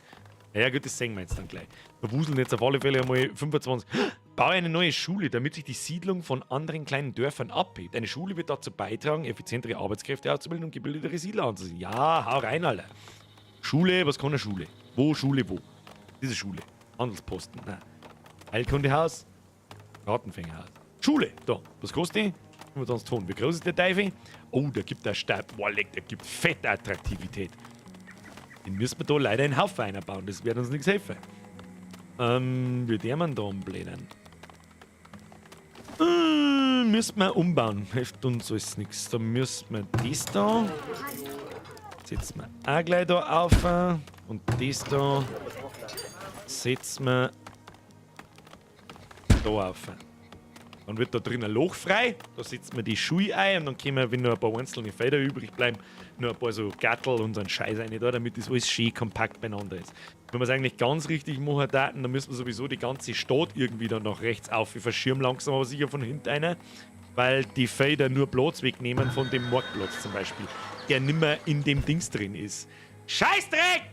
B: Ja gut, das sehen wir jetzt dann gleich. Wir wuseln jetzt auf alle Fälle einmal 25. Baue eine neue Schule, damit sich die Siedlung von anderen kleinen Dörfern abhebt. Eine Schule wird dazu beitragen, effizientere Arbeitskräfte auszubilden und gebildetere Siedler anzusehen. Ja, hau rein, Alter. Schule, was kann eine Schule? Wo, Schule, wo? Diese Schule. Handelsposten, nein. Heilkundehaus, Gartenfängerhaus. Schule, da. Was kostet die? 25 Tonnen. Wie groß ist der Teufel? Oh, der gibt der Stab. Boah, der gibt Fettattraktivität. Den müssen wir da leider einen Haufen einbauen. Das wird uns nichts helfen. Wie der man da umblädern? Müssen wir umbauen. Hilft uns alles nichts. Da müssen wir das da. Setzen wir auch gleich da auf. Und das da. Setzen wir da auf. Dann wird da drin ein Loch frei, da setzen wir die Schuhe ein und dann können wir, wenn nur ein paar einzelne Felder übrig bleiben, nur ein paar so Gattel und so einen Scheiß rein da, damit das alles schön kompakt beieinander ist. Wenn wir es eigentlich ganz richtig machen, dann müssen wir sowieso die ganze Stadt irgendwie dann nach rechts auf. Wir verschirmen langsam aber sicher von hinten einer, weil die Felder nur Platz wegnehmen von dem Marktplatz zum Beispiel, der nimmer in dem Dings drin ist. Scheißdreck!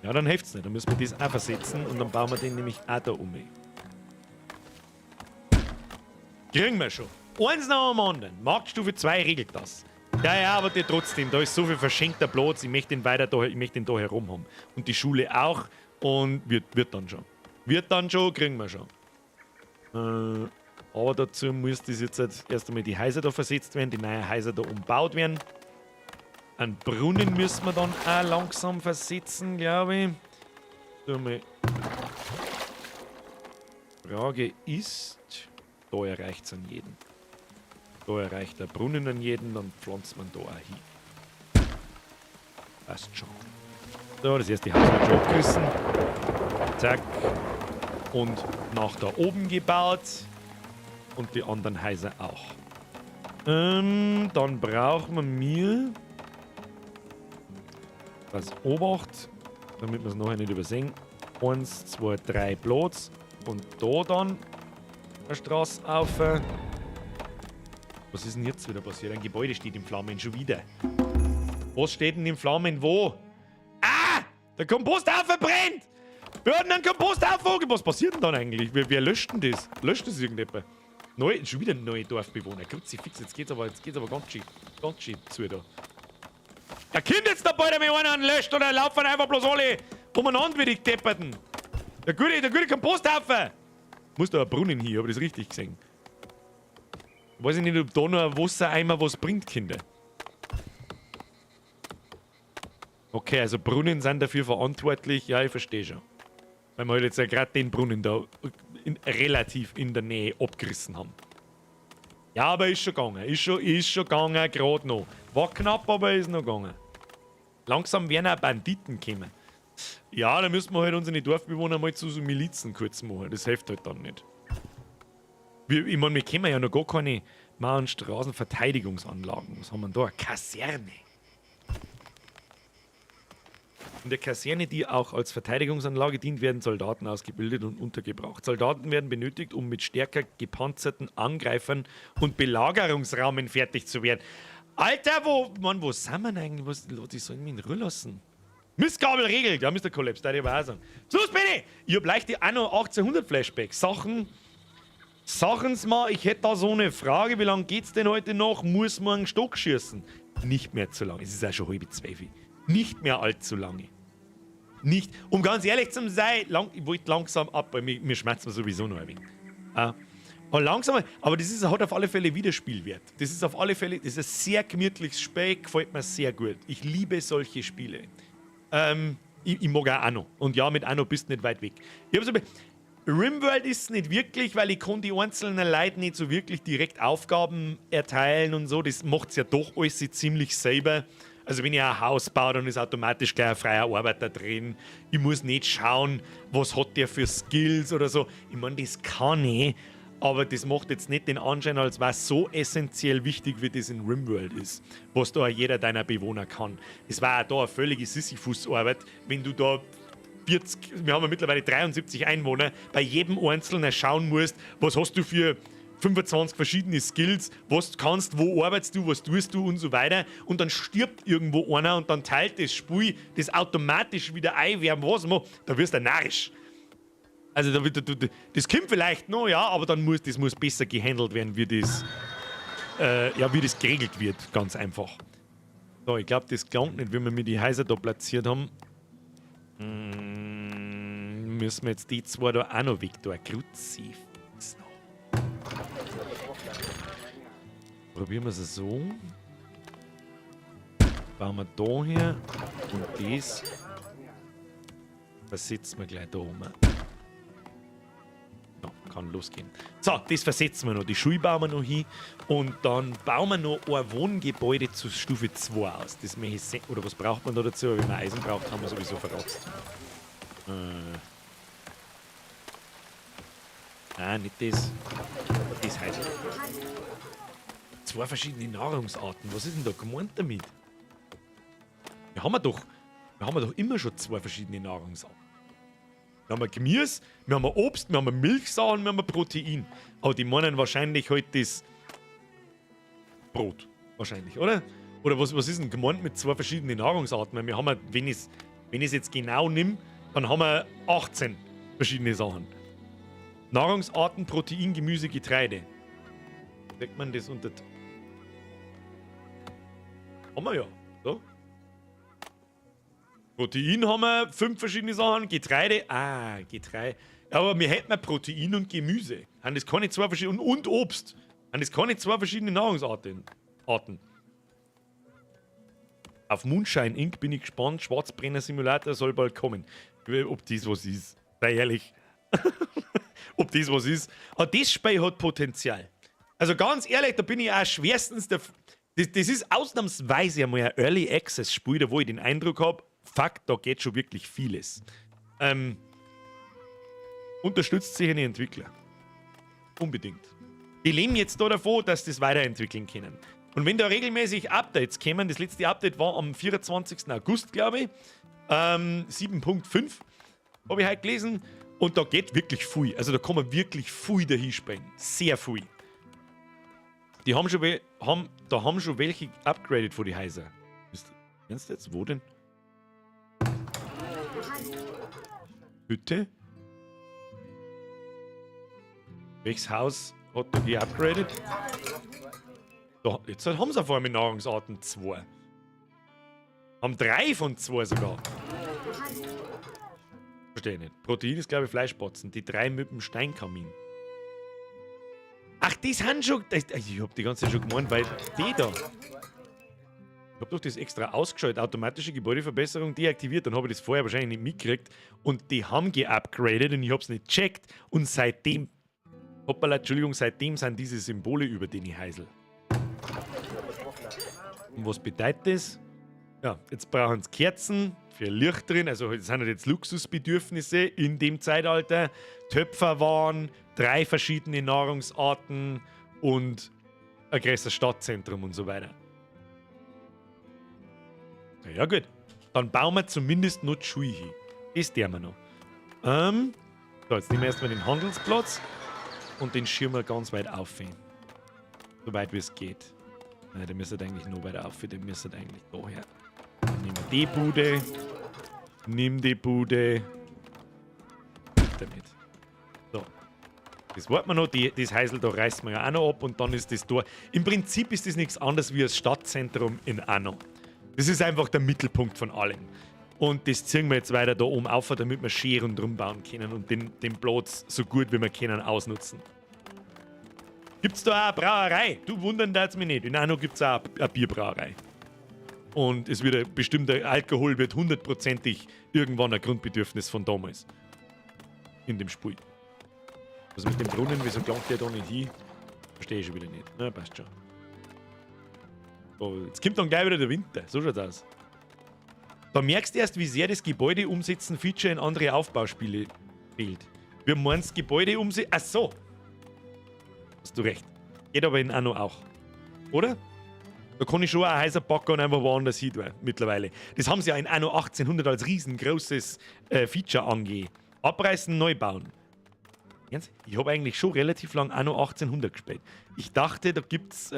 B: Ja, dann hilft's nicht. Dann müssen wir das auch versetzen und dann bauen wir den nämlich auch da um. Kriegen wir schon. Eins nach dem anderen. Marktstufe 2 regelt das. Ja, aber trotzdem, da ist so viel verschenkter Platz. Ich möchte den da herum haben. Und die Schule auch. Und wird dann schon. Wird dann schon, kriegen wir schon. Aber dazu muss das jetzt erst einmal die Häuser da versetzt werden, die neuen Häuser da umbaut werden. Einen Brunnen müssen wir dann auch langsam versetzen, glaube ich. So, mal. Frage ist, da erreicht es an jeden. Da erreicht der Brunnen an jeden, dann pflanzt man da auch hin. Passt schon. So, das erste Haus wird schon abgerissen. Zack. Und nach da oben gebaut. Und die anderen Häuser auch. Dann brauchen wir das Obacht, damit wir es nachher nicht übersehen. 1, 2, 3 Platz. Und da dann eine Straße auf. Was ist denn jetzt wieder passiert? Ein Gebäude steht in Flammen schon wieder. Was steht denn in Flammen wo? Ah! Der Komposthaufen brennt! Wir hatten einen Komposthaufen. Was passiert denn dann eigentlich? Wer löscht denn das? Löscht das irgendjemand? Schon wieder neue Dorfbewohner. Kruzifix, jetzt geht's aber ganz schön zu da. Der Kind jetzt da bald mit einer löscht oder laufen einfach bloß alle umeinander wie die Depperten. Der gute Komposthaufen. Muss da ein Brunnen hier, habe ich das richtig gesehen? Weiß ich nicht, ob da noch ein Wassereimer was bringt, Kinder. Okay, also Brunnen sind dafür verantwortlich. Ja, ich verstehe schon. Weil wir halt jetzt ja gerade den Brunnen da relativ in der Nähe abgerissen haben. Ja, aber ist schon gegangen. Ist schon gegangen, gerade noch. War knapp, aber ist noch gegangen. Langsam werden auch Banditen kommen. Ja, dann müssen wir halt unsere Dorfbewohner mal zu so Milizen kurz machen. Das hilft halt dann nicht. Ich meine, wir kennen ja noch gar keine Mauern, Straßen, Verteidigungsanlagen. Was haben wir da? Eine Kaserne. In der Kaserne, die auch als Verteidigungsanlage dient, werden Soldaten ausgebildet und untergebracht. Soldaten werden benötigt, um mit stärker gepanzerten Angreifern und Belagerungsraumen fertig zu werden. Alter, wo sind wir denn eigentlich? Die sollen mich in Ruhe lassen. Mistgabel regelt, ja, Mr. Collapse, da ich aber auch sagen. Sus, bitte! Ich hab leicht die Anno 1800 Flashbacks. Sachen's mal, ich hätte da so eine Frage, wie lange geht's denn heute noch? Muss man einen Stock schießen? Nicht mehr zu lange, es ist auch schon 11:30. Nicht mehr allzu lange. Nicht, um ganz ehrlich zu sein, ich wollte langsam ab, weil mir schmerzt sowieso noch ein wenig. Aber langsam, aber das hat auf alle Fälle Wiederspielwert. Das ist auf alle Fälle, das ist ein sehr gemütliches Spiel, gefällt mir sehr gut. Ich liebe solche Spiele. ich mag auch Anno. Und ja, mit Anno bist du nicht weit weg. Ich hab's aber... RimWorld ist es nicht wirklich, weil ich kann die einzelnen Leute nicht so wirklich direkt Aufgaben erteilen und so. Das macht es ja doch alles ziemlich selber. Also wenn ich ein Haus baue, dann ist automatisch gleich ein freier Arbeiter drin. Ich muss nicht schauen, was hat der für Skills oder so. Ich meine, das kann ich, aber das macht jetzt nicht den Anschein, als was so essentiell wichtig, wie das in RimWorld ist. Was da jeder deiner Bewohner kann. Das war auch da eine völlige Sisyphus-Arbeit, wenn du da 40, wir haben ja mittlerweile 73 Einwohner, bei jedem Einzelnen schauen musst, was hast du für 25 verschiedene Skills, was kannst, wo arbeitest du, was tust du und so weiter. Und dann stirbt irgendwo einer und dann teilt das Spiel das automatisch wieder ein, wer was macht. Da wirst du narrisch. Also das kommt vielleicht noch, ja, aber dann muss besser gehandelt werden, wie das geregelt wird, ganz einfach. So, ich glaube, das klingt nicht, wenn wir die Häuser da platziert haben. Müssen wir jetzt die zwei da auch noch weg tun. Kruzifix noch. Probieren wir es so. Bauen wir da her und das versetzen wir gleich da oben. Ja, kann losgehen. So, das versetzen wir noch. Die Schule bauen wir noch hin und dann bauen wir noch ein Wohngebäude zur Stufe 2 aus. Das oder was braucht man da dazu? Wenn man Eisen braucht, haben wir sowieso verrotzt. Nein, nicht das. Das heißt. 2 verschiedene Nahrungsarten. Was ist denn da gemeint damit? Wir haben doch immer schon 2 verschiedene Nahrungsarten. Wir haben Gemüse, wir haben Obst, wir haben Milchsachen, wir haben Protein. Aber die meinen wahrscheinlich halt das Brot. Wahrscheinlich, oder? Oder was ist denn gemeint mit 2 verschiedenen Nahrungsarten? Weil wir haben, wenn ich es jetzt genau nehme, dann haben wir 18 verschiedene Sachen. Nahrungsarten, Protein, Gemüse, Getreide. Sagt man das unter... Haben wir ja. So. Protein haben wir 5 verschiedene Sachen. Getreide. Getreide. Aber wir hätten Protein und Gemüse. Und das kann nicht 2 verschiedene... Und Obst. Und das kann nicht 2 verschiedene Nahrungsarten. Auf Moonshine Inc. bin ich gespannt. Schwarzbrenner Simulator soll bald kommen. Ob das was ist. Sei ehrlich. Ob das was ist. Aber das Spiel hat Potenzial. Also ganz ehrlich, da bin ich auch schwerstens... Das ist ausnahmsweise einmal ein Early Access Spiel, da wo ich den Eindruck habe, fuck, da geht schon wirklich vieles. Unterstützt sicher die Entwickler. Unbedingt. Die leben jetzt da davon, dass das weiterentwickeln können. Und wenn da regelmäßig Updates kommen, das letzte Update war am 24. August, glaube ich, 7.5, habe ich heute gelesen, und da geht wirklich viel. Also da kann man wirklich viel dahin spielen. Sehr viel. Die haben schon, haben schon welche upgraded von die Häuser. Ernst jetzt? Wo denn? Bitte? Welches Haus hat da die upgraded? Da, jetzt haben sie auf einmal Nahrungsarten 2. Haben 3 von 2 sogar. Verstehe nicht. Protein ist, glaube ich, Fleischbotzen. Die 3 mit dem Steinkamin. Ach, das haben schon... Ich hab die ganze Zeit schon gemeint, weil die da... Ich hab doch das extra ausgeschaltet. Automatische Gebäudeverbesserung deaktiviert. Dann habe ich das vorher wahrscheinlich nicht mitgekriegt. Und die haben geupgradet und ich hab's nicht gecheckt. Und seitdem... Hoppala, Entschuldigung, seitdem sind diese Symbole über den ich heisel. Und was bedeutet das? Ja, jetzt brauchen sie Kerzen für Licht drin. Also das sind jetzt Luxusbedürfnisse in dem Zeitalter. Töpferwaren, 3 verschiedene Nahrungsarten und ein größeres Stadtzentrum und so weiter. Ja gut, dann bauen wir zumindest noch die Schule hin. Das tun wir noch. So, jetzt nehmen wir erstmal den Handelsplatz und den schirmen wir ganz weit auf. So weit wie es geht. Nein, der müsste eigentlich noch weiter auf, der müsste eigentlich daher. Dann nehmen wir die Bude. Nimm die Bude. Damit. So. Das warten wir noch. Das Häusl da reißt man ja auch noch ab und dann ist das Tor. Im Prinzip ist das nichts anderes wie das Stadtzentrum in Anno. Das ist einfach der Mittelpunkt von allem. Und das ziehen wir jetzt weiter da oben auf, damit wir schön rundherum bauen können und den Platz so gut wie wir können ausnutzen. Gibt's da auch eine Brauerei? Du wundern darfst mich nicht. In Anno gibt's auch eine Bierbrauerei. Und es wird bestimmt, der Alkohol wird hundertprozentig irgendwann ein Grundbedürfnis von damals. In dem Spiel. Also mit dem Brunnen, wieso gelangt der da nicht hin? Verstehe ich schon wieder nicht. Na, passt schon. So, jetzt kommt dann gleich wieder der Winter. So schaut's aus. Da merkst du erst, wie sehr das Gebäude umsetzen Feature in andere Aufbauspiele fehlt. Wir meinen das Gebäude umsetzen. Ach so. Hast du recht. Geht aber in Anno auch. Oder? Da kann ich schon ein Häuser packen und einfach woanders hin tun, mittlerweile. Das haben sie ja in Anno 1800 als riesengroßes Feature angegeben. Abreißen, neu bauen. Ich habe eigentlich schon relativ lang Anno 1800 gespielt. Ich dachte, da gibt es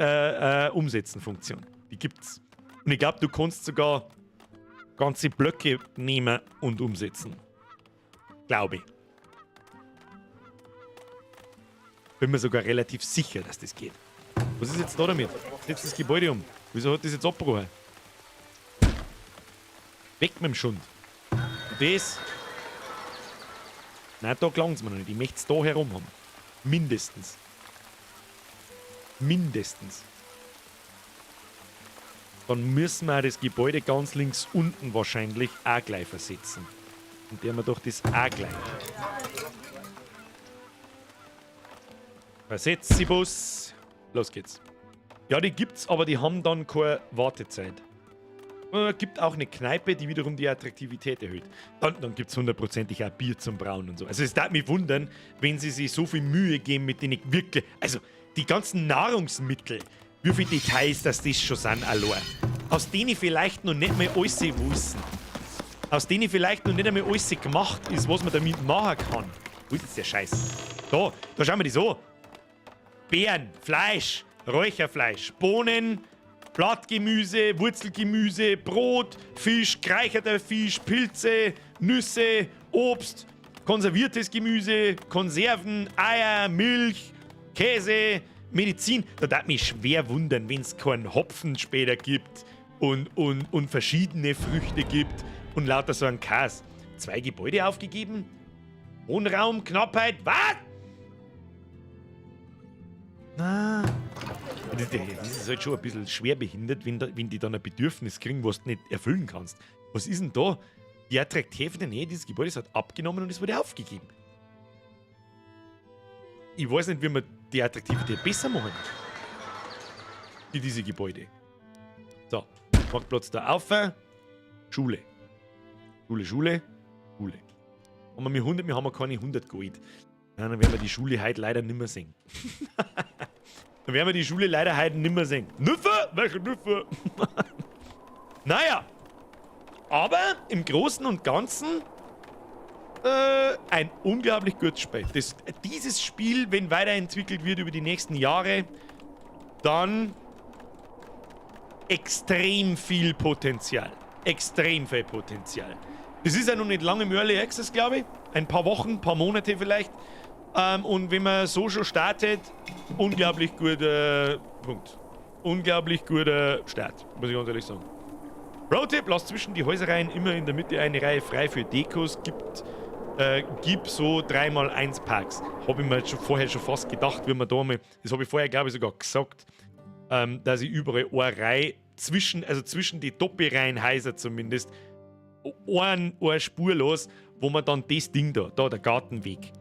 B: Umsetzen-Funktion. Die gibt's. Und ich glaube, du kannst sogar ganze Blöcke nehmen und umsetzen. Glaube ich. Bin mir sogar relativ sicher, dass das geht. Was ist jetzt da damit? Setzt das Gebäude um. Wieso hat das jetzt abgebrochen? Weg mit dem Schund. Und das... Nein, da gelangt es mir noch nicht. Ich möchte es da herum haben. Mindestens. Mindestens. Dann müssen wir das Gebäude ganz links unten wahrscheinlich auch gleich versetzen. Und der haben wir doch das auch gleich. Versetz sie, Bus. Los geht's. Ja, die gibt's, aber die haben dann keine Wartezeit. Gibt auch eine Kneipe, die wiederum die Attraktivität erhöht. Dann gibt es hundertprozentig auch Bier zum Brauen und so. Also es darf mich wundern, wenn sie sich so viel Mühe geben, mit denen ich wirklich... Also die ganzen Nahrungsmittel, wie viele Details das schon sind, allein. Aus denen vielleicht noch nicht mehr alles wissen. Aus denen vielleicht noch nicht einmal alles gemacht ist, was man damit machen kann. Wo ist jetzt der Scheiß? Da schauen wir das an. Beeren, Fleisch, Räucherfleisch, Bohnen, Blattgemüse, Wurzelgemüse, Brot, Fisch, gereicherter Fisch, Pilze, Nüsse, Obst, konserviertes Gemüse, Konserven, Eier, Milch, Käse, Medizin. Da darf mich schwer wundern, wenn es keinen Hopfen später gibt und verschiedene Früchte gibt und lauter so ein Käse. 2 Gebäude aufgegeben? Wohnraum, Knappheit, was? Na. Das ist halt schon ein bisschen schwer behindert, wenn die dann ein Bedürfnis kriegen, was du nicht erfüllen kannst. Was ist denn da? Die Attraktivität der Nähe dieses Gebäudes hat abgenommen und es wurde aufgegeben. Ich weiß nicht, wie wir die Attraktivität besser machen. Für diese Gebäude. So, Marktplatz da auf. Schule. Schule. Aber wir haben keine 100 Gold. Ja, dann werden wir die Schule heute leider nicht mehr sehen. Dann werden wir die Schule leider heute nicht mehr sehen. Nüffe? Welche Nüffe? Naja. Aber im Großen und Ganzen ein unglaublich gutes Spiel. Dieses Spiel, wenn weiterentwickelt wird über die nächsten Jahre, dann extrem viel Potenzial. Extrem viel Potenzial. Das ist ja noch nicht lange im Early Access, glaube ich. Ein paar Wochen, ein paar Monate vielleicht. Und wenn man so schon startet, unglaublich guter Punkt. Unglaublich guter Start, muss ich ganz ehrlich sagen. Pro-Tipp, lasst zwischen die Häuserreihen immer in der Mitte eine Reihe frei für Dekos. Gib so 3x1 Parks. Habe ich mir jetzt vorher schon fast gedacht, wie man da mal, das habe ich vorher, glaube ich, sogar gesagt, dass ich überall eine Reihe zwischen die Doppelreihenhäuser zumindest, eine Spur los, wo man dann das Ding da, der Gartenweg.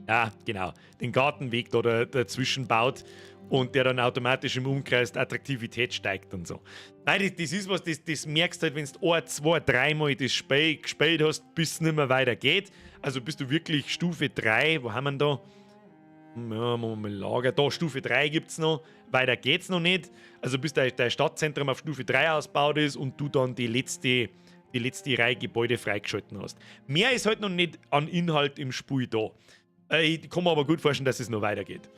B: Ja, genau, den Gartenweg da dazwischen baut und der dann automatisch im Umkreis die Attraktivität steigt und so. Nein, das ist was, das merkst du halt, wenn du 1, 2, 3 Mal das Spiel gespielt hast, bis es nicht mehr weitergeht. Also bist du wirklich Stufe 3, wo haben wir da? Ja, mal Lager. Da, Stufe 3 gibt es noch, weiter geht's noch nicht. Also bis dein Stadtzentrum auf Stufe 3 ausgebaut ist und du dann die letzte Reihe Gebäude freigeschalten hast. Mehr ist halt noch nicht an Inhalt im Spiel da. Ich kann mir aber gut vorstellen, dass es noch weitergeht.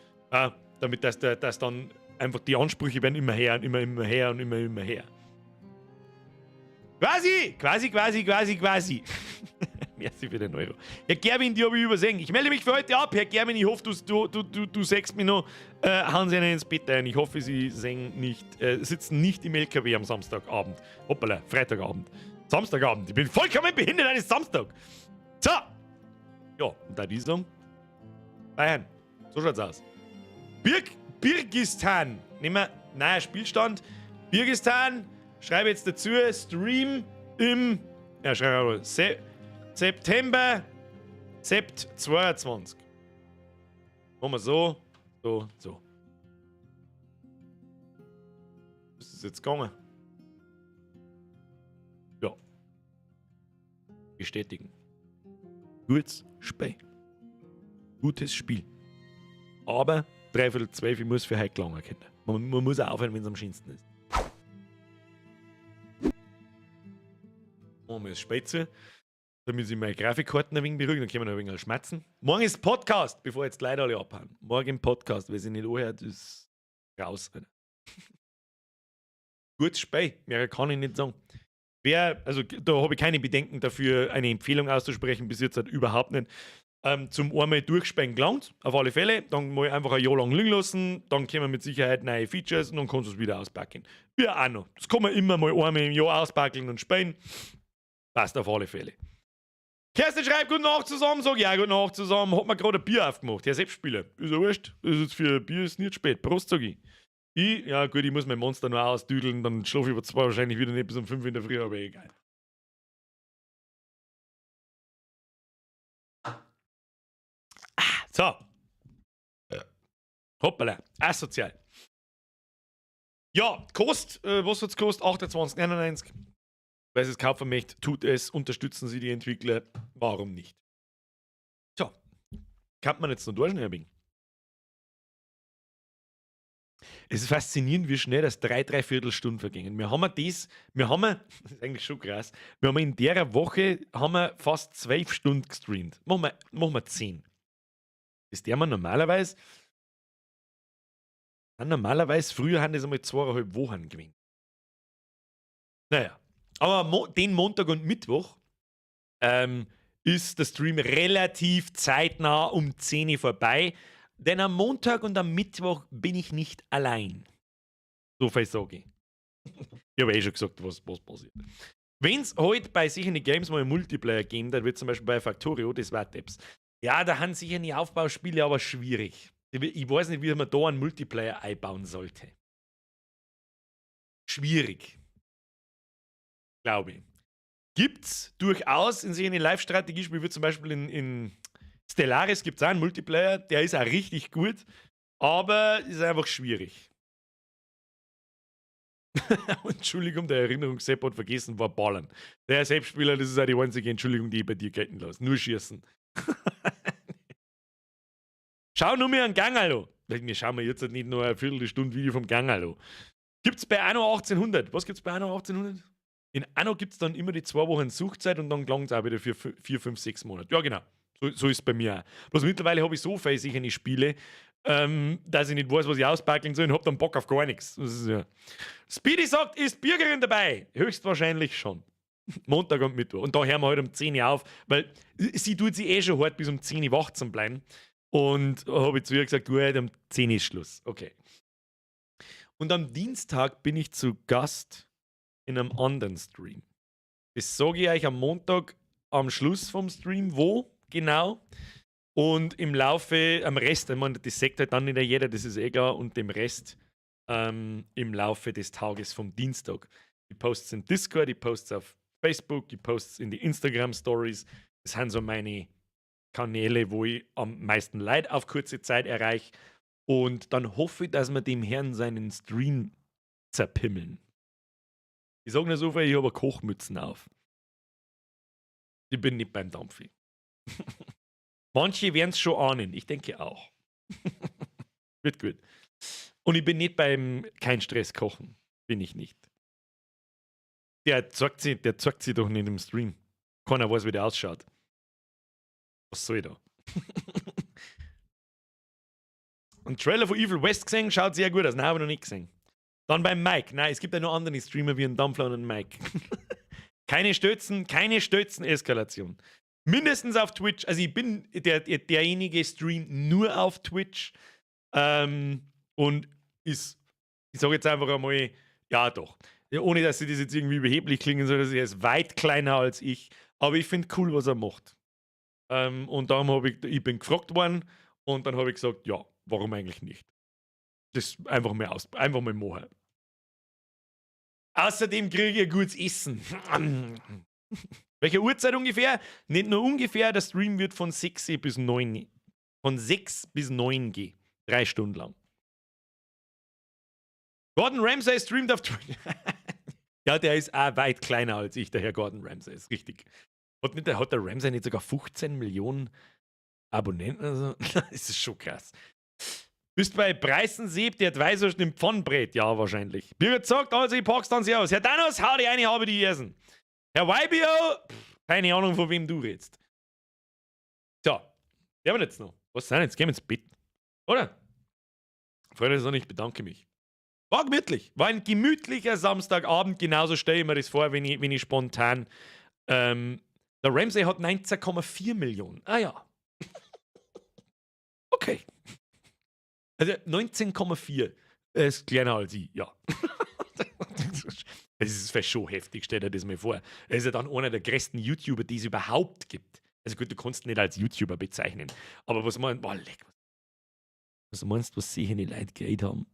B: Damit dass dann einfach die Ansprüche werden immer her und immer her und immer her. Quasi. Merci für den Euro. Herr Gerwin, die habe ich übersehen. Ich melde mich für heute ab. Herr Gerwin, ich hoffe, du sagst mir noch, hauen Sie einen ins Bett ein. Ich hoffe, Sie sitzen nicht im LKW am Samstagabend. Hoppala, Freitagabend. Samstagabend. Ich bin vollkommen behindert eines Samstag. So. Ja, und da die sagen, Bayern. So schaut's aus. Birgistan. Nehmen wir, neuer Spielstand. Birgistan schreibe jetzt dazu, Stream im, ja, schreibe mal, September, Sept 22. Machen wir so, so. Was ist jetzt gegangen? Ja. Bestätigen. Gutes Spiel. Gutes Spiel. Aber 11:45 muss für heute gelangen können. Man muss auch aufhören, wenn es am schönsten ist. Machen wir das Spätzle, damit ich meine Grafikkarten ein wenig beruhigen, dann können wir noch ein wenig schmatzen. Morgen ist Podcast, bevor jetzt leider alle abhauen. Morgen Podcast, wer sich nicht anhört, ist raus. Gutes Spiel, mehr kann ich nicht sagen. Also da habe ich keine Bedenken dafür, eine Empfehlung auszusprechen, bis jetzt halt überhaupt nicht. Zum einmal durchspielen gelangt, auf alle Fälle. Dann mal einfach ein Jahr lang liegen lassen, dann kommen mit Sicherheit neue Features und dann kannst du es wieder auspacken. Ja, auch noch. Das kann man immer mal einmal im Jahr auspacken und spielen. Passt auf alle Fälle. Kerstin schreibt, guten Nacht zusammen, sag ja, guten Nacht zusammen. Hat mir gerade ein Bier aufgemacht. Ja, Selbstspieler. Ist ja wurscht. Ist jetzt für ein Bier ist nicht spät. Prost, sag ich. Ja gut, ich muss mein Monster noch ausdüdeln, dann schlafe ich aber zwar wahrscheinlich wieder nicht bis um 5 in der Früh, aber egal. So. Hoppala, asozial. Ja, Kost, was hat's gekostet? 28,99. Wer es kaufen möchte, tut es, unterstützen Sie die Entwickler. Warum nicht? So, kann man jetzt noch durchschneiden? Es ist faszinierend, wie schnell das 3 Stunden vergingen. Das ist eigentlich schon krass, wir haben in der Woche fast 12 Stunden gestreamt. Machen wir 10. Das der man normalerweise früher haben das einmal 2,5 Wochen gewinnt. Naja, aber den Montag und Mittwoch ist der Stream relativ zeitnah um 10 Uhr vorbei. Denn am Montag und am Mittwoch bin ich nicht allein. So viel sage ich. Ich habe schon gesagt, was passiert. Wenn es heute bei sicheren Games mal einen Multiplayer geben, dann wird zum Beispiel bei Factorio, das war Tabs. Ja, da haben sicher die Aufbauspiele aber schwierig. Ich weiß nicht, wie man da einen Multiplayer einbauen sollte. Schwierig. Glaube ich. Gibt's durchaus in solchen Live-Strategiespielen, wie zum Beispiel in Stellaris gibt es auch einen Multiplayer, der ist auch richtig gut, aber ist einfach schwierig. Entschuldigung, der Erinnerung, Sepp hat vergessen, war Ballern. Der Selbstspieler, das ist auch die einzige Entschuldigung, die ich bei dir gelten lasse. Nur schießen. Schau nur mir einen Gangerlo. Wir schauen wir jetzt nicht nur eine Viertelstunde Video vom Gangerlo. Gibt's bei Anno 1800? Was gibt's bei Anno 1800? In Anno gibt es dann immer die 2 Wochen Suchtzeit und dann gelangt es auch wieder für 4, 5, 6 Monate. Ja, genau. So ist es bei mir auch. Bloß mittlerweile habe ich so viel sicher nicht Spiele, dass ich nicht weiß, was ich auspackeln soll und habe dann Bock auf gar nichts. Das ist, ja. Speedy sagt, ist Bürgerin dabei? Höchstwahrscheinlich schon. Montag und Mittwoch. Und da hören wir heute um 10 Uhr auf, weil sie tut sich eh schon hart, bis um 10 Uhr wach zu bleiben. Und habe ich zu ihr gesagt, gut, um 10 Uhr ist Schluss. Okay. Und am Dienstag bin ich zu Gast in einem anderen Stream. Das sage ich euch am Montag am Schluss vom Stream, wo genau. Und im Laufe, am Rest, ich meine, das sagt halt dann nicht jeder, das ist eh klar, und dem Rest im Laufe des Tages vom Dienstag. Ich poste es im Discord, ich poste es auf Facebook, ich poste es in die Instagram-Stories. Das sind so meine Kanäle, wo ich am meisten Leute auf kurze Zeit erreiche. Und dann hoffe ich, dass wir dem Herrn seinen Stream zerpimmeln. Ich sage nur so viel, ich habe Kochmützen auf. Ich bin nicht beim Dampfi. Manche werden es schon ahnen, ich denke auch. Wird gut. Und ich bin nicht beim kein Stress kochen. Bin ich nicht. Der zeigt sie doch nicht im Stream. Keiner weiß, wie der ausschaut. Was soll ich da? Ein Trailer von Evil West gesehen, schaut sehr gut aus. Nein, habe ich noch nicht gesehen. Dann beim Mike. Nein, es gibt ja noch andere Streamer wie einen Dampfler und einen Mike. keine Stötzen-Eskalation. Mindestens auf Twitch. Also ich bin derjenige streamt nur auf Twitch. Und ich sage jetzt einfach einmal, ja doch. Ohne, dass sie das jetzt irgendwie überheblich klingen soll, er ist weit kleiner als ich. Aber ich finde cool, was er macht. Und darum ich bin gefragt worden und dann habe ich gesagt, ja, warum eigentlich nicht? Das einfach mal machen. Außerdem kriege ich ein gutes Essen. Welche Uhrzeit ungefähr? Nicht nur ungefähr, der Stream wird von 6 bis 9. Von 6 bis 9 gehen. 3 Stunden lang. Gordon Ramsay streamt auf Twitch. Ja, der ist auch weit kleiner als ich, der Herr Gordon Ramsay. Ist richtig. Hat der Ramsay nicht sogar 15 Millionen Abonnenten? Also, das ist schon krass. Bist bei Preissensee, der Weißwurst im Pfannenbrett? Ja, wahrscheinlich. Birgit sagt, also ich pack's dann sehr aus. Herr Danos, hau die eine, habe die essen. Herr YBO, keine Ahnung, von wem du redest. So, wir haben jetzt noch. Was sind jetzt? Gehen wir ins Bett. Oder? Freunde, ich bedanke mich. War gemütlich. War ein gemütlicher Samstagabend. Genauso stelle ich mir das vor, wenn ich spontan. Der Ramsay hat 19,4 Millionen. Ah ja. Okay. Also 19,4 ist kleiner als ich, ja. Das ist fast schon heftig, stell dir das mal vor. Er ist ja dann einer der größten YouTuber, die es überhaupt gibt. Also gut, du kannst ihn nicht als YouTuber bezeichnen. Aber was meinst du, was solche Leute Geld haben?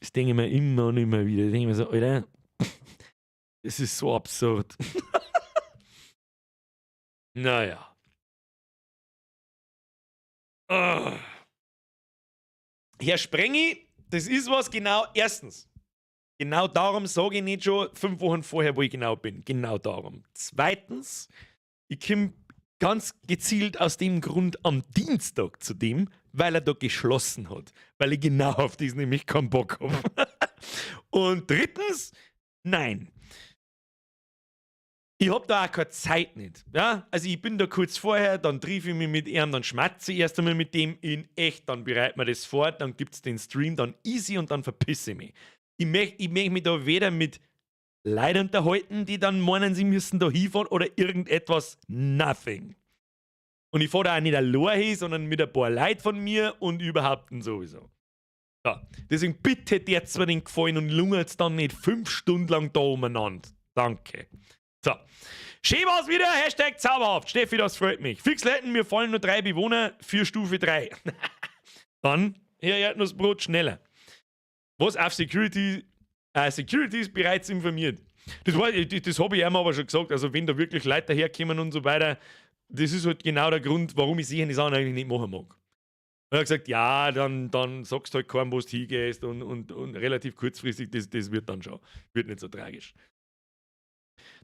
B: Das denke ich mir immer und immer wieder. Das denke ich mir so, Alter, das ist so absurd. Naja. Herr Sprengi, das ist was genau. Erstens, genau darum sage ich nicht schon 5 Wochen vorher, wo ich genau bin. Genau darum. Zweitens, ich komme ganz gezielt aus dem Grund am Dienstag zu dem, weil er da geschlossen hat. Weil ich genau auf das nämlich keinen Bock habe. Und drittens, nein. Ich hab da auch keine Zeit nicht. Ja? Also ich bin da kurz vorher, dann triff ich mich mit ihm, dann schmatze ich erst einmal mit dem in echt, dann bereiten wir das vor, dann gibt's den Stream, dann easy und dann verpisse ich mich. Ich möchte mich da weder mit Leuten unterhalten, die dann meinen, sie müssen da hinfahren oder irgendetwas. Nothing. Und ich fahre da auch nicht allein hin, sondern mit ein paar Leuten von mir und überhaupt sowieso. Ja, deswegen bitte jetzt mir den Gefallen und lungert dann nicht 5 Stunden lang da umeinander. Danke. So. Schön war's wieder. Hashtag zauberhaft. Steffi, das freut mich. Fix leiten, mir fallen nur 3 Bewohner für Stufe 3. Dann, Herr Erdnussbrot, schneller. Was auf Security ist bereits informiert. Das habe ich ihm aber schon gesagt. Also, wenn da wirklich Leute daherkommen und so weiter, das ist halt genau der Grund, warum ich solche Sachen eigentlich nicht machen mag. Er hat gesagt, ja, dann sagst du halt keinem, wo du hingehst und relativ kurzfristig, das wird dann schon. Wird nicht so tragisch.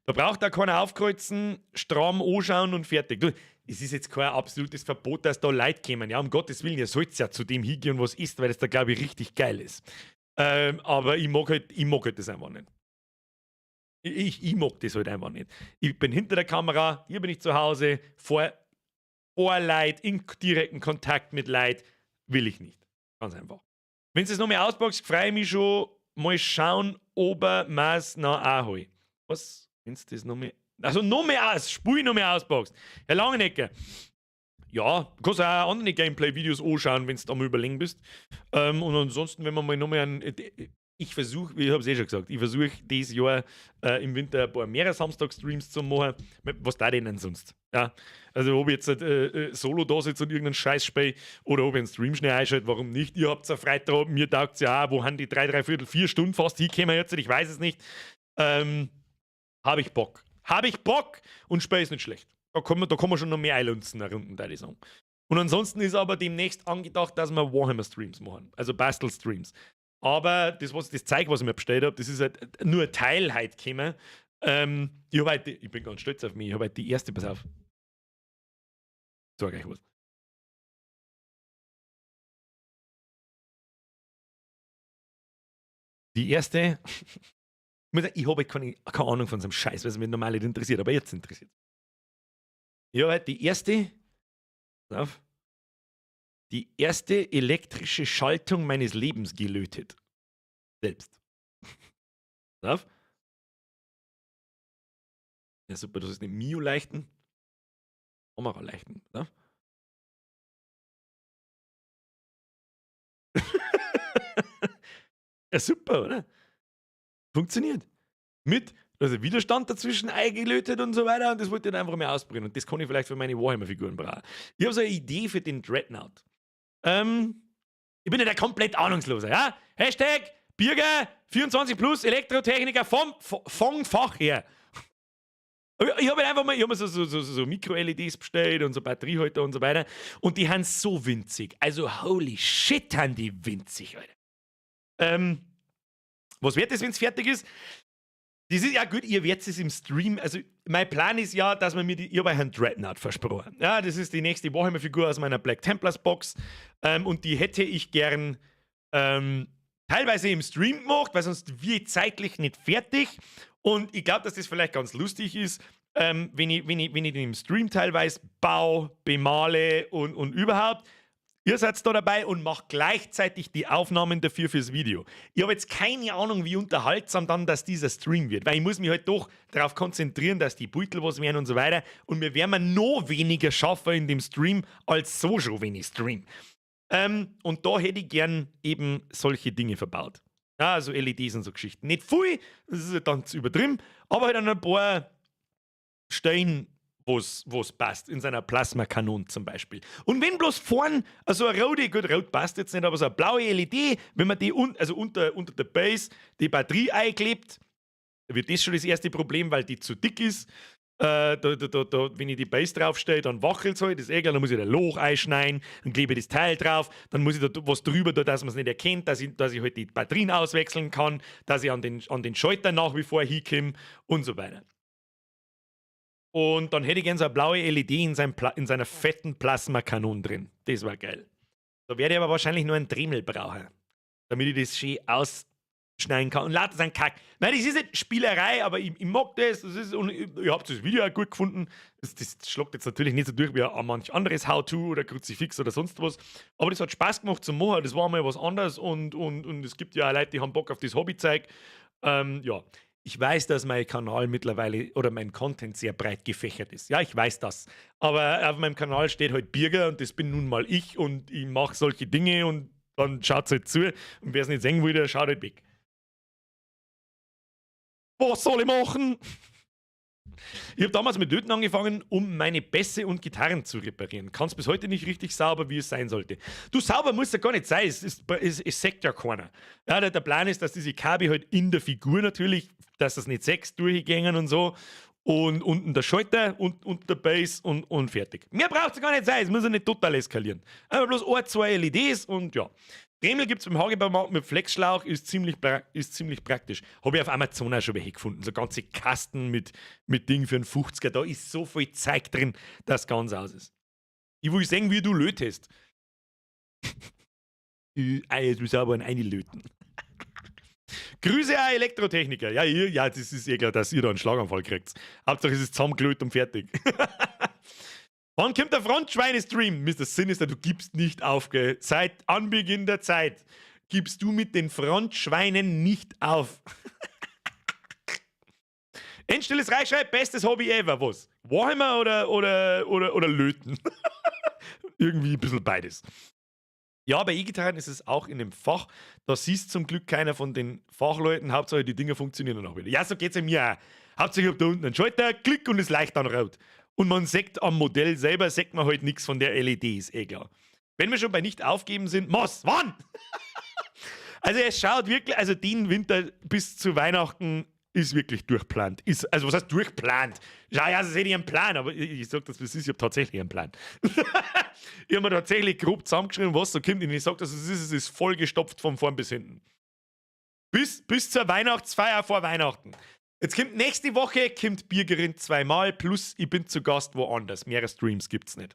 B: Da braucht auch keiner aufkreuzen, stramm anschauen und fertig. Du, es ist jetzt kein absolutes Verbot, dass da Leute kommen. Ja, um Gottes Willen, ihr sollt ja zu dem hingehen und was isst, weil das da, glaube ich, richtig geil ist. Aber ich mag halt das einfach nicht. Ich mag das halt einfach nicht. Ich bin hinter der Kamera, hier bin ich zu Hause, vor Leid, in direkten Kontakt mit Leid, will ich nicht. Ganz einfach. Wenn es das noch mehr auspackst, freue ich mich schon, mal schauen, ob er es noch anhole. Was? Wenn es das noch mehr... Also noch mehr aus, spul noch mehr auspackst. Herr Langenegger, ja, du kannst auch andere Gameplay-Videos anschauen, wenn du da mal überlegen bist. Und ansonsten, wenn man mal noch mehr ich habe es schon gesagt, ich versuche dieses Jahr im Winter ein paar mehr Samstag-Streams zu machen. Was da denn sonst? Ja? Also, ob ich jetzt solo da sitze und irgendeinen Scheiß spiele oder ob ich einen Stream schnell einschalte, warum nicht? Ihr habt es am Freitag, mir taugt es ja auch, wo haben die 4 Stunden fast hingekommen jetzt? Ich weiß es nicht. Habe ich Bock. Und Spiel ist nicht schlecht. Da kann man schon noch mehr einlunzen, Runden, würde ich sagen. Und ansonsten ist aber demnächst angedacht, dass wir Warhammer-Streams machen. Also Bastel-Streams. Aber das Zeug, was ich mir bestellt habe, das ist halt nur ein Teil heute gekommen. Ich bin ganz stolz auf mich. Ich habe heute die erste, pass auf. Sag euch was. Die erste. Ich habe keine Ahnung von so einem Scheiß, was mich normal nicht interessiert, aber jetzt interessiert. Ich habe heute die erste. Pass auf. Die erste elektrische Schaltung meines Lebens gelötet. Selbst. Pass auf. Ja, super, das ist eine Mio leichten. Kamera leichten. Pass auf. Ja, super, oder? Funktioniert. Mit also Widerstand dazwischen eingelötet und so weiter. Und das wollte ich dann einfach mal ausprobieren. Und das kann ich vielleicht für meine Warhammer-Figuren brauchen. Ich habe so eine Idee für den Dreadnought. Ich bin ja der komplett Ahnungslose, ja? Hashtag Birger, 24 plus, Elektrotechniker vom Fach her. Ich habe einfach mal ich hab mir so Mikro-LEDs bestellt und so Batteriehalter und so weiter. Und die haben so winzig. Also, holy shit, haben die winzig, Alter. Was wird das, wenn es fertig ist? Das ist ja gut, ihr werdet es im Stream. Also, mein Plan ist ja, dass man mir ich habe einen Dreadnought versprochen. Ja, das ist die nächste Warhammer-Figur aus meiner Black Templars Box. Und die hätte ich gern teilweise im Stream gemacht, weil sonst wird ich zeitlich nicht fertig. Und ich glaube, dass das vielleicht ganz lustig ist, wenn ich den im Stream teilweise baue, bemale und überhaupt. Ihr seid da dabei und macht gleichzeitig die Aufnahmen dafür fürs Video. Ich habe jetzt keine Ahnung, wie unterhaltsam dann dieser Stream wird, weil ich muss mich halt doch darauf konzentrieren, dass die Beutel was werden und so weiter. Und wir werden noch weniger schaffen in dem Stream, als so schon, wenn ich stream. Und da hätte ich gern eben solche Dinge verbaut. Ja, also LEDs und so Geschichten. Nicht viel, das ist dann zu übertrieben, aber halt an ein paar Steine, wo es passt, in seiner Plasmakanone zum Beispiel. Und wenn bloß vorn so eine rote, gut, rot passt jetzt nicht, aber so eine blaue LED, wenn man die unter der Base die Batterie einklebt, wird das schon das erste Problem, weil die zu dick ist. Wenn ich die Base draufstelle, dann wackelt es halt, das ist egal, dann muss ich ein Loch einschneiden, dann klebe ich das Teil drauf, dann muss ich da was drüber tun, dass man es nicht erkennt, dass ich halt die Batterien auswechseln kann, dass ich an den Schalter nach wie vor hinkomme und so weiter. Und dann hätte ich gerne so eine blaue LED in seiner fetten Plasmakanone drin. Das war geil. Da werde ich aber wahrscheinlich nur einen Dremel brauchen, damit ich das schön ausschneiden kann. Und lauter sein Kack. Nein, das ist nicht Spielerei, aber ich mag das. Und ihr habt das Video auch gut gefunden. Das schlägt jetzt natürlich nicht so durch wie manch anderes How-To oder Kruzifix oder sonst was. Aber das hat Spaß gemacht zum Machen. Das war mal was anderes. Und es gibt ja auch Leute, die haben Bock auf das Hobbyzeug. Ja. Ich weiß, dass mein Kanal mittlerweile oder mein Content sehr breit gefächert ist. Ja, ich weiß das. Aber auf meinem Kanal steht halt Birger und das bin nun mal ich und ich mache solche Dinge und dann schaut halt zu. Und wer es nicht sehen will, der schaut halt weg. Was soll ich machen? Ich habe damals mit Löten angefangen, um meine Bässe und Gitarren zu reparieren. Kann es bis heute nicht richtig sauber, wie es sein sollte. Du, sauber muss ja gar nicht sein, es sagt ja keiner. Ja, der Plan ist, dass diese Kabel halt in der Figur natürlich, dass das nicht 6 durchgängen und so. Und unten der Schalter und der Bass und fertig. Mehr braucht es gar nicht sein, es muss ja nicht total eskalieren. Aber bloß 1, 2 LEDs und ja. Dremel gibt es beim Hagebaumarkt mit Flexschlauch, ist ziemlich praktisch. Habe ich auf Amazon auch schon welche gefunden. So ganze Kasten mit Ding für einen 50er. Da ist so viel Zeug drin, dass es ganz aus ist. Ich will sehen, wie du lötest. Jetzt muss ich aber einen löten. Grüße an Elektrotechniker. Ja, das ist eh klar, dass ihr da einen Schlaganfall kriegt. Hauptsache es ist zusammengelötet und fertig. Wann kommt der Frontschweine-Stream? Mr. Sinister, du gibst nicht auf, gell? Seit Anbeginn der Zeit gibst du mit den Frontschweinen nicht auf. Endstilles Reichschreib, bestes Hobby ever. Was? Warhammer oder Löten? Irgendwie ein bisschen beides. Ja, bei E-Gitarren ist es auch in dem Fach. Da siehst zum Glück keiner von den Fachleuten. Hauptsache die Dinger funktionieren dann auch wieder. Ja, so geht's mir auch. Hauptsache ich hab da unten einen Schalter, klick und es leicht dann rot. Und man sieht am Modell selber, sieht man halt nichts von der LED, ist eh klar. Wenn wir schon bei nicht aufgeben sind, wann? Also es schaut wirklich, also den Winter bis zu Weihnachten ist wirklich durchplant. Also was heißt durchplant? Ja, das hätte ich einen Plan, aber ich sag das, ich habe tatsächlich einen Plan. Ich habe mir tatsächlich grob zusammengeschrieben, was so kommt und ich sag das, es ist vollgestopft von vorn bis hinten. Bis zur Weihnachtsfeier vor Weihnachten. Jetzt kommt nächste Woche Birgerin 2-mal, plus ich bin zu Gast woanders. Mehrere Streams gibt's nicht.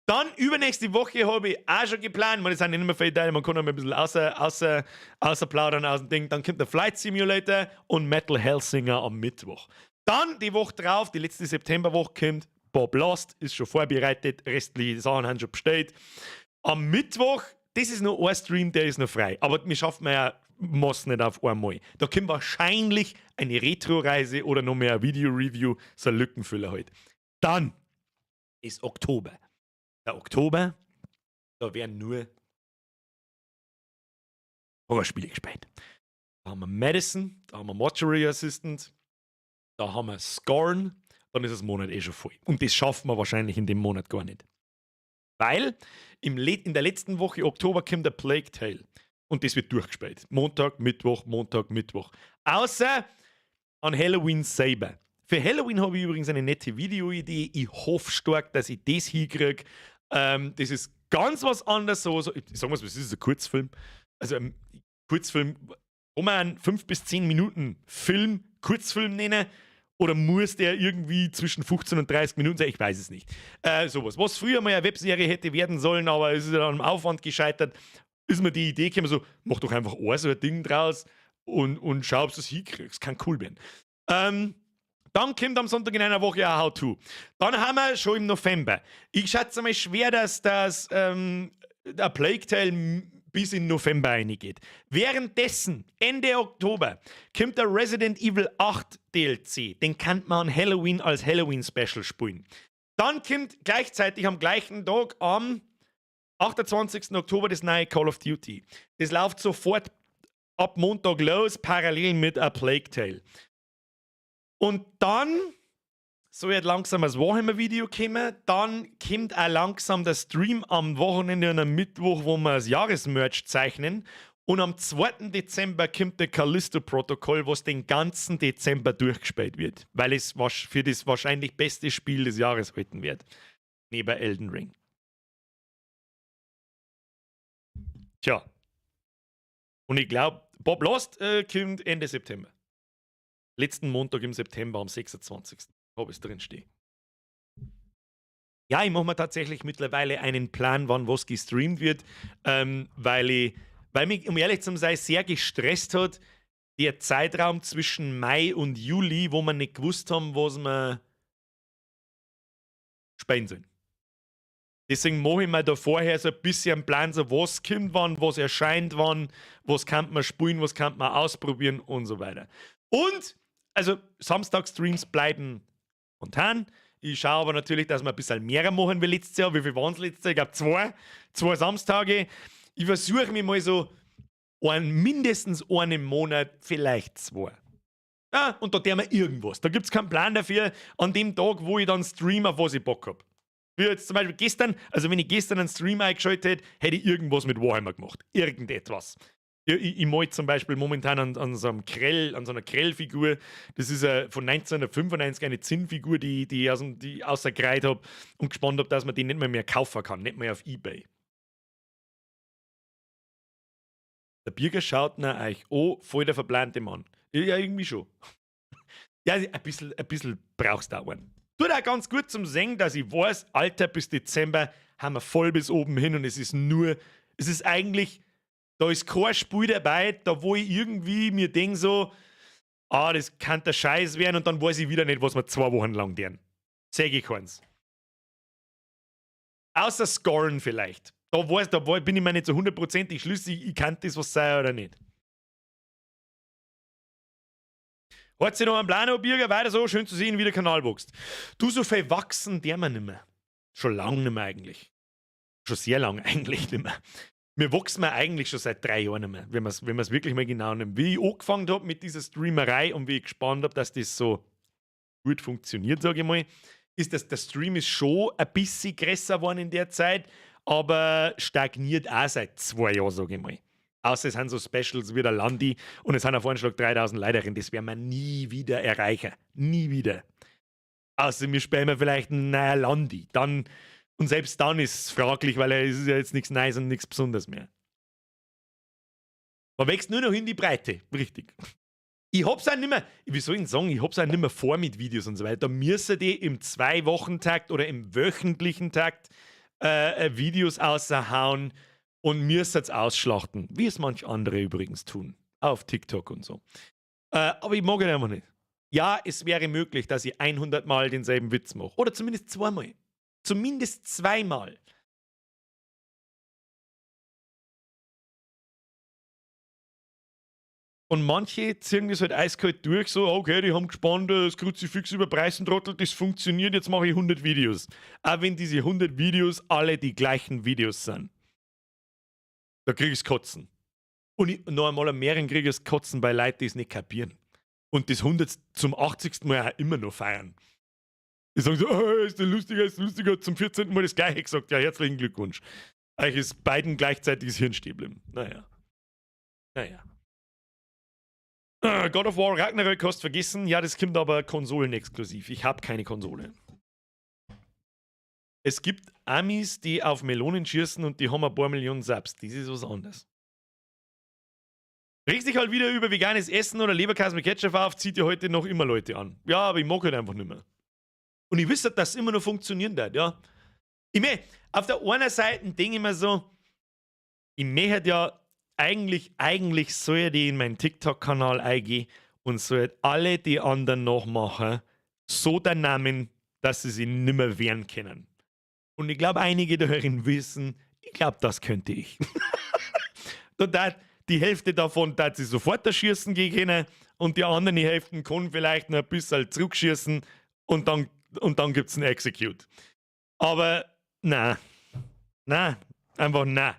B: Dann übernächste Woche habe ich auch schon geplant, das sind nicht mehr viele Teile, man kann auch mal ein bisschen außer plaudern aus dem Ding. Dann kommt der Flight Simulator und Metal Hellsinger am Mittwoch. Dann die Woche drauf, die letzte Septemberwoche kommt Bob Lost, ist schon vorbereitet, restliche Sachen haben schon bestellt. Am Mittwoch, das ist noch ein Stream, der ist noch frei, aber wir schaffen ja nicht auf einmal. Da kommt wahrscheinlich eine Retro-Reise oder noch mehr ein Video-Review, so ein Lückenfüller halt. Dann ist Oktober. Der Oktober, da werden nur Horrorspiele gespielt. Da haben wir Madison, da haben wir Mortuary Assistant, da haben wir Scorn, dann ist das Monat eh schon voll. Und das schaffen wir wahrscheinlich in dem Monat gar nicht. Weil in der letzten Woche Oktober kommt der Plague Tale. Und das wird durchgespielt. Montag, Mittwoch, Montag, Mittwoch. Außer an Halloween selber. Für Halloween habe ich übrigens eine nette Videoidee. Ich hoffe stark, dass ich das hinkriege. Das ist ganz was anderes. Ich sag mal, das ist ein Kurzfilm. Also ein Kurzfilm, wo man einen 5 bis 10 Minuten Film, Kurzfilm nennen. Oder muss der irgendwie zwischen 15 und 30 Minuten sein? Ich weiß es nicht. Sowas. Was früher mal eine Webserie hätte werden sollen, aber es ist dann am Aufwand gescheitert, ist mir die Idee gekommen, so, mach doch einfach so ein Ding draus und schau, ob du es hinkriegst. Kann cool werden. Dann kommt am Sonntag in einer Woche ein How-To. Dann haben wir schon im November. Ich schätze mal schwer, dass das der Plague Tale bis in November reingeht. Währenddessen, Ende Oktober, kommt der Resident Evil 8 DLC. Den kann man an Halloween als Halloween-Special spielen. Dann kommt gleichzeitig am gleichen Tag am 28. Oktober das neue Call of Duty. Das läuft sofort ab Montag los, parallel mit A Plague Tale. Und dann soll jetzt langsam das Warhammer-Video kommen. Dann kommt auch langsam der Stream am Wochenende und am Mittwoch, wo wir das Jahresmerch zeichnen. Und am 2. Dezember kommt der Callisto-Protokoll, was den ganzen Dezember durchgespielt wird. Weil es für das wahrscheinlich beste Spiel des Jahres halten wird. Neben Elden Ring. Tja. Und ich glaube, Bob Lost kommt Ende September. Letzten Montag im September am 26. Habe ich es drin stehen. Ja, ich mache mir tatsächlich mittlerweile einen Plan, wann was gestreamt wird, weil mich, um ehrlich zu sein, sehr gestresst hat, der Zeitraum zwischen Mai und Juli, wo wir nicht gewusst haben, was wir spielen sollen. Deswegen mache ich mir da vorher so ein bisschen einen Plan, so was kommt wann, was erscheint wann, was kann man spielen, was kann man ausprobieren und so weiter. Und, also Samstag-Streams bleiben spontan. Ich schaue aber natürlich, dass wir ein bisschen mehr machen wie letztes Jahr. Wie viel waren es letztes Jahr? Ich glaube zwei Samstage. Ich versuche mich mal so mindestens einen Monat, vielleicht 2. Ja, und da tun wir irgendwas. Da gibt es keinen Plan dafür, an dem Tag, wo ich dann streame, auf was ich Bock habe. Wie jetzt zum Beispiel gestern, also wenn ich gestern einen Stream eingeschaltet hätte, hätte ich irgendwas mit Warhammer gemacht. Irgendetwas. Ich mal zum Beispiel momentan an so einer Krell-Figur. Das ist von 1995 eine Zinnfigur, die außer Kreide habe und gespannt habe, dass man die nicht mehr kaufen kann, nicht mehr auf Ebay. Der Bürger schaut nach euch, oh, voll der verplante Mann. Ja, irgendwie schon. Ja, ein bisschen brauchst du auch einen. Tut auch ganz gut zum Singen, dass ich weiß, Alter, bis Dezember haben wir voll bis oben hin und es ist eigentlich, da ist kein Spiel dabei, da wo ich irgendwie mir denke so, das kann der Scheiß werden und dann weiß ich wieder nicht, was wir 2 Wochen lang tun. Sag ich keins. Außer Scorn vielleicht. Da bin ich mir nicht so 100%ig schlüssig, ich kann das was sein oder nicht. Hat sich noch ein Plan, Bürger, weiter so, schön zu sehen, wie der Kanal wächst. Du, so viel wachsen, der man nicht mehr. Schon lange nicht mehr eigentlich. Schon sehr lange eigentlich nicht mehr. Wir wachsen wir eigentlich schon seit 3 Jahren nicht mehr, wenn man es wirklich mal genau nimmt. Wie ich angefangen habe mit dieser Streamerei und wie ich gespannt habe, dass das so gut funktioniert, sage ich mal, ist, dass der Stream ist schon ein bisschen größer geworden in der Zeit, aber stagniert auch seit 2 Jahren, sage ich mal. Außer es sind so Specials wie der Landi und es sind auf einen Schlag 3000 Leute drin. Das werden wir nie wieder erreichen. Nie wieder. Außer wir spielen vielleicht einen neuen Landi. Und selbst dann ist es fraglich, weil es ist ja jetzt nichts Neues und nichts Besonderes mehr. Man wächst nur noch in die Breite. Richtig. Ich hab's auch nicht mehr, wie soll ich sagen, ich hab's auch nicht mehr vor mit Videos und so weiter. Da müssen die im 2-Wochen-Takt oder im wöchentlichen Takt Videos außerhauen und müssen es ausschlachten, wie es manch andere übrigens tun, auf TikTok und so. Aber ich mag es einfach nicht. Ja, es wäre möglich, dass ich 100 Mal denselben Witz mache. Oder zumindest 2-mal. Zumindest 2-mal. Und manche ziehen das halt eiskalt durch, so, okay, die haben gespannt, das Kruzifix über Preisentrottel, das funktioniert, jetzt mache ich 100 Videos. Auch wenn diese 100 Videos alle die gleichen Videos sind. Da kriege ich das Kotzen. Und noch einmal am mehreren kriege ich das Kotzen bei Leuten, die es nicht kapieren. Und das 100 zum 80. Mal auch immer noch feiern. Die sagen so, ist der lustiger, zum 14. Mal das Gleiche gesagt. Ja, herzlichen Glückwunsch. Euch ist beiden gleichzeitig das Hirn stehen geblieben. Naja. Naja. God of War Ragnarök hast vergessen. Ja, das kommt aber konsolenexklusiv. Ich habe keine Konsole. Es gibt Amis, die auf Melonen schießen und die haben ein paar Millionen Subs. Das ist was anderes. Regst dich halt wieder über veganes Essen oder Leberkäse mit Ketchup auf, zieht dir heute noch immer Leute an. Ja, aber ich mag halt einfach nicht mehr. Und ich wüsste, dass es immer noch funktionieren wird, ja. Ich meine, auf der einen Seite denke ich mir so, ich möchte ja eigentlich soll die in meinen TikTok-Kanal eingehen und soll alle die anderen nachmachen, so der Namen, dass sie sich nicht mehr wehren können. Und ich glaube, einige darin wissen, ich glaube, das könnte ich. Die Hälfte davon, dass sie sofort erschießen gehen können und die anderen die Hälfte können vielleicht noch ein bisschen zurückschießen und dann gibt es einen Execute. Aber na, einfach na.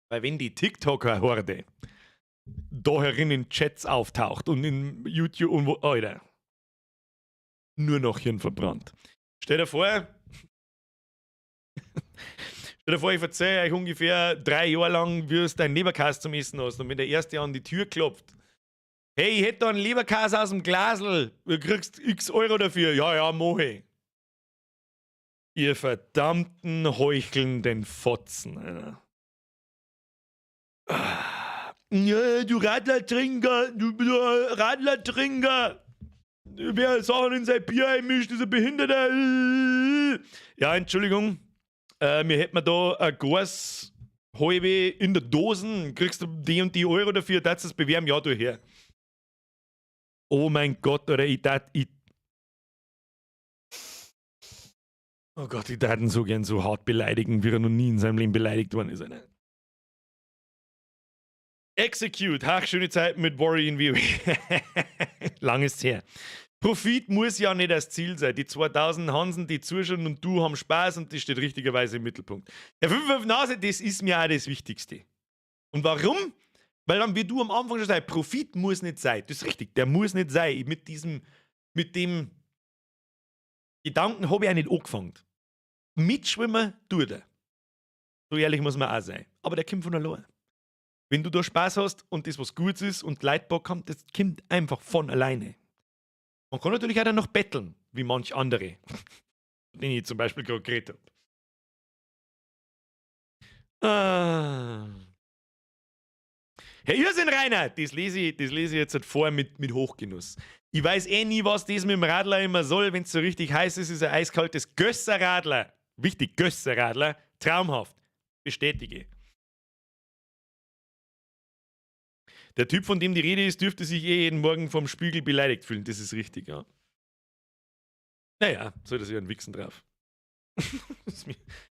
B: Weil wenn die TikToker-Horde da herin in Chats auftaucht und in YouTube und wo, Alter, nur noch Hirn verbrannt. Stell dir vor, ich erzähle euch ungefähr 3 Jahre lang, wie du deinen Leberkäse zum Essen hast. Und wenn der Erste an die Tür klopft, hey, ich hätte da einen Leberkäse aus dem Glasl, du kriegst x Euro dafür. Ja, mohe. Ihr verdammten, heuchelnden Fotzen, Alter. Ja, du Radlertrinker, wer Sachen in sein Bier einmischt, ist ein Behinderter. Ja, Entschuldigung. Wir hätten da ein Gas halbe in der Dosen, kriegst du die und die Euro dafür, darfst du das bewerben? Ja, du her. Oh mein Gott, oder oh Gott, ich darf ihn so gern so hart beleidigen, wie er noch nie in seinem Leben beleidigt worden ist. Ne? Execute, schöne Zeit mit Worry in WoW. Lang ist's her. Profit muss ja nicht das Ziel sein. Die 2000 Hansen, die zuschauen und du haben Spaß und das steht richtigerweise im Mittelpunkt. Der 5 Nase, das ist mir auch das Wichtigste. Und warum? Weil dann, wie du am Anfang schon sagst, Profit muss nicht sein. Das ist richtig, der muss nicht sein. Mit dem Gedanken habe ich auch nicht angefangen. Mitschwimmen tut er. So ehrlich muss man auch sein. Aber der kommt von allein. Wenn du da Spaß hast und das was Gutes ist und Leute Bock haben, das kommt einfach von alleine. Man kann natürlich auch dann noch betteln, wie manch andere, den ich zum Beispiel gerade geredet habe. Herr Irrsinn, Rainer, das lese ich jetzt halt vor mit Hochgenuss. Ich weiß nie, was das mit dem Radler immer soll, wenn es so richtig heiß ist, ist ein eiskaltes Gösserradler. Wichtig, Gösserradler, traumhaft. Bestätige. Der Typ, von dem die Rede ist, dürfte sich jeden Morgen vom Spiegel beleidigt fühlen. Das ist richtig, ja. Naja, soll das ja ein Wichsen drauf.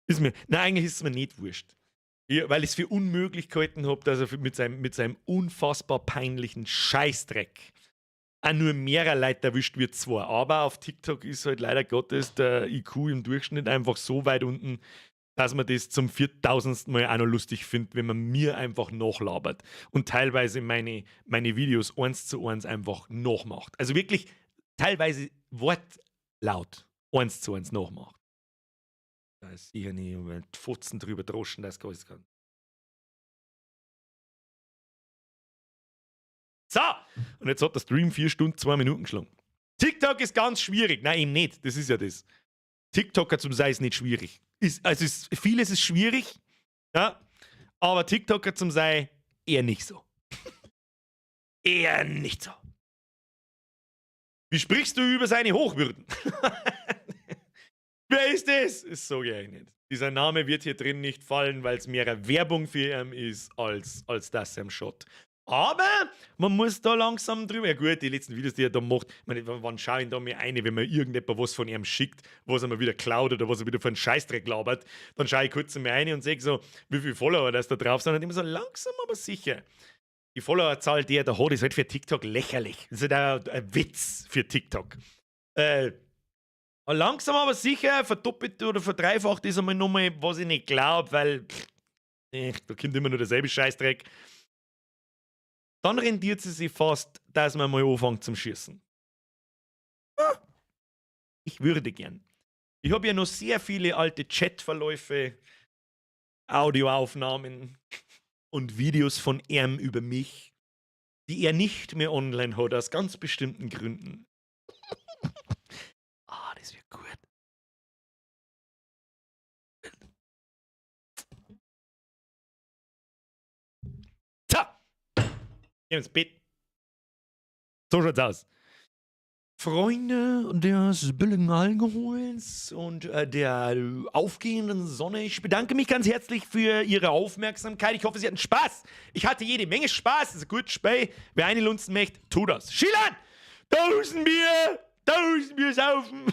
B: Nein, eigentlich ist es mir nicht wurscht. Ja, weil ich es für unmöglich gehalten habe, dass er mit seinem unfassbar peinlichen Scheißdreck auch nur mehrer Leute erwischt wird zwar. Aber auf TikTok ist halt leider Gottes der IQ im Durchschnitt einfach so weit unten, dass man das zum 4000. Mal auch noch lustig findet, wenn man mir einfach nachlabert und teilweise meine Videos 1:1 einfach nachmacht. Also wirklich teilweise wortlaut 1:1 nachmacht. Da ist sicher nicht über Fotzen drüber droschen, das alles kann. So, und jetzt hat der Stream 4 Stunden, 2 Minuten geschlagen. TikTok ist ganz schwierig. Nein, eben nicht. Das ist ja das. TikToker zum Sei ist nicht schwierig. Vieles ist schwierig, ja, aber TikToker zum Sei eher nicht so. Eher nicht so. Wie sprichst du über seine Hochwürden? Wer ist das? Das sage ich eigentlich nicht. Dieser Name wird hier drin nicht fallen, weil es mehr Werbung für ihn ist, als dass er im Shot. Aber man muss da langsam drüber. Ja gut, die letzten Videos, die er da macht, ich meine, wann schaue ich da mir ein, wenn mir irgendjemand was von ihm schickt, was er mir wieder klaut oder was er wieder für einen Scheißdreck labert, dann schaue ich kurz mir ein und sehe so, wie viele Follower das da drauf sind. Und immer so langsam, aber sicher. Die Followerzahl, die er da hat, ist halt für TikTok lächerlich. Das ist halt ein Witz für TikTok. Langsam, aber sicher, verdoppelt oder verdreifacht ist einmal nochmal, was ich nicht glaube, weil da kommt immer nur derselbe Scheißdreck. Dann rendiert sie sich fast, dass man mal anfängt zum Schießen. Ich würde gern. Ich habe ja noch sehr viele alte Chatverläufe, Audioaufnahmen und Videos von ihm über mich, die er nicht mehr online hat, aus ganz bestimmten Gründen. Das wird gut. So, geh ins Bett. So schaut's aus. Freunde des billigen Alkohols und der aufgehenden Sonne, ich bedanke mich ganz herzlich für Ihre Aufmerksamkeit. Ich hoffe, Sie hatten Spaß. Ich hatte jede Menge Spaß. Das ist ein gutes Spiel. Wer eine lunzen möchte, tu das. Schillern! 1000 Bier saufen!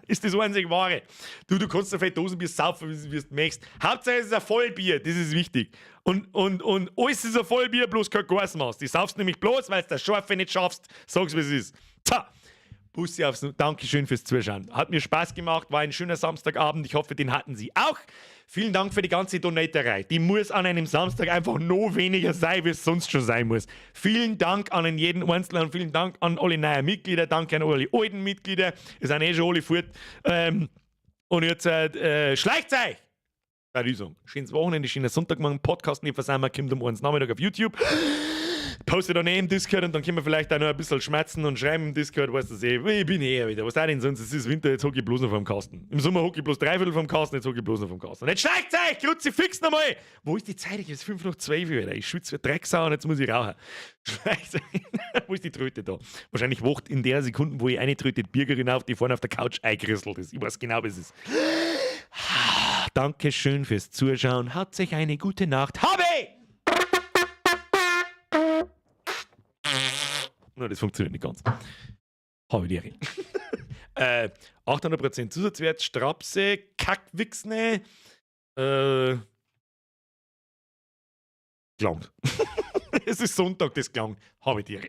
B: Ist das einzig Wahre. Du kannst ja vielleicht 1000 Bier saufen, wie du möchtest. Hauptsache es ist ein Vollbier, das ist wichtig. Und alles ist ein Vollbier, bloß kein Gasmaß. Die saufst nämlich bloß, weil du das Scharfe nicht schaffst. Sag's, wie es ist. Tja. Bussi aufs Dankeschön fürs Zuschauen. Hat mir Spaß gemacht, war ein schöner Samstagabend. Ich hoffe, den hatten Sie auch. Vielen Dank für die ganze Donaterei. Die muss an einem Samstag einfach noch weniger sein, wie es sonst schon sein muss. Vielen Dank an jeden Einzelnen und vielen Dank an alle neuen Mitglieder. Danke an alle alten Mitglieder. Es sind schon alle fort. Und jetzt schleicht euch! Würde ich sagen. Schönes Wochenende, schöner Sonntag morgen. Podcast nicht versäumen, kommt um 1 Nachmittag auf YouTube. Poste dann im Discord und dann können wir vielleicht auch noch ein bisschen schmerzen und schreiben im Discord, weißt du, ich bin wieder. Was auch denn sonst? Es ist Winter, jetzt hocke ich bloß noch vom Kasten. Im Sommer hocke ich bloß 3/4 vom Kasten, jetzt hocke ich bloß noch vom Kasten. Und jetzt steigt euch, Kruzifix nochmal! Wo ist die Zeit? Ich ist 5 nach 12 wieder. Ich schwitze wie Drecksau und jetzt muss ich rauchen. Wo ist die Tröte da? Wahrscheinlich wacht in der Sekunde, wo ich eine Tröte Bürgerin auf, die vorne auf der Couch eingerüsselt ist. Ich weiß genau, wie es ist. Dankeschön fürs Zuschauen. Habt euch eine gute Nacht. Habe! No, das funktioniert nicht ganz. Habe ich die 800% Zusatzwert, Strapse, Kackwichsne, gelangt. Es ist Sonntag, das gelangt. Habe ich die